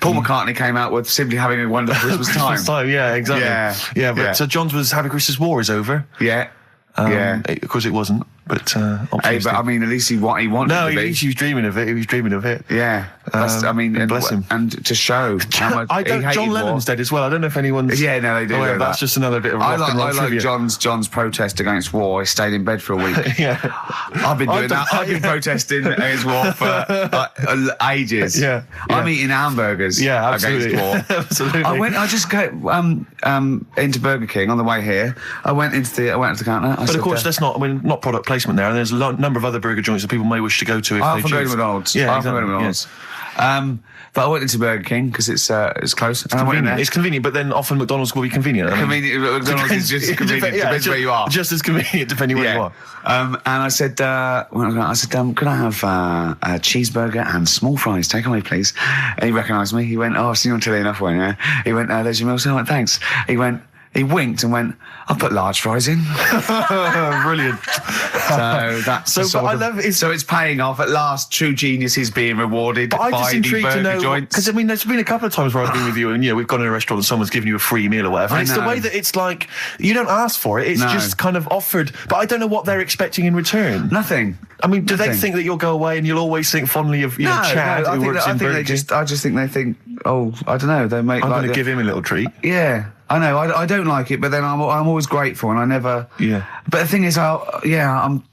Paul McCartney came out with Simply Having a Wonderful Christmas Time. Christmas time, yeah, exactly. Yeah, but so John's was Happy Christmas War is over. Yeah. Of course it wasn't, but hey, but I mean, at least he wanted No, to be. he was dreaming of it. He was dreaming of it. Yeah. I mean, and bless him. And to show how much John Lennon's dead as well. I don't know if anyone's... Yeah, no, they do. Oh, yeah, that's just another bit of rock and roll trivia. I like John's protest against war. He stayed in bed for a week. Yeah. I've been doing that. I've been protesting against war for ages. Yeah. I'm eating hamburgers absolutely. against war. Absolutely. I just go into Burger King on the way here. I went to the counter. But of course, that's not product placement there. And there's a number of other burger joints that people may wish to go to if they choose. Go to McDonald's. Yeah, McDonald's. But I went into Burger King because it's close. It's convenient, but then often McDonald's will be convenient. McDonald's is just convenient. Depends where you are. Just as convenient depending where you are. And I said, could I have a cheeseburger and small fries? Take away, please. And he recognised me. He went, "Oh, I've seen you on telly enough, one." Yeah. He went, "There's your meal." So I went, "Thanks." He winked and went, "I'll put large fries in." Brilliant. So that's so it's paying off at last. True genius is being rewarded by the burger joints. Because I mean, there's been a couple of times where I've been with you and we've gone in a restaurant and someone's given you a free meal or whatever. It's the way that it's like you don't ask for it; it's just kind of offered. But I don't know what they're expecting in return. Nothing. I mean, do they think that you'll go away and you'll always think fondly of Chad who works in Burger King? I just think they think, oh, I don't know. They make. I'm going to give him a little treat. Yeah. I know, I don't like it, but then I'm always grateful, and I never... Yeah. But the thing is, I'm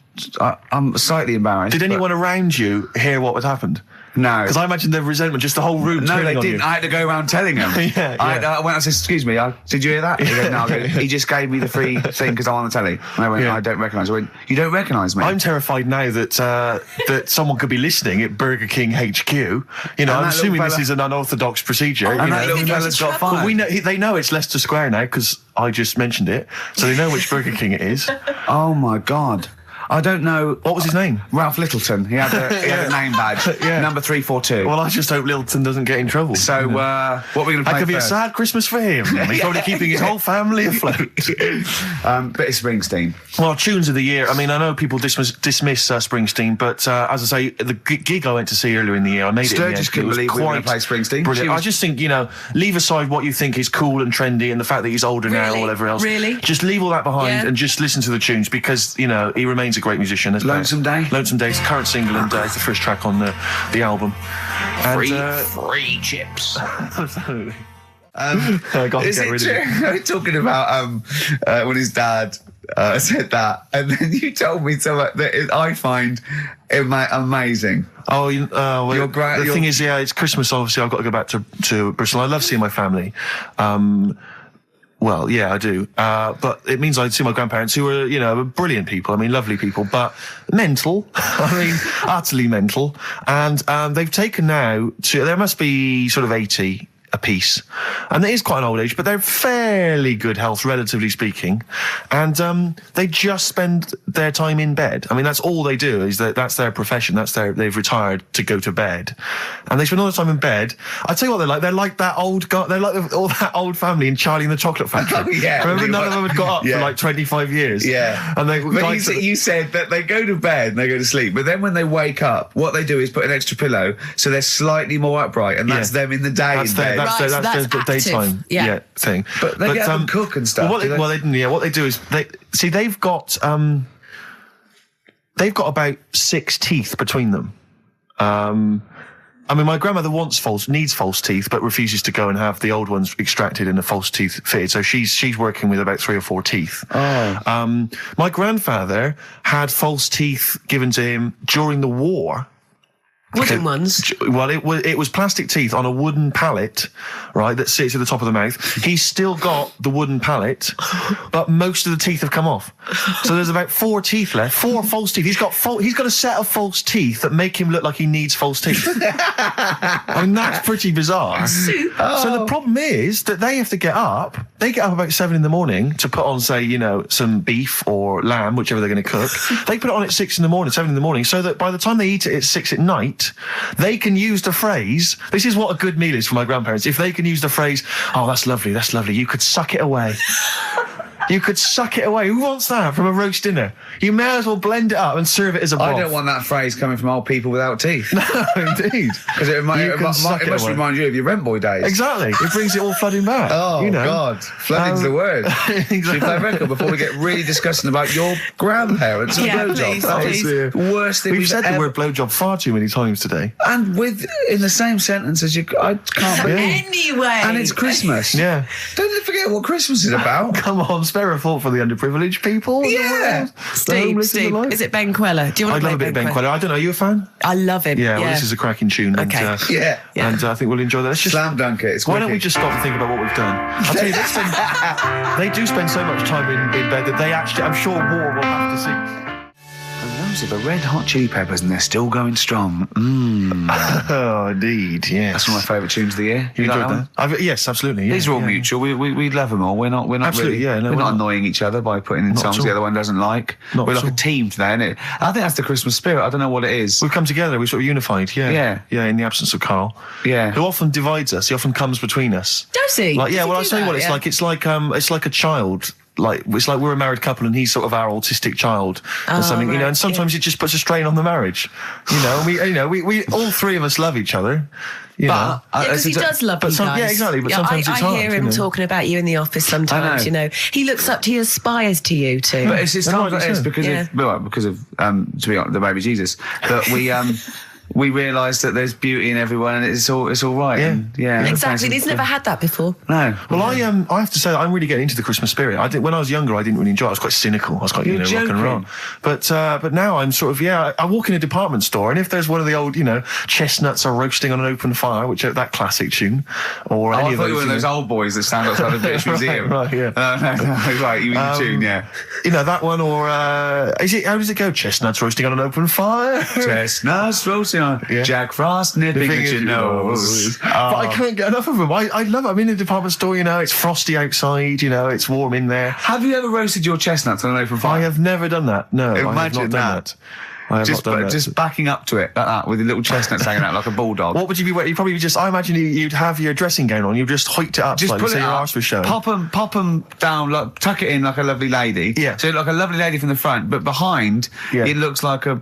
slightly embarrassed. Did anyone around you hear what had happened? No. Because I imagine the resentment, just the whole room No, they on didn't. You. I had to go around telling them. I went and said, "Excuse me, did you hear that?" He goes, "No." He just gave me the free thing because I'm on the telly. And I went, "I don't recognise." I went, "You don't recognise me?" I'm terrified now that that someone could be listening at Burger King HQ. You know, I'm assuming this is an unorthodox procedure. And that little fella's got fired. They know it's Leicester Square now because I just mentioned it, so they know which Burger King it is. Oh my God. I don't know. What was his name? Ralph Littleton. He had a name badge. Number 342. Well, I just hope Littleton doesn't get in trouble. So, what are we going to play? That could be a first? sad Christmas for him. He's probably keeping his whole family afloat. Bit of Springsteen. Well, tunes of the year. I mean, I know people dismiss Springsteen, but as I say, the gig I went to see earlier in the year, I made it. Sturgis couldn't believe we were going to play Springsteen. Brilliant. I just think, leave aside what you think is cool and trendy and the fact that he's older now or whatever else. Really? Just leave all that behind and just listen to the tunes because, he remains a great musician. Lonesome Day? Lonesome Day, it's the current single and it's the first track on the album. Free chips. Absolutely. I got to get rid of it. Talking about when his dad said that, and then you told me something that I find amazing. Oh, the thing is, it's Christmas. Obviously, I've got to go back to Bristol. I love seeing my family. Well, yeah, I do. But it means I see my grandparents who are, brilliant people. I mean, lovely people, but mental. I mean, utterly mental. And they've taken now there must be sort of 80 a piece. And it is quite an old age, but they're fairly good health, relatively speaking. And they just spend their time in bed. I mean, that's all they do, that's their profession. They've retired to go to bed. And they spend all the time in bed. I tell you what they're like. They're like that old guy, they're like all that old family in Charlie and the Chocolate Factory. Oh, yeah. Remember none of them had got up for like 25 years? Yeah. And you said that they go to bed and they go to sleep, but then when they wake up, what they do is put an extra pillow so they're slightly more upright, and that's them in the day in bed. That's the daytime thing. But they get up and cook and stuff. What they do is they've got about 6 teeth between them. I mean, my grandmother needs false teeth, but refuses to go and have the old ones extracted and the false teeth fitted. So she's working with about 3 or 4 teeth. Oh. My grandfather had false teeth given to him during the war. Wooden ones? Well, it was plastic teeth on a wooden pallet, right, that sits at the top of the mouth. He's still got the wooden pallet, but most of the teeth have come off. So there's about 4 teeth left, 4 false teeth. He's got a set of false teeth that make him look like he needs false teeth. I mean, that's pretty bizarre. So the problem is that they have to get up. They get up about 7 in the morning to put on, say, some beef or lamb, whichever they're going to cook. They put it on at 6 in the morning, 7 in the morning, so that by the time they eat it at 6 at night, they can use the phrase, this is what a good meal is for my grandparents, if they can use the phrase, oh, that's lovely, you could suck it away. You could suck it away. Who wants that from a roast dinner? You may as well blend it up and serve it as a broth. I don't want that phrase coming from old people without teeth. No, indeed. Because it must remind you of your rent boy days. Exactly. It brings it all flooding back. Oh, God. Flooding's the word. Exactly. Should we play a record before we get really discussing about your grandparents and blowjobs? That is the worst thing we've said the word blowjob far too many times today. And in the same sentence as I can't believe. Anyway. And it's Christmas. Yeah. Don't forget what Christmas is about. Come on, spare a thought for the underprivileged people. Yeah. Steve, is it Ben Queller? Do you want to play love a bit of Ben Queller. I don't know, are you a fan? I love him. Yeah, well, this is a cracking tune. Okay. And I think we'll enjoy that. Let's just slam dunk it. Why don't we just stop and think about what we've done? I'll tell you, they do spend so much time in bed that they actually, I'm sure, war will have to see. And those are the Red Hot Chili Peppers, and they're still going strong. Oh, indeed, yes. That's one of my favourite tunes of the year. You enjoyed that? Yes, absolutely. Yeah, these are all mutual. We love them all. We're not absolutely, really. We're not annoying each other by putting in songs the other one doesn't like. We're like a team today, isn't it? I think that's the Christmas spirit. I don't know what it is. We've come together. We're sort of unified. Yeah. In the absence of Karl. Yeah. Who often divides us. He often comes between us. Does he? I'll tell you what it's like. It's like a child. It's like we're a married couple and he's sort of our autistic child or something, right, and sometimes it just puts a strain on the marriage, we all 3 of us love each other, because he does love you guys. Yeah, exactly, but sometimes it's hard. I hear him talking about you in the office sometimes, he looks up to you, aspires to you too. But it's times like this because of to be honest, the baby Jesus, that we realise that there's beauty in everyone, and it's all right. Yeah, exactly. He's never had that before. No. Well, I have to say that I'm really getting into the Christmas spirit. When I was younger, I didn't really enjoy it. I was quite cynical. I was quite rock and roll. But now I'm sort of I walk in a department store, and if there's one of the old chestnuts are roasting on an open fire, which are that classic tune, or any of those. I thought you were one of those old boys that stand outside the British Museum. Right, yeah. No, right, you mean the tune, yeah. That one, or how does it go? Chestnuts roasting on an open fire. Chestnuts roasting imagine Jack Frost nipping at your nose. But I couldn't get enough of them. I love it. I'm in the department store, it's frosty outside, it's warm in there. Have you ever roasted your chestnuts on an open fire? I have never done that. No, I have not done that. Just backing up to it like that with your little chestnuts hanging out like a bulldog. What would you be wearing? You'd probably just, I imagine you'd have your dressing gown on, you'd just hiked it up Just slightly, pull so it your up, arse was showing. pop them down, tuck it in like a lovely lady. Yeah. So like a lovely lady from the front, but behind it looks like a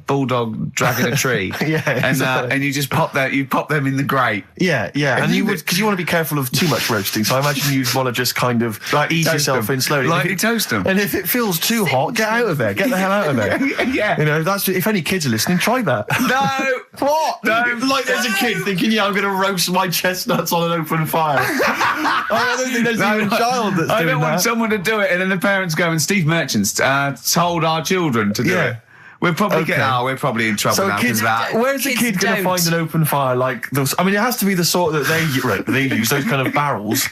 bulldog dragging a tree. Yeah, exactly. And you just pop them in the grate. Yeah, and you would, because you want to be careful of too much roasting, so I imagine you'd want to just kind of ease yourself in slowly. Lightly toast them. And if it feels too hot, get out of there. Get the hell out of there. Yeah. That's, if any kids are listening, try that. No! What? No. Like there's a kid thinking, I'm going to roast my chestnuts on an open fire. I don't think there's even a child that's doing that. I don't want someone to do it and then the parents go, and Steve Merchant's told our children to do it. We're probably we're probably in trouble now because of that. Where's a kid going to find an open fire like those? I mean, it has to be the sort that they use, those kind of barrels.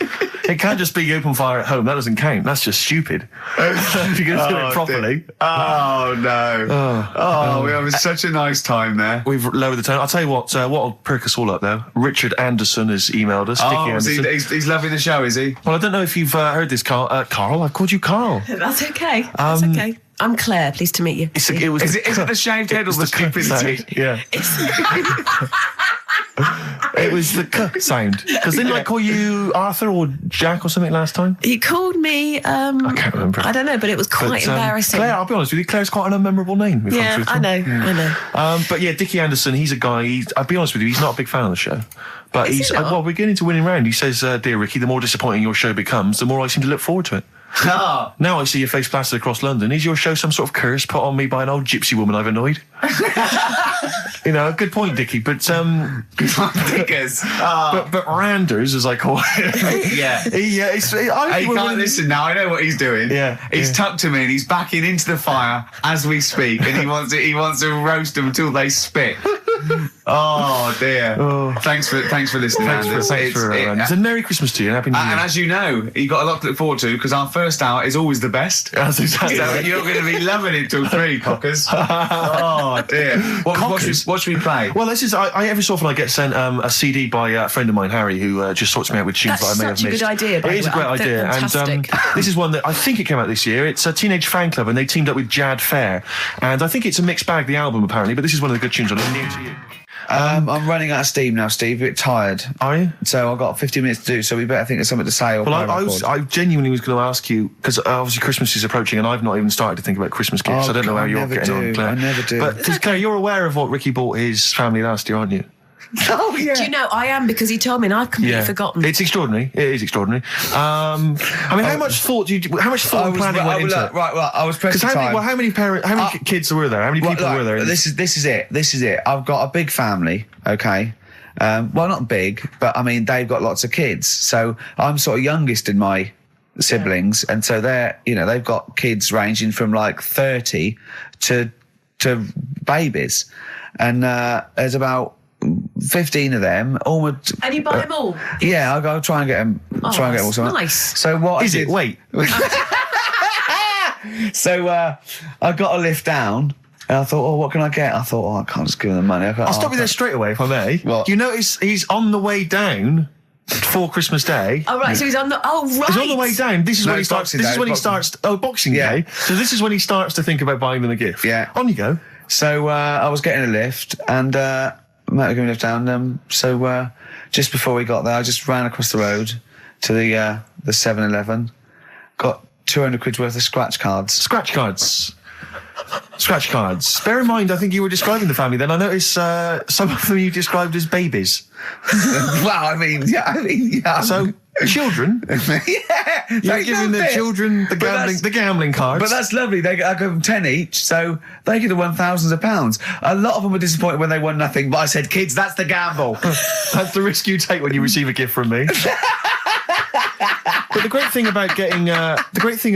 It can't just be open fire at home. That doesn't count. That's just stupid. If you're going to do it properly. Dear. Oh, no. We're having such a nice time there. We've lowered the tone. I'll tell you what'll perk us all up, though. Richard Anderson has emailed us. Dickie Anderson. He's loving the show, is he? Well, I don't know if you've heard this, Carl. Carl? I've called you Carl. That's okay. That's okay. I'm Claire. Pleased to meet you. Is it the shaved head or the stupidity? Yeah. It was the k sound. Because didn't I call you Arthur or Jack or something last time? You called me. I can't remember. I don't know, but it was quite embarrassing. Claire, I'll be honest with you, Claire's quite an unmemorable name. Yeah, I know. But yeah, Dickie Anderson, he's a guy. I'll be honest with you, he's not a big fan of the show. But well, we're getting into winning round. He says, "Dear Ricky, the more disappointing your show becomes, the more I seem to look forward to it." Now I see your face plastered across London. Is your show some sort of curse put on me by an old gypsy woman I've annoyed? Good point, Dickie. But Dickers. But Randers, as I call it. He can't listen now. I know what he's doing. Yeah, he's tucked him in. He's backing into the fire as we speak, and he wants to roast them until they spit. Oh dear. Thanks for listening. Thanks for and Merry Christmas to you and Happy New Year. And as you know, you've got a lot to look forward to because our first hour is always the best. That's exactly so you're going to be loving it till 3, cockers. Oh dear. What should we play? Well, this is every so often I get sent a CD by a friend of mine, Harry, who just sorts me out with tunes that I may have missed. That's such a good idea. It is a great idea, and this is one that I think it came out this year. It's a Teenage Fan Club, and they teamed up with Jad Fair, and I think it's a mixed bag, the album apparently. But this is one of the good tunes on it. New to you. I'm running out of steam now, Steve. A bit tired. Are you? So I've got 15 minutes to do, so we better think of something to say. Or I genuinely was going to ask you, because obviously Christmas is approaching and I've not even started to think about Christmas gifts. I don't know how you're getting on, Claire. I never do. But Claire, you're aware of what Ricky bought his family last year, aren't you? Oh, yeah. Do you know, I am, because he told me and I've completely forgotten. It's extraordinary. It is extraordinary. I mean, how much thought and planning went into it? Right, I was pressed for time. How many kids were there? How many people were there? This is it. I've got a big family, okay? Well, not big, but I mean, they've got lots of kids. So I'm sort of youngest in my siblings, and so they've got kids ranging from like 30 to babies. And there's about 15 of them. And you buy them all? Yeah, I'll try and get them. Try and get them all. Nice. So what is it? Wait. So I got a lift down. And I thought, what can I get? I thought, I can't just give them the money. I'll stop you there straight away, if I may. What? You notice he's on the way down for Christmas Day. Oh, right, so he's on the... Oh, right. He's on the way down. This is when he starts... Boxing Day. So this is when he starts to think about buying them a gift. Yeah. On you go. So I was getting a lift, and Matt was giving a lift down. So just before we got there, I just ran across the road to the 7-Eleven, got 200 quid worth of scratch cards. Scratch cards. Bear in mind, I think you were describing the family then. I noticed some of them you described as babies. Well, I mean, yeah. So, children? Yeah. You're giving the children the gambling cards. But that's lovely. I give them 10 each, so they could have won thousands of pounds. A lot of them were disappointed when they won nothing, but I said, kids, that's the gamble. That's the risk you take when you receive a gift from me. But the great thing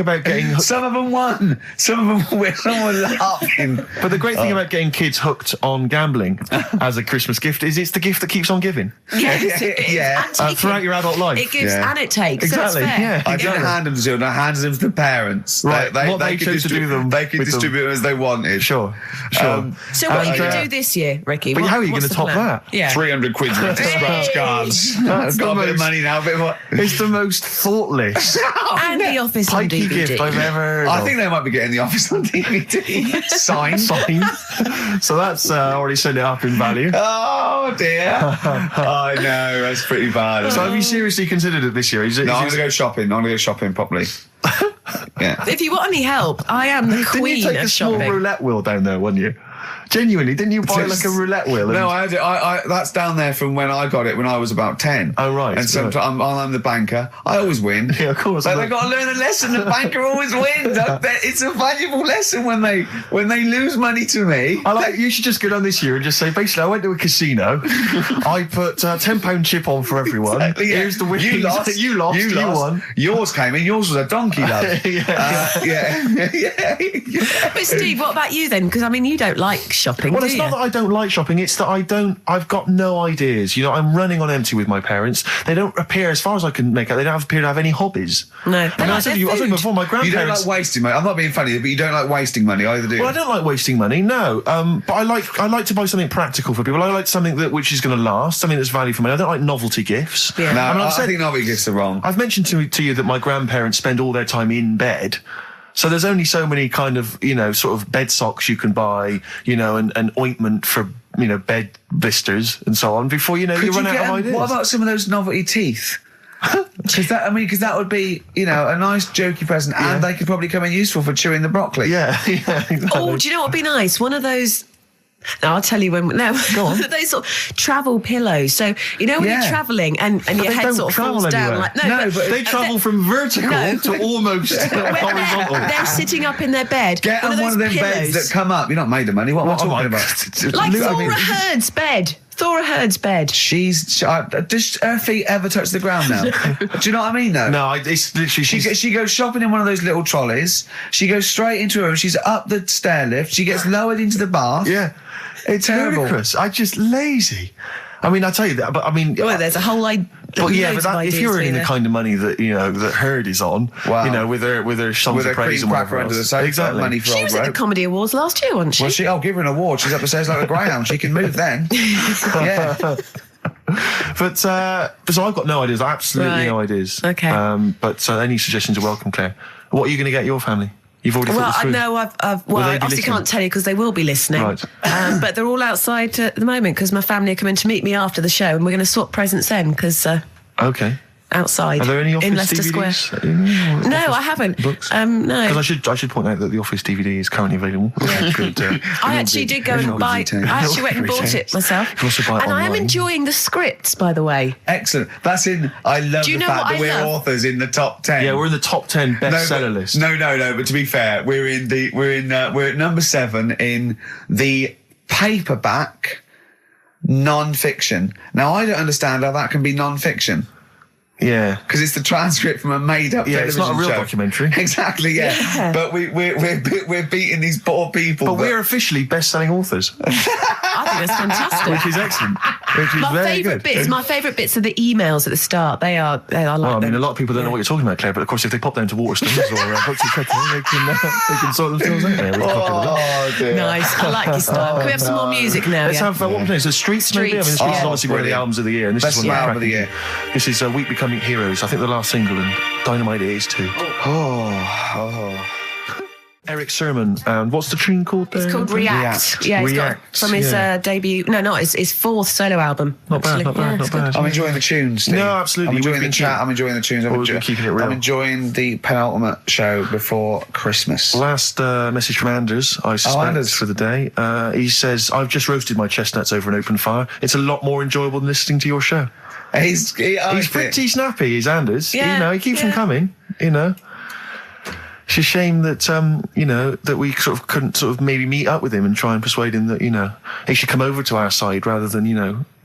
about getting Some of them won. Some of them were laughing. But the great thing about getting kids hooked on gambling as a Christmas gift is it's the gift that keeps on giving. Yes, it is. Yeah. And taking. Throughout your adult life. It gives Yeah. and it takes. Exactly, So it's fair. yeah. I didn't hand them to children. I handed them to the parents. Right, They what they could chose to do them They could with them. distribute them as they wanted. Sure. So what are you going And, to do this year, Ricky? but how are you what's going to the top plan? that? Yeah. 300 quid's worth of scratch cards. That's I've got the a bit of most- money now. A bit more. It's the most thoughtless, And the Office on pikey DVD. gift I've ever heard I of. think they might be getting the Office on DVD. Signed. So that's already sent it up in value. Oh dear. I know, that's pretty bad. So have you seriously considered it this year? Is it, No, I'm is going to go shopping. I'm going to go shopping properly. Yeah. If you want any help, I am the Didn't queen you take of a small shopping. roulette wheel down there, weren't you? Genuinely, didn't you buy like a roulette wheel? No, I had it. That's down there from when I got it when I was about 10. Oh, right, And sometimes I'm the banker. I always win. Yeah, of course. But they've got to learn a lesson. The banker always wins. It's a valuable lesson when they lose money to me. You should just go down this year and just say, basically, I went to a casino. I put £10 chip on for everyone. Exactly, yeah. Here's the winnings. You lost. You won. Yours came in. Yours was a donkey, love. Yeah. But Steve, what about you then? Because I mean, you don't like shopping, Well, do it's you? not that I don't like shopping, it's that I've got no ideas. You know, I'm running on empty with my parents. They don't appear, as far as I can make out, they don't appear to have any hobbies. No. I mean, I said to you before, my You grandparents... don't like wasting money. I'm not being funny, but you don't like wasting money either, do you? Well, I don't like wasting money, no. But I like to buy something practical for people. I like something which is going to last, something that's value for money. I don't like novelty gifts. Yeah. No, I mean, I think novelty gifts are wrong. I've mentioned to you that my grandparents spend all their time in bed. So there's only so many kind of, sort of bed socks you can buy, and ointment for, bed blisters and so on before, you run out of ideas. What about some of those novelty teeth? Because that would be, a nice jokey present, and they could probably come in useful for chewing the broccoli. Yeah, exactly. Oh, do you know what would be nice? One of those. No, I'll tell you when. No, Go on. those sort of travel pillows. So when you're travelling and your they head don't sort of travel falls down, anywhere. like but They travel from vertical to almost horizontal. they're sitting up in their bed. Get on one of them beds that come up. You're not made of money. What am I talking about? like Luke, Thora Hurd's bed. Thora Hurd's bed. Does her feet ever touch the ground now? Do you know what I mean, though? No, it's literally... She goes shopping in one of those little trolleys. She goes straight into her room. She's up the stair lift. She gets lowered into the bath. Yeah. It's terrible. Ludicrous. I'm just lazy. I mean, I tell you that, but I mean... Well, there's a whole idea. But yeah, but if you're earning the kind of money that that Hurd is on, Wow. with her songs With of her praise cream and cracker whatever under the else. sofa, Exactly. money for She old was at the rope. Comedy Awards last year, wasn't she? Well, I'll give her an award. She's up the stairs like a greyhound. She can move then. Yeah. But so I've got no ideas. Absolutely no ideas. Okay. But any suggestions are welcome, Claire. What are you going to get your family? You've already thought Well, this I through. know I Will they be obviously listening? can't tell you because they will be listening. Right. But they're all outside at the moment because my family are coming to meet me after the show and we're going to swap presents then because Okay. outside Are there any Office in Leicester DVDs? Square. No, I haven't. Books? No. Because I should point out that the Office DVD is currently available. Good, I actually did go and buy. I actually went and bought it myself. You can also buy it and I am online. enjoying the scripts, by the what Excellent. That's in. I love Do you the know fact what that I we're love? authors in the top 10. Yeah, we're in the top 10 bestseller list. No. But to be fair, we're at number 7 in the paperback non-fiction. Now I don't understand how that can be non-fiction. Yeah. Because it's the transcript from a made-up television it's not a real show. documentary. Exactly, yeah. But we're beating these poor people. But we're officially best-selling authors, I think that's fantastic. which is excellent. Which is My very favourite good. bits. My favourite bits are the emails at the start. They are like Well, I mean, them. a lot of people don't know what you're talking about, Claire, but of course, if they pop down to Waterstones or Brooksy Cretton, they can sort themselves out there. Oh, dear. Nice. I like your style. Can we have some more music now? Let's yeah? have, what we're playing? So Streets, maybe? I mean, this Streets. is Oh, obviously one of the brilliant. albums of the year, and this Best is one album of the year. This is Week Becoming Heroes, I think the last single, and Dynamite it is too. Eric Sermon, and what's the tune called? It's called React. Yeah, it's got React, from his yeah. Debut. No, not his fourth solo album. Not bad, actually. not Yeah, bad, it's not good. bad. I'm enjoying the tunes, Steve. No, absolutely. I'm enjoying We've the been chat. keep- I'm enjoying the tunes. We've been keeping it real. I'm enjoying the penultimate show before Christmas. Last message from Anders, I suspect, Anders. for the day. He says, I've just roasted my chestnuts over an open fire. It's a lot more enjoyable than listening to your show. He's Pretty snappy, is Anders. Yeah, he keeps yeah. them coming, It's a shame that, that we sort of couldn't sort of maybe meet up with him and try and persuade him that, he should come over to our side rather than,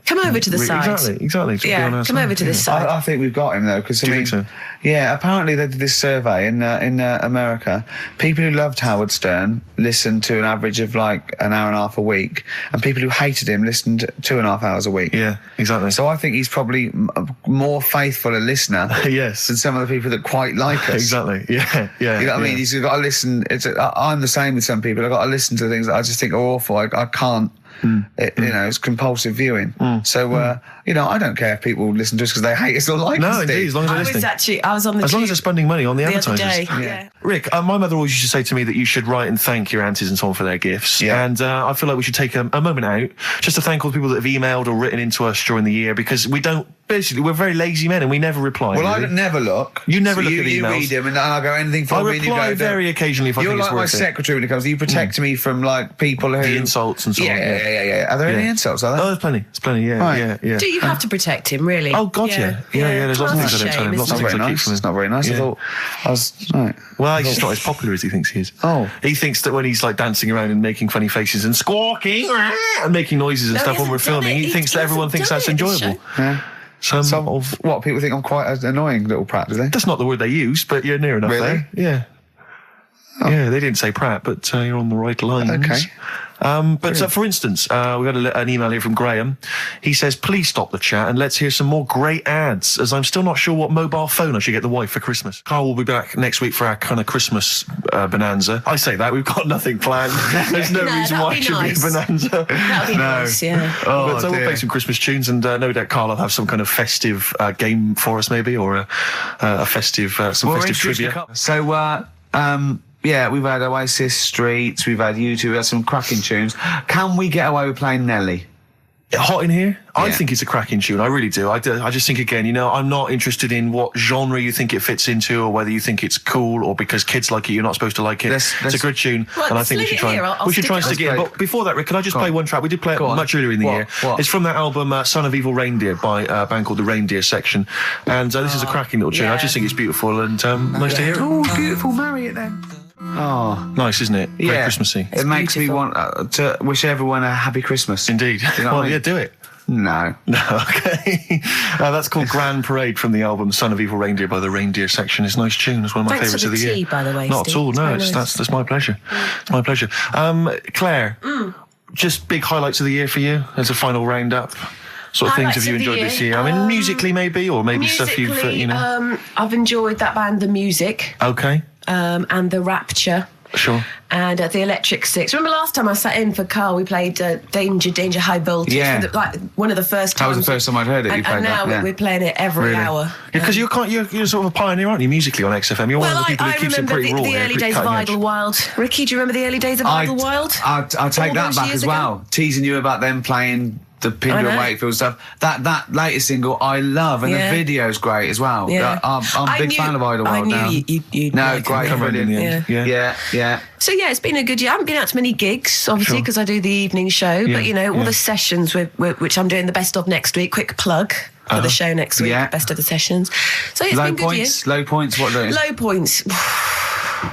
Come over to the side. Exactly. Just be on Yeah, our come side. over to this I side. think we've got him though, because Do you think so? Yeah, apparently they did this survey in America. People who loved Howard Stern listened to an average of like an hour and a half a week, and people who hated him listened 2.5 hours a week. Yeah, exactly. So I think he's probably more faithful a listener Yes. than some of the people that quite like us. Exactly. Yeah. You know what I mean? He's got to listen. I'm the same with some people. I've got to listen to things that I just think are awful. I can't. You know, it's compulsive viewing. So, you know, I don't care if people listen to us because they hate us or like us. No, indeed, as long as they're listening. I was on the As long as they're spending money on the the other advertisers. day. Yeah. Rick, my mother always used to say to me that you should write and thank your aunties and so on for their gifts. Yeah. And I feel like we should take a moment out just to thank all the people that have emailed or written into us during the year, because we don't, basically, we're very lazy men and we never reply. Well, really. I never look. You never So look at You emails. read them and I'll go anything for I me. And you reply go, very occasionally if I You're think like it's my worth it. secretary when it comes. You protect me from like people who The insults and so on. Yeah. Are there any insults? Are there? Oh, there's plenty. There's plenty, yeah, Right. yeah. Do you have to protect him, really? Oh, God, yeah. Yeah, there's lots of That's things I don't a tell him. shame, Lots of isn't Not things very I keep nice. from him. It's not very nice. Yeah. I thought I was right. Well, he's just not as popular as he thinks he is. Oh. He thinks that when he's like dancing around and making funny faces and squawking and making noises and No, stuff he when we're hasn't done filming, it. he thinks that He everyone hasn't thinks that's done it this enjoyable. Yeah. Some of What people think I'm quite an annoying little prat, do they? that's not the word they use, but you're near enough Really? there. Yeah. Yeah, they didn't say Pratt, but you're on the right lines. Okay. But for instance, we got an email here from Graham. He says, please stop the chat and let's hear some more great ads, as I'm still not sure what mobile phone I should get the wife for Christmas. Carl will be back next week for our kind of Christmas bonanza. I say that, we've got nothing planned. There's no reason that'd why be it should nice. be a bonanza. That'd be nice, yeah. But so we'll dear. play some Christmas tunes, and no doubt Carl will have some kind of festive game for us, maybe, or a festive, some festive trivia. So, yeah, we've had Oasis Streets, we've had U2, we've had some cracking tunes. Can we get away with playing Nelly? Hot in here? I Yeah. think it's a cracking tune. I really do. I just think, again, you know, I'm not interested in what genre you think it fits into or whether you think it's cool or because kids like it, you're not supposed to like it. Let's- it's a good tune, Well, and I think we leave should it try here. and, I'll we should try and stick stick it it in. on. But before that, Rick, can I just Go play on. one track? We did play it Go on. much earlier in the What? year. What? It's from that album, Son of Evil Reindeer, by a band called The Reindeer Section. And this is a cracking little tune. I yeah. just think it's beautiful and nice to hear it. Oh, beautiful, marry it then. Oh, Nice, isn't it? Very Christmassy. It makes me beautiful. want to wish everyone a happy Christmas. Indeed. You know what Well, I mean? yeah, do it. No. No, okay. That's called Grand Parade from the album Son of Evil Reindeer by the Reindeer Section. It's a nice tune. It's one of my Thanks for favourites of the the year. tea, by the way, Not Steve. at all. It's No, very it's, nice. that's my pleasure. It's my pleasure. Claire, just big highlights of the year for you as a final roundup. Sort of things Highlights have you of the enjoyed this year? year? I mean, musically maybe, or maybe stuff you've, Musically, you know. I've enjoyed that band, The Music, Okay, and The Rapture. sure. And the Electric Six. Remember last time I sat in for Carl, we played Danger, High Voltage. Yeah. For like one of the first That times. was the first time I'd heard it, you And, played and now that, yeah. we're playing it every hour. Yeah, because you're sort of a pioneer, aren't you, musically on XFM? You're one Well, of the people I who keeps it remember pretty raw. the yeah, early pretty days of cutting edge. Idlewild. Ricky, do you remember the early days of Idlewild? I'd take All that those back years as ago? well. Teasing you about them playing the I Pinder know. and Wakefield stuff. That latest single I love, and Yeah. the video's great as well. Yeah. I'm a I big knew- fan of Idlewild I knew now. you'd No, like great, it. Come around in brilliant. the end. Yeah. So yeah, it's been a good year. I haven't been out to many gigs, obviously, Sure. because I do the evening show. Yeah, But you know, all yeah. the sessions which I'm doing the best of next week. Quick plug for the show next week. Yeah. Best of the sessions. So yeah, it's Low been a good year. points, low points. What do you? Low points. Do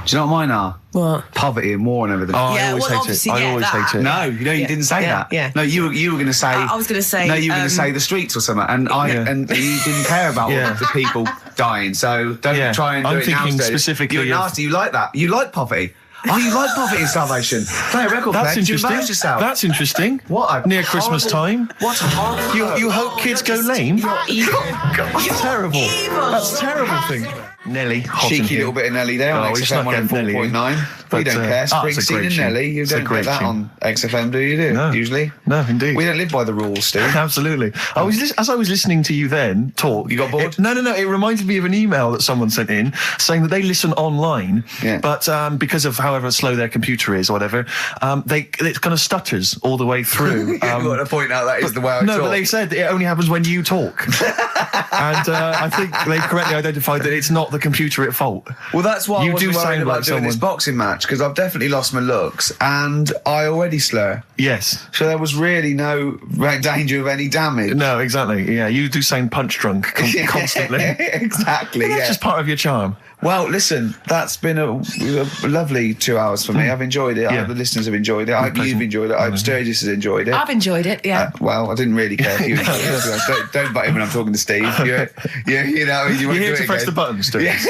you know what mine are? What? Poverty and war and everything. Oh, Yeah, I always well, hate it. obviously, I yeah, always that. hate it. No, you Yeah, didn't say yeah, that. yeah. No, you were going to say. I was gonna say, No, you were going to say the streets or something, and and you didn't care about all Yeah. of the people dying. So don't Yeah. try and do I'm it now. thinking Steve. specifically You're of- nasty. You like that. You like poverty. Oh, you like poverty and starvation. Play a record That's player. You interesting. embarrass yourself. That's interesting. What a Near Christmas horrible- time. What a horrible. You hope kids go lame? Evil. That's terrible. That's a terrible thing. Nelly, hot in Cheeky here. little bit of Nelly there on Oh, we XFM snuck in Nelly. 104.9. We But, don't care. it's a Springsteen great and tune. Nelly, you It's a don't great get that tune. on XFM, do you? No. Usually? No, indeed. We don't live by the rules, Steve. Absolutely. As I was listening to you then talk, You got bored? No. It reminded me of an email that someone sent in saying that they listen online, Yeah. but because of however slow their computer is or whatever, it kind of stutters all the way through. You want to point out that is the way I No, talk. but they said it only happens when you talk, and I think they've correctly identified that it's not the computer at fault. Well, that's why You I wasn't do worried sound about like doing this someone- boxing match, because I've definitely lost my looks, and I already slur. Yes. So there was really no danger of any damage. No, exactly. Yeah, you do sound punch drunk constantly. Exactly, That's yeah. just part of your charm. Well, listen, that's been a lovely 2 hours for me. I've enjoyed it. I Yeah. hope the listeners have enjoyed it. I hope you've enjoyed it. I hope Sturgis has enjoyed it. I've enjoyed it, yeah. Well, I didn't really care if you enjoyed it. Don't butt in when I'm talking to Steve. You know, you won't You're here do to it press again. the buttons, Sturgis.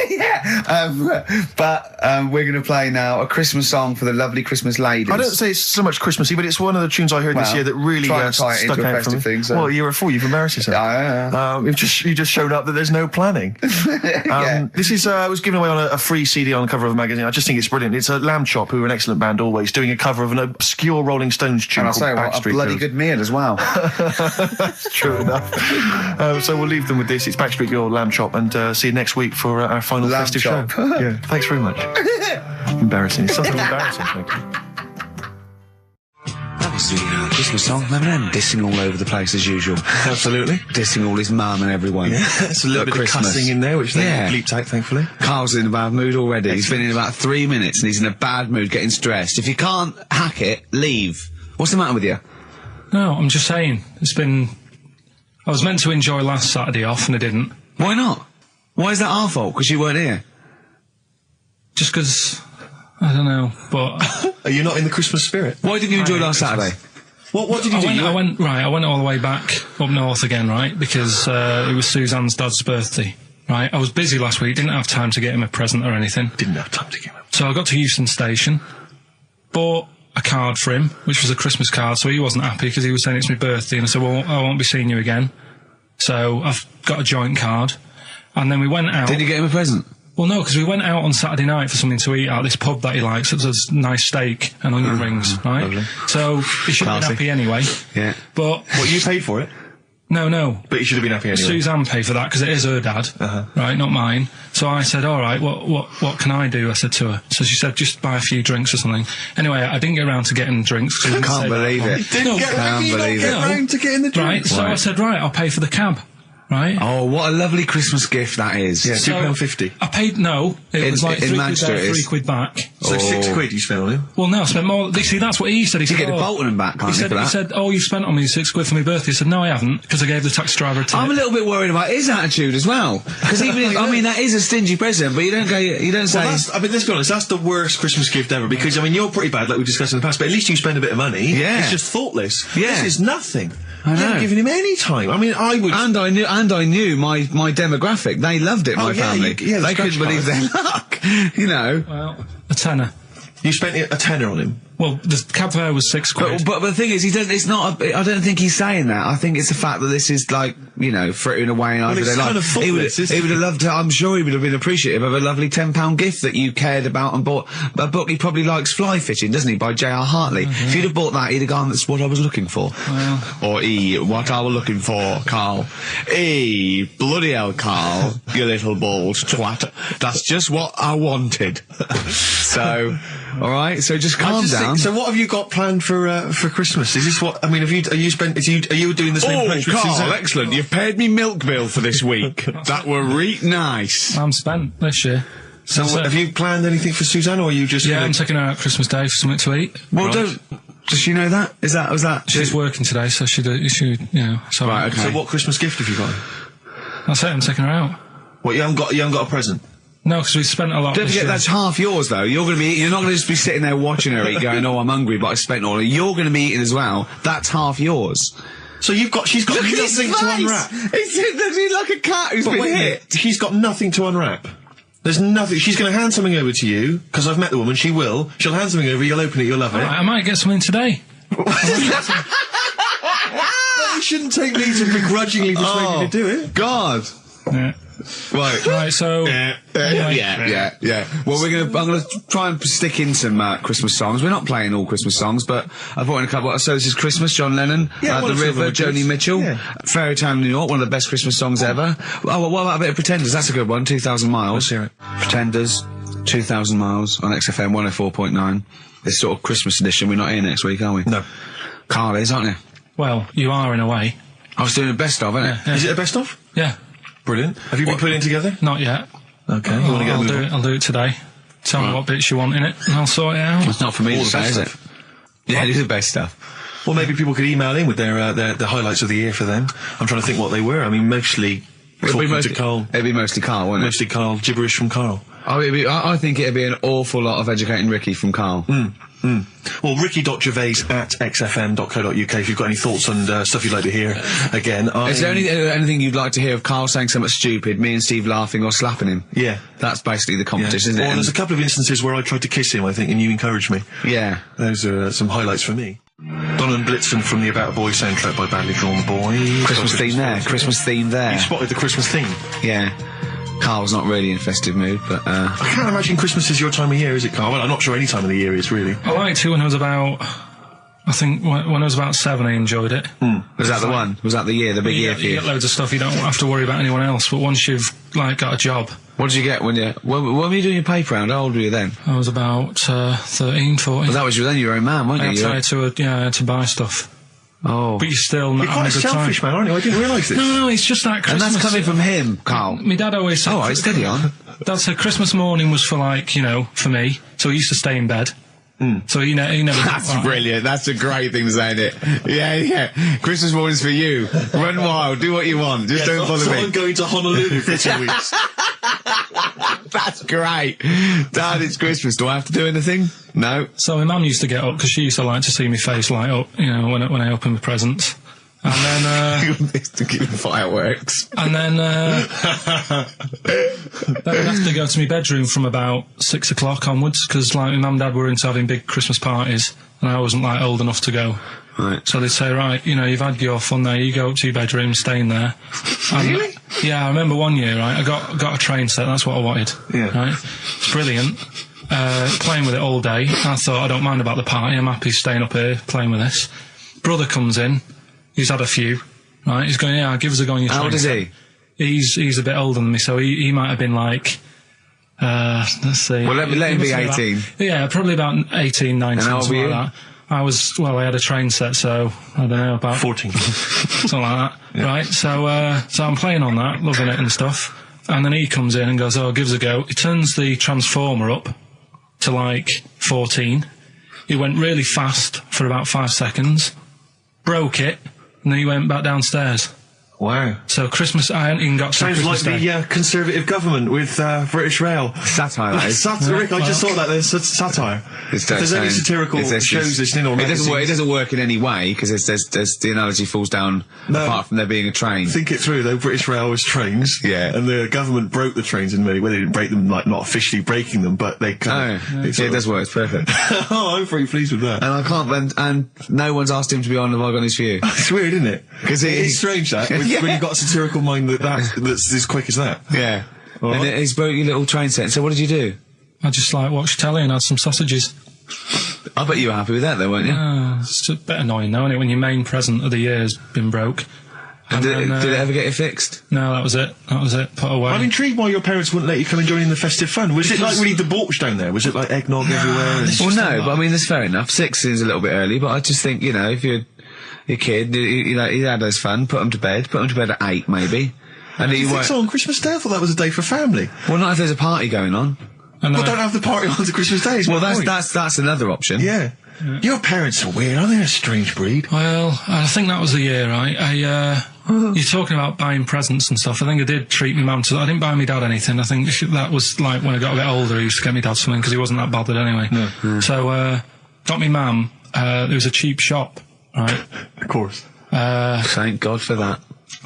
But we're going to play now a Christmas song for the lovely Christmas ladies. I don't say it's so much Christmassy, but it's one of the tunes I heard this Well, year that really try and tie it stuck into a out for me. festive thing, so- Well, you're a fool. You've embarrassed yourself. Yeah. You just showed up that there's no planning. Yeah. This is I was given away on a free CD on the cover of a magazine. I just think it's brilliant. It's a Lamb Chop, who are an excellent band always, doing a cover of an obscure Rolling Stones tune And I'll called say what, a Backstreet bloody Girls. good meal as well. True enough. So we'll leave them with this. It's Backstreet Girl, Lamb Chop, and see you next week for our final Lamb festive chop. show. Yeah, thanks very much. Embarrassing. It's something embarrassing. Thank you. That was the Christmas song. Remember them dissing all over the place as usual. Absolutely. Dissing all his mum and everyone. Yeah, it's a little At bit Christmas. of cussing in there, which they Yeah. bleeped out, thankfully. Carl's in a bad mood already. He's been in about 3 minutes and he's in a bad mood, getting stressed. If you can't hack it, leave. What's the matter with you? No, I'm just saying. I was meant to enjoy last Saturday off and I didn't. Why not? Why is that our fault? Because you weren't here. Just because, I don't know, but... Are you not in the Christmas spirit? Why didn't you enjoy last Christmas. Saturday? What did you do? I went all the way back up north again, right? Because it was Suzanne's dad's birthday, right? I was busy last week, didn't have time to get him a present or anything. Didn't have time to give him. So I got to Euston Station, bought a card for him, which was a Christmas card, so he wasn't happy because he was saying it's my birthday, and I said, well, I won't be seeing you again. So I've got a joint card. And then we went out. Did you get him a present? Well, no, because we went out on Saturday night for something to eat at this pub that he likes. It was a nice steak and onion rings, right? lovely. So he should have been happy anyway. Yeah. But What, you paid for it? no. But you should have been happy anyway. Suzanne paid for that because it is her dad, right, not mine. So I said, all right, what can I do? I said to her. So she said, just buy a few drinks or something. Anyway, I didn't get around to getting drinks. 'cause he didn't Can't say that believe one. it. No, Can't believe it. round to getting the right, so I said, right, I'll pay for the cab, right? Oh, what a lovely Christmas gift that is. Yeah, So- £2.50. I paid, no, it was like in 3 Manchester quid it there, is. 3 quid back. So £6 you spent on him. Well, no, I spent more. See, that's what he said. He You said, get the oh, Bolton and back, can't he you, said, for that? he said, oh, you spent on me £6 for my birthday. I said, no, I haven't, because I gave the taxi driver a tip. I'm a little bit worried about his attitude as well. Because even if, I mean, that is a stingy present, but you don't say... Well, let's be honest, that's the worst Christmas gift ever, because, I mean, you're pretty bad, like we discussed in the past, but at least you spend a bit of money. Yeah. It's just thoughtless. Yeah. This is nothing. I You know. haven't given him any time. I mean, I would... And I knew my demographic. They loved it, Oh, my yeah, family. the They couldn't scratch believe their card. luck. You know. Well, a tenner. You spent a tenner on him. Well, the cab fare was £6. But the thing is, it's not. I don't think he's saying that. I think it's the fact that this is like, you know, frittering away in Well, everyday it's life. kind of thoughtless, isn't he would it? have loved to. I'm sure he would have been appreciative of a lovely £10 gift that you cared about and bought. A book he probably likes, Fly Fishing, doesn't he, by J.R. Hartley. If you'd have bought that, he'd have gone, that's what I was looking for. Or what I was looking for, Carl. Bloody hell, Carl, you little bald twat. That's just what I wanted. So, all right. So just calm down. So what have you got planned for Christmas? Is this what, I mean, are you doing the same approach with Suzanne? Excellent. You've paid me milk bill for this week. That were nice. I'm spent this year. So That's it. have you planned anything for Suzanne, or are you just... Yeah, gonna- I'm taking her out Christmas Day for something to eat. Well, does she know that? Was that? She's working today, so she, you know, so... Right, okay. So what Christmas gift have you got? That's it, I'm taking her out. What, you haven't got a present? No, because we spent a lot Don't this forget, year. that's half yours, though. You're not going to just be sitting there watching her eat, going, "Oh, I'm hungry, but I spent all." You're going to be eating as well. That's half yours. So she's got nothing to unwrap. He's like a cat who's been hit. She's got nothing to unwrap. There's nothing. She's going to hand something over to you, because I've met the woman. She will. She'll hand something over, you'll open it, you'll love it. I might get something today. You shouldn't take me to begrudgingly persuade you to do it. God. Yeah. Right. Right, so... anyway. Yeah. Well, I'm gonna try and stick in some Christmas songs. We're not playing all Christmas songs, but I've brought in a couple. So this is Christmas, John Lennon, Yeah, one The or two of them River, are good. Joni Mitchell, Yeah. Fairy Tale New York, one of the best Christmas songs ever. Oh, well, what about a bit of Pretenders? That's a good one. 2,000 Miles. Let's hear it. Pretenders, 2,000 Miles on XFM 104.9. This sort of Christmas edition. We're not here next week, are we? No. Carl is, aren't you? Well, you are in a way. I was doing the best of, innit? Yeah. Is it a best of? Yeah. Brilliant. Have you been putting it together? Not yet. Okay. You want to get I'll do it today. Tell me what bits you want in it, and I'll sort it out. It's not for me to say, is it? Yeah, it is the best stuff. Well, maybe people could email in with their the highlights of the year for them. I'm trying to think what they were. I mean, mostly talking to Carl. It'd be mostly Carl, wouldn't it? Mostly Carl, gibberish from Carl. Oh, I think it'd be an awful lot of educating Ricky from Carl. Well, ricky.gervais@xfm.co.uk if you've got any thoughts on stuff you'd like to hear. Again, Is there anything you'd like to hear of Carl saying something stupid, me and Steve laughing or slapping him? Yeah. That's basically the competition, isn't it? Well, there's a couple of instances where I tried to kiss him, I think, and you encouraged me. Yeah. Those are some highlights for me. Donovan Blitzen from the About a Boy soundtrack by Badly Drawn Boys. Christmas theme there. Christmas theme there. You spotted the Christmas theme. Yeah. Carl's not really in festive mood, but I can't imagine Christmas is your time of year, is it, Carl? Well, I'm not sure any time of the year is, really. I liked it when I was about... I think when I was about 7, I enjoyed it. Was that the one? Was that the year, the big year for you? You get loads of stuff, you don't have to worry about anyone else, but once you've, got a job... What did you get when were you doing your paper round? How old were you then? I was about 13, 14. Well, that was then you were a man, weren't you? I had to buy stuff. Oh. But you're still not You're quite a selfish man, aren't you? I didn't realise this. No, it's just that Christmas... And that's coming from him, Carl. My dad always said... All right, steady on. Dad said Christmas morning was for, for me, so he used to stay in bed. So he never... That's brilliant. That's a great thing to say, isn't it? Yeah. Christmas morning's for you. Run wild. Do what you want. Just don't bother me. I'm going to Honolulu for 2 weeks. That's great. Dad, it's Christmas. Do I have to do anything? No. So my mum used to get up, because she used to like to see my face light up, when I opened the presents. And then, to keep the fireworks. And then, then I'd have to go to my bedroom from about 6 o'clock onwards, because, my mum and dad were into having big Christmas parties, and I wasn't, old enough to go. Right. So they'd say, right, you've had your fun there, you go up to your bedroom, stay in there. Really? Yeah, I remember one year, right, I got a train set, that's what I wanted. Yeah. Right? It's brilliant. Playing with it all day. I thought, I don't mind about the party, I'm happy staying up here, playing with this. Brother comes in. He's had a few, right? He's going, give us a go on your train. How old is he? He's a bit older than me, so he might have been let's see. Well, let him be 18. Probably about 18, 19, And how old were you? like that. I had a train set, so, I don't know, about... 14. Something like that, right? So I'm playing on that, loving it and stuff, and then he comes in and goes, give us a go. He turns the transformer up to, 14. He went really fast for about 5 seconds, broke it, and then he went back downstairs. Wow. So Christmas, I hadn't even got to Sounds Christmas like Day. the Conservative government with British Rail. Satire, that is. Satire, Rick, I just thought that there's satire. If there's any satirical shows listening or it doesn't work in any way, because there's the analogy falls down apart from there being a train. Think it through, though. British Rail was trains. Yeah. And the government broke the trains in many ways. They didn't break them, not officially breaking them, but they kind of... It does work. It's perfect. Oh, I'm pretty pleased with that. And I can't... And no one's asked him to be on Have I Got News For You. It's weird, isn't it? Because it's strange, that, when you've got a satirical mind that's as quick as that. Yeah. Right. And he's broke your little train set. So what did you do? I just watched telly and had some sausages. I bet you were happy with that, though, weren't you? It's a bit annoying, though, isn't it, when your main present of the year has been broke. And did it ever get it fixed? No, that was it. Put away. I'm intrigued why your parents wouldn't let you come and join in the festive fun. Was it really debauched down there? Was it eggnog everywhere? Well, no, but I mean, that's fair enough. 6 is a little bit early, but I just think, if you're a kid, he had his fun, put him to bed at 8, maybe. And you think so on Christmas Day? I thought that was a day for family. Well, not if there's a party going on. Well, don't have the party on to Christmas Day. Well, that's another option. Yeah. Your parents are weird, aren't they? A strange breed. Well, I think that was the year, right? You're talking about buying presents and stuff. I think I did treat my mum to... I didn't buy my dad anything. I think that was when I got a bit older, I used to get my dad something, because he wasn't that bothered anyway. No. So, got me mum, there was a cheap shop, right? Of course. Thank God for that.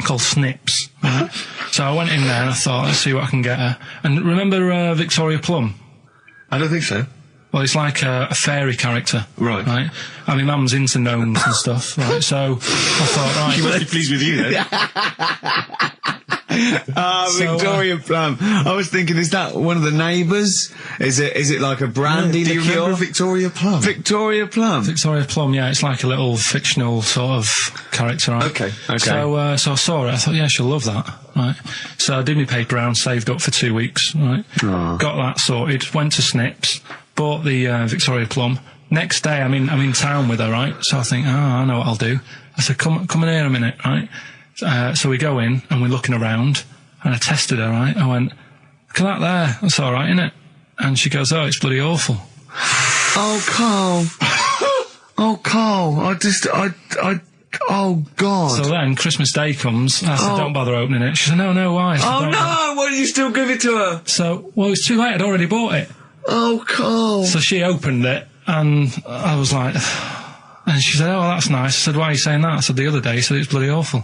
Called Snips. Right? So I went in there and I thought, let's see what I can get her. And remember Victoria Plum? I don't think so. Well, it's like a fairy character. Right. Right? And my mum's into gnomes and stuff, right? So I thought, right... She must be pleased with you, then. Victoria Plum. I was thinking, is that one of the neighbours? Is it like a brandy liqueur? Do you remember Victoria Plum? Victoria Plum. Victoria Plum, yeah, it's like a little fictional sort of character, right? Okay. So I saw it, I thought, yeah, she'll love that, right? So I did my paper round, saved up for 2 weeks, right? Aww. Got that sorted, went to Snips, bought the Victoria Plum. Next day, I'm in town with her, right? So I think, I know what I'll do. I said, come in here a minute, right? So we go in and we're looking around, and I tested her, right? I went, look at that there. That's all right, isn't it? And she goes, oh, it's bloody awful. Oh, Carl. Oh, Carl. Oh, God. So then Christmas Day comes. I said, don't bother opening it. She said, no, why? I said, Oh, "Don't no. Why did you still give it to her? So, well, it's too late. I'd already bought it. Oh, Carl. So she opened it, and I was like, and she said, oh, that's nice. I said, why are you saying that? I said, the other day, you said it's bloody awful.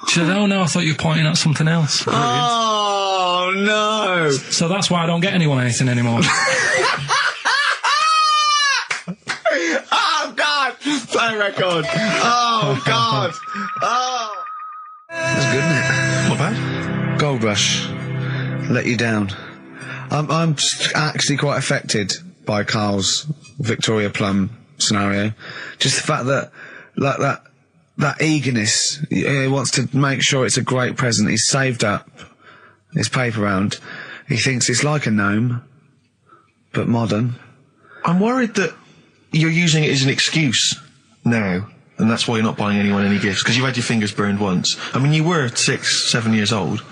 She said, oh, no, I thought you were pointing at something else. Oh, no. So that's why I don't get anyone anything anymore. Oh, God. Play record. Oh, God. Oh. That's good, isn't it? Not bad. Gold Rush. Let you down. I'm actually quite affected by Carl's Victoria Plum scenario. Just the fact that, like, that eagerness. He wants to make sure it's a great present. He's saved up his paper round. He thinks it's like a gnome, but modern. I'm worried that you're using it as an excuse now, and that's why you're not buying anyone any gifts, because you've had your fingers burned once. I mean, you were 6, 7 years old.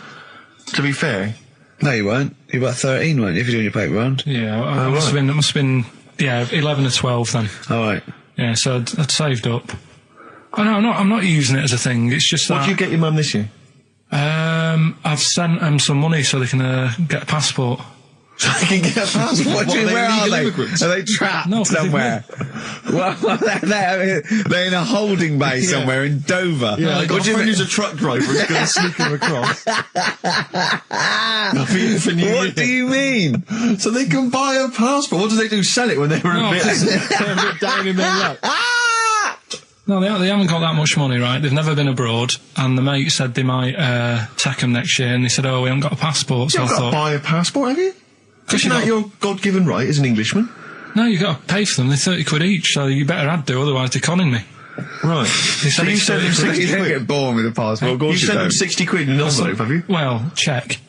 To be fair. No, you weren't. You were about 13, weren't you, if you're doing your paper round? Yeah, it must have been, 11 or 12 then. All right. Yeah, so I'd saved up. Oh, no, I'm not using it as a thing. It's just that. What did you get your mum this year? I've sent them some money so they can get a passport. So they can get a passport? What do you mean, where are they? Immigrants? Are they trapped somewhere? Well, they're in a holding bay somewhere in Dover. Yeah, I've got a friend who's a truck driver who's going to sneak them across. What do you mean? So they can buy a passport. What do they do? Sell it when they're a bit down in their luck? No, they haven't got that much money, right? They've never been abroad, and the mate said they might take them next year, and they said, oh, we haven't got a passport, so You've got to buy a passport, have you? Isn't that your God-given right as an Englishman? No, you've got to pay for them. They're 30 quid each, so you better add do, otherwise they're conning me. Right. So you sent them 60 You don't quid? get born with a passport, of course You sent them 60 quid in an envelope, have you? Well, check.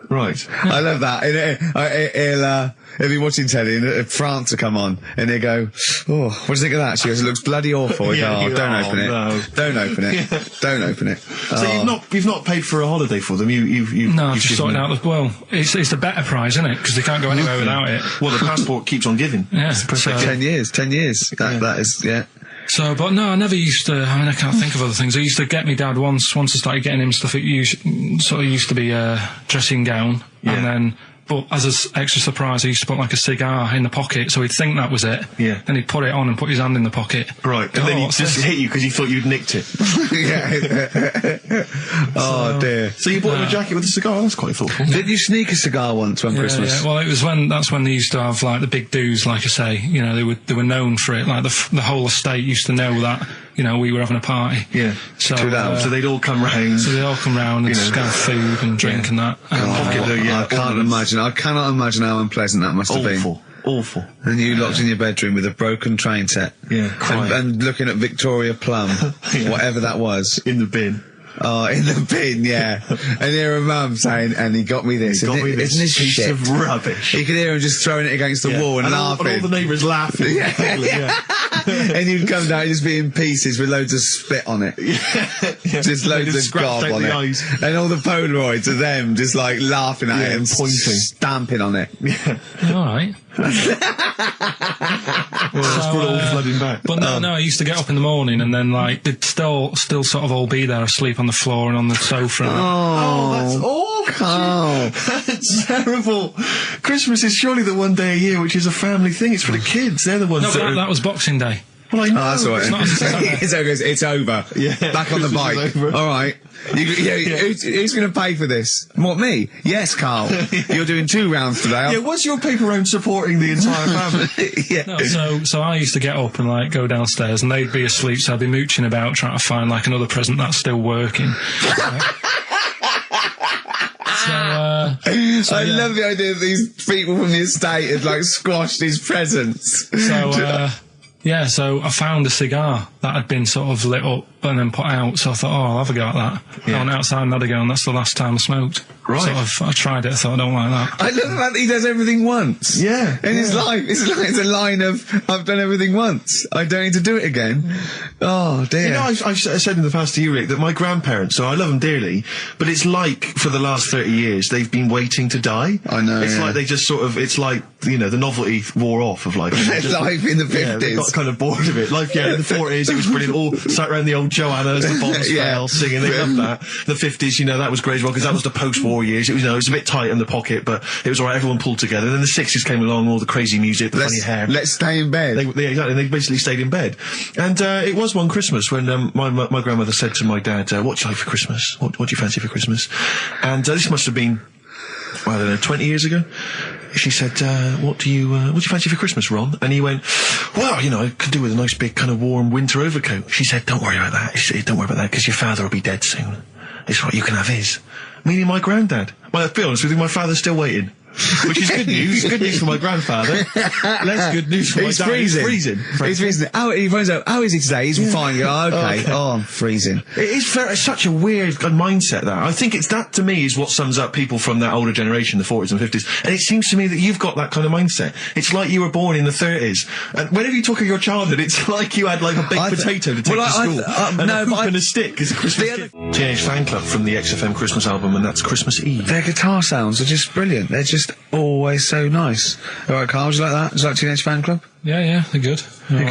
Right. I love that. He'll be watching telly and France will come on and he'll go, oh, what do you think of that? She goes, it looks bloody awful. He goes, don't open it. No. Don't open it. Don't open it. So you've not paid for a holiday for them? No, I've just sorted out it's the better prize, isn't it? Because they can't go anywhere without it. Well, the passport keeps on giving. Yeah. So 10 years. That is, yeah. So, but no, I never used to, I can't think of other things. I used to get me dad once I started getting him stuff, it used to be a dressing gown, and then, but as an extra surprise, I used to put like a cigar in the pocket, so he'd think that was it. Yeah. Then he'd put it on and put his hand in the pocket. Right, and then he'd just hit you because he thought you'd nicked it. Oh dear. So you bought him a jacket with a cigar? That's quite thoughtful. Did you sneak a cigar once on Christmas? Yeah, well, that's when they used to have like the big do's, like I say. You know, they were known for it. Like the whole estate used to know that. You know, we were having a party. Yeah. So they'd all come round. So they'd all come round and scan food and drink and that. I cannot imagine how unpleasant that must have been. Awful. And you locked in your bedroom with a broken train set. Yeah, crying. And looking at Victoria Plum, whatever that was. In the bin. Oh, in the bin, yeah. And hear a mum saying, and he got me this. Isn't this piece shit? of rubbish. You could hear him just throwing it against the wall and laughing. And all the neighbours laughing. And you'd come down, just be in pieces with loads of spit on it. Just loads of gob on it. Eyes. And all the Polaroids of them just like laughing at it and pointing. Stamping on it. All right. All flooding back. But no, I used to get up in the morning and then like they'd still sort of all be there asleep on the floor and on the sofa. That's awful. That's terrible. Christmas is surely the one day a year which is a family thing. It's for the kids. They're the ones that was Boxing Day. Well, I know. Oh, that's all right. It's over. Yeah. Back on the bike. All right. Who's going to pay for this? What, me? Yes, Carl. You're doing 2 rounds today. Yeah, what's your paper round supporting the entire family? No, so I used to get up and like go downstairs and they'd be asleep, so I'd be mooching about trying to find like another present that's still working. I love the idea that these people from the estate had like squashed his presents. So, Yeah, so I found a cigar that had been sort of lit up and then put out, so I thought, I'll have a go at that. I went outside and had a go, and that's the last time I smoked. Right. I tried it, I thought, I don't like that. I love the fact that he does everything once. Yeah. In his life, it's a line of, I've done everything once. I don't need to do it again. Oh, dear. You know, I've said in the past to you, Rick, that my grandparents, so I love them dearly, but it's like, for the last 30 years, they've been waiting to die. I know, It's like they just sort of, it's like, you know, the novelty wore off of life. Life in the 50s. Yeah, they got kind of bored of it. Life, in the 40s, it was brilliant. All sat around the old Joannas, the Bombs Fail, singing, they loved that. The 50s, you know, that was great as well, because that was the post-war years. It was, you know, it was a bit tight in the pocket, but it was alright, everyone pulled together. Then the 60s came along, all the crazy music, the funny hair. Let's stay in bed. Exactly, they basically stayed in bed. And it was one Christmas when my grandmother said to my dad, what do you like for Christmas? What do you fancy for Christmas? And this must have been, I don't know, 20 years ago. She said, what do you fancy for Christmas, Ron? And he went, well, you know, I could do with a nice big kind of warm winter overcoat. She said, don't worry about that. She said, don't worry about that, because your father will be dead soon. It's right, you can have his. Meaning my granddad. Well, to be honest with you, my father's still waiting. Which is good news. Good news for my grandfather. Less good news for my dad. Freezing. He's freezing. Oh, he finds out, how is he today? He's fine. Oh, okay. Oh, I'm freezing. It's such a weird mindset, that. I think that, to me, is what sums up people from that older generation, the 40s and 50s. And it seems to me that you've got that kind of mindset. It's like you were born in the 30s. And whenever you talk of your childhood, it's like you had, like, a baked potato to take to school. And a hoop and a stick as a Christmas gift. Teenage Fan Club from the XFM Christmas album, and that's Christmas Eve. Their guitar sounds are just brilliant. They're just always so nice. All right, Carl, do you like that? Do you like Teenage Fan Club? Yeah, they're good.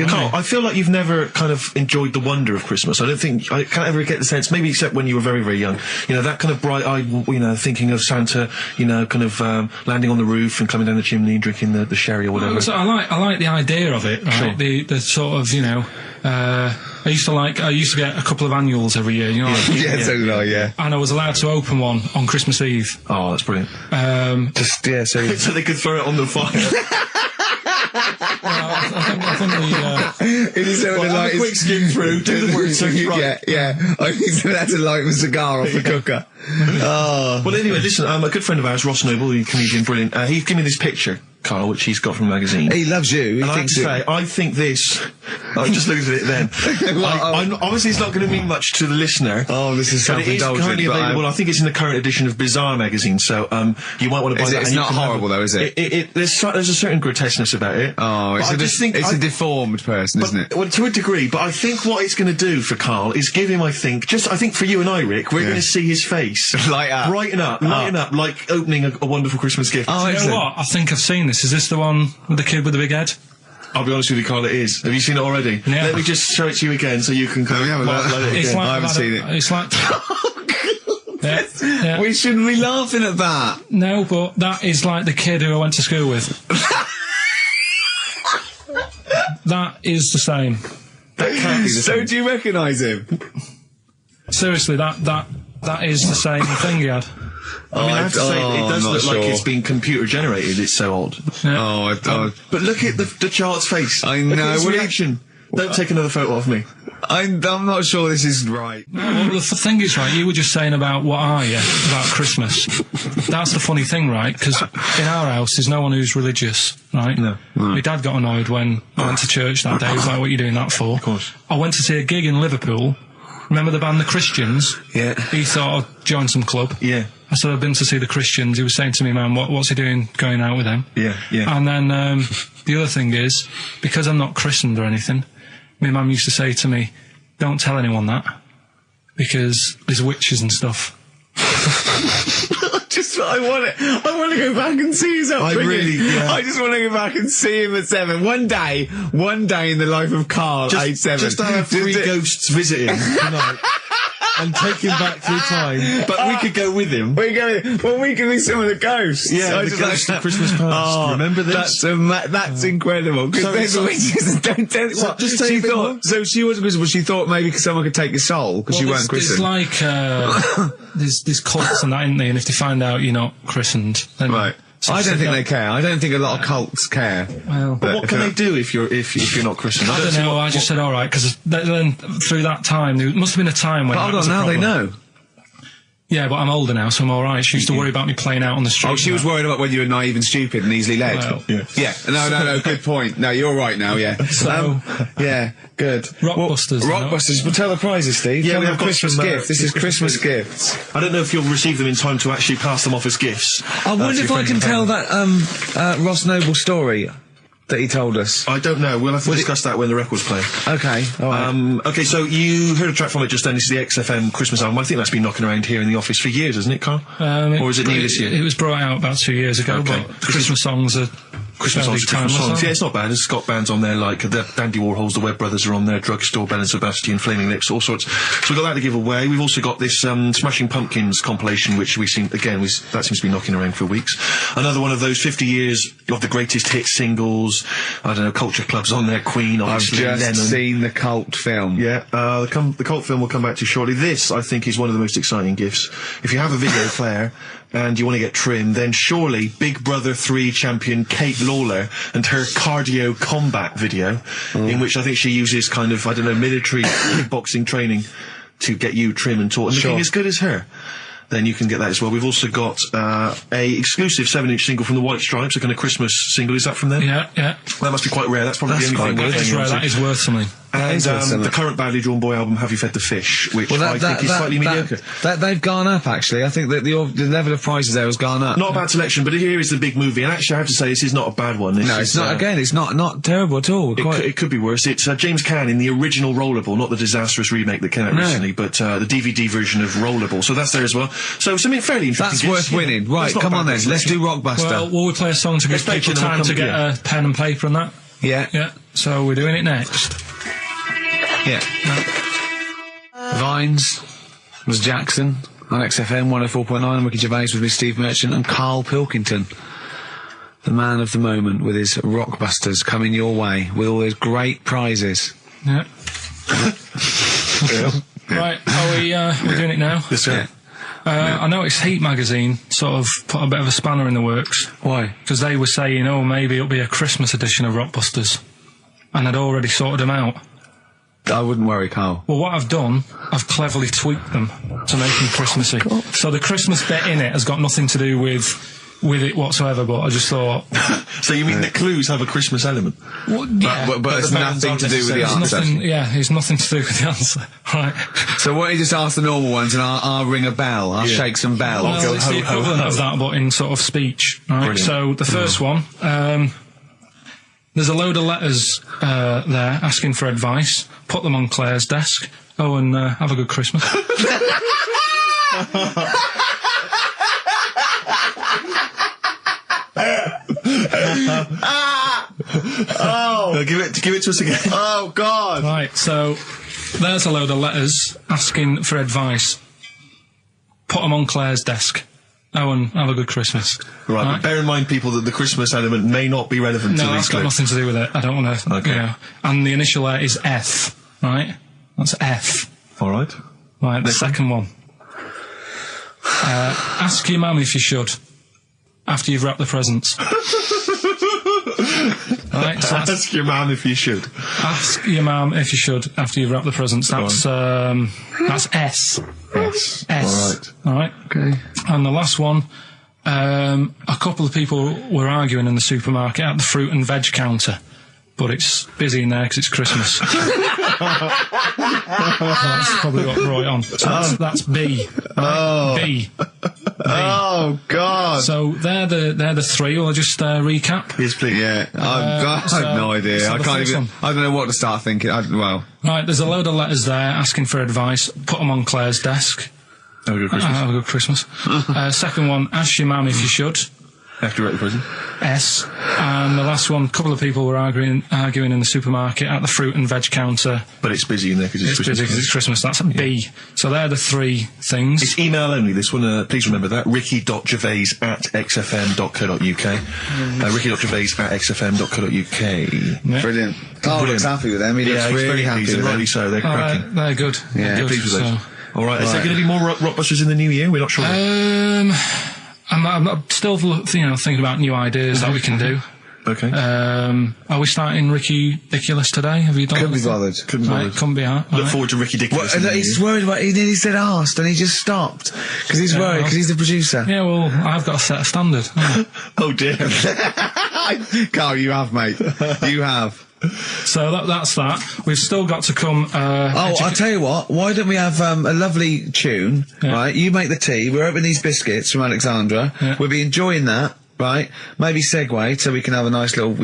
Carl, I feel like you've never kind of enjoyed the wonder of Christmas. I can't ever get the sense, maybe except when you were very, very young, you know, that kind of bright-eyed, you know, thinking of Santa, you know, kind of landing on the roof and climbing down the chimney and drinking the sherry or whatever. So I like the idea of it, right? Sure. The sort of, you know, I used to get a couple of annuals every year, you know. Like, Yeah, so do I, yeah. And I was allowed to open one on Christmas Eve. Oh, that's brilliant. So they could throw it on the fire. I think It is so Have a quick skim through, do the word search right. Yeah. I think so that's a light of a cigar off the cooker. Oh. Well, anyway, listen, a good friend of ours, Ross Noble, the comedian, brilliant, he gave me this picture, Carl, which he's got from a magazine. He loves you. And I have to say, I think this... I just looked at it then. Obviously, it's not going to mean much to the listener. Oh, this is self-indulgent. But it is currently available. I think it's in the current edition of Bizarre magazine, so you might want to buy that. It's not horrible, though, is it? There's a certain grotesqueness about it. Oh, it's a deformed person, isn't it? Well, to a degree, but I think what it's going to do for Carl is give him, I think for you and I, Rick, we're going to see his face. Light up. Brighten up, like opening a wonderful Christmas gift. Oh, you know what? I think I've seen this. Is this the one with the kid with the big head? I'll be honest with you, Carl, it is. Have you seen it already? Yeah. Let me just show it to you again so you can kind of highlight it again. I haven't seen it. It's like... yeah. We shouldn't be laughing at that. No, but that is like the kid who I went to school with. That is the same. That can't be the So same. do you recognise him? Seriously, that is the same thing he had. I mean, I have to say, it does look like it's been computer generated. It's so odd. Yeah. But look at the child's face. I Look know. at his reaction. Don't take another photo of me. I'm not sure this is right. Well, the thing is, right, you were just saying about what are you about Christmas. That's the funny thing, right? Because in our house, there's no one who's religious, right? No. My dad got annoyed when I went to church that day. He was like, what are you doing that for? Of course. I went to see a gig in Liverpool. Remember the band The Christians? Yeah. He thought I'd join some club. Yeah. I said, I've been to see The Christians. He was saying to me, man, what's he doing going out with them? Yeah. And then the other thing is, because I'm not christened or anything, my mum used to say to me, don't tell anyone that, because there's witches and stuff. I want to go back and see his upbringing. I just want to go back and see him at 7. One day in the life of Carl, age 7. Just to have 3 ghosts visit him tonight. And take him back through time. But we could go with him. We can be some of the ghosts. Yeah, the ghosts of Christmas past. Remember this? That's incredible. Because there's witches. Don't tell what. Just tell she you thought. So she wasn't christened, but she thought maybe someone could take your soul because you weren't christened. There's like there's cults and that, isn't there? And if they find out you're not christened, then right. I don't think they care. I don't think a lot of cults care. Well, but what can they do if you're not christened? I don't know. I just said all right because then through that time there must have been a time when. But hold on, now they know. Yeah, but I'm older now, so I'm all right. She used to worry about me playing out on the street. Oh, she was worried about when you were naive and stupid and easily led. Well, yeah. No, good point. No, you're right now, yeah. So, yeah, good. Rockbusters. Rockbusters. Well, tell the prizes, Steve. Yeah, Tell we them have got Christmas some, gift. This is Christmas gifts. I don't know if you'll receive them in time to actually pass them off as gifts. I wonder if I can tell that Ross Noble story that he told us. I don't know. We'll have to discuss that when the record's playing. Okay, all right. Okay, so you heard a track from it just then. This is the XFM Christmas album. I think that's been knocking around here in the office for years, hasn't it, Carl? Or is it new this year? It was brought out about 2 years ago, but Christmas songs are Christmas songs, different songs. Yeah, it's not bad. There's Scott bands on there like the Dandy Warhols, the Webb Brothers are on there, Drugstore, Bell and Sebastian, Flaming Lips, all sorts. So we've got that to give away. We've also got this Smashing Pumpkins compilation, which we've seen again. That seems to be knocking around for weeks. Another one of those 50 years of the greatest hit singles. I don't know, Culture Club's on there, Queen, obviously. I've just Lennon. seen the cult film. Yeah, the cult film we'll come back to shortly. This, I think, is one of the most exciting gifts. If you have a video player and you want to get trim, then surely Big Brother 3 champion Kate Lawler and her cardio combat video, in which I think she uses kind of, I don't know, military kickboxing training to get you trim and taut and looking as good as her. Then you can get that as well. We've also got a exclusive 7-inch single from the White Stripes, a kind of Christmas single. Is that from them? Yeah. That must be quite rare. That's probably the only thing. That is rare. That is worth something. And the current Badly Drawn Boy album, Have You Fed the Fish, which I think is slightly mediocre. They've gone up, actually. I think that the level of prizes there has gone up. Not a bad selection, but here is the big movie. And actually, I have to say, this is not a bad one. No, it's not. Again, it's not terrible at all. It could be worse. It's James Caan in the original Rollerball, not the disastrous remake that came out recently, but the DVD version of Rollerball. So that's there as well. So something fairly interesting. That's worth winning. Right, come on then. Let's do Rockbuster. Well, will we play a song to give people time to get a pen and paper and that? Yeah. So we're doing it next. Yeah. Vines was Jackson on XFM 104.9, and Ricky Gervais with me, Steve Merchant, and Karl Pilkington, the man of the moment, with his Rockbusters coming your way with all those great prizes. Yeah. Right, we're doing it now? Yes, sir. I noticed Heat magazine sort of put a bit of a spanner in the works. Why? Because they were saying, maybe it'll be a Christmas edition of Rockbusters. And I'd already sorted them out. I wouldn't worry, Carl. Well, what I've done, I've cleverly tweaked them to make them Christmassy. So the Christmas bit in it has got nothing to do with it whatsoever, but I just thought... So you mean the clues have a Christmas element? Well, yeah, but it's nothing to do with the answer. It's nothing to do with the answer. Right. So why don't you just ask the normal ones and I'll ring a bell. I'll shake some bells. Well, it's the equivalent of that, but in sort of speech. Right? Brilliant. So the first one, there's a load of letters there asking for advice. Put them on Claire's desk. And have a good Christmas. Give it to us again. Oh, God. Right, so there's a load of letters asking for advice. Put them on Claire's desk. And have a good Christmas. Right, but bear in mind, people, that the Christmas element may not be relevant to these No, that's got nothing to do with it. I don't want to... Okay. And the initial letter is F, right? That's F. All right. Right, the second one. Ask your mum if you should, after you've wrapped the presents. Right, so ask your mum if you should. Ask your mum if you should, after you've wrapped the presents. That's S. S. All right. Okay. And the last one, a couple of people were arguing in the supermarket at the fruit and veg counter, but it's busy in there because it's Christmas. That's probably what brought it on. So that's B. Right? B. Oh, God. So they're the three. Will I just recap? Yes, please. Yeah. I have no idea. so I can't even... I don't know what to start thinking. Right, there's a load of letters there asking for advice. Put them on Claire's desk. Have a good Christmas. Have a good Christmas. Second one, ask your mum if you should. After you're at the prison. S. And the last one, a couple of people were arguing in the supermarket at the fruit and veg counter. But it's busy in there because it's Christmas. Busy because it's Christmas. That's a B. So they're the three things. It's email only, this one. Please remember that. ricky.gervais@xfm.co.uk. ricky.gervais@xfm.co.uk. Yeah. Brilliant. Oh, looks happy with them. He looks really happy with them. Rightly so. They're cracking. They're good. Yeah, they're good, pleased with those. All right. Is there going to be more Rockbusters in the new year? We're not sure. I'm still, thinking about new ideas that we can do. Okay. Are we starting Ricky Ridiculous today? Have you done Couldn't be anything? bothered. Couldn't be bothered. Right, couldn't be out. Look forward to Ricky Dickinson. Well, he's worried about. He nearly said asked, and he just stopped because he's worried because he's the producer. Yeah, well, I've got to set a standard. Oh dear. Carl, you have, mate. You have. So that's that. We've still got to come. I'll tell you what. Why don't we have a lovely tune? Yeah. Right, you make the tea. We're opening these biscuits from Alexandra. Yeah. We'll be enjoying that. Right, maybe segue so we can have a nice little,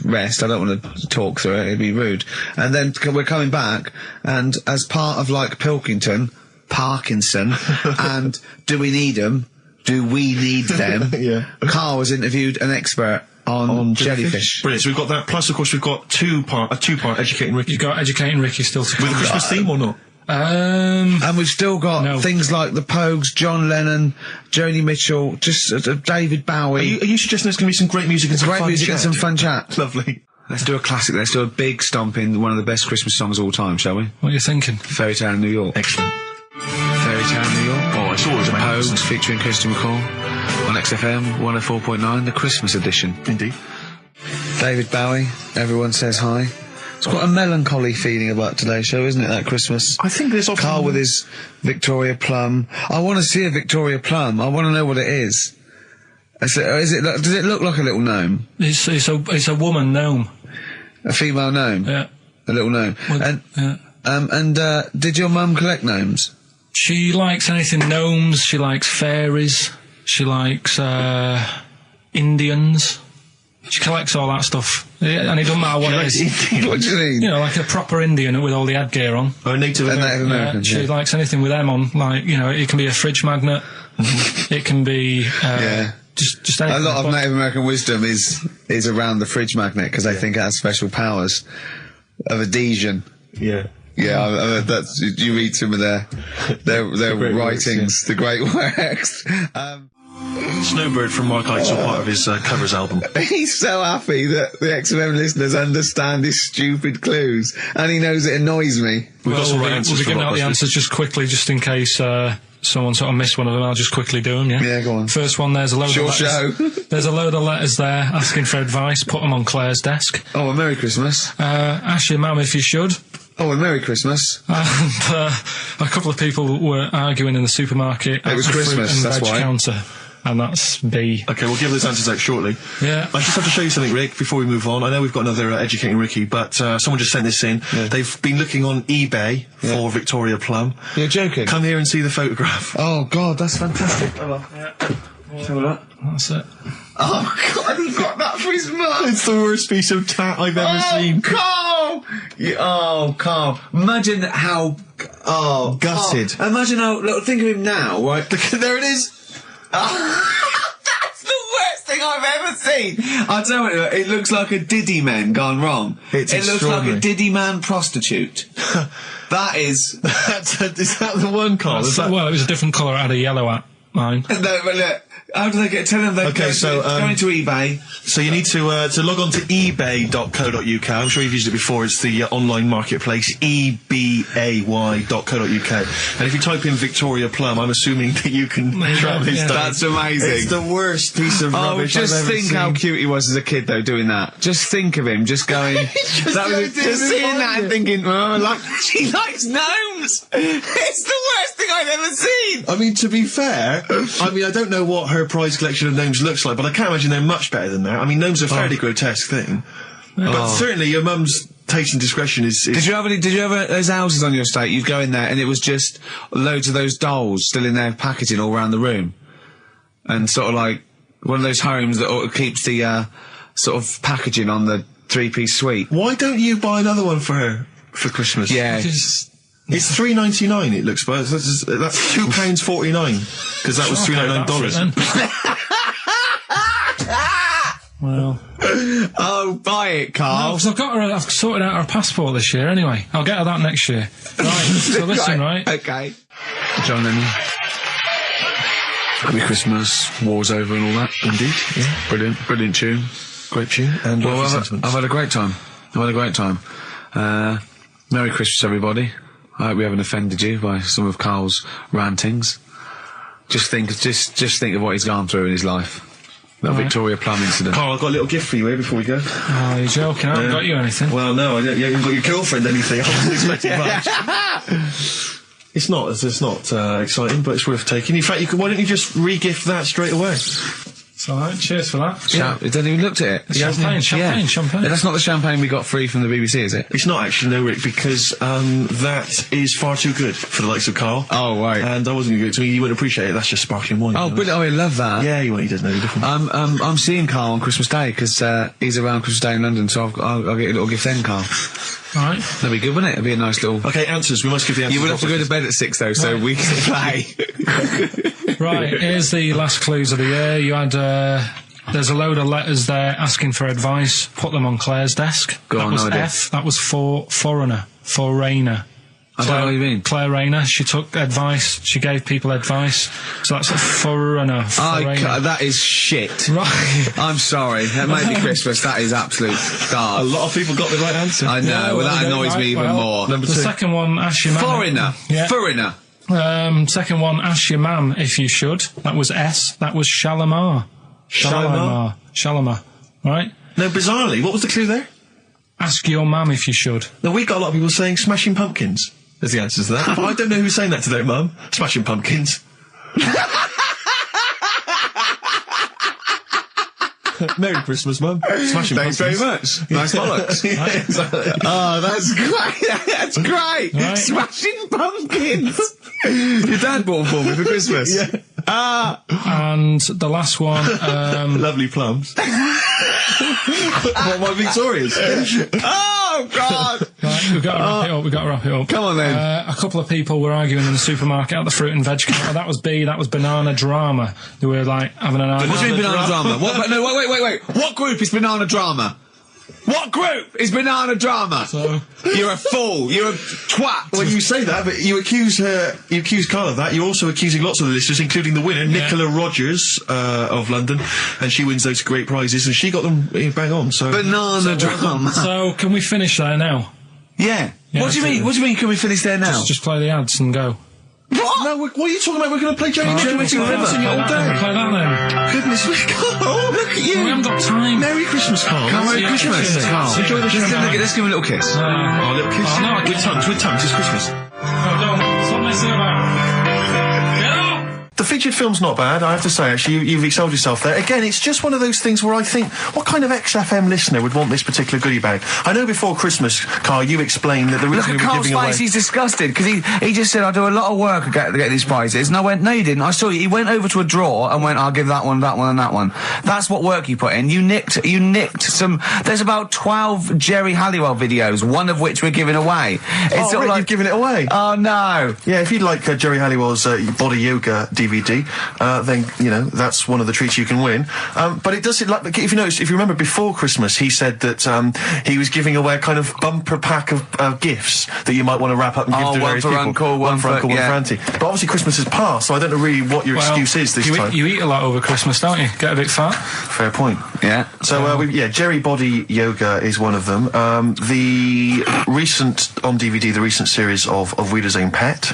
rest. I don't want to talk through it; it'd be rude. And then we're coming back, and as part of like Pilkington, Parkinson, and Do We Need Them? Do We Need Them? Yeah. Carl has interviewed an expert on jellyfish. Brilliant. So we've got that. Plus, of course, we've got a two-part Educating Ricky. You've got Educating Ricky still to come. With a Christmas theme or not? And we've still got No. things like the Pogues, John Lennon, Joni Mitchell, just David Bowie. Are you suggesting there's going to be some great music and some Great fun music chat? and some fun chat. Lovely. Let's do a classic. Let's do a big stomp in one of the best Christmas songs of all time, shall we? What are you thinking? Fairy Tale in New York. Excellent. Fairy Tale in New York. Oh, it's always The amazing. Pogues featuring Kirsty McCall on XFM 104.9, the Christmas edition. Indeed. David Bowie, Everyone Says Hi. It's quite a melancholy feeling about today's show, isn't it, that Christmas? I think there's often... Carl with his Victoria Plum. I want to see a Victoria Plum. I want to know what it is. Does it look like a little gnome? It's a woman gnome. A female gnome? Yeah. A little gnome. Well, And did your mum collect gnomes? She likes anything gnomes. She likes fairies. She likes Indians. She collects all that stuff. Yeah, and it doesn't matter what it is. What do you mean? You know, like a proper Indian with all the headgear on. Or a Native American. American, She likes anything with them on. Like, it can be a fridge magnet. It can be just anything. A lot of Native American wisdom is around the fridge magnet because they think it has special powers of adhesion. Yeah. Yeah, that's you read some of their great writings, the great works. Snowbird from Mark Heights are part of his covers album. He's so happy that the XFM listeners understand his stupid clues, and he knows it annoys me. We've got some right We'll answers be for giving out the Rockbusters. answers just quickly, just in case someone sort of missed one of them. I'll just quickly do them. Yeah, go on. First one, there's a load Short of letters. show. There's a load of letters there asking for advice. Put them on Claire's desk. Oh, a Merry Christmas. Ask your mum if you should. Oh, a Merry Christmas. And a couple of people were arguing in the supermarket. It was at the fruit Christmas, and that's veg why. counter. And that's B. Okay, we'll give those answers out shortly. Yeah. I just have to show you something, Rick, before we move on. I know we've got another Educating Ricky, but someone just sent this in. Yeah. They've been looking on eBay for Victoria Plum. You're joking? Come here and see the photograph. Oh, God, that's fantastic. Let's have a look. That's it. Oh, God, he got that for his mum. It's the worst piece of tat I've ever seen. Carl! Carl. Imagine how... Oh, Gutted. Carl. Imagine how... Look, think of him now, right? There it is. That's the worst thing I've ever seen. I'll tell you, it looks like a Diddy man gone wrong. It's it looks like a extraordinary. Diddy man prostitute. That is... Is that the one, Carl? Is that... Well, it was a different colour. It had a yellow at mine. No, but look, how do they get... Tell them they Okay, so, go into eBay. So you need to log on to ebay.co.uk. I'm sure you've used it before. It's the online marketplace, ebay.co.uk. And if you type in Victoria Plum, I'm assuming that you can track this down. That's amazing. It's the worst piece of rubbish just I've ever think seen. how cute he was as a kid, though, doing that. Just think of him, just going... just seeing that and thinking, she likes gnomes! It's the worst thing I've ever seen! I mean, to be fair, I don't know what her prize collection of gnomes looks like, but I can't imagine they're much better than that. I mean, gnomes are a fairly grotesque thing. But certainly your mum's taste and discretion is... Did you ever those houses on your estate, you'd go in there and it was just loads of those dolls still in their packaging all around the room? And sort of like one of those homes that keeps the sort of packaging on the three-piece suite. Why don't you buy another one for her for Christmas? Yeah. Just... It's $3.99. It looks, but that's £2.49 because that was $3.99. Well, Oh, buy it, Carl. no, 'cause I've sorted out her passport this year anyway. I'll get her that next year. Right, so listen, right? Okay. John Lennon. Happy Christmas, war's over and all that. Indeed, yeah. Brilliant tune. Great tune. And Well, lovely I've sentiments. had a great time. Merry Christmas, everybody. I hope we haven't offended you by some of Carl's rantings. Just think of what he's gone through in his life. The Victoria Plum incident. Carl, I've got a little gift for you here before we go. Oh, you're joking. I haven't got you anything. Well, no, you haven't got your girlfriend anything. I wasn't expecting much. It's not exciting, but it's worth taking. In fact, why don't you just re-gift that straight away? It's alright, cheers for that. He hasn't even looked at it. Champagne. That's not the champagne we got free from the BBC, is it? It's not actually, no, Rick, because that is far too good for the likes of Carl. Oh, right. And I wasn't going to give it to me. You wouldn't appreciate it. That's just sparkling wine. Oh, brilliant. Oh, I love that. Yeah, he doesn't know the difference. I'm seeing Carl on Christmas Day, because he's around Christmas Day in London, so I'll get a little gift then, Carl. Alright. That'd be good, wouldn't it? It'd be a nice little... Okay, answers. We must give the answers. You would have to go to bed at 6, though, so we can play. Right, here's the last clues of the year. You had, there's a load of letters there asking for advice. Put them on Claire's desk. That was F. That was for foreigner. Foreigner. I don't know what you mean. Claire Rayner, she took advice, she gave people advice, so that's a foreigner. That is shit. Right. I'm sorry, that might be Christmas, that is absolute garbage. A lot of people got the right answer. I know, that annoys me even more. Number 2. The second one, ask your mum. Foreigner. Yeah. Foreigner. Second one, ask your mum if you should. That was S. That was Shalimar. Shalimar. Right? No, bizarrely, what was the clue there? Ask your mum if you should. No, we got a lot of people saying Smashing Pumpkins. There's the answer to that. But I don't know who's saying that today, Mum. Smashing Pumpkins. Merry Christmas, Mum. Smashing Thanks Pumpkins. very much. Nice bollocks. Oh, that's great. That's great. Right. Smashing Pumpkins. Your dad bought them for me for Christmas. Yeah. And the last one, Lovely plums. What, my Victorias? Oh, God. Right, we've got to wrap it up. Come on, then. A couple of people were arguing in the supermarket at the fruit and veg counter. That was B, that was Banana Drama. They were, like, having an argument. What do you mean Banana Drama? Wait. What group is Banana Drama? What group is Banana Drama? So, you're a fool. You're a twat. When you say that, but you accuse Carl of that. You're also accusing lots of the listeners, including the winner, Nicola Rogers of London, and she wins those great prizes, and she got them bang on. So Banana Drama. So, can we finish there now? Yeah. What do you mean? What do you mean? Can we finish there now? Just play the ads and go. What? No, what are you talking about? We're going to play Jerry River Play all day. that then. Goodness me, Carl, look at you. We haven't got time. Merry Christmas, Carl. Merry Christmas, Carl. Enjoy the show. Let's give him a little kiss. Oh, a little kiss. Oh, no, with tongues, it's Christmas. No, don't. Stop messing about. Get up! The featured film's not bad, I have to say, actually. You've excelled yourself there. Again, it's just one of those things where I think, what kind of XFM listener would want this particular goodie bag? I know before Christmas, Carl, you explained that the reason we were Carl's giving away... face, he's disgusted, because he just said, I do a lot of work to get these prizes. And I went, no, you didn't. I saw you. He went over to a drawer and went, I'll give that one, and that one. That's what work you put in. You nicked some... There's about 12 Jerry Halliwell videos, one of which we're giving away. It's Rick, you've given it away. Oh, no. Yeah, if you'd like Jerry Halliwell's Body Yoga DVD, then, you know, that's one of the treats you can win. But it does, like, if you remember before Christmas, he said that he was giving away a kind of bumper pack of gifts that you might want to wrap up and give to various people. One for Uncle, one for Auntie. But obviously Christmas has passed, so I don't know really what your excuse is this time. You eat a lot over Christmas, don't you? Get a bit fat. Fair point. Yeah. So, Jerry Body Yoga is one of them. The recent series of Wiedersehen Pet.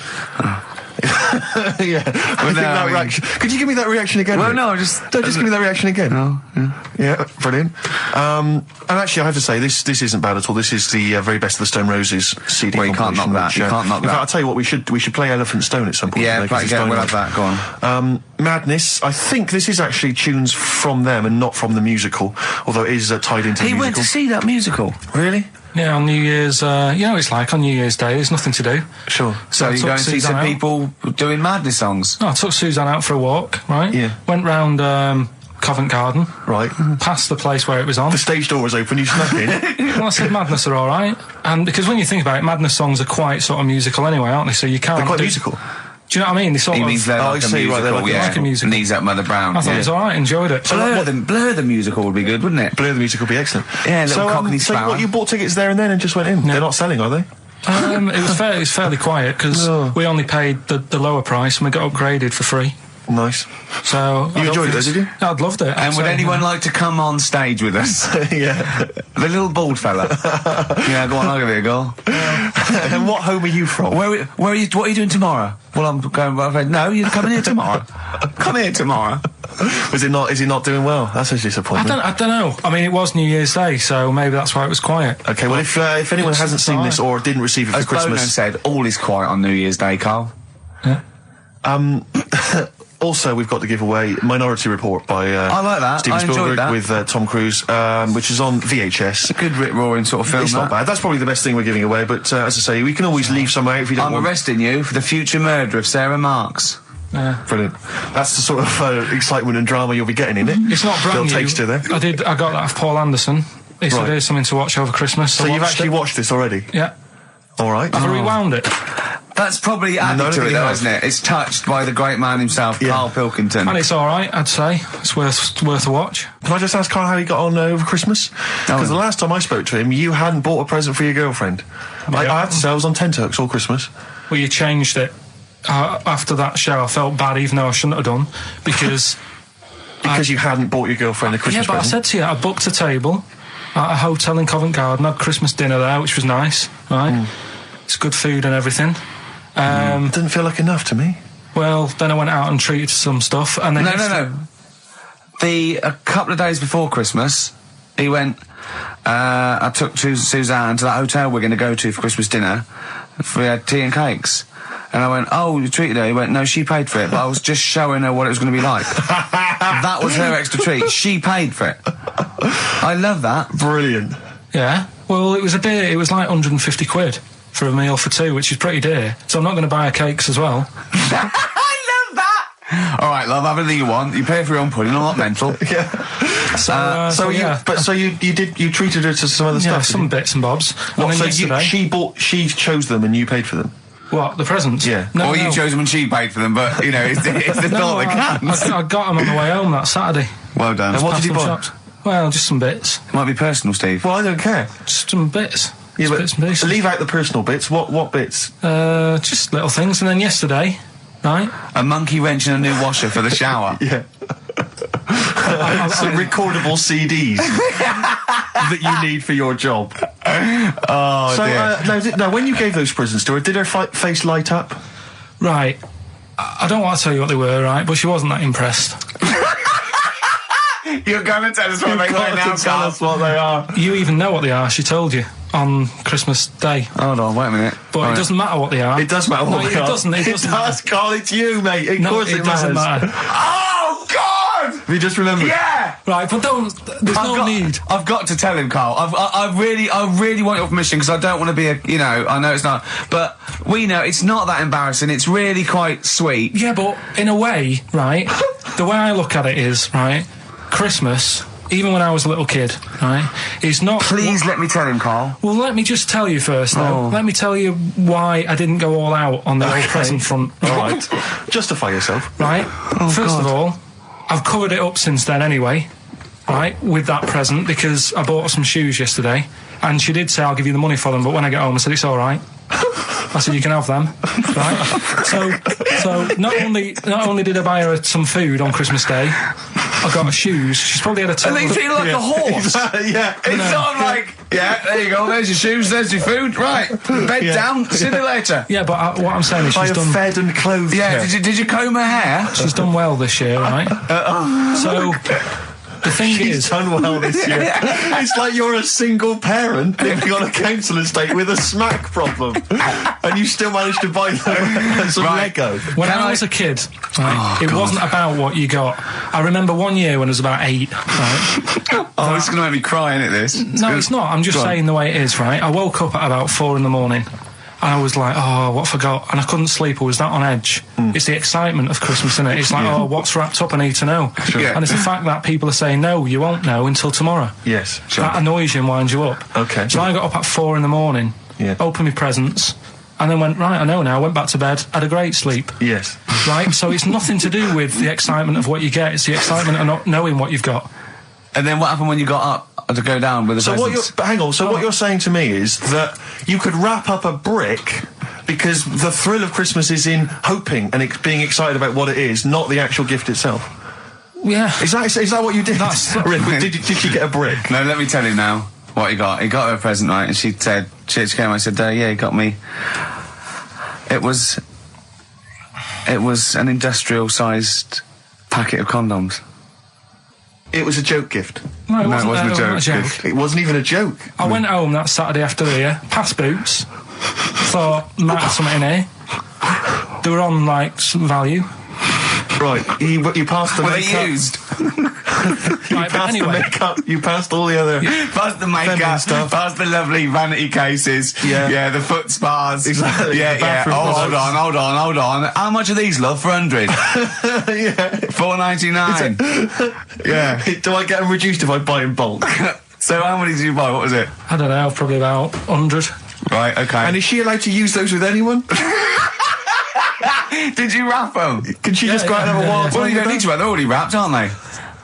Yeah, I think that reaction. Could you give me that reaction again? Well, Rick? no, just give me that reaction again. No, yeah, brilliant. And actually, I have to say, this isn't bad at all. This is the very best of the Stone Roses CD. Well, you can't knock that. You can't knock that. In fact, I'll tell you what, we should play Elephant Stone at some point. Yeah, play again. We'll have that. Go on. Madness. I think this is actually tunes from them and not from the musical, although it is tied into the musical. He went to see that musical. Really? Yeah, on New Year's, you know what it's like on New Year's Day, there's nothing to do. Sure. So you go and see some people doing Madness songs? No, I took Suzanne out for a walk, right? Yeah. Went round Covent Garden. Right. Past the place where it was on. The stage door was open, you snuck in. Well, I said Madness are alright. And because when you think about it, Madness songs are quite sort of musical anyway, aren't they? So you can't... They're quite musical. Do you know what I mean? They sort He of... means they're like a musical, like a musical. Knees Up Mother Brown. I thought it was alright, enjoyed it. Blur the musical would be good, wouldn't it? Blur the musical would be excellent. Yeah, little Cockney so Flower. what, you bought tickets there and then and just went in? No. They're not selling, are they? It was fairly quiet because we only paid the lower price and we got upgraded for free. Nice. So You enjoyed it, though, did you? I'd loved it. And would anyone like to come on stage with us? Yeah. The little bald fella. Yeah, go on, I'll give it a go. And what home are you from? Where are you? What are you doing tomorrow? Well, I'm going. No, you're coming here tomorrow. Come here tomorrow. Is he not doing well? That's a disappointment. I don't know. I mean, it was New Year's Day, so maybe that's why it was quiet. Okay, well, if anyone hasn't seen this or didn't receive it for As Bono Christmas... said, all is quiet on New Year's Day, Carl. Yeah. Also, we've got to give away Minority Report by I like that. Steven I enjoyed Spielberg that. with Tom Cruise, which is on VHS. It's a good rip-roaring sort of film. It's not bad. That's probably the best thing we're giving away, but as I say, we can always leave some out if you don't I'm want... arresting you for the future murder of Sarah Marks. Yeah. Brilliant. That's the sort of excitement and drama you'll be getting in it. It's not brand Bill new. Taster there. I got that off Paul Anderson. He said Right. here's something to watch over Christmas. So you've actually watched this already? Yeah. All right. I've rewound it. That's probably added No, to it, you though, have. isn't it? It's touched by the great man himself, Karl Pilkington. And it's alright, I'd say. It's worth a watch. Can I just ask Carl how he got on over Christmas? Because the last time I spoke to him, you hadn't bought a present for your girlfriend. I have to say, I was on tenterhooks all Christmas. Well, you changed it. After that show, I felt bad, even though I shouldn't have done, because... Because you hadn't bought your girlfriend a Christmas Yeah, but present. I said to you, I booked a table at a hotel in Covent Garden, had Christmas dinner there, which was nice, right? It's good food and everything. Didn't feel like enough to me. Well, then I went out and treated some stuff, and then... No. A couple of days before Christmas, he went... I took Suzanne to that hotel we're going to go to for Christmas dinner. We had tea and cakes. And I went, oh, you treated her? He went, no, she paid for it, but I was just showing her what it was going to be like. That was her extra treat. She paid for it. I love that. Brilliant. Yeah. Well, it was it was like 150 quid for a meal for two, which is pretty dear. So I'm not going to buy her cakes as well. I love that! All right, love, have anything you want. You pay for your own pudding, I'm not mental. Yeah. So you treated her to some other Yeah, stuff? some bits and bobs. What, And then so yesterday- she chose them and you paid for them? What, the presents? Yeah. No, Or you chose them and she paid for them, but, you know, it's the thought that counts. I got them on the way home that Saturday. Well done. And what did you Past buy? some shops. Well, just some bits. It might be personal, Steve. Well, I don't care. Just some bits. Yeah, Just but bits and pieces. leave out the personal bits. What bits? Just little things. And then yesterday, right? A monkey wrench and a new washer for the shower. Yeah. Some recordable CDs that you need for your job. Oh, dear. Now, when you gave those presents to her, did her face light up? Right. I don't want to tell you what they were, right? But she wasn't that impressed. You're going to tell us what they were now, Tell Carl. us what they are. You even know what they are. She told you on Christmas Day. Hold on, wait a minute. But Right. it doesn't matter what they are. It does matter what No, they it are. doesn't. It doesn't. does, Carl. It's you, mate. Of No, course it doesn't matters. matter. Oh, God! Have you just remembered? Yeah! Right, but don't. There's no need. I've got to tell him, Carl. I really want your permission because I don't want to be I know it's not, but we know it's not that embarrassing. It's really quite sweet. Yeah, but in a way, right? The way I look at it is, right? Christmas, even when I was a little kid, right? Is not. Please let me tell him, Carl. Well, let me just tell you first, though. Oh. Let me tell you why I didn't go all out on the old present front. All right. Justify yourself. Right? First of all, I've covered it up since then anyway, right, with that present, because I bought her some shoes yesterday, and she did say, I'll give you the money for them, but when I get home, I said, it's all right. I said, you can have them, right? So not only did I buy her some food on Christmas Day, I got her shoes. She's probably had a And total they feel like a horse. Yeah. It's sort of like, yeah, there you go, there's your shoes, there's your food, right, bed down, see you later. Yeah, but what I'm saying is I she's have done... fed and clothed Yeah, her. did you comb her hair? She's done well this year, right? So, the thing She's is... done well this year. It's like you're a single parent living on a council estate with a smack problem, and you still managed to buy them some Lego. When I was a kid, right, it wasn't about what you got. I remember one year when I was about 8, right? Oh, it's going to make me cry, isn't it, this? No, it's not. I'm just saying the way it is, right? I woke up at about 4 in the morning. And I was like, oh, what have I got? And I couldn't sleep. I was that on edge. It's the excitement of Christmas, isn't it? It's like, oh, what's wrapped up? I need to know. Sure. Yeah. And it's the fact that people are saying, no, you won't know until tomorrow. Yes, sure. That annoys you and winds you up. Okay. So I got up at 4 in the morning, opened my presents, and then went, right, I know now, went back to bed, had a great sleep. Yes. Right? So it's nothing to do with the excitement of what you get. It's the excitement of not knowing what you've got. And then what happened when you got up to go down with the So presents? what you're saying to me is that you could wrap up a brick because the thrill of Christmas is in hoping and being excited about what it is, not the actual gift itself. Yeah. Is that what you did? Did she get a brick? No, let me tell you now what he got. He got her a present, right? And she said, she came. I said, yeah, he got me. It was an industrial-sized packet of condoms. It was a joke gift. No, it wasn't a joke. It wasn't even a joke. I went home that Saturday after the year, past Boots, thought, might have something in here. They were on, like, some value. Right, you passed the Were makeup. they used? Right, but anyway. The makeup, you passed all the other... Past the makeup, stuff. past the lovely vanity cases. Yeah. The foot spas. Exactly. Yeah. Oh, hold on. How much are these, love, for 100? Yeah. $4.99. Yeah. Do I get them reduced if I buy in bulk? So how many did you buy? What was it? I don't know, probably about 100. Right, okay. And is she allowed to use those with anyone? Did you wrap them? Can she just go out and have a wild time? Well, you don't need to wrap. They're already wrapped, aren't they?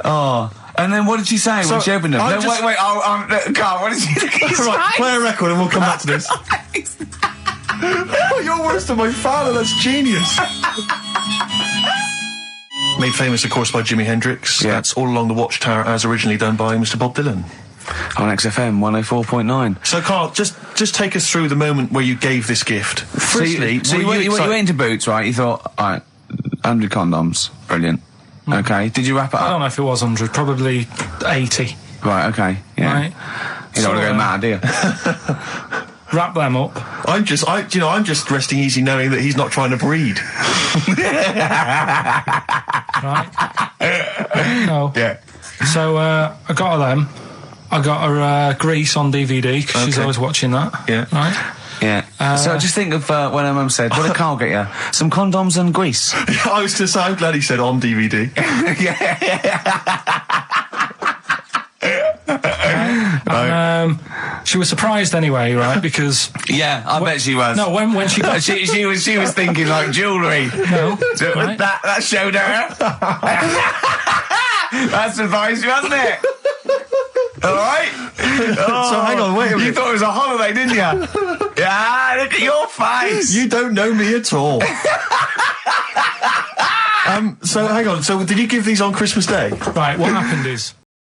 Oh. And then what did she say when she opened them? I No, just- wait. Carl, what did she say? Right, play a record and we'll come back to this. Oh, you're worse than my father. That's genius. Made famous, of course, by Jimi Hendrix. Yeah. That's All Along the Watchtower, as originally done by Mr. Bob Dylan. On XFM 104.9. So, Carl, just take us through the moment where you gave this gift. Firstly, So you went into Boots, right? You thought, all right, 100 condoms. Brilliant. Okay. Did you wrap it I up? don't know if it was 100, probably 80. Right, okay. Yeah. Right? You don't want to go mad, do you? Wrap them up. I'm just resting easy knowing that he's not trying to breed. Right? No. Yeah. So, I got her them. I got her Grease on DVD, because she's Okay. always watching that. Yeah. Right? Yeah. So just think of when her mum said, what did Carl get you? Some condoms and grease. I was going to say, I'm glad he said on DVD. And, she was surprised anyway, right? Because Yeah, I bet she was. no, when she got she was thinking like jewellery. no, right? That showed her. That surprised you, hasn't it? All right. So hang on, wait a minute. You thought it was a holiday, didn't you? Yeah, look at your face. You don't know me at all. So hang on. So did you give these on Christmas Day? Right, what happened is